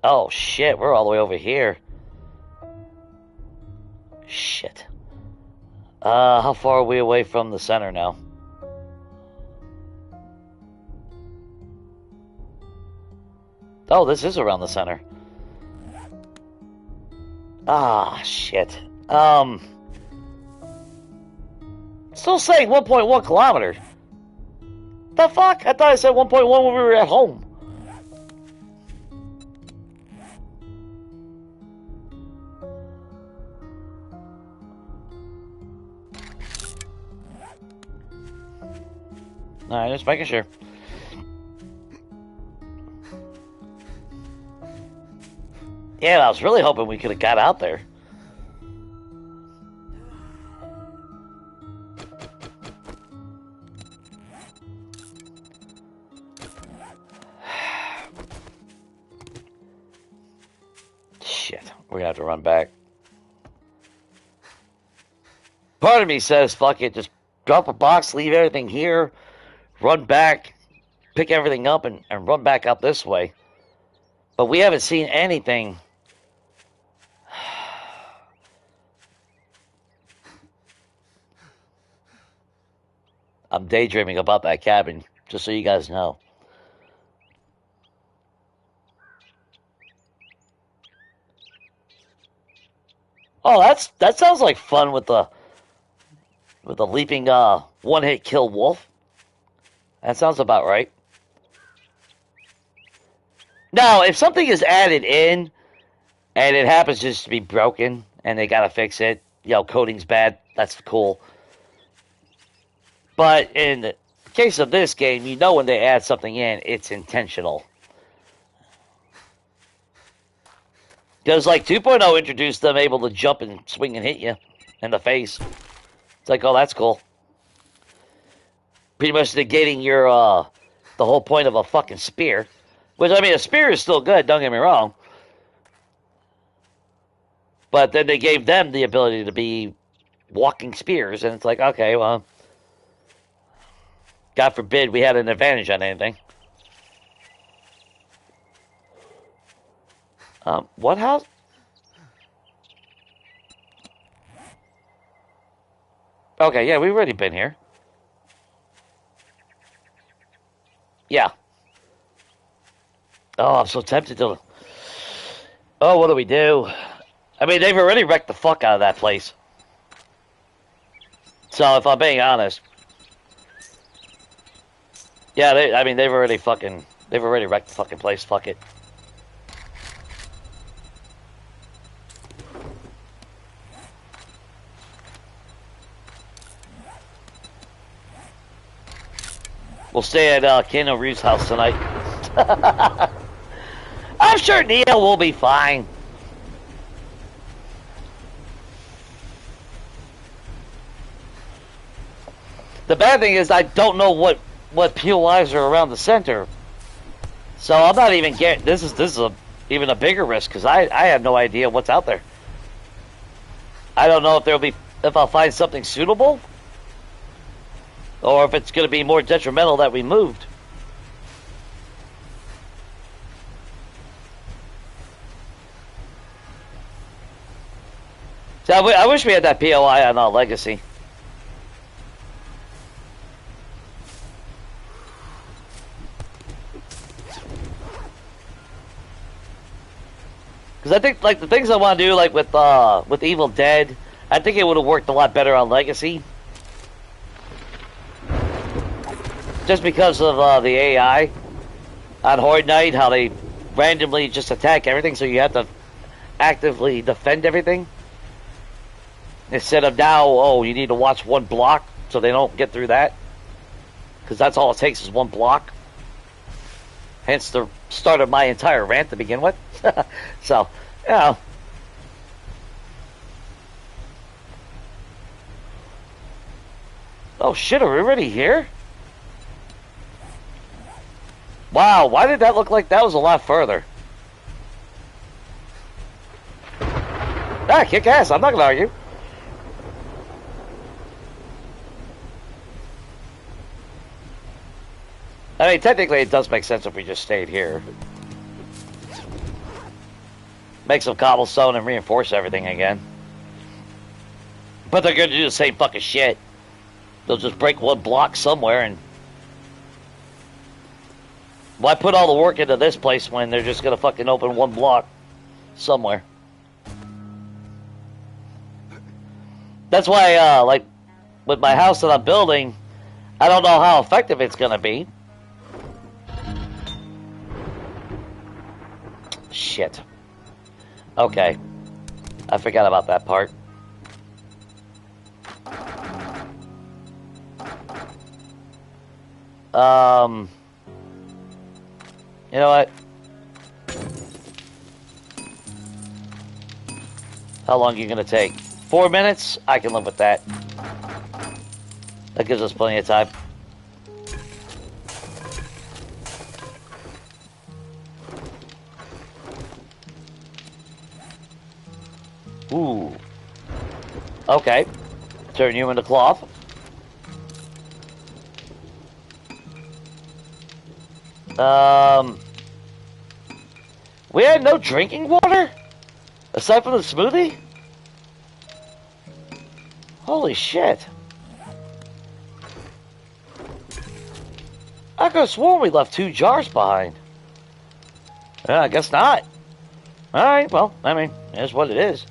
Oh shit, we're all the way over here. Shit. How far are we away from the center now? Oh, this is around the center. Ah, shit. Still saying 1.1 kilometers. The fuck? I thought I said 1.1 when we were at home. Alright, just making sure. Yeah, I was really hoping we could have got out there. Shit, we're gonna have to run back. Part of me says, fuck it, just drop a box, leave everything here, run back, pick everything up, and run back out this way. But we haven't seen anything. I'm daydreaming about that cabin, just so you guys know. Oh, that sounds like fun with the leaping one-hit kill wolf. That sounds about right. Now, if something is added in and it happens just to be broken and they gotta fix it, you know, coding's bad, that's cool. But in the case of this game, you know when they add something in, it's intentional. Because, like, 2.0 introduced them able to jump and swing and hit you in the face. It's like, oh, that's cool. Pretty much negating your, the whole point of a fucking spear. Which, I mean, a spear is still good, don't get me wrong. But then they gave them the ability to be walking spears, and it's like, okay, well, God forbid we had an advantage on anything. What house? Okay, yeah, we've already been here. Yeah. Oh, I'm so tempted to... Oh, what do we do? I mean, they've already wrecked the fuck out of that place. So, if I'm being honest... Yeah, they've already wrecked the fucking place. Fuck it. We'll stay at Keanu Reeves' house tonight. I'm sure Neil will be fine. The bad thing is I don't know what POIs are around the center, so I'm not even getting. This is even a bigger risk because I have no idea what's out there. I don't know if I'll find something suitable. Or if it's going to be more detrimental that we moved. So I wish we had that POI on our Legacy. Because I think like the things I want to do, like with Evil Dead, I think it would have worked a lot better on Legacy. Just because of the AI on Horde Night, how they randomly just attack everything, so you have to actively defend everything. Instead of now, oh, you need to watch one block so they don't get through that. Because that's all it takes is one block. Hence the start of my entire rant to begin with. So, you know. Oh shit, are we already here? Wow, why did that look like that was a lot further? Ah, kick ass, I'm not gonna argue. I mean, technically it does make sense if we just stayed here. Make some cobblestone and reinforce everything again. But they're gonna do the same fucking shit. They'll just break one block somewhere and... Why put all the work into this place when they're just gonna fucking open one block somewhere? That's why, like, with my house that I'm building, I don't know how effective it's gonna be. Shit. Okay. I forgot about that part. You know what? How long are you gonna take? 4 minutes? I can live with that. That gives us plenty of time. Ooh. Okay. Turn you into cloth. We had no drinking water? Aside from the smoothie? Holy shit. I could have sworn we left 2 jars behind. I guess not. Alright, well, I mean, it's what it is.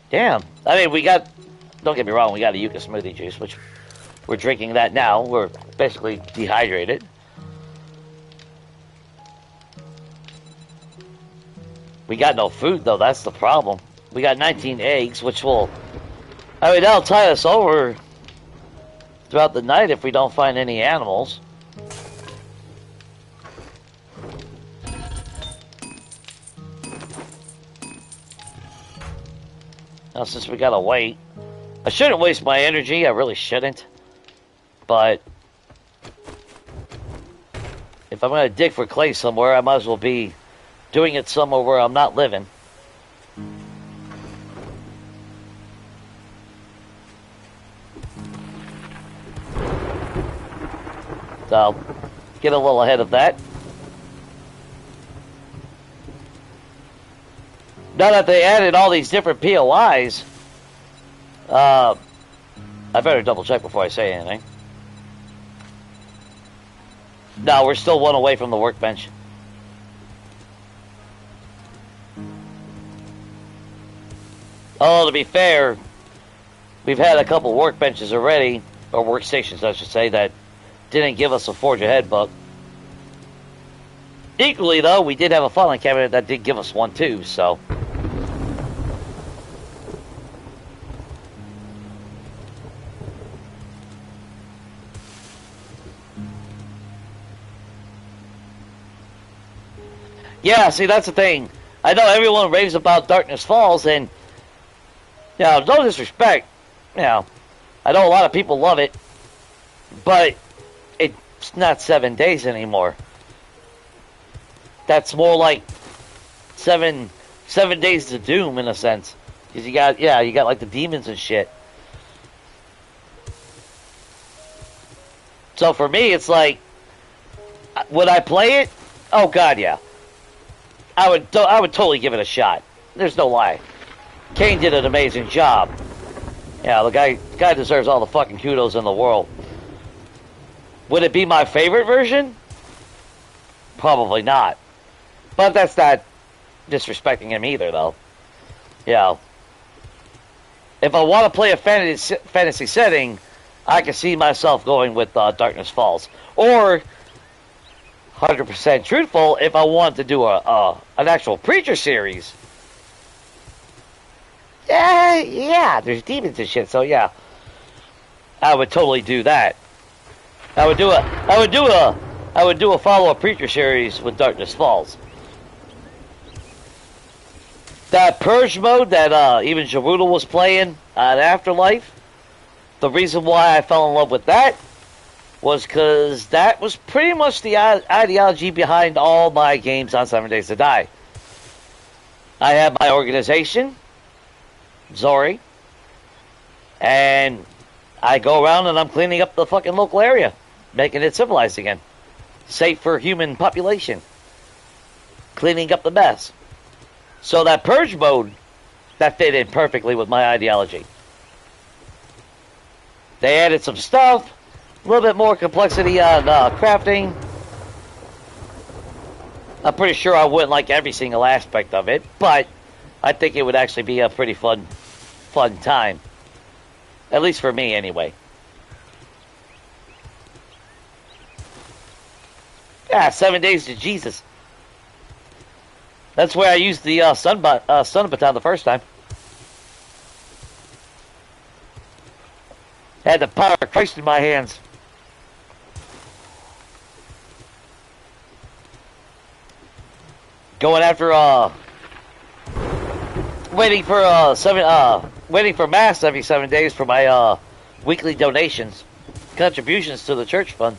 Damn. I mean, we got... Don't get me wrong, we got a Yucca smoothie juice, which we're drinking that now. We're basically dehydrated. We got no food, though. That's the problem. We got 19 eggs, which will... I mean, that'll tie us over throughout the night if we don't find any animals. Now, since we gotta wait... I shouldn't waste my energy. I really shouldn't. But... if I'm gonna dig for clay somewhere, I might as well be doing it somewhere where I'm not living. So, get a little ahead of that. Now that they added all these different POIs, I better double check before I say anything. No, we're still one away from the workbench. Oh, to be fair, we've had a couple workbenches already, or workstations, I should say, that didn't give us a Forge Ahead book. Equally, though, we did have a filing cabinet that did give us one, too, so... Yeah, see, that's the thing. I know everyone raves about Darkness Falls, and, you know, no disrespect, you know, I know a lot of people love it, but it's not 7 days anymore. That's more like seven days to doom, in a sense. Because you got, yeah, you got, like, the demons and shit. So for me, it's like, would I play it? Oh, God, yeah. I would totally give it a shot. There's no lie. Kane did an amazing job. Yeah, the guy deserves all the fucking kudos in the world. Would it be my favorite version? Probably not. But that's not disrespecting him either, though. You know, if I want to play a fantasy setting, I can see myself going with Darkness Falls. Or, 100% truthful, if I want to do an actual Preacher series, yeah, there's demons and shit, so yeah, I would totally do that. I would do a follow-up Preacher series with Darkness Falls. That Purge mode that even Gerudo was playing on Afterlife, the reason why I fell in love with that was because that was pretty much the ideology behind all my games on 7 Days to Die. I have my organization, Zori, and I go around and I'm cleaning up the fucking local area, making it civilized again, safe for human population, cleaning up the mess. So that Purge mode, that fit in perfectly with my ideology. They added some stuff, a little bit more complexity on crafting. I'm pretty sure I wouldn't like every single aspect of it, but I think it would actually be a pretty fun time. At least for me, anyway. Yeah, 7 Days to Jesus. That's where I used the Sun Baton the first time. Had the power of Christ in my hands. Going after waiting for mass every 7 days for my weekly donations, contributions to the church fund.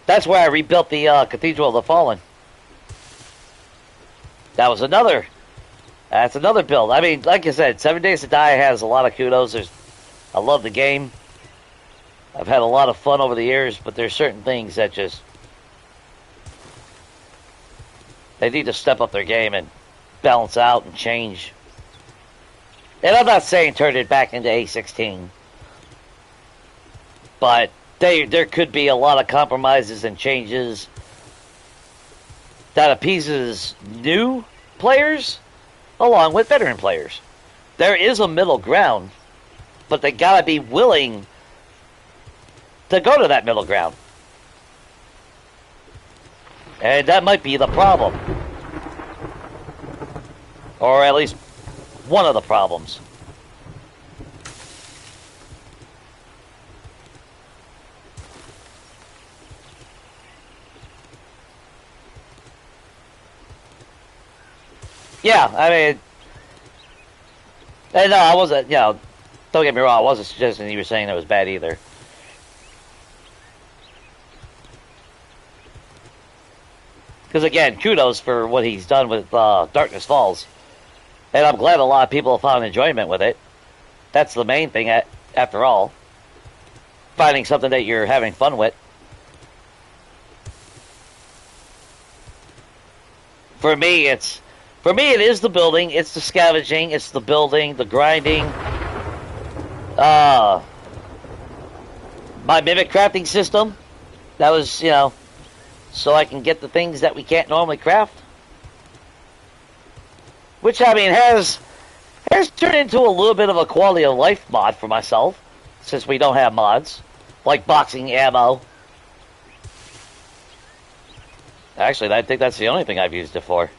That's where I rebuilt the Cathedral of the Fallen. That's another build. I mean, like I said, 7 Days to Die has a lot of kudos. I love the game. I've had a lot of fun over the years, but there's certain things that just, they need to step up their game and balance out and change. And I'm not saying turn it back into A16, but there could be a lot of compromises and changes that appeases new players along with veteran players. There is a middle ground, but they gotta be willing to go to that middle ground. And that might be the problem. Or at least one of the problems. Yeah, I mean, and no, I wasn't, don't get me wrong, I wasn't suggesting you were saying it was bad either. Because again, kudos for what he's done with Darkness Falls. And I'm glad a lot of people have found enjoyment with it. That's the main thing, after all. Finding something that you're having fun with. For me, it is the building, it's the scavenging, it's the building, the grinding. My mimic crafting system. That was, so I can get the things that we can't normally craft. Which, I mean, has turned into a little bit of a quality of life mod for myself, since we don't have mods. Like boxing ammo. Actually, I think that's the only thing I've used it for.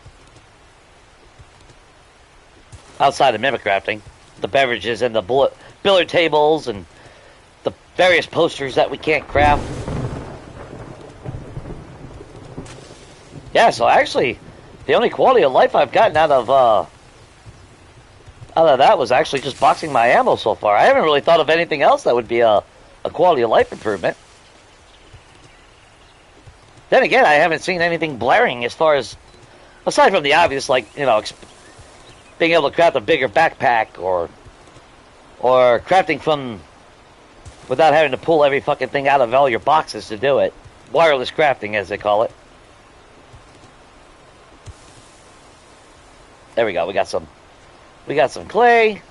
Outside of mimic crafting. The beverages and the billiard tables and the various posters that we can't craft. Yeah, so actually, the only quality of life I've gotten out of that was actually just boxing my ammo so far. I haven't really thought of anything else that would be a quality of life improvement. Then again, I haven't seen anything blaring as far as, aside from the obvious, like, being able to craft a bigger backpack or crafting from, without having to pull every fucking thing out of all your boxes to do it. Wireless crafting, as they call it. There we go. We got some clay.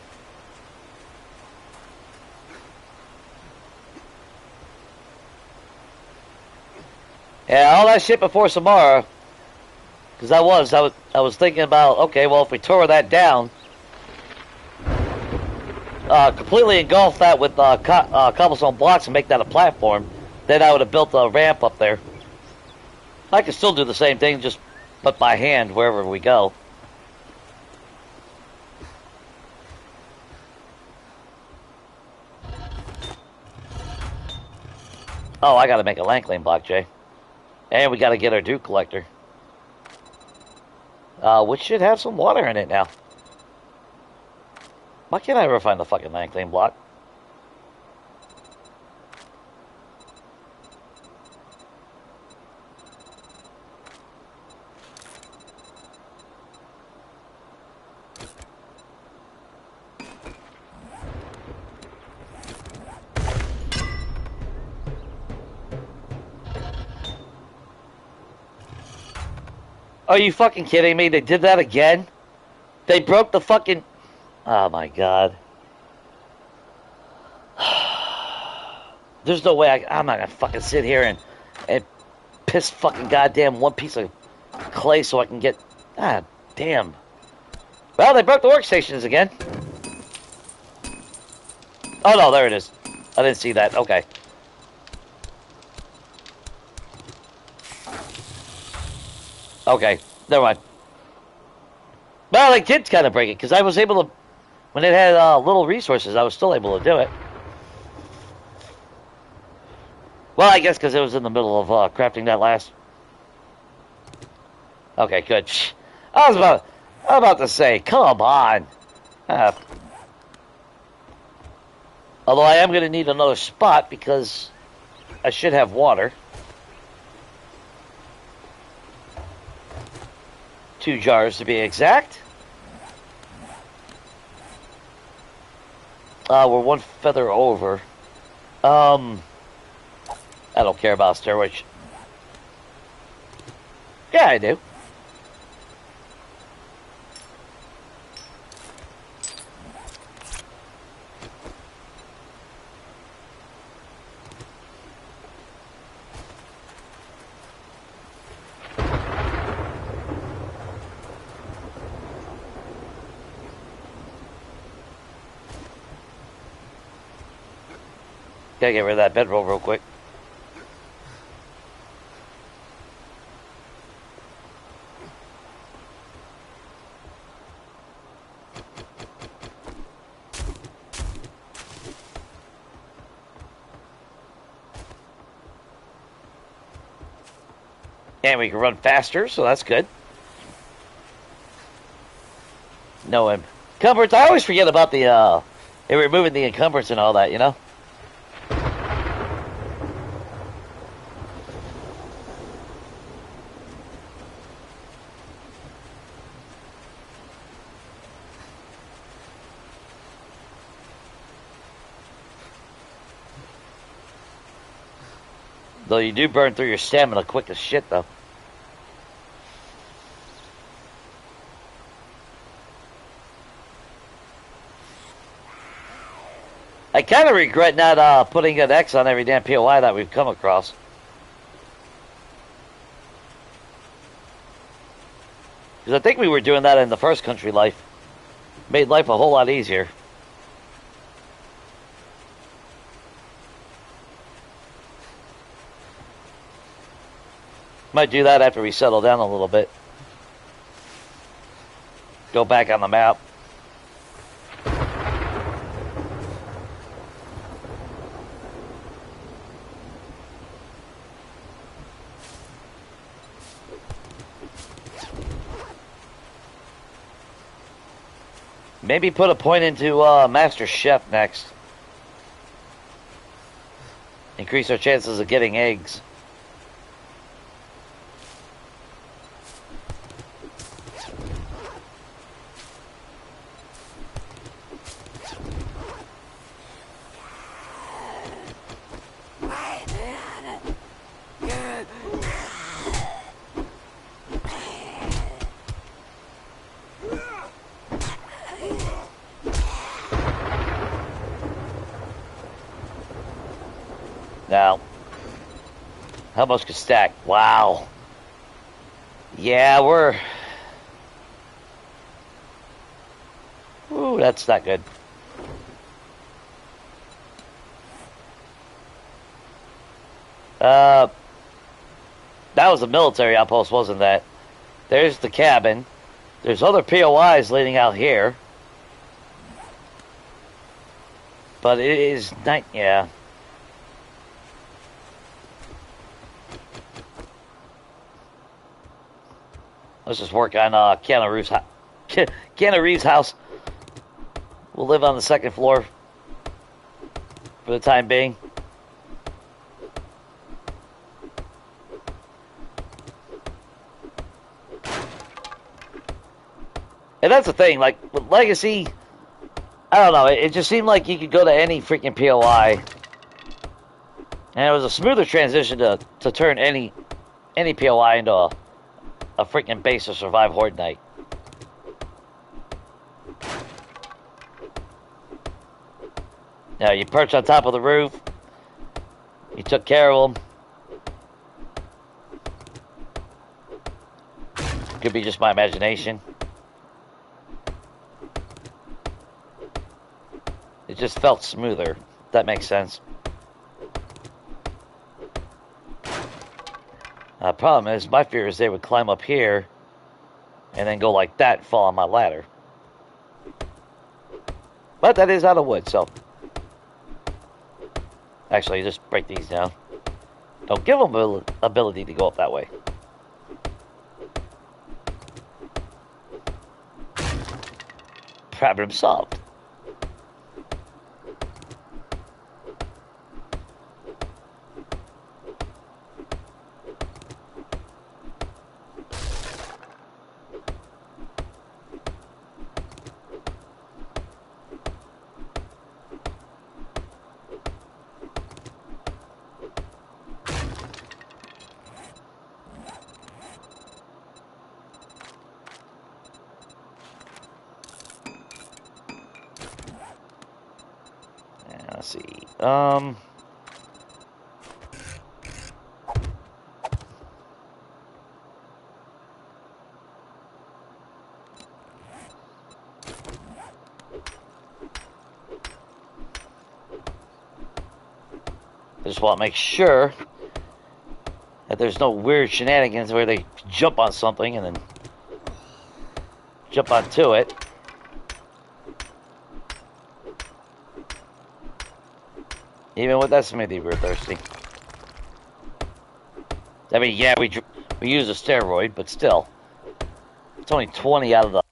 Yeah, all that shit before Samara. Because I was thinking about, okay, well, if we tore that down, completely engulf that with cobblestone blocks and make that a platform, then I would have built a ramp up there. I could still do the same thing, just but by hand wherever we go. Oh, I gotta make a land claim block, Jay. And we gotta get our dew collector. Which should have some water in it now. Why can't I ever find the fucking land claim block? Are you fucking kidding me? They did that again? They broke the fucking... Oh my god. There's no way I'm not gonna fucking sit here and piss fucking goddamn one piece of clay so I can get... Ah, damn. Well, they broke the workstations again. Oh no, there it is. I didn't see that. Okay. Okay, never mind. Well, they did kind of break it, because I was able to... When it had little resources, I was still able to do it. Well, I guess because it was in the middle of crafting that last... Okay, good. I was about to say, come on. Although I am going to need another spot, because I should have water. 2 jars to be exact. We're 1 feather over. I don't care about steroids. Yeah, I do. Gotta get rid of that bedroll real quick. And we can run faster, so that's good. No encumbrance. I always forget about the removing the encumbrance and all that, you know? Though you do burn through your stamina quick as shit, though. I kind of regret not putting an X on every damn POI that we've come across. Because I think we were doing that in the first Country Life. Made life a whole lot easier. Might do that after we settle down a little bit. Go back on the map. Maybe put a point into Master Chef next. Increase our chances of getting eggs. Now, How much could stack? Wow. Yeah, we're... Ooh, that's not good. That was a military outpost, wasn't that? There's the cabin. There's other POIs leading out here. But it is night, yeah. Let's just work on Keanu Reeves' house. We'll live on the second floor for the time being. And that's the thing, like, with Legacy, I don't know, it just seemed like you could go to any freaking POI, and it was a smoother transition to turn any POI into a freaking base to survive Horde Night. Now, you perch on top of the roof, you took care of them. Could be just my imagination. It just felt smoother, if that makes sense. Problem is, my fear is they would climb up here and then go like that and fall on my ladder. But that is out of wood, so... Actually, just break these down. Don't give them the ability to go up that way. Problem solved. Let's see. I just want to make sure that there's no weird shenanigans where they jump on something and then jump onto it. Even with that smithy, we're thirsty. I mean, yeah, we use a steroid, but still. It's only 20 out of the...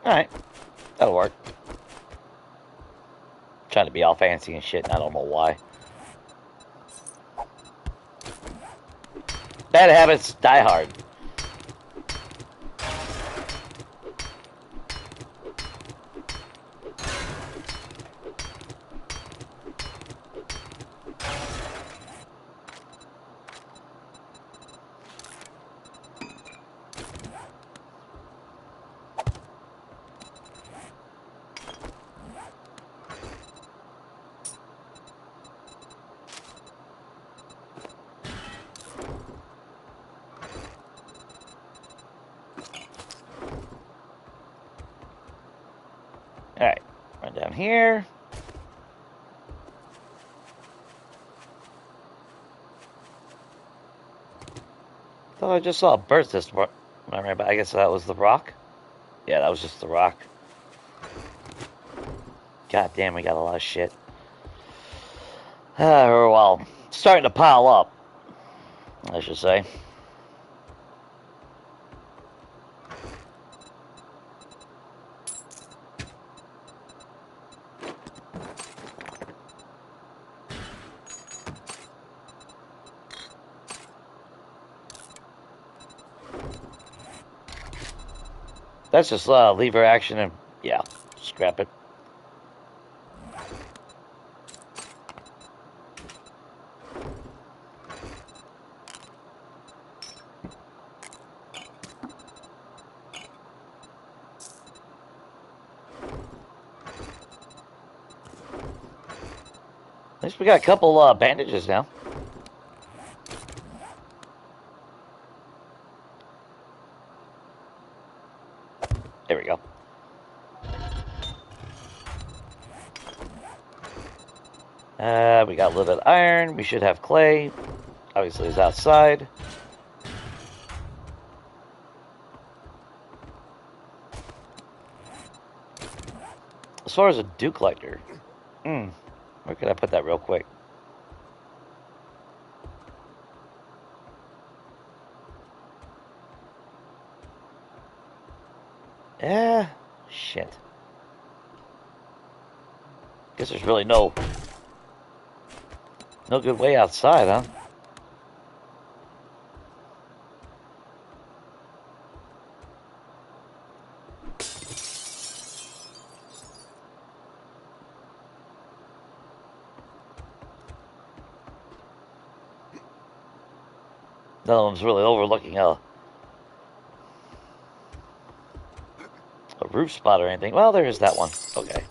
Alright, that'll work. Trying to be all fancy and shit, and I don't know why. Bad habits die hard. Alright, run down here. Thought I just saw a burst this morning. But I guess that was the rock. Yeah, that was just the rock. God damn, we got a lot of shit. Well, starting to pile up, I should say. That's just lever action and, yeah, scrap it. At least we got a couple bandages now. There we go. We got a little bit of iron. We should have clay. Obviously, it's outside. As far as a dew collector, where could I put that real quick? Shit. Guess there's really no good way outside, huh? No one's really overlooking a roof spot or anything. Well, there is that one. Okay.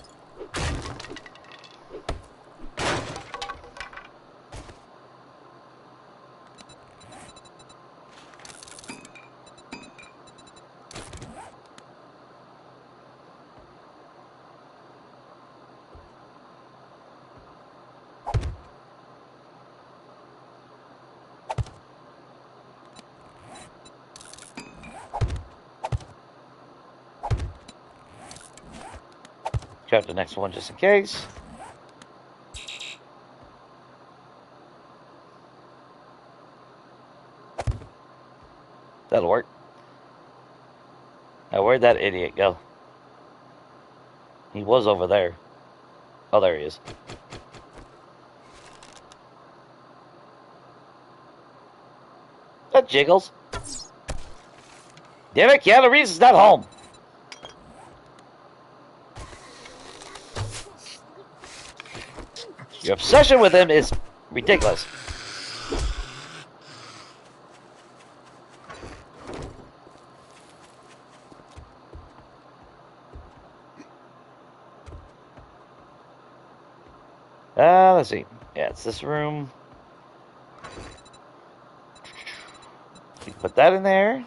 Grab the next one just in case. That'll work. Now, where'd that idiot go? He was over there. Oh, there he is. That jiggles. Damn it, Keanu Reeves is not home. Your obsession with him is ridiculous. Let's see. Yeah, it's this room. You put that in there,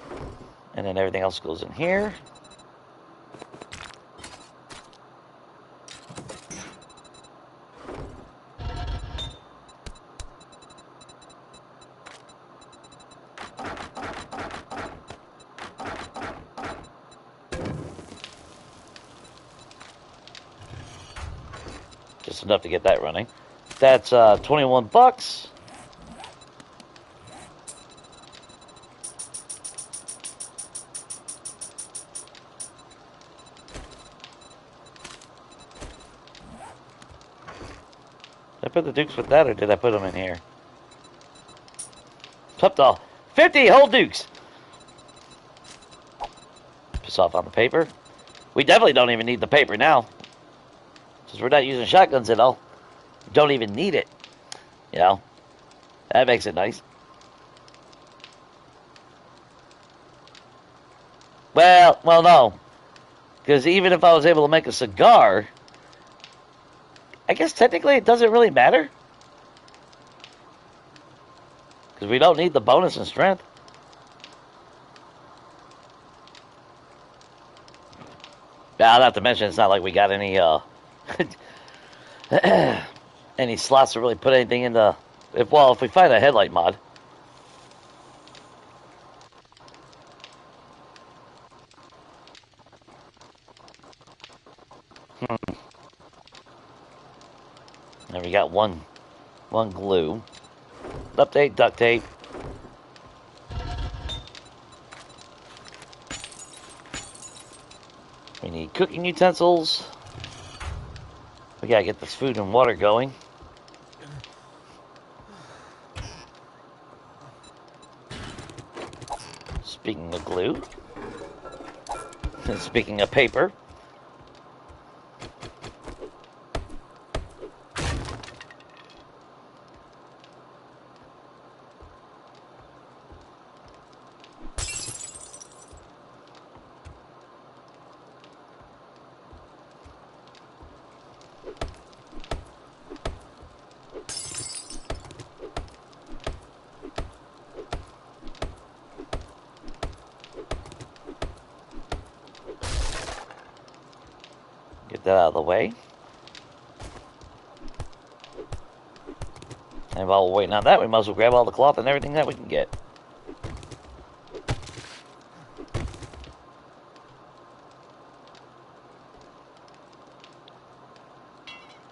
and then everything else goes in here. Just enough to get that running. That's 21 bucks. Did I put the dukes with that, or did I put them in here? Up to 50 whole dukes. Piss off on the paper. We definitely don't even need the paper now, since we're not using shotguns at all. We don't even need it. You know, that makes it nice. Well, no. Because even if I was able to make a cigar, I guess technically it doesn't really matter. Because we don't need the bonus in strength. Now, not to mention, it's not like we got any any slots to really put anything in the... If we find a headlight mod. And we got one glue. Update, duct tape. We need cooking utensils. We gotta get this food and water going. Speaking of glue. Speaking of paper. Get that out of the way. And while we're waiting on that, we might as well grab all the cloth and everything that we can get.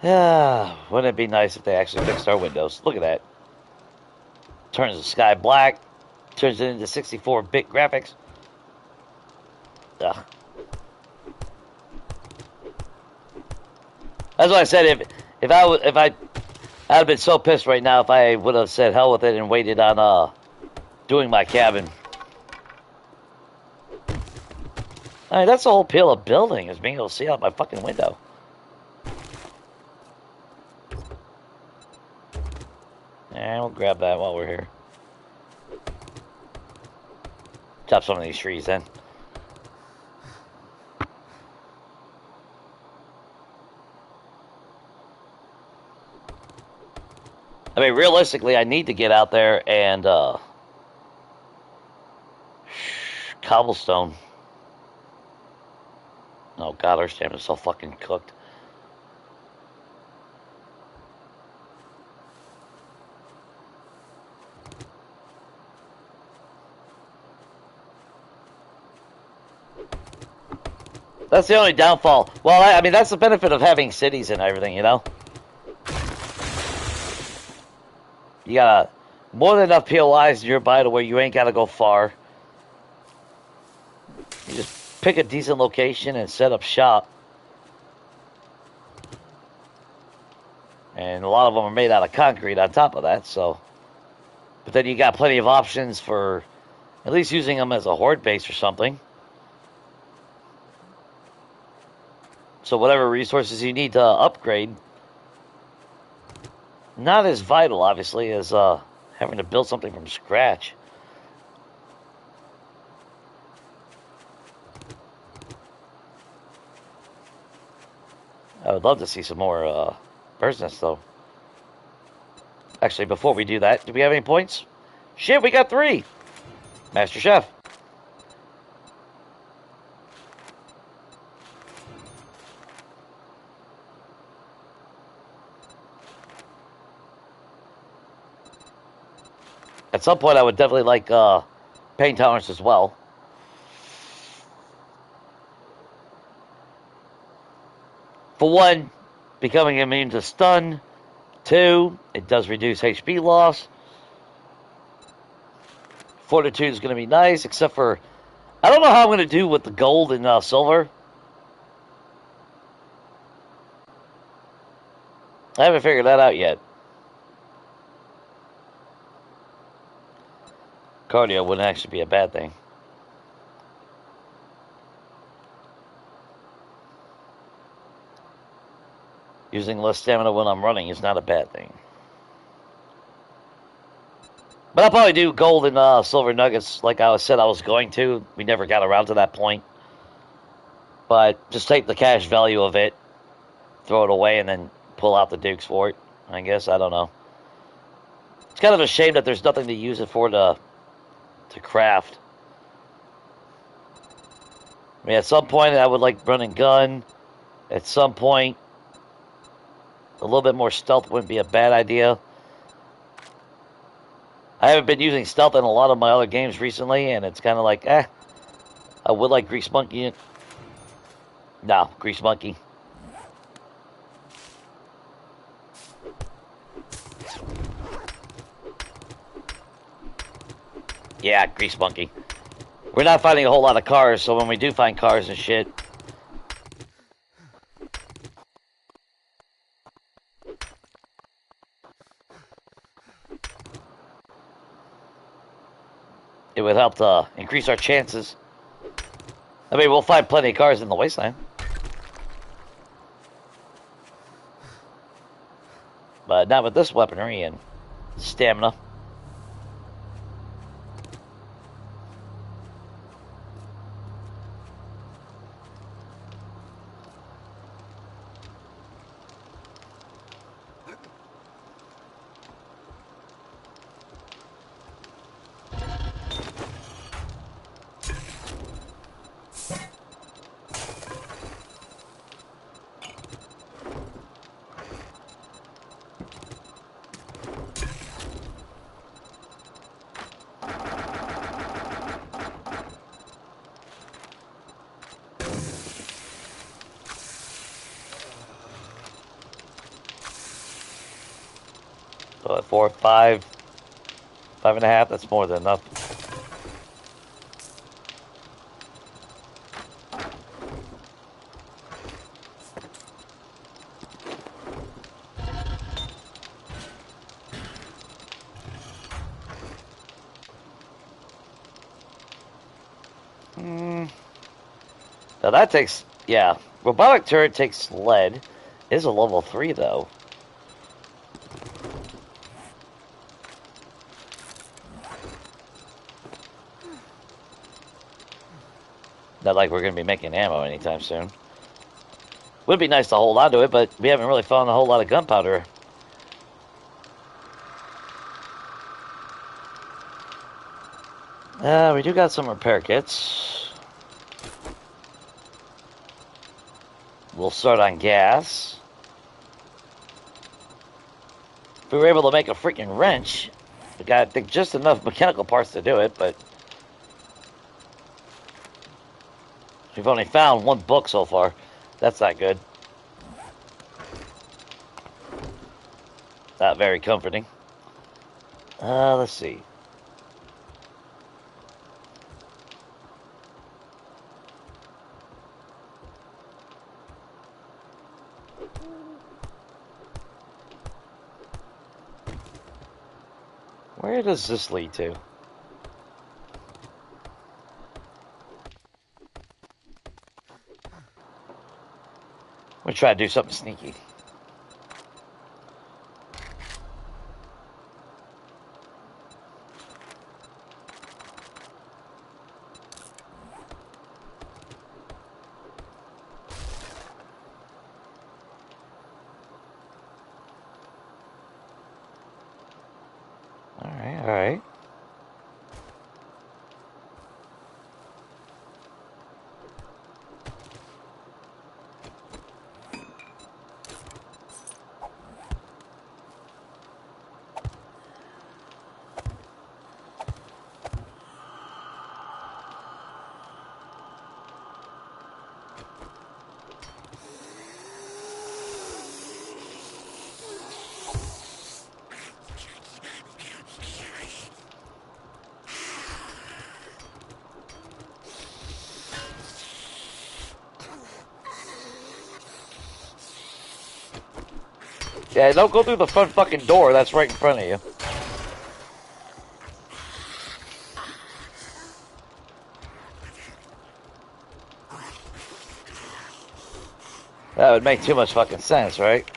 Wouldn't it be nice if they actually fixed our windows? Look at that. Turns the sky black. Turns it into 64-bit graphics. Ugh. That's why I said I'd have been so pissed right now if I would have said hell with it and waited on doing my cabin. I mean, that's the whole appeal of building, is being able to see out my fucking window. And we'll grab that while we're here. Chop some of these trees then. I mean, realistically, I need to get out there and cobblestone. Oh god, our stamina's so fucking cooked. That's the only downfall. Well, I mean, that's the benefit of having cities and everything, you know? You got more than enough POIs nearby to where you ain't got to go far. You just pick a decent location and set up shop. And a lot of them are made out of concrete on top of that, so. But then you got plenty of options for at least using them as a horde base or something. So whatever resources you need to upgrade, not as vital, obviously, as having to build something from scratch. I would love to see some more bird's nests, though. Actually, before we do that, do we have any points? Shit, we got 3! Master Chef. At some point, I would definitely like pain tolerance as well. For one, becoming immune to stun. 2, it does reduce HP loss. Fortitude is going to be nice, except for I don't know how I'm going to do with the gold and silver. I haven't figured that out yet. Cardio wouldn't actually be a bad thing. Using less stamina when I'm running is not a bad thing. But I'll probably do gold and silver nuggets like I said I was going to. We never got around to that point. But just take the cash value of it, throw it away, and then pull out the dukes for it. I guess, I don't know. It's kind of a shame that there's nothing to use it for to craft. I mean, at some point I would like run and gun. At some point, a little bit more stealth wouldn't be a bad idea. I haven't been using stealth in a lot of my other games recently, and it's kind of like, I would like Grease Monkey it. No, Grease Monkey. Yeah, Grease Monkey. We're not finding a whole lot of cars, so when we do find cars and shit... it would help to increase our chances. I mean, we'll find plenty of cars in the wasteland. But not with this weaponry and stamina. So at 4, 5, 5.5, that's more than enough. Now that takes, yeah, robotic turret takes lead. It is a level 3 though. Not like we're going to be making ammo anytime soon. Would be nice to hold on to it, but we haven't really found a whole lot of gunpowder. We do got some repair kits. We'll start on gas. If we were able to make a freaking wrench, we got, I think, just enough mechanical parts to do it, but we've only found one book so far. That's not good. Not very comforting. Let's see. Where does this lead to? I'm gonna try to do something sneaky. Alright. Yeah, don't go through the front fucking door. That's right in front of you. That would make too much fucking sense, right?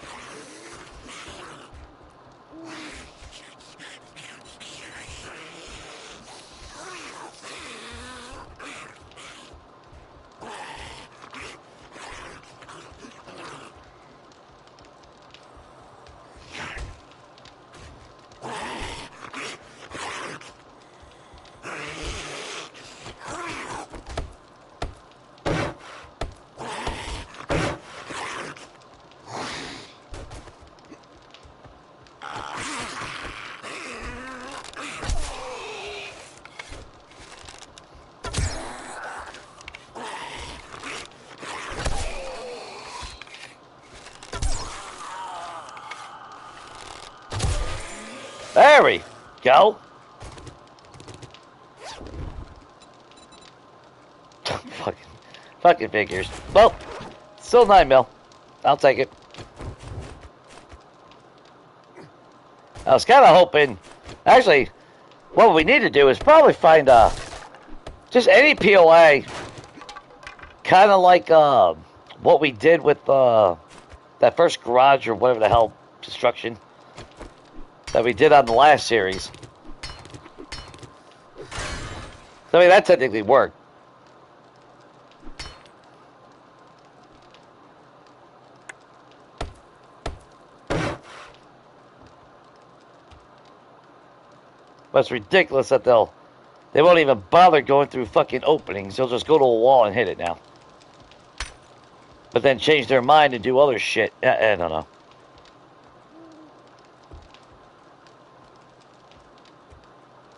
There we go. Fucking figures. Well, still 9 mil. I'll take it. I was kind of hoping... Actually, what we need to do is probably find just any POA, kind of like what we did with that first garage or whatever the hell construction that we did on the last series. I mean, that technically worked. But it's ridiculous that they won't even bother going through fucking openings. They'll just go to a wall and hit it now. But then change their mind and do other shit. I don't know.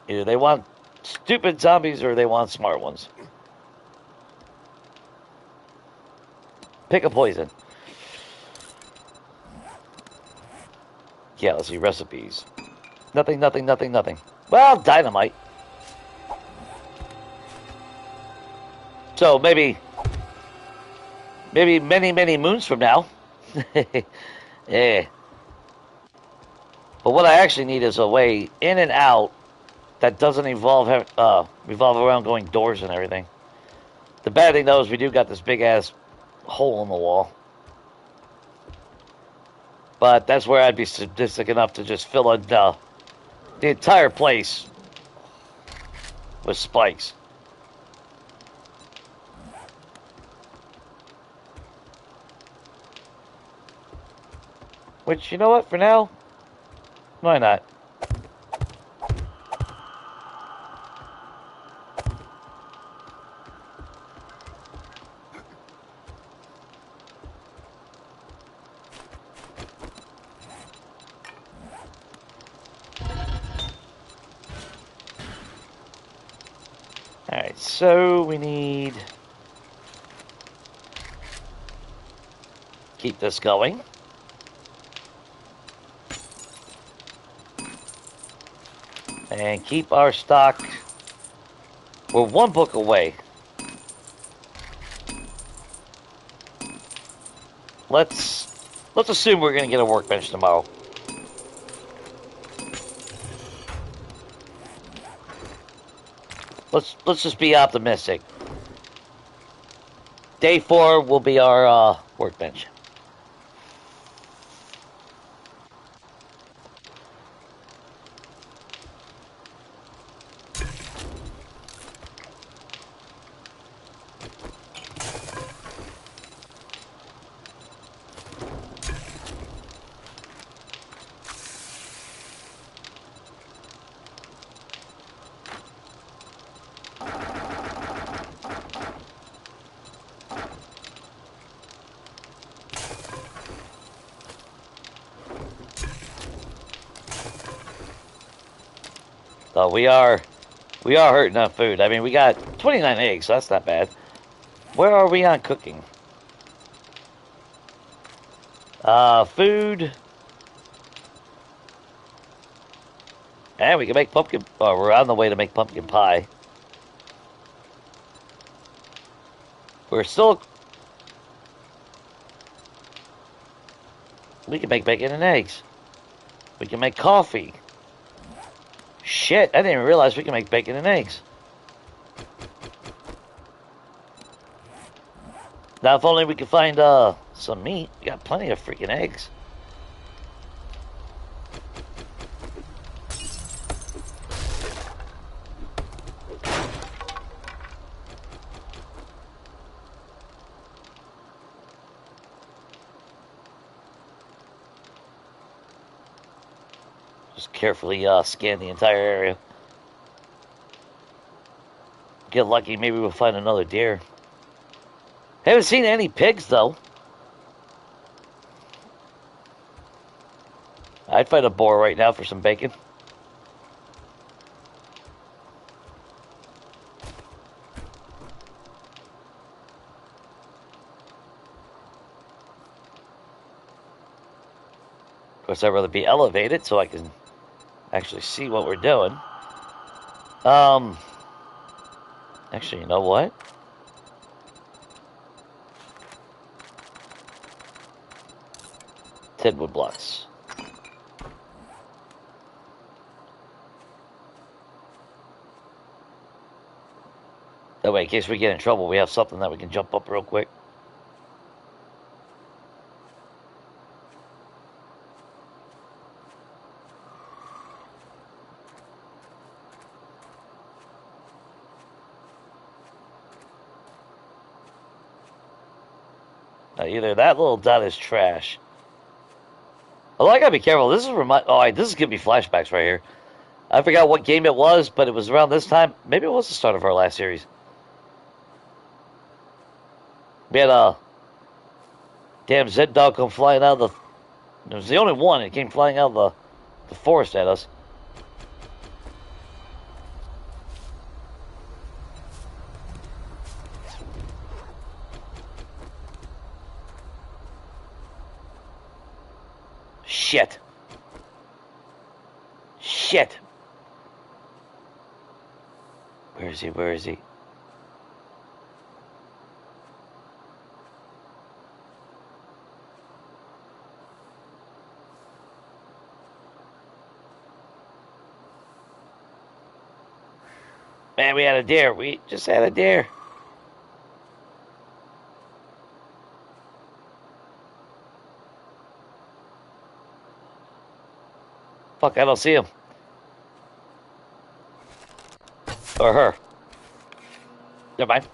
Either they want stupid zombies or they want smart ones. Pick a poison. Yeah, let's see. Recipes. Nothing, nothing, nothing, nothing. Well, dynamite. So maybe many, many moons from now. Yeah. But what I actually need is a way in and out that doesn't revolve around going doors and everything. The bad thing though is we do got this big ass hole in the wall. But that's where I'd be sadistic enough to just fill in the entire place with spikes. Which, you know what, for now, why not? Alright, so we need... keep this going. And keep our stock... we're one book away. Let's assume we're going to get a workbench tomorrow. Let's just be optimistic. Day 4 will be our workbench. So we are hurting on food. I mean, we got 29 eggs, so that's not bad. Where are we on cooking? Food. And we can make pumpkin. Oh, we're on the way to make pumpkin pie. We're still. We can make bacon and eggs. We can make coffee. Shit, I didn't even realize we can make bacon and eggs. Now, if only we could find some meat. We got plenty of freaking eggs. Just carefully scan the entire area. Get lucky, maybe we'll find another deer. Haven't seen any pigs, though. I'd fight a boar right now for some bacon. Of course, I'd rather be elevated so I can actually see what we're doing. Actually, you know what? 10 wood blocks. That way, in case we get in trouble, we have something that we can jump up real quick. Now, either that little dot is trash. Although I gotta be careful. This is this is giving me flashbacks right here. I forgot what game it was, but it was around this time. Maybe it was the start of our last series. We had a damn Zed dog come flying out of the. It was the only one. It came flying out of the forest at us. Shit. Shit. Where is he? Where is he? Man, we had a deer. We just had a deer. Fuck, I don't see him. Or her. Never mind.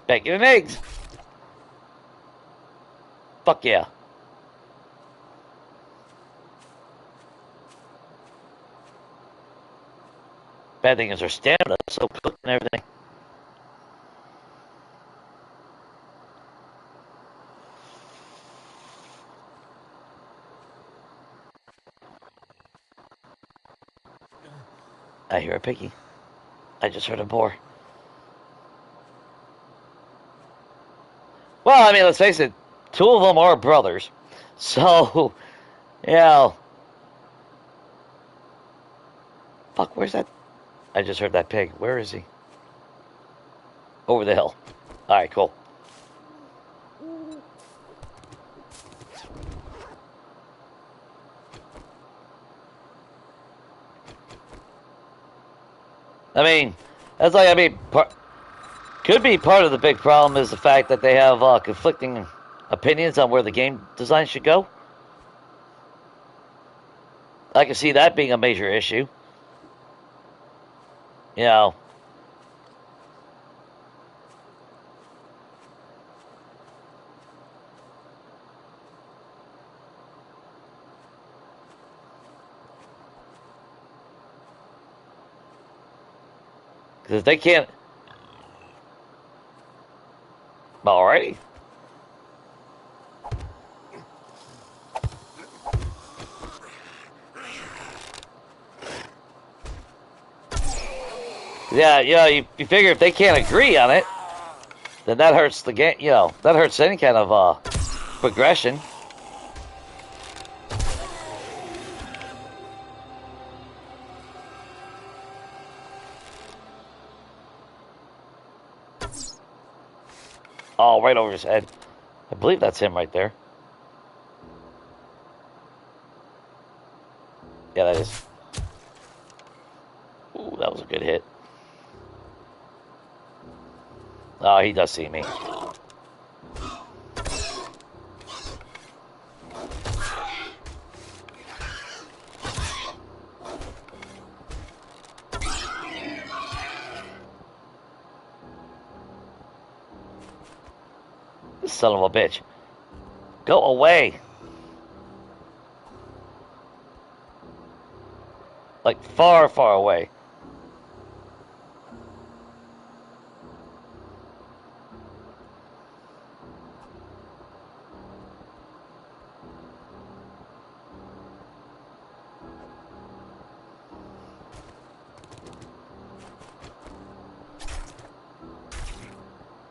Bacon and eggs. Fuck yeah. Bad thing is her stamina is so cooked and everything. I hear a piggy. I just heard a boar. Well, I mean, let's face it. 2 of them are brothers. So, yeah. Fuck, where's that? I just heard that pig. Where is he? Over the hill. Alright, cool. I mean, that's like, could be part of the big problem is the fact that they have conflicting opinions on where the game design should go. I can see that being a major issue. You know. Because they can't. Alrighty. Yeah, you figure if they can't agree on it, then that hurts the game. You know, that hurts any kind of progression. Oh, right over his head. I believe that's him right there. Yeah, that is. Ooh, that was a good hit. Oh, he does see me. This son of a bitch. Go away. Like far, far away.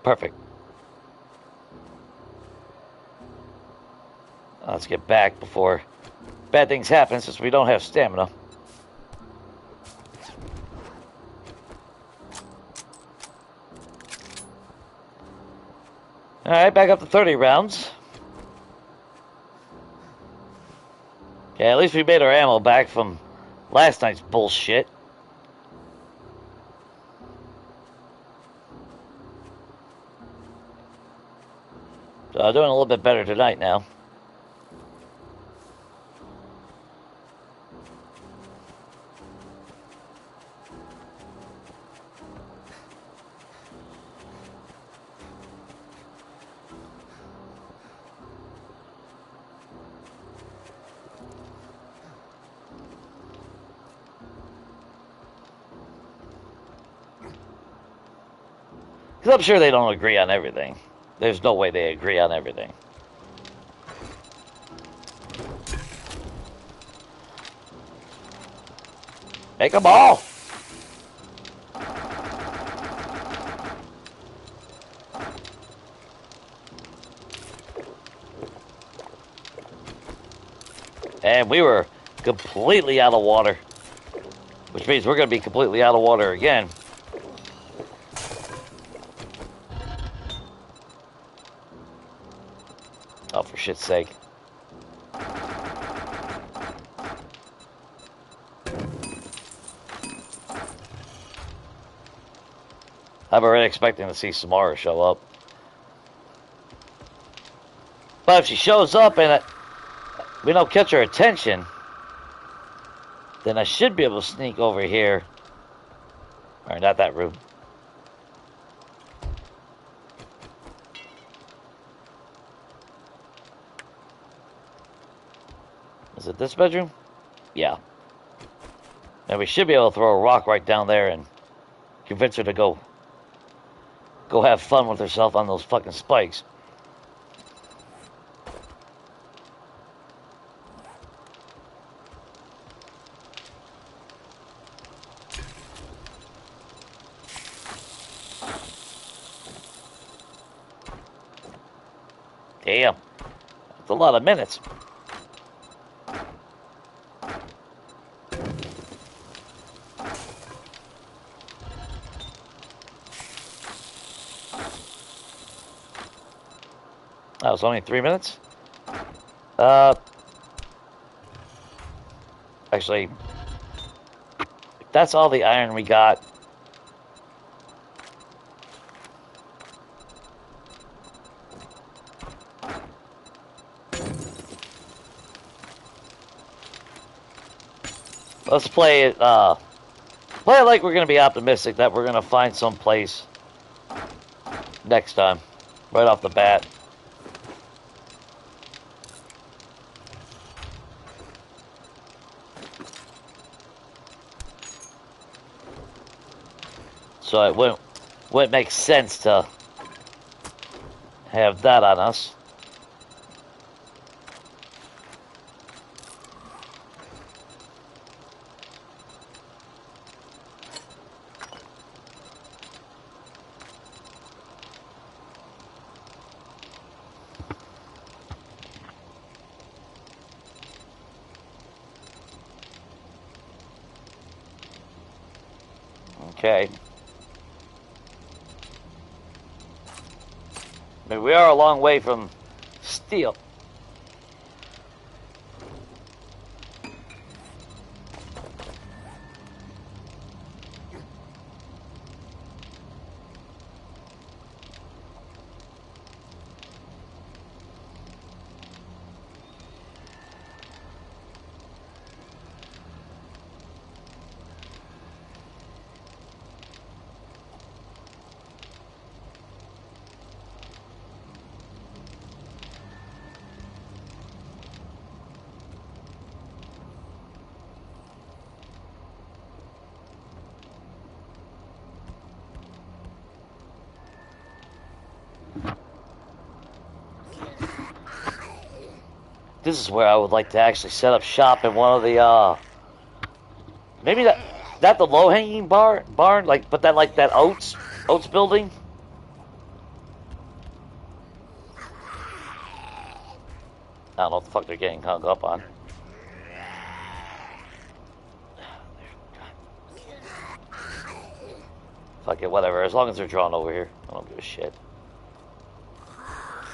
Perfect. Let's get back before bad things happen since we don't have stamina. Alright, back up to 30 rounds. Yeah, at least we made our ammo back from last night's bullshit. So I'm doing a little bit better tonight now. Because I'm sure they don't agree on everything. There's no way they agree on everything. Make them all! And we were completely out of water. Which means we're going to be completely out of water again. Oh, for shit's sake. I'm already expecting to see Samara show up. But if she shows up and we don't catch her attention, then I should be able to sneak over here. Or not that room. Is it this bedroom? Yeah. And we should be able to throw a rock right down there and convince her to go have fun with herself on those fucking spikes. Damn. That's a lot of minutes. That was only 3 minutes? Actually, if that's all the iron we got. Let's play it, play it like we're going to be optimistic that we're going to find some place next time, right off the bat. So it wouldn't make sense to have that on us. Okay. I mean, we are a long way from steel. This is where I would like to actually set up shop in one of the, maybe that the low-hanging barn, like, but that, like, that Oats building. I don't know what the fuck they're getting hung up on. Fuck it, whatever, as long as they're drawn over here. I don't give a shit.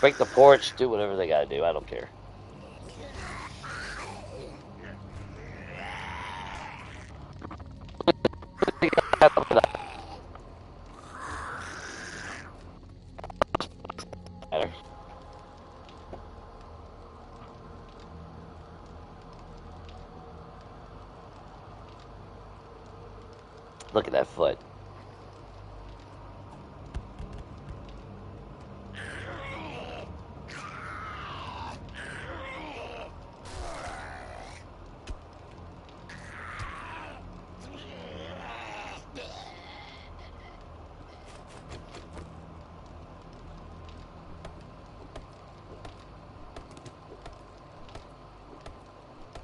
break the porch, do whatever they gotta do. I don't care. Look at that foot.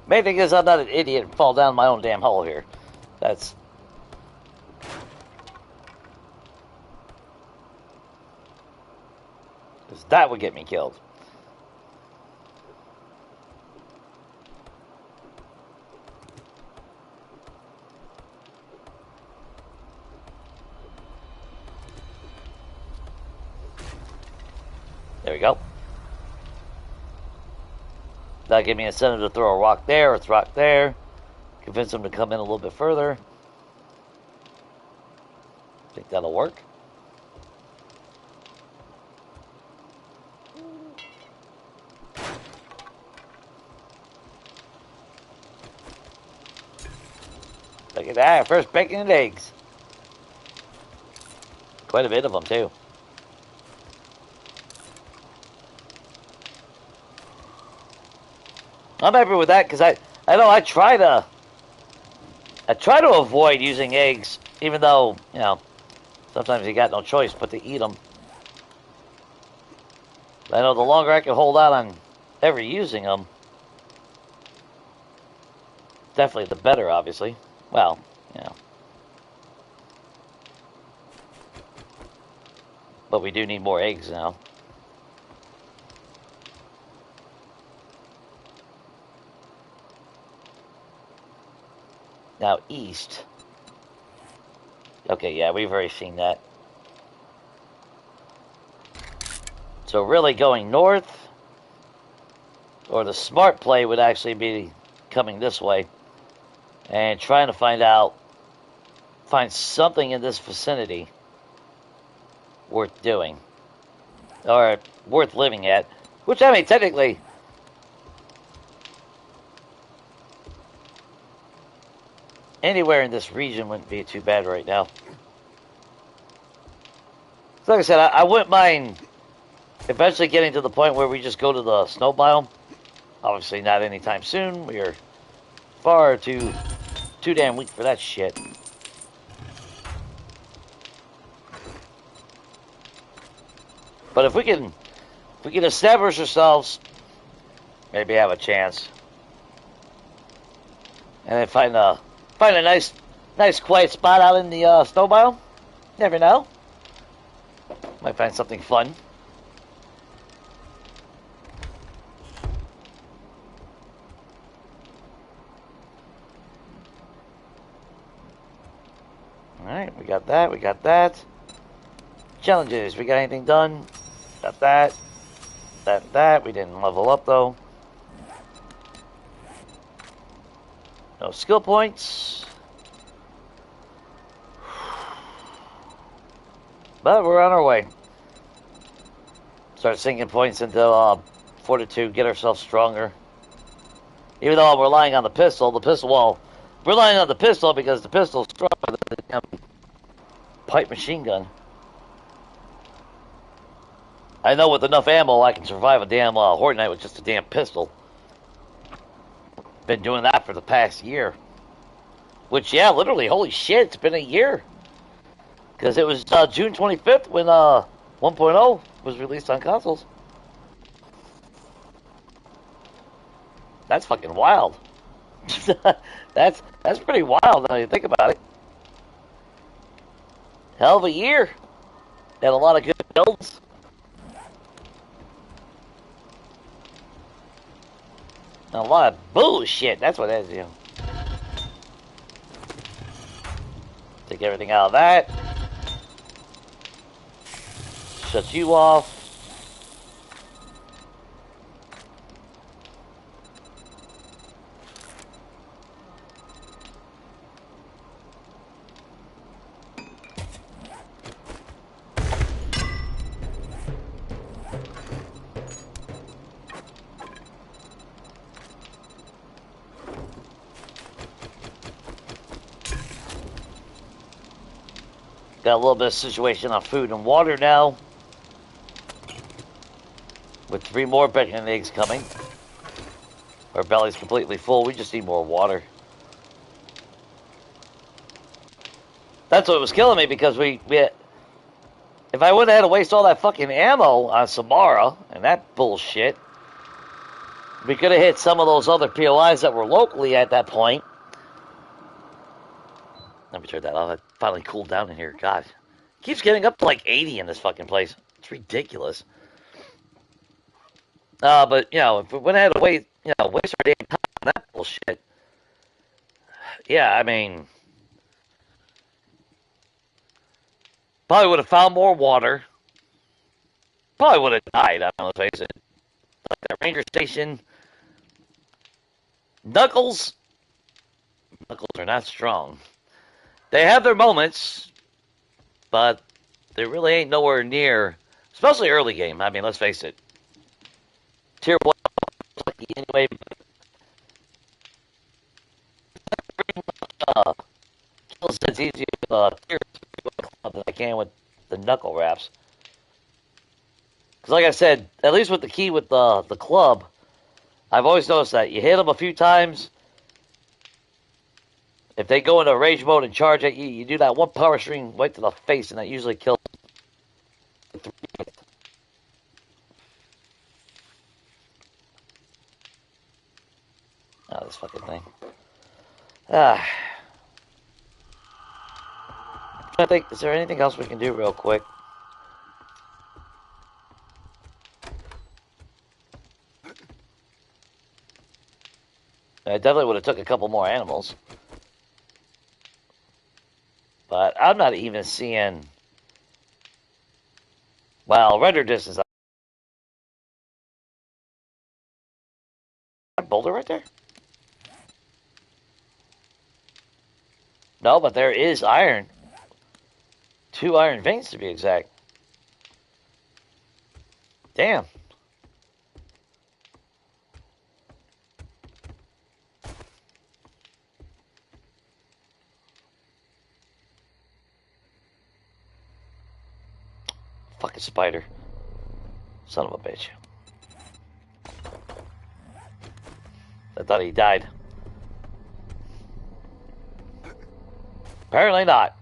Main thing is I'm not an idiot and fall down my own damn hole here. That's... because that would get me killed. There we go. That'll give me an incentive to throw a rock there or a rock there. Convince them to come in a little bit further. Think that'll work. Look at that, first bacon and eggs. Quite a bit of them too. I'm happy with that because I know I try to avoid using eggs, even though, you know, sometimes you got no choice but to eat them. I know the longer I can hold out on ever using them, definitely the better, obviously. Well, you know. But we do need more eggs now. Now, east. Okay, yeah, we've already seen that. So really going north, or the smart play would actually be coming this way and trying to find something in this vicinity worth doing, or worth living at, which, I mean, technically, anywhere in this region wouldn't be too bad right now. So like I said, I wouldn't mind eventually getting to the point where we just go to the snow biome. Obviously not anytime soon. We are far too damn weak for that shit. But if we can establish ourselves, maybe have a chance. And then find a nice quiet spot out in the snow biome. Never know. Might find something fun. Alright, we got that, we got that. Challenges, we got anything done? Got that. That. We didn't level up though. No skill points. But we're on our way. Start sinking points into fortitude, get ourselves stronger. Even though I'm relying on the pistol, well, relying on the pistol because the pistol's stronger than the damn pipe machine gun. I know with enough ammo I can survive a damn Horde Night with just a damn pistol. Been doing that for the past year. Which, yeah, literally, holy shit, it's been a year. Because it was June 25th when 1.0 was released on consoles. That's fucking wild. That's pretty wild now you think about it. Hell of a year. Had a lot of good builds. A lot of bullshit. That's what that is, you know. Take everything out of that. Shut you off. Got a little bit of situation on food and water now. With 3 more bacon and eggs coming. Our belly's completely full. We just need more water. That's what was killing me because we had, if I wouldn't have had to waste all that fucking ammo on Samara and that bullshit, we could have hit some of those other POIs that were locally at that point. Let me turn that off. It finally cooled down in here. God. It keeps getting up to like 80 in this fucking place. It's ridiculous. But, you know, if we wouldn't have had to waste our damn time on that bullshit. Yeah, I mean, probably would have found more water. Probably would have died, I don't know, let's face it. Like that ranger station. Knuckles are not strong. They have their moments, but they really ain't nowhere near, especially early game. I mean, let's face it. Tier 1 anyway. Kills it's easier with tier 3 club than I can with the knuckle wraps. Because like I said, at least with the key with the club, I've always noticed that you hit them a few times. If they go into rage mode and charge at you, you do that one power string right to the face, and that usually kills. Oh, this fucking thing. I think, is there anything else we can do real quick? I definitely would have took a couple more animals. But I'm not even seeing... Well, render distance... That boulder right there? No, but there is iron. 2 iron veins to be exact. Damn. Fucking spider. Son of a bitch. I thought he died. Apparently not.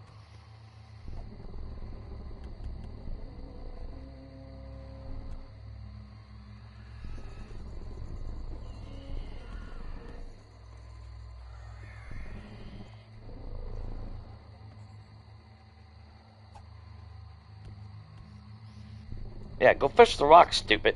Yeah, go fish the rock, stupid.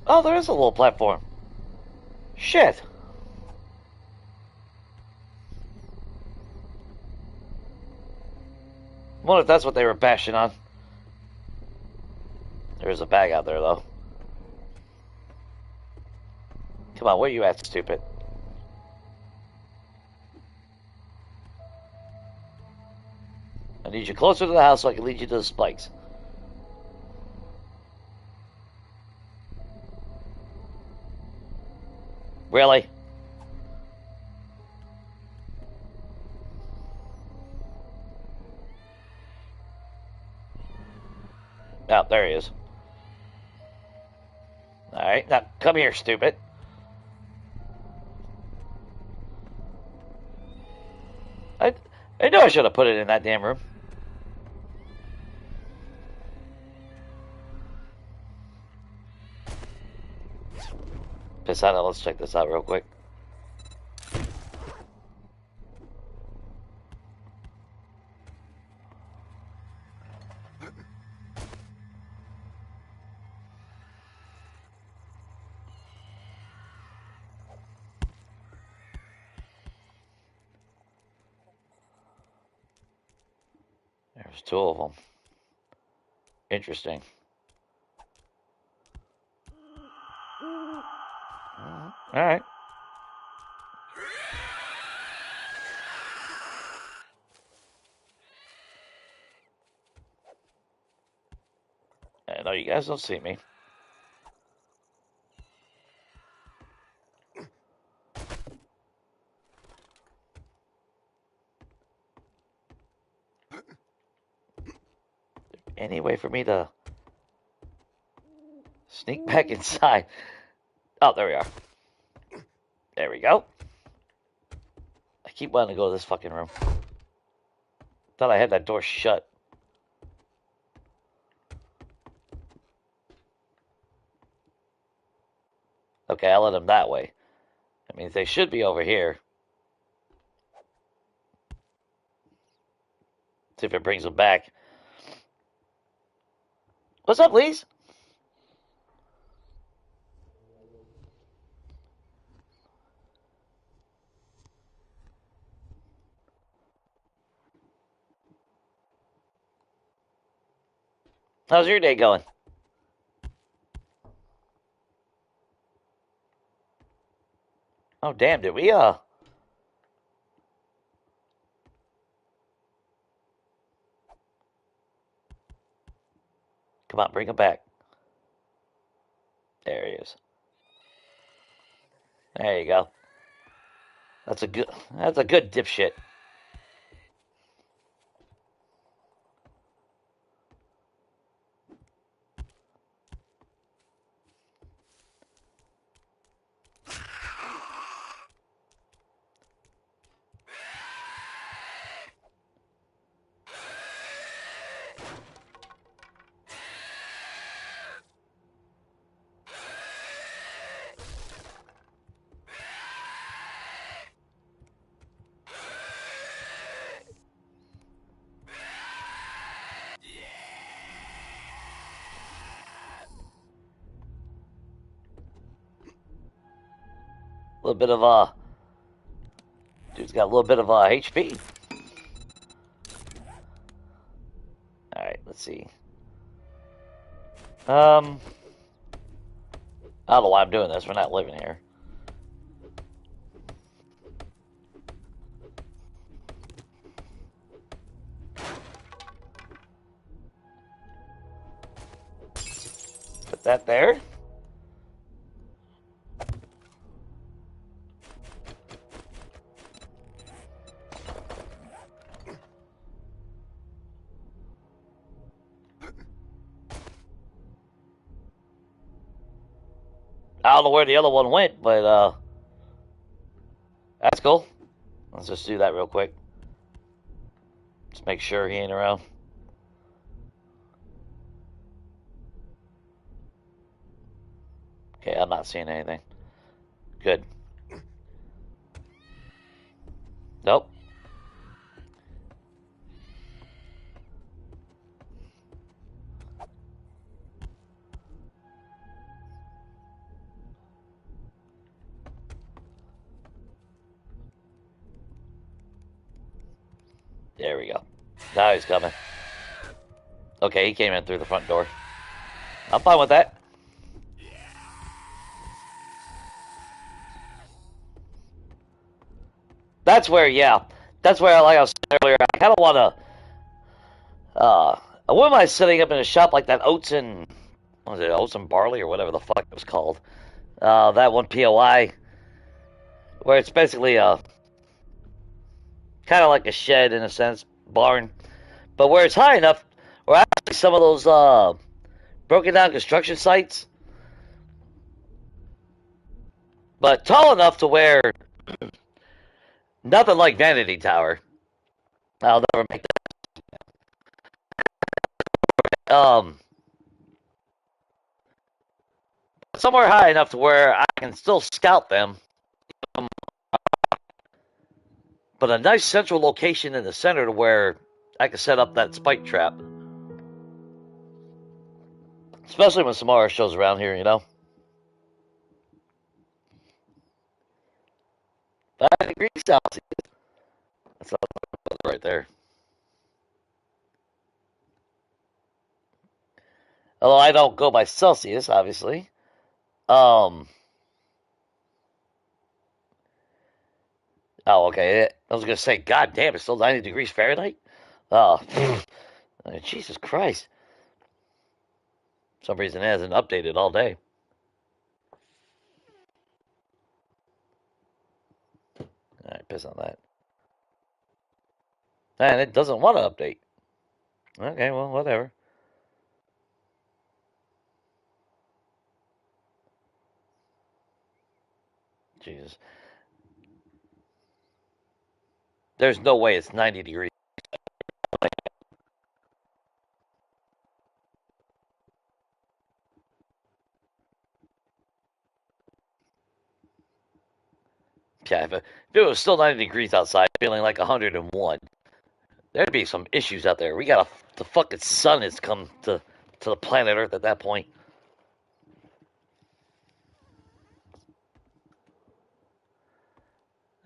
Oh, there is a little platform. Shit. I wonder if that's what they were bashing on. There's a bag out there, though. Come on, where you at, stupid? I need you closer to the house so I can lead you to the spikes. Really? Oh, there he is. Alright, now come here, stupid. I knew I should have put it in that damn room. Piss out. Let's check this out real quick. There's 2 of them. Interesting. Alright. guys don't see me. Any way for me to sneak back inside? Oh, there we are. There we go. I keep wanting to go to this fucking room. Thought I had that door shut. Okay, I let them that way. That means they should be over here. See if it brings them back. What's up, Lise? How's your day going? Oh, damn, did we, Come on, bring him back. There he is. There you go. That's a good dipshit. A little bit of dude's got a little bit of HP. All right, let's see. I don't know why I'm doing this. We're not living here. Put that there. I don't know where the other one went, but that's cool. Let's just do that real quick. Just make sure he ain't around. Okay, I'm not seeing anything. Good. Nope. There we go. Now he's coming. Okay, he came in through the front door. I'm fine with that. That's where, yeah. That's where, like I was saying earlier, I kind of want to, I wouldn't mind setting up in a shop like that Oats and, what was it, Oats and Barley or whatever the fuck it was called. That one POI, where it's basically kind of like a shed in a sense, barn, but where it's high enough, or actually some of those broken down construction sites, but tall enough to where nothing like Vanity Tower. I'll never make that. Somewhere high enough to where I can still scout them, but a nice central location in the center to where I can set up that spike trap. Especially when Samara shows around here, you know. 5 degrees Celsius. That's right there. Although I don't go by Celsius, obviously. Oh, okay. I was gonna say, God damn, it's still 90 degrees Fahrenheit. Oh, Jesus Christ. For some reason it hasn't updated all day. Alright, piss on that. And it doesn't want to update. Okay, well, whatever. Jesus. There's no way it's 90 degrees. Yeah, if it was still 90 degrees outside, feeling like 101, there'd be some issues out there. The fucking sun has come to the planet Earth at that point.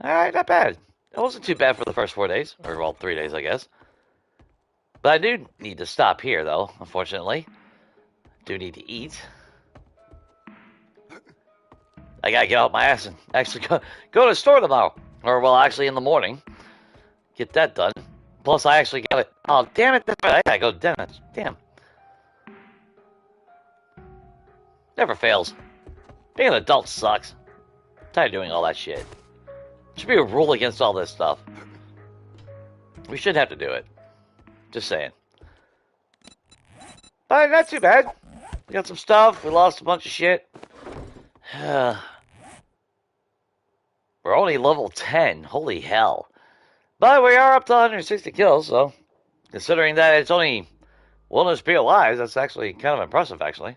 Alright, not bad. It wasn't too bad for the first 4 days. Or, well, 3 days, I guess. But I do need to stop here, though, unfortunately. Do need to eat. I gotta get out my ass and actually go to the store tomorrow. Or, well, actually in the morning. Get that done. Plus, I actually got it. Oh, damn it. That's right. I gotta go to dentist. Damn. Never fails. Being an adult sucks. I'm tired of doing all that shit. Should be a rule against all this stuff. We shouldn't have to do it. Just saying. But not too bad. We got some stuff. We lost a bunch of shit. We're only level 10. Holy hell. But we are up to 160 kills, so considering that it's only willingness to be alive, that's actually kind of impressive, actually.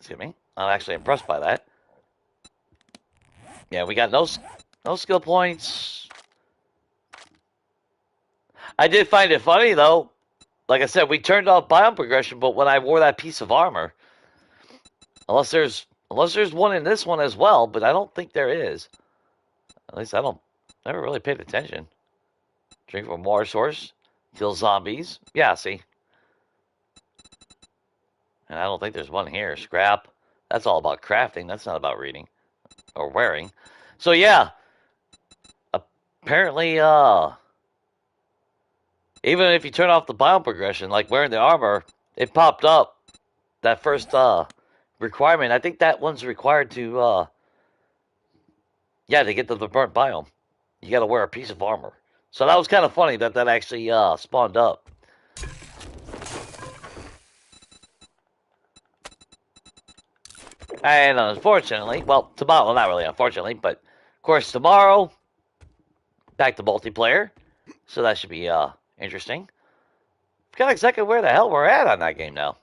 Excuse me. I'm actually impressed by that. Yeah, we got no skill points. I did find it funny, though. Like I said, we turned off biome progression, but when I wore that piece of armor, unless there's one in this one as well, but I don't think there is. At least never really paid attention. Drink from water source, kill zombies. Yeah, see. And I don't think there's one here. Scrap. That's all about crafting. That's not about reading or wearing. So yeah, apparently, even if you turn off the biome progression, like wearing the armor, it popped up that first requirement. I think that one's required to to get to the burnt biome. You got to wear a piece of armor. So that was kind of funny that actually spawned up. And unfortunately, well, tomorrow, well, not really unfortunately, but of course tomorrow, back to multiplayer. So that should be interesting. Forgot exactly where the hell we're at on that game now.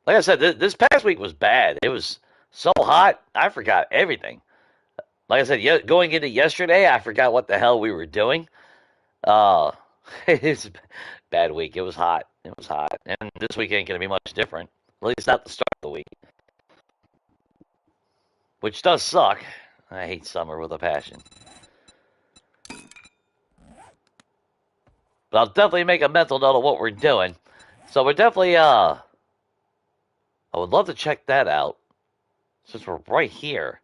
Like I said, this past week was bad. It was so hot, I forgot everything. Like I said, going into yesterday, I forgot what the hell we were doing. It's a bad week. It was hot. It was hot. And this week ain't going to be much different. At least not the start of the week. Which does suck. I hate summer with a passion. But I'll definitely make a mental note of what we're doing. So we're definitely, I would love to check that out. Since we're right here.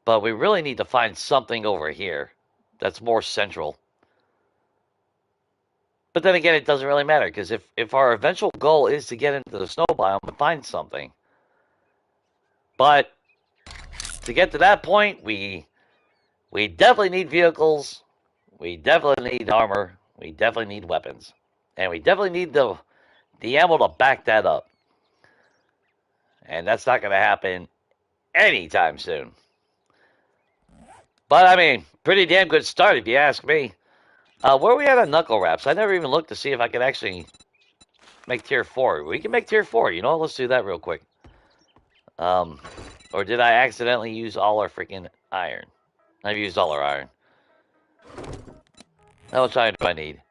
But we really need to find something over here that's more central. But then again, it doesn't really matter, because if our eventual goal is to get into the snow biome and find something. But to get to that point, we definitely need vehicles, we definitely need armor, we definitely need weapons. And we definitely need the ammo to back that up. And that's not going to happen anytime soon. But, I mean, pretty damn good start if you ask me. Where are we at on knuckle wraps? I never even looked to see if I could actually make tier 4. We can make tier 4. You know, let's do that real quick. Or did I accidentally use all our freaking iron? I've used all our iron. How much iron do I need?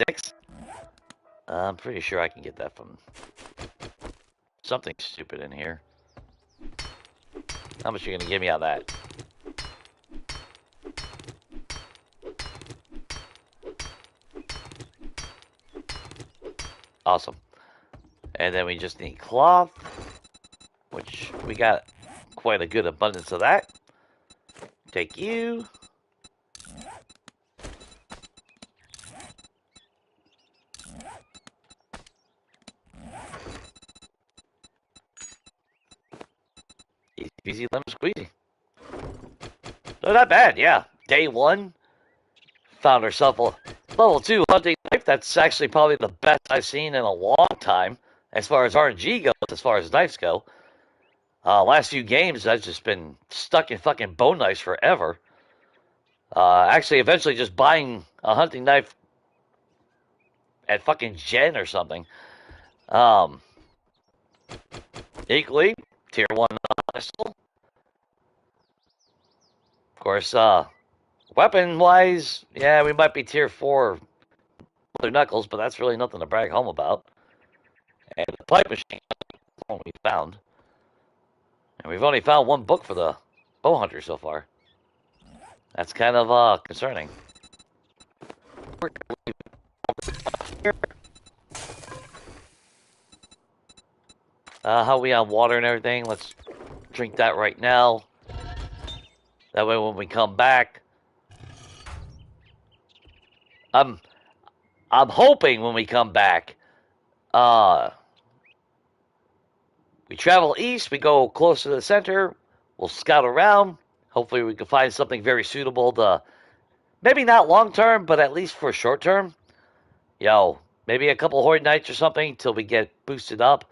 6? I'm pretty sure I can get that from something stupid in here. How much are you going to give me on that? Awesome. And then we just need cloth, which we got quite a good abundance of that. Take you. Easy lemon squeezy. They're not bad, yeah. Day 1, found herself a level 2 hunting knife. That's actually probably the best I've seen in a long time as far as RNG goes, as far as knives go. Last few games, I've just been stuck in fucking bone knives forever. Actually, eventually just buying a hunting knife at fucking Gen or something. Equally, tier 1 pistol. Of course, weapon-wise, yeah, we might be tier 4 Mother Knuckles, but that's really nothing to brag home about. And the pipe machine is what we found. And we've only found 1 book for the bow hunter so far. That's kind of concerning. How are we on water and everything? Let's drink that right now. That way when we come back, I'm hoping when we come back, we travel east, we go close to the center, we'll scout around. Hopefully we can find something very suitable to, maybe not long term, but at least for short term. Maybe a couple Horde nights or something till we get boosted up.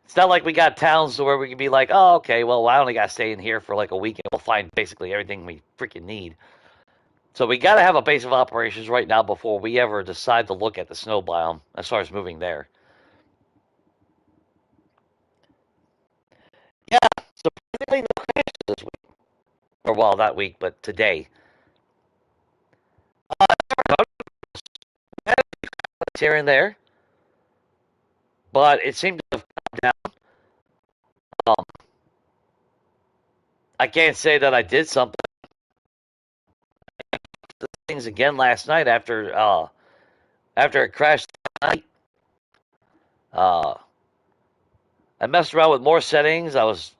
It's not like we got towns where we can be like, oh, okay, well, I only got to stay in here for like a week and we'll find basically everything we freaking need. So we got to have a base of operations right now before we ever decide to look at the snow biome as far as moving there. Yeah, surprisingly no crashes this week. Or, well, that week, but today. Here and there. But it seemed to have come down. I can't say that I did something. Things again last night after it crashed last night. I messed around with more settings. I was,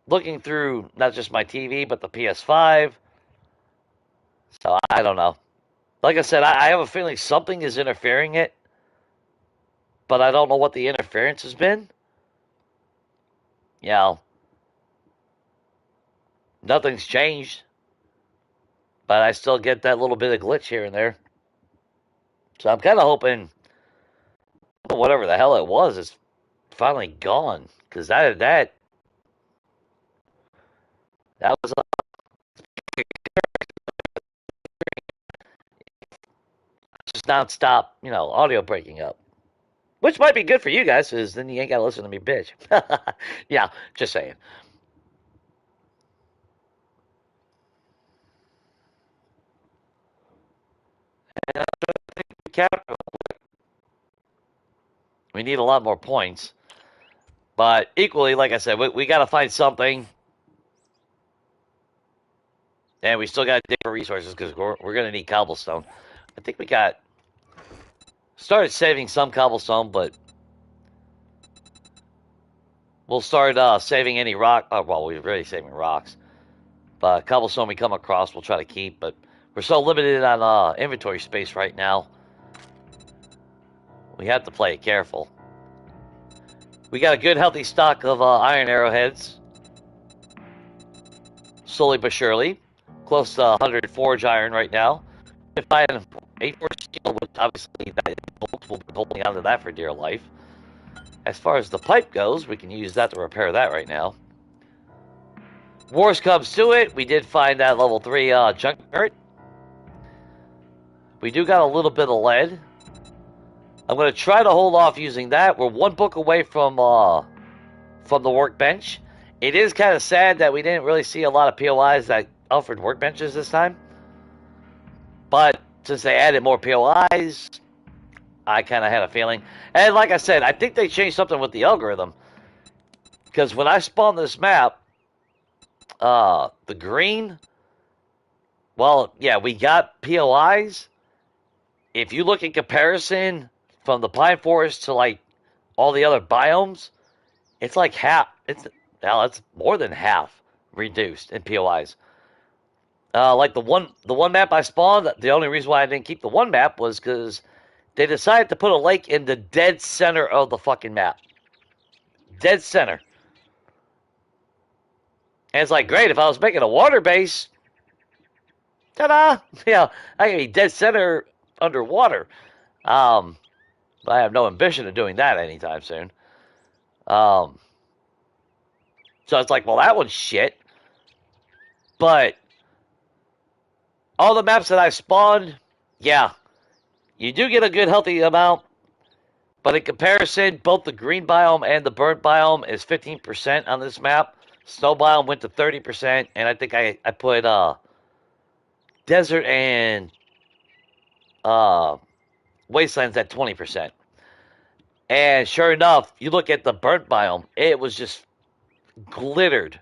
looking through not just my TV but the PS5. So I don't know. Like I said, I have a feeling something is interfering it, but I don't know what the interference has been. Nothing's changed, but I still get that little bit of glitch here and there. So I'm kind of hoping whatever the hell it was is finally gone, because that was just nonstop, audio breaking up. Which might be good for you guys, because then you ain't got to listen to me bitch. Yeah, just saying. We need a lot more points. But equally, like I said, we got to find something. And we still got to dig for resources because we're going to need cobblestone. I think we started saving some cobblestone, but we'll start saving any rock. Well, we're already saving rocks. But cobblestone we come across, we'll try to keep. But we're so limited on inventory space right now. We have to play it careful. We got a good, healthy stock of iron arrowheads. Slowly but surely. Close to 100 forge iron right now. If I had 8 forge steel, which obviously we'll be holding on to that for dear life. As far as the pipe goes, we can use that to repair that right now. Worst comes to it, we did find that level 3 junk dirt. We do got a little bit of lead. I'm going to try to hold off using that. We're 1 book away from the workbench. It is kind of sad that we didn't really see a lot of POIs that offered workbenches this time. But since they added more POIs, I kind of had a feeling. And like I said, I think they changed something with the algorithm. Because when I spawned this map, the green, well, yeah, we got POIs. If you look in comparison from the pine forest to like all the other biomes, it's like half. It's more than half reduced in POIs. Like the one map I spawned, the only reason why I didn't keep the one map was because they decided to put a lake in the dead center of the fucking map. Dead center. And it's like, great, if I was making a water base, ta-da! I can be dead center underwater. Um, I have no ambition of doing that anytime soon. So it's like, well, that one's shit. But all the maps that I spawned, yeah, you do get a good healthy amount. But in comparison, both the green biome and the burnt biome is 15% on this map. Snow biome went to 30%, and I think I put desert and wastelands at 20%. And sure enough, you look at the burnt biome, it was just glittered.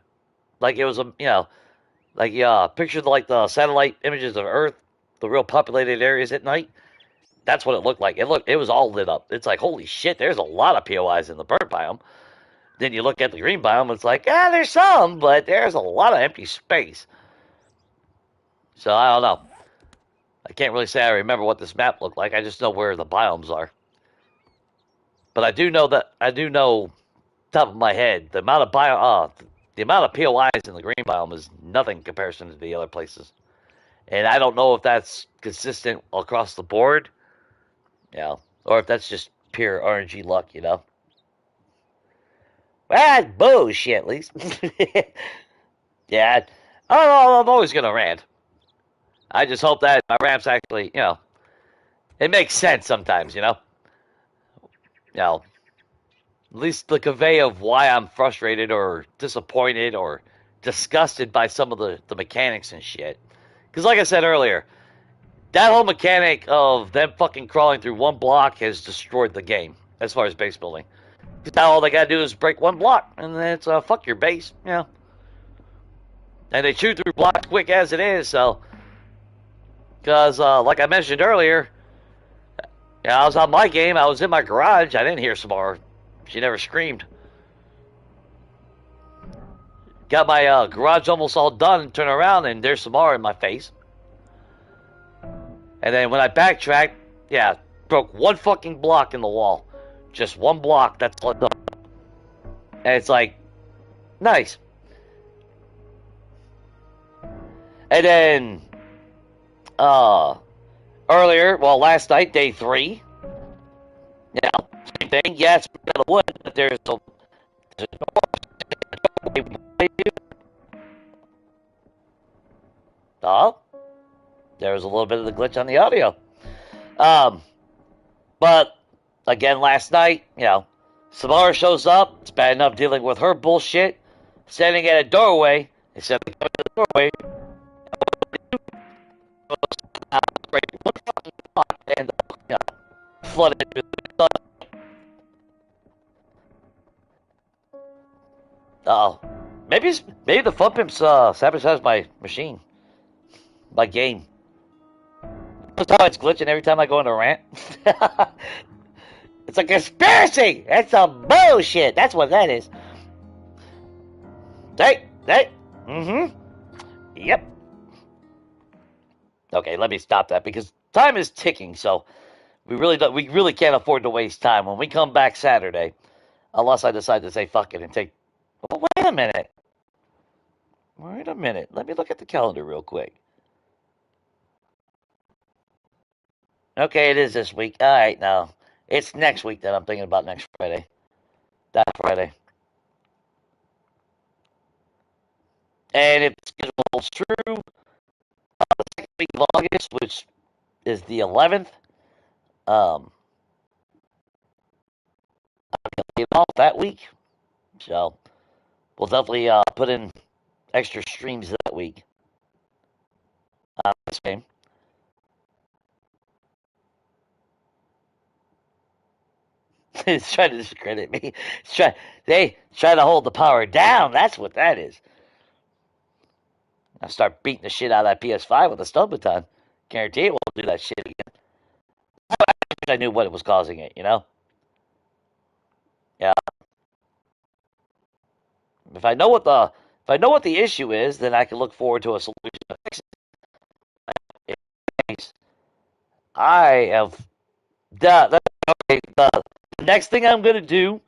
Like it was picture like the satellite images of Earth, the real populated areas at night. That's what it looked like. It was all lit up. It's like, holy shit, there's a lot of POIs in the burnt biome. Then you look at the green biome, it's like, there's some, but there's a lot of empty space. So I don't know. I can't really say I remember what this map looked like. I just know where the biomes are. But I do know top of my head, the amount of POIs in the green biome is nothing in comparison to the other places. And I don't know if that's consistent across the board, or if that's just pure RNG luck, Well, that's bullshit, at least. Yeah, I don't know, I'm always going to rant. I just hope that my rants actually, it makes sense sometimes, at least the convey of why I'm frustrated or disappointed or disgusted by some of the mechanics and shit. Because like I said earlier, that whole mechanic of them fucking crawling through one block has destroyed the game as far as base building. Because now all they gotta do is break one block, and then it's fuck your base, And they chew through blocks quick as it is, so. Because, like I mentioned earlier, I was on my game, I was in my garage, I didn't hear Samara. She never screamed. Got my garage almost all done, turn around, and there's Samara in my face. And then when I backtracked, broke one fucking block in the wall. Just one block, that's all it does. And it's like, nice. And then, last night, day 3. Same thing. Yes, we're out of wood, but there's a there was a little bit of the glitch on the audio. But again, last night, Samara shows up. It's bad enough dealing with her bullshit, standing at a doorway. Instead of coming to the doorway, one fucking block and flooded with the maybe the fun pimps sabotage my machine, my game. That's how it's glitching every time I go into a rant. It's a conspiracy. That's some bullshit. That's what that is. Hey. Yep. Okay, let me stop that because time is ticking. So we really can't afford to waste time when we come back Saturday, unless I decide to say fuck it and take. Well, wait a minute. Let me look at the calendar real quick. Okay, it is this week. All right, now it's next week that I'm thinking about. Next Friday. That Friday. And if the schedule holds true, the second week of August, which is the 11th, I'm going to leave off that week. So we'll definitely put in extra streams that week on this game. He's trying to discredit me. He's trying to hold the power down. That's what that is. I'll start beating the shit out of that PS5 with a stun baton. Guarantee it won't do that shit again. I knew what was causing it, Yeah. If I know what the issue is, then I can look forward to a solution to fix it. I have the next thing I'm gonna do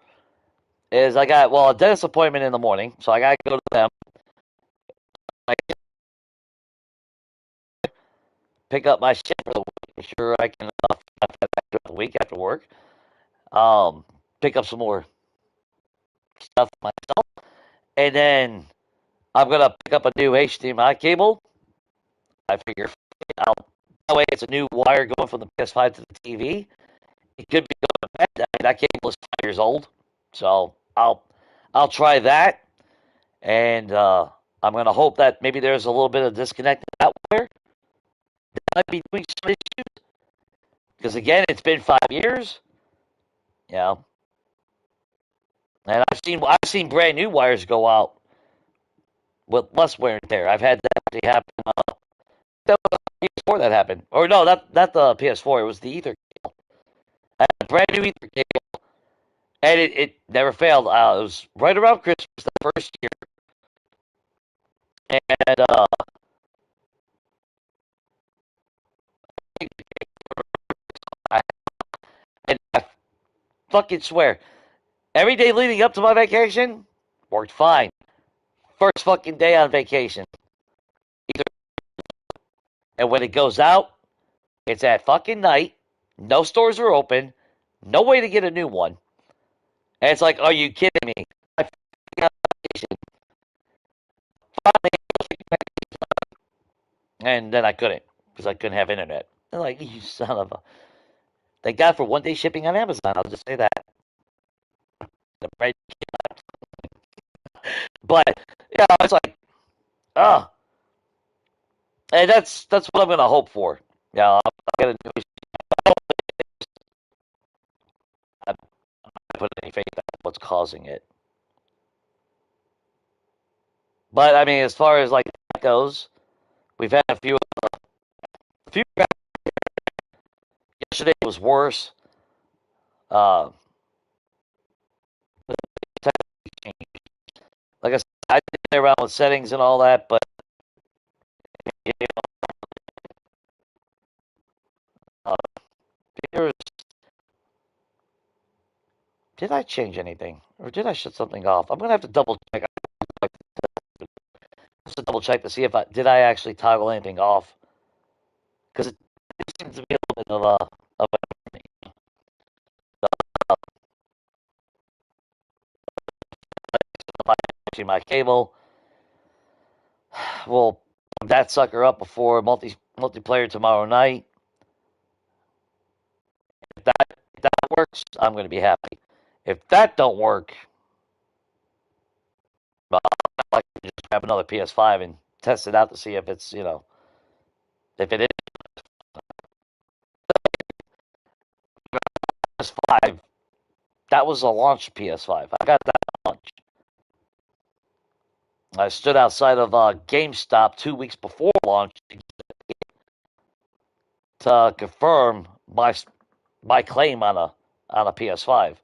is I got a dentist appointment in the morning, so I gotta go to them. pick up my shit for the week. I'm sure I can after the week after work. Um, Pick up some more stuff myself, and then I'm gonna pick up a new HDMI cable. I figure I'll that way it's a new wire going from the PS5 to the TV. It could be going bad. I mean, that cable is 5 years old, so I'll try that, and I'm gonna hope that maybe there's a little bit of disconnect in that wire. That might be doing some issues because again, it's been 5 years, you know, and I've seen brand new wires go out with less wear and tear. I've had that actually happen. That was the PS4 that happened, or no, not the PS4. It was the Ether. I had a brand new Ether cable, and it never failed. It was right around Christmas the first year, and I, and I fucking swear, every day leading up to my vacation worked fine. First fucking day on vacation, Ether, and when it goes out, it's at fucking night. No stores are open. No way to get a new one. And it's like, are you kidding me? I got vacation. And then I couldn't because I couldn't have internet. They're like, you son of a. Thank God for 1 day shipping on Amazon. I'll just say that. The bread, but yeah, it's like, oh, and that's what I'm gonna hope for. Yeah, I'll get a new. I don't put any faith in what's causing it. But I mean, as far as like that goes, we've had a few. Yesterday was worse. Uh, like I said, I did play around with settings and all that, but you know, uh, did I change anything or did I shut something off? I'm gonna have to double check. I have to double check to see if I actually toggle anything off because it seems to be a little bit of my cable. We'll plug that sucker up before multiplayer tomorrow night. If that works, I'm going to be happy. If that don't work, well, I'd like to just grab another PS5 and test it out to see if it's if it is PS5. That was a launch PS5. I got that launch. I stood outside of GameStop 2 weeks before launch to confirm my claim on a PS5.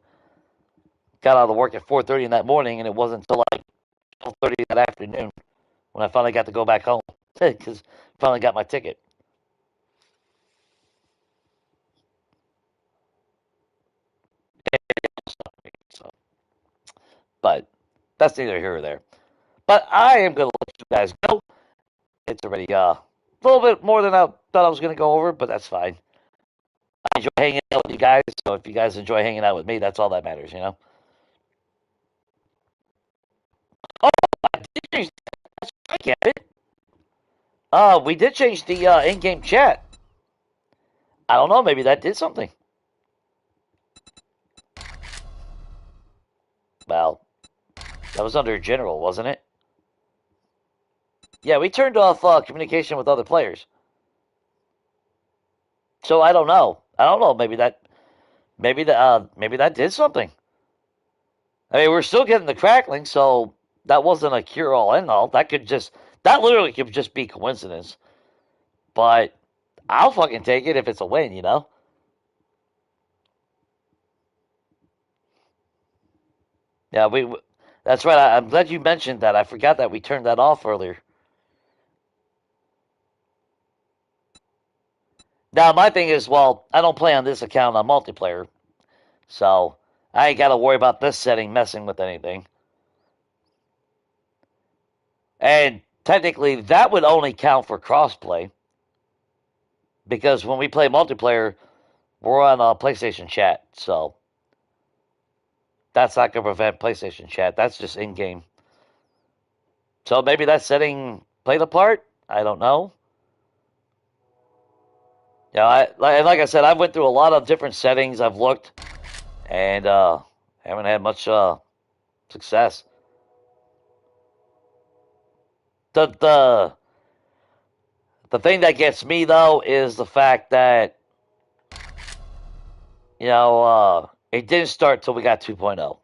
Got out of work at 4:30 in that morning, and it wasn't until like 12:30 that afternoon when I finally got to go back home because finally got my ticket. So, but that's neither here or there. But I am going to let you guys go. It's already a little bit more than I thought I was going to go over, but that's fine. I enjoy hanging out with you guys, so if you guys enjoy hanging out with me, that's all that matters. Oh, I did change. I get it. We did change the in-game chat. I don't know. Maybe that did something. Well, that was under general, wasn't it? Yeah, we turned off communication with other players. So I don't know. I don't know. Maybe that did something. I mean, we're still getting the crackling, so that wasn't a cure all end all. That literally could just be coincidence. But I'll fucking take it if it's a win. Yeah, that's right. I'm glad you mentioned that. I forgot that we turned that off earlier. Now my thing is, well, I don't play on this account on multiplayer, so I ain't got to worry about this setting messing with anything. And technically, that would only count for crossplay. because when we play multiplayer, we're on PlayStation chat, so that's not going to prevent PlayStation chat. That's just in game. So maybe that setting played a part. I don't know. Yeah, like I said, I've went through a lot of different settings. I've looked and haven't had much success. The the thing that gets me though is the fact that it didn't start till we got 2.0.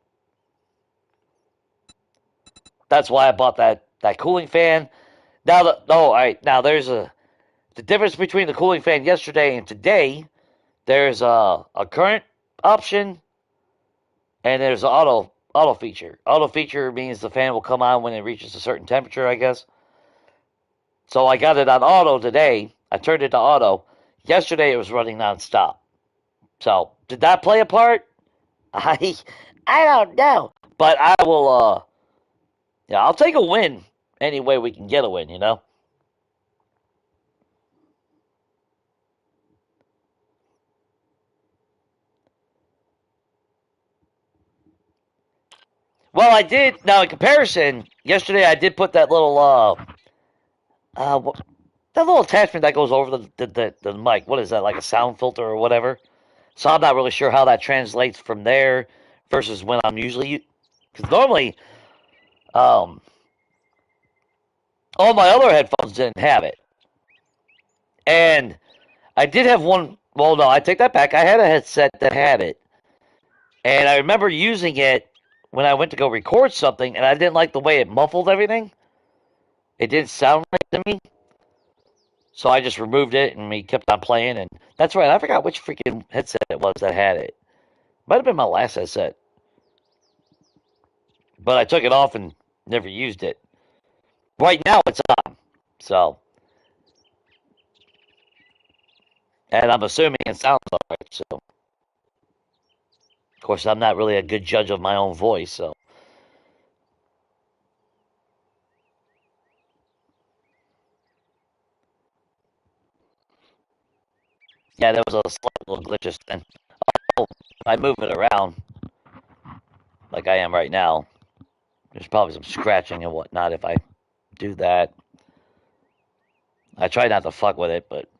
That's why I bought that cooling fan. All right, now there's the difference between the cooling fan yesterday and today. There's a current option and there's an auto feature. Auto feature means the fan will come on when it reaches a certain temperature, I guess. So I got it on auto today. I turned it to auto. Yesterday it was running nonstop. So did that play a part? I don't know, but I will. Yeah, I'll take a win any way we can get a win. Well, I did. Now, in comparison, yesterday I did put that little uh, that little attachment that goes over the mic. What is that? Like a sound filter or whatever. So I'm not really sure how that translates from there versus when I'm usually, because normally, um, all my other headphones didn't have it, and I did have one. Well, no, I take that back. I had a headset that had it, and I remember using it when I went to go record something, and I didn't like the way it muffled everything. It didn't sound right to me. So I just removed it and we kept on playing. And that's right. I forgot which freaking headset it was that had it. Might have been my last headset. But I took it off and never used it. Right now it's on. So, and I'm assuming it sounds alright. So, of course, I'm not really a good judge of my own voice. So, yeah, there was a slight little glitch just then. Oh, if I move it around like I am right now, there's probably some scratching and whatnot if I do that. I try not to fuck with it, but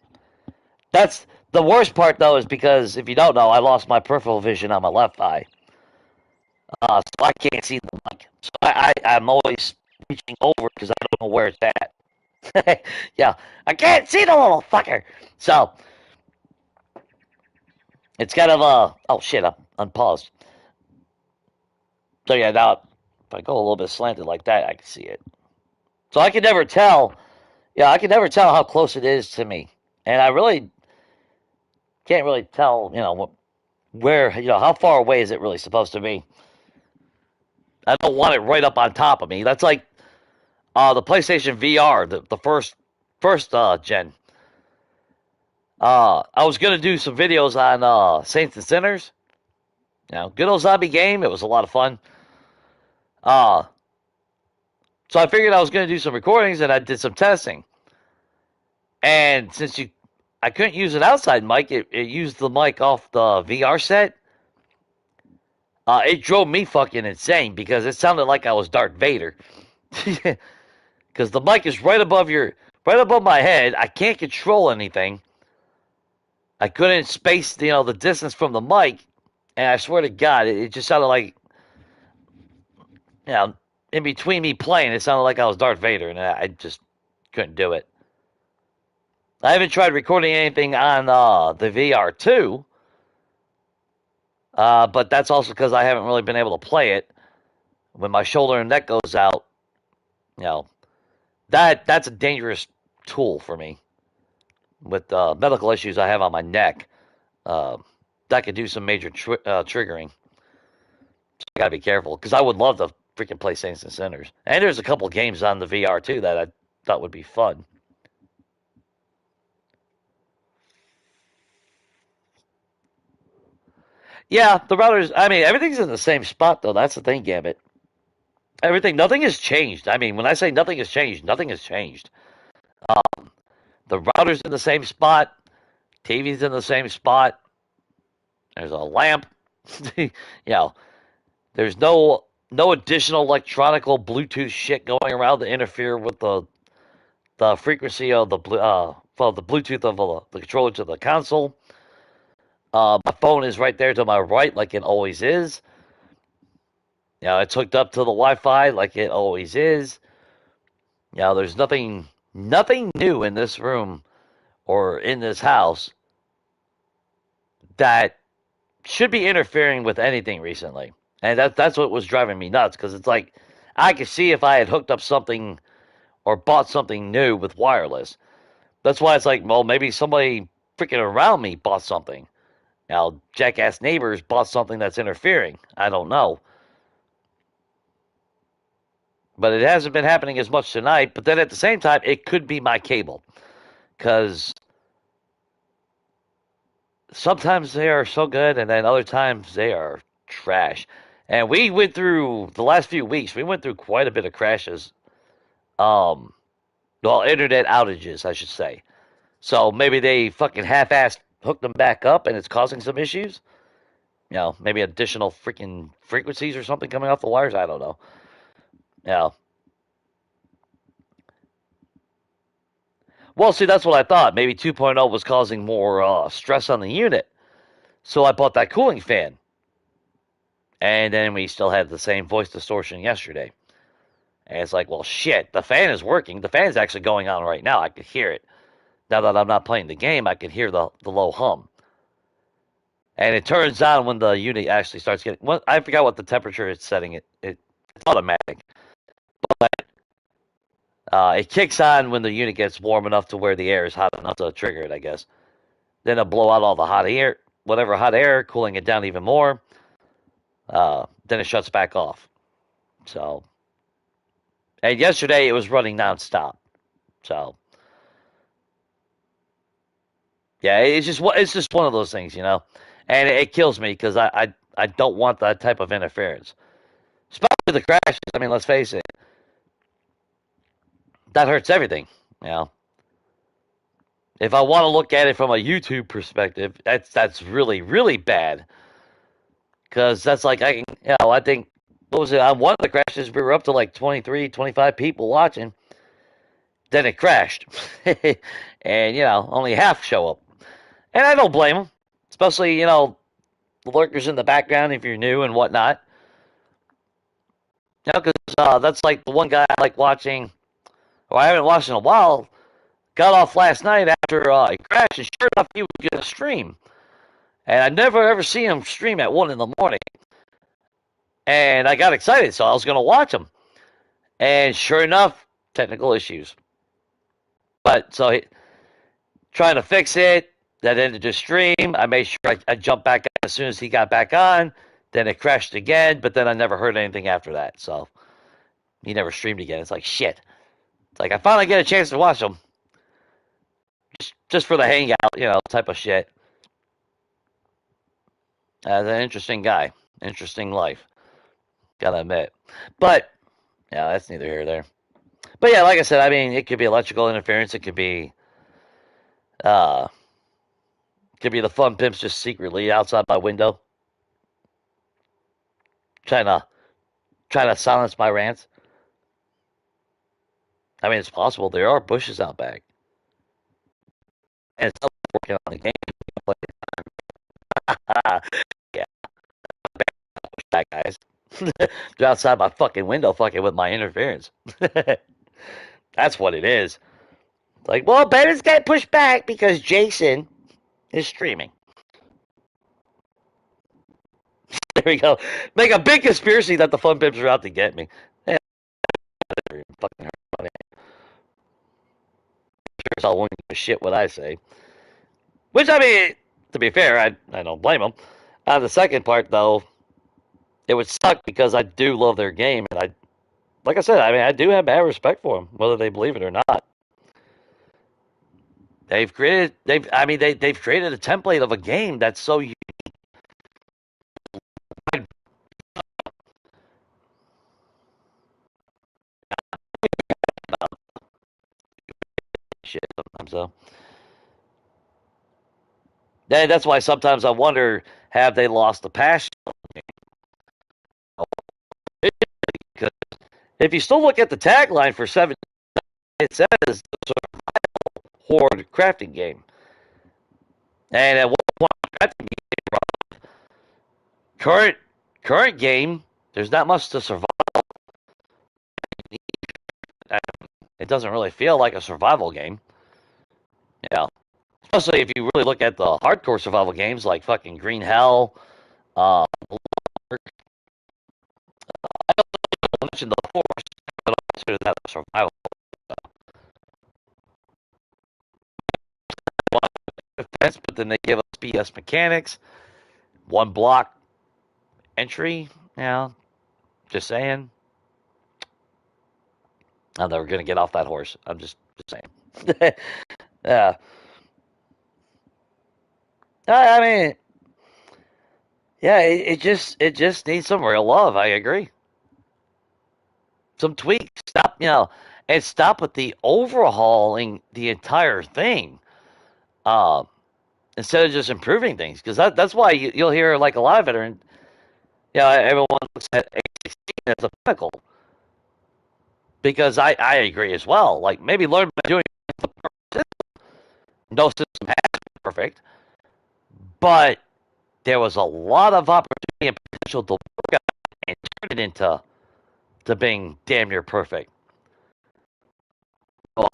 that's the worst part, though, is because if you don't know, I lost my peripheral vision on my left eye, so I can't see the mic. So I'm always reaching over because I don't know where it's at. Yeah, I can't see the little fucker. So it's kind of oh shit, I'm unpaused. So yeah, now if I go a little bit slanted like that, I can see it. So I can never tell. Yeah, I can never tell how close it is to me, and I really can't really tell. Where how far away is it really supposed to be? I don't want it right up on top of me. That's like the PlayStation VR, the first gen. I was gonna do some videos on Saints and Sinners. Good old zombie game. It was a lot of fun. Uh, so I figured I was gonna do some recordings, and I did some testing. And since I couldn't use an outside mic, it used the mic off the VR set. It drove me fucking insane because it sounded like I was Darth Vader. Because the mic is right above my head. I can't control anything. I couldn't space, the distance from the mic, and I swear to God, it just sounded like, in between me playing, it sounded like I was Darth Vader, and I just couldn't do it. I haven't tried recording anything on the VR2, but that's also because I haven't really been able to play it. When my shoulder and neck goes out, you know, that's a dangerous tool for me. With medical issues I have on my neck, that could do some major triggering. So I gotta be careful because I would love to freaking play Saints and Sinners. And there's a couple games on the VR too that I thought would be fun. Yeah, the routers. I mean, everything's in the same spot though. That's the thing, Gambit. Nothing has changed. I mean, when I say nothing has changed, nothing has changed. The router's in the same spot. TV's in the same spot. There's a lamp. you know, there's no additional electronical Bluetooth shit going around to interfere with the frequency of the the Bluetooth of the controller to the console. My phone is right there to my right, like it always is. It's hooked up to the Wi-Fi, like it always is. There's nothing new in this room or in this house that should be interfering with anything recently, and that's what was driving me nuts. Because it's like I could see if I had hooked up something or bought something new with wireless. That's why it's like, well, maybe somebody freaking around me bought something. Now, jackass neighbors bought something that's interfering. I don't know. But it hasn't been happening as much tonight. But then at the same time, it could be my cable. Because sometimes they are so good, and then other times they are trash. And we went through, the last few weeks, we went through quite a bit of crashes. Um, well, internet outages, I should say. So maybe they fucking half-assed hooked them back up and it's causing some issues. Maybe additional freaking frequencies or something coming off the wires. I don't know. Yeah. Well, see, that's what I thought. Maybe 2.0 was causing more stress on the unit. So I bought that cooling fan. And then we still had the same voice distortion yesterday. And it's like, well, shit, the fan is working. The fan's actually going on right now. I could hear it. Now that I'm not playing the game, I can hear the low hum. And it turns on when the unit actually starts getting. Well, I forgot what the temperature it's setting. It's automatic. But it kicks on when the unit gets warm enough to where the air is hot enough to trigger it, I guess. Then it'll blow out all the hot air, whatever hot air, cooling it down even more. Then it shuts back off. So, and yesterday it was running nonstop. So, yeah, it's just one of those things. And it kills me because I don't want that type of interference, especially the crashes. I mean, let's face it, that hurts everything. You know, if I want to look at it from a YouTube perspective, that's really really bad because that's like I think what was it on one of the crashes we were up to like 23, 25 people watching. Then it crashed, and only half show up, and I don't blame them, especially the lurkers in the background if you're new and whatnot. Because that's like the one guy I like watching, or I haven't watched in a while. Got off last night after he crashed, and sure enough, he was going to stream. And I never ever see him stream at 1 in the morning. And I got excited, so I was going to watch him. And sure enough, technical issues. But so trying to fix it, that ended the stream. I made sure I jumped back on as soon as he got back on. Then it crashed again, but then I never heard anything after that. So he never streamed again. It's like shit. It's like I finally get a chance to watch him. Just for the hangout, type of shit. An interesting guy. Interesting life. Gotta admit. But, yeah, that's neither here nor there. But yeah, like I said, I mean, it could be electrical interference. It uh, could be the fun pimps just secretly outside my window, trying to trying to silence my rants. I mean, it's possible. There are bushes out back, and it's working on the game. Yeah, that guys. They're outside my fucking window, fucking with my interference. That's what it is. Like, well, Bennett's got pushed back because Jason is streaming. There we go. Make a big conspiracy that the fun pimps are out to get me. Yeah, fucking funny. It's all one shit what I say. Which I mean, to be fair, I don't blame them. On the second part though, it would suck because I do love their game, and like I said, I mean, I do have bad respect for them, whether they believe it or not. They've created a template of a game that's so unique. Shit sometimes though. And that's why sometimes I wonder, have they lost the passion? Because if you still look at the tagline for 7, it says it's a horde crafting game. And at one point, crafting game, current current game, there's not much to survive. It doesn't really feel like a survival game. Yeah, especially if you really look at the hardcore survival games like fucking Green Hell. I mentioned the Force, but I consider that a survival defense. But then they give us BS mechanics, one block entry. Yeah, just saying. I'm never gonna get off that horse. I'm just saying. Yeah, I mean, yeah, it just needs some real love. I agree. Some tweaks. Stop, and stop with the overhauling the entire thing. Uh, Instead of just improving things, because that's why you'll hear like a lot of veterans. Everyone looks at A16 as a pinnacle, because I agree as well. Like maybe learn by doing the perfect system. No system has to be perfect, but there was a lot of opportunity and potential to work on and turn it into being damn near perfect. Well,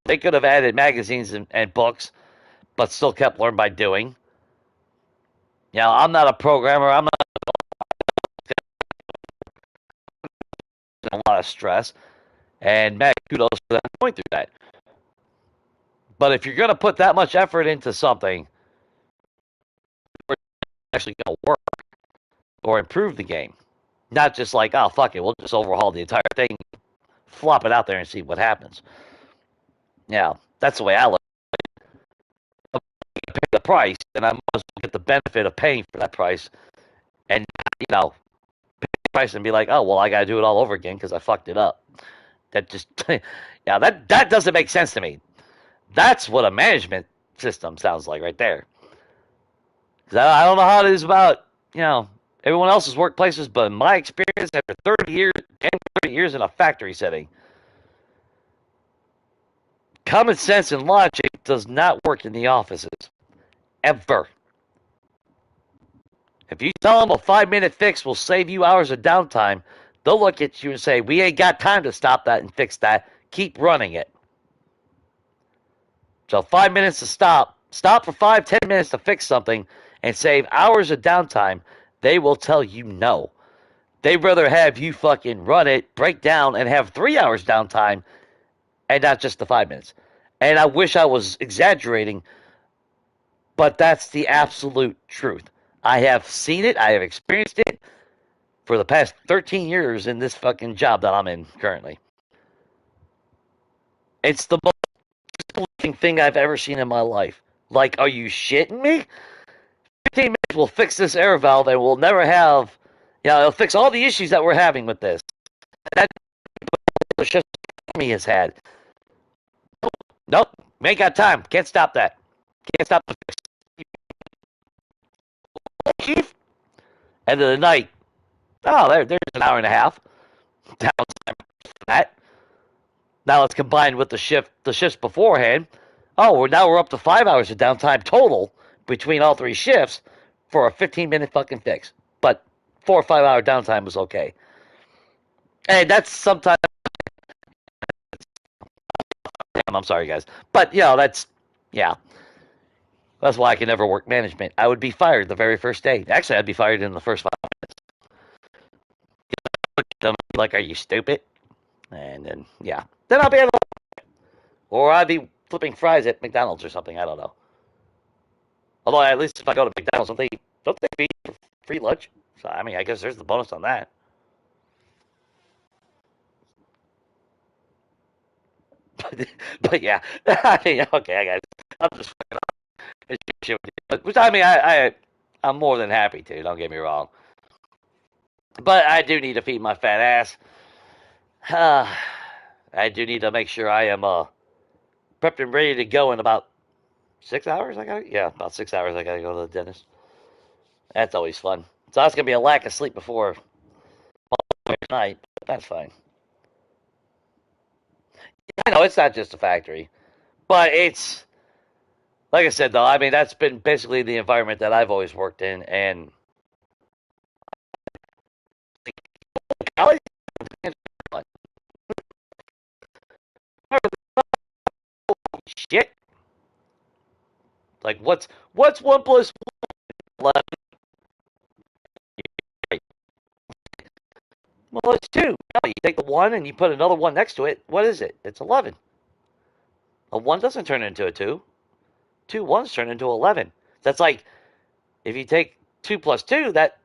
they could have added magazines and books, but still kept learn by doing. I'm not a programmer. I'm not in a lot of stress, and Matt, kudos for that going through that. But if you're going to put that much effort into something, it's actually going to work or improve the game. Not just like, oh, fuck it, we'll just overhaul the entire thing, flop it out there and see what happens. That's the way I look. I pay the price, and I must get the benefit of paying for that price, and pay the price and be like, oh, well, I got to do it all over again because I fucked it up. That just, that doesn't make sense to me. That's what a management system sounds like right there. Because I don't know how it is about, everyone else's workplaces, but in my experience, after 30 years, 30 years in a factory setting, common sense and logic does not work in the offices. Ever. If you tell them a 5-minute fix will save you hours of downtime, they'll look at you and say, we ain't got time to stop that and fix that. Keep running it. So 5 minutes to stop for 5, 10 minutes to fix something and save hours of downtime, they will tell you no. They'd rather have you fucking run it, break down, and have 3 hours downtime and not just the 5 minutes. And I wish I was exaggerating, but that's the absolute truth. I have seen it, I have experienced it for the past 13 years in this fucking job that I'm in currently. It's the most disappointing thing I've ever seen in my life. Like, are you shitting me? 15 minutes will fix this air valve and we'll never have, it'll fix all the issues that we're having with this. That just me has had. Nope, ain't got time. Can't stop that. Can't stop the fix. Chief, end of the night. Oh, there's an hour and a half downtime for that. Now let's combine with the shifts beforehand. Oh, now we're up to 5 hours of downtime total between all three shifts for a 15-minute fucking fix. But 4 or 5 hour downtime was okay. And that's sometimes. Damn, I'm sorry, guys. But, yeah. That's why I can never work management. I would be fired the very first day. Actually, I'd be fired in the first 5 minutes. Look at them like, are you stupid? And then, yeah. Then I'll be able to, or I'd be flipping fries at McDonald's or something. I don't know. Although, at least if I go to McDonald's, don't they feed for free lunch? So, I mean, I guess there's the bonus on that. But yeah. I mean, okay, guys. I'm just which I mean, I'm more than happy to. Don't get me wrong, but I do need to feed my fat ass. I do need to make sure I am prepped and ready to go in about 6 hours I got. Yeah, about 6 hours I gotta go to the dentist. That's always fun. So that's gonna be a lack of sleep before night, but that's fine. I know it's not just a factory, but it's like I said though. I mean, that's been basically the environment that I've always worked in, and college. Shit. Like what's one plus one? Well, it's two. No, you take the one and you put another one next to it. What is it? It's 11. A one doesn't turn into a two. Two ones turn into 11. That's like if you take two plus two, that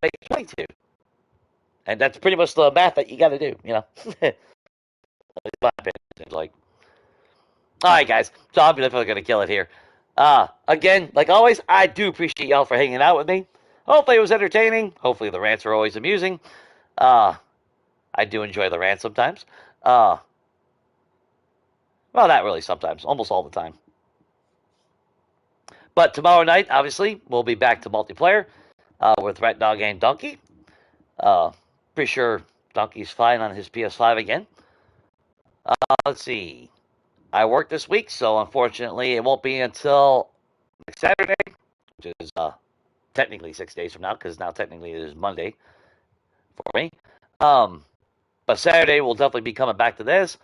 makes 22. And that's pretty much the math that you got to do. Like, all right, guys. So I'm definitely gonna kill it here. Again, like always, I do appreciate y'all for hanging out with me. Hopefully it was entertaining. Hopefully the rants are always amusing. Uh, I do enjoy the rants sometimes. Uh, well, not really sometimes. Almost all the time. But tomorrow night, obviously, we'll be back to multiplayer with Rat Dog and Donkey. Uh, pretty sure Donkey's fine on his PS5 again. Let's see. I work this week, so unfortunately, it won't be until next Saturday, which is technically 6 days from now, because now technically it is Monday for me. But Saturday we'll definitely be coming back to this.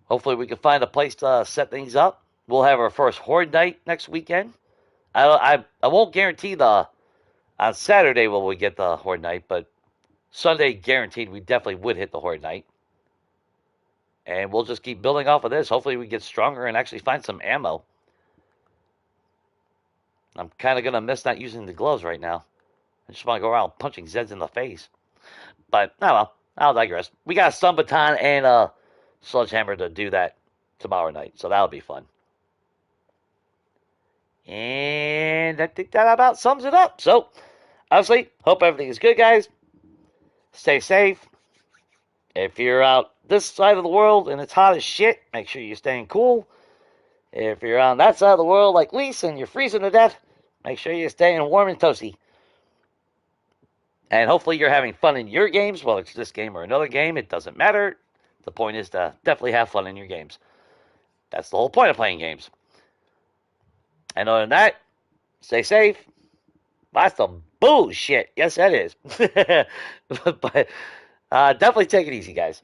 Hopefully, we can find a place to set things up. We'll have our first Horde night next weekend. I won't guarantee on Saturday will we get the Horde night, but Sunday guaranteed we definitely would hit the Horde night. And we'll just keep building off of this. Hopefully we get stronger and actually find some ammo. I'm kind of going to miss not using the gloves right now. I just want to go around punching Zeds in the face. But, oh well, I'll digress. We got a stun baton and a sledgehammer to do that tomorrow night. So that'll be fun. And I think that about sums it up. So, obviously, hope everything is good, guys. Stay safe. If you're out this side of the world and it's hot as shit, make sure you're staying cool. If you're on that side of the world like Lisa and you're freezing to death, make sure you're staying warm and toasty. And hopefully you're having fun in your games, whether it's this game or another game, it doesn't matter. The point is to definitely have fun in your games. That's the whole point of playing games. And other than that, stay safe. That's some bullshit. Yes, that is. But definitely take it easy, guys.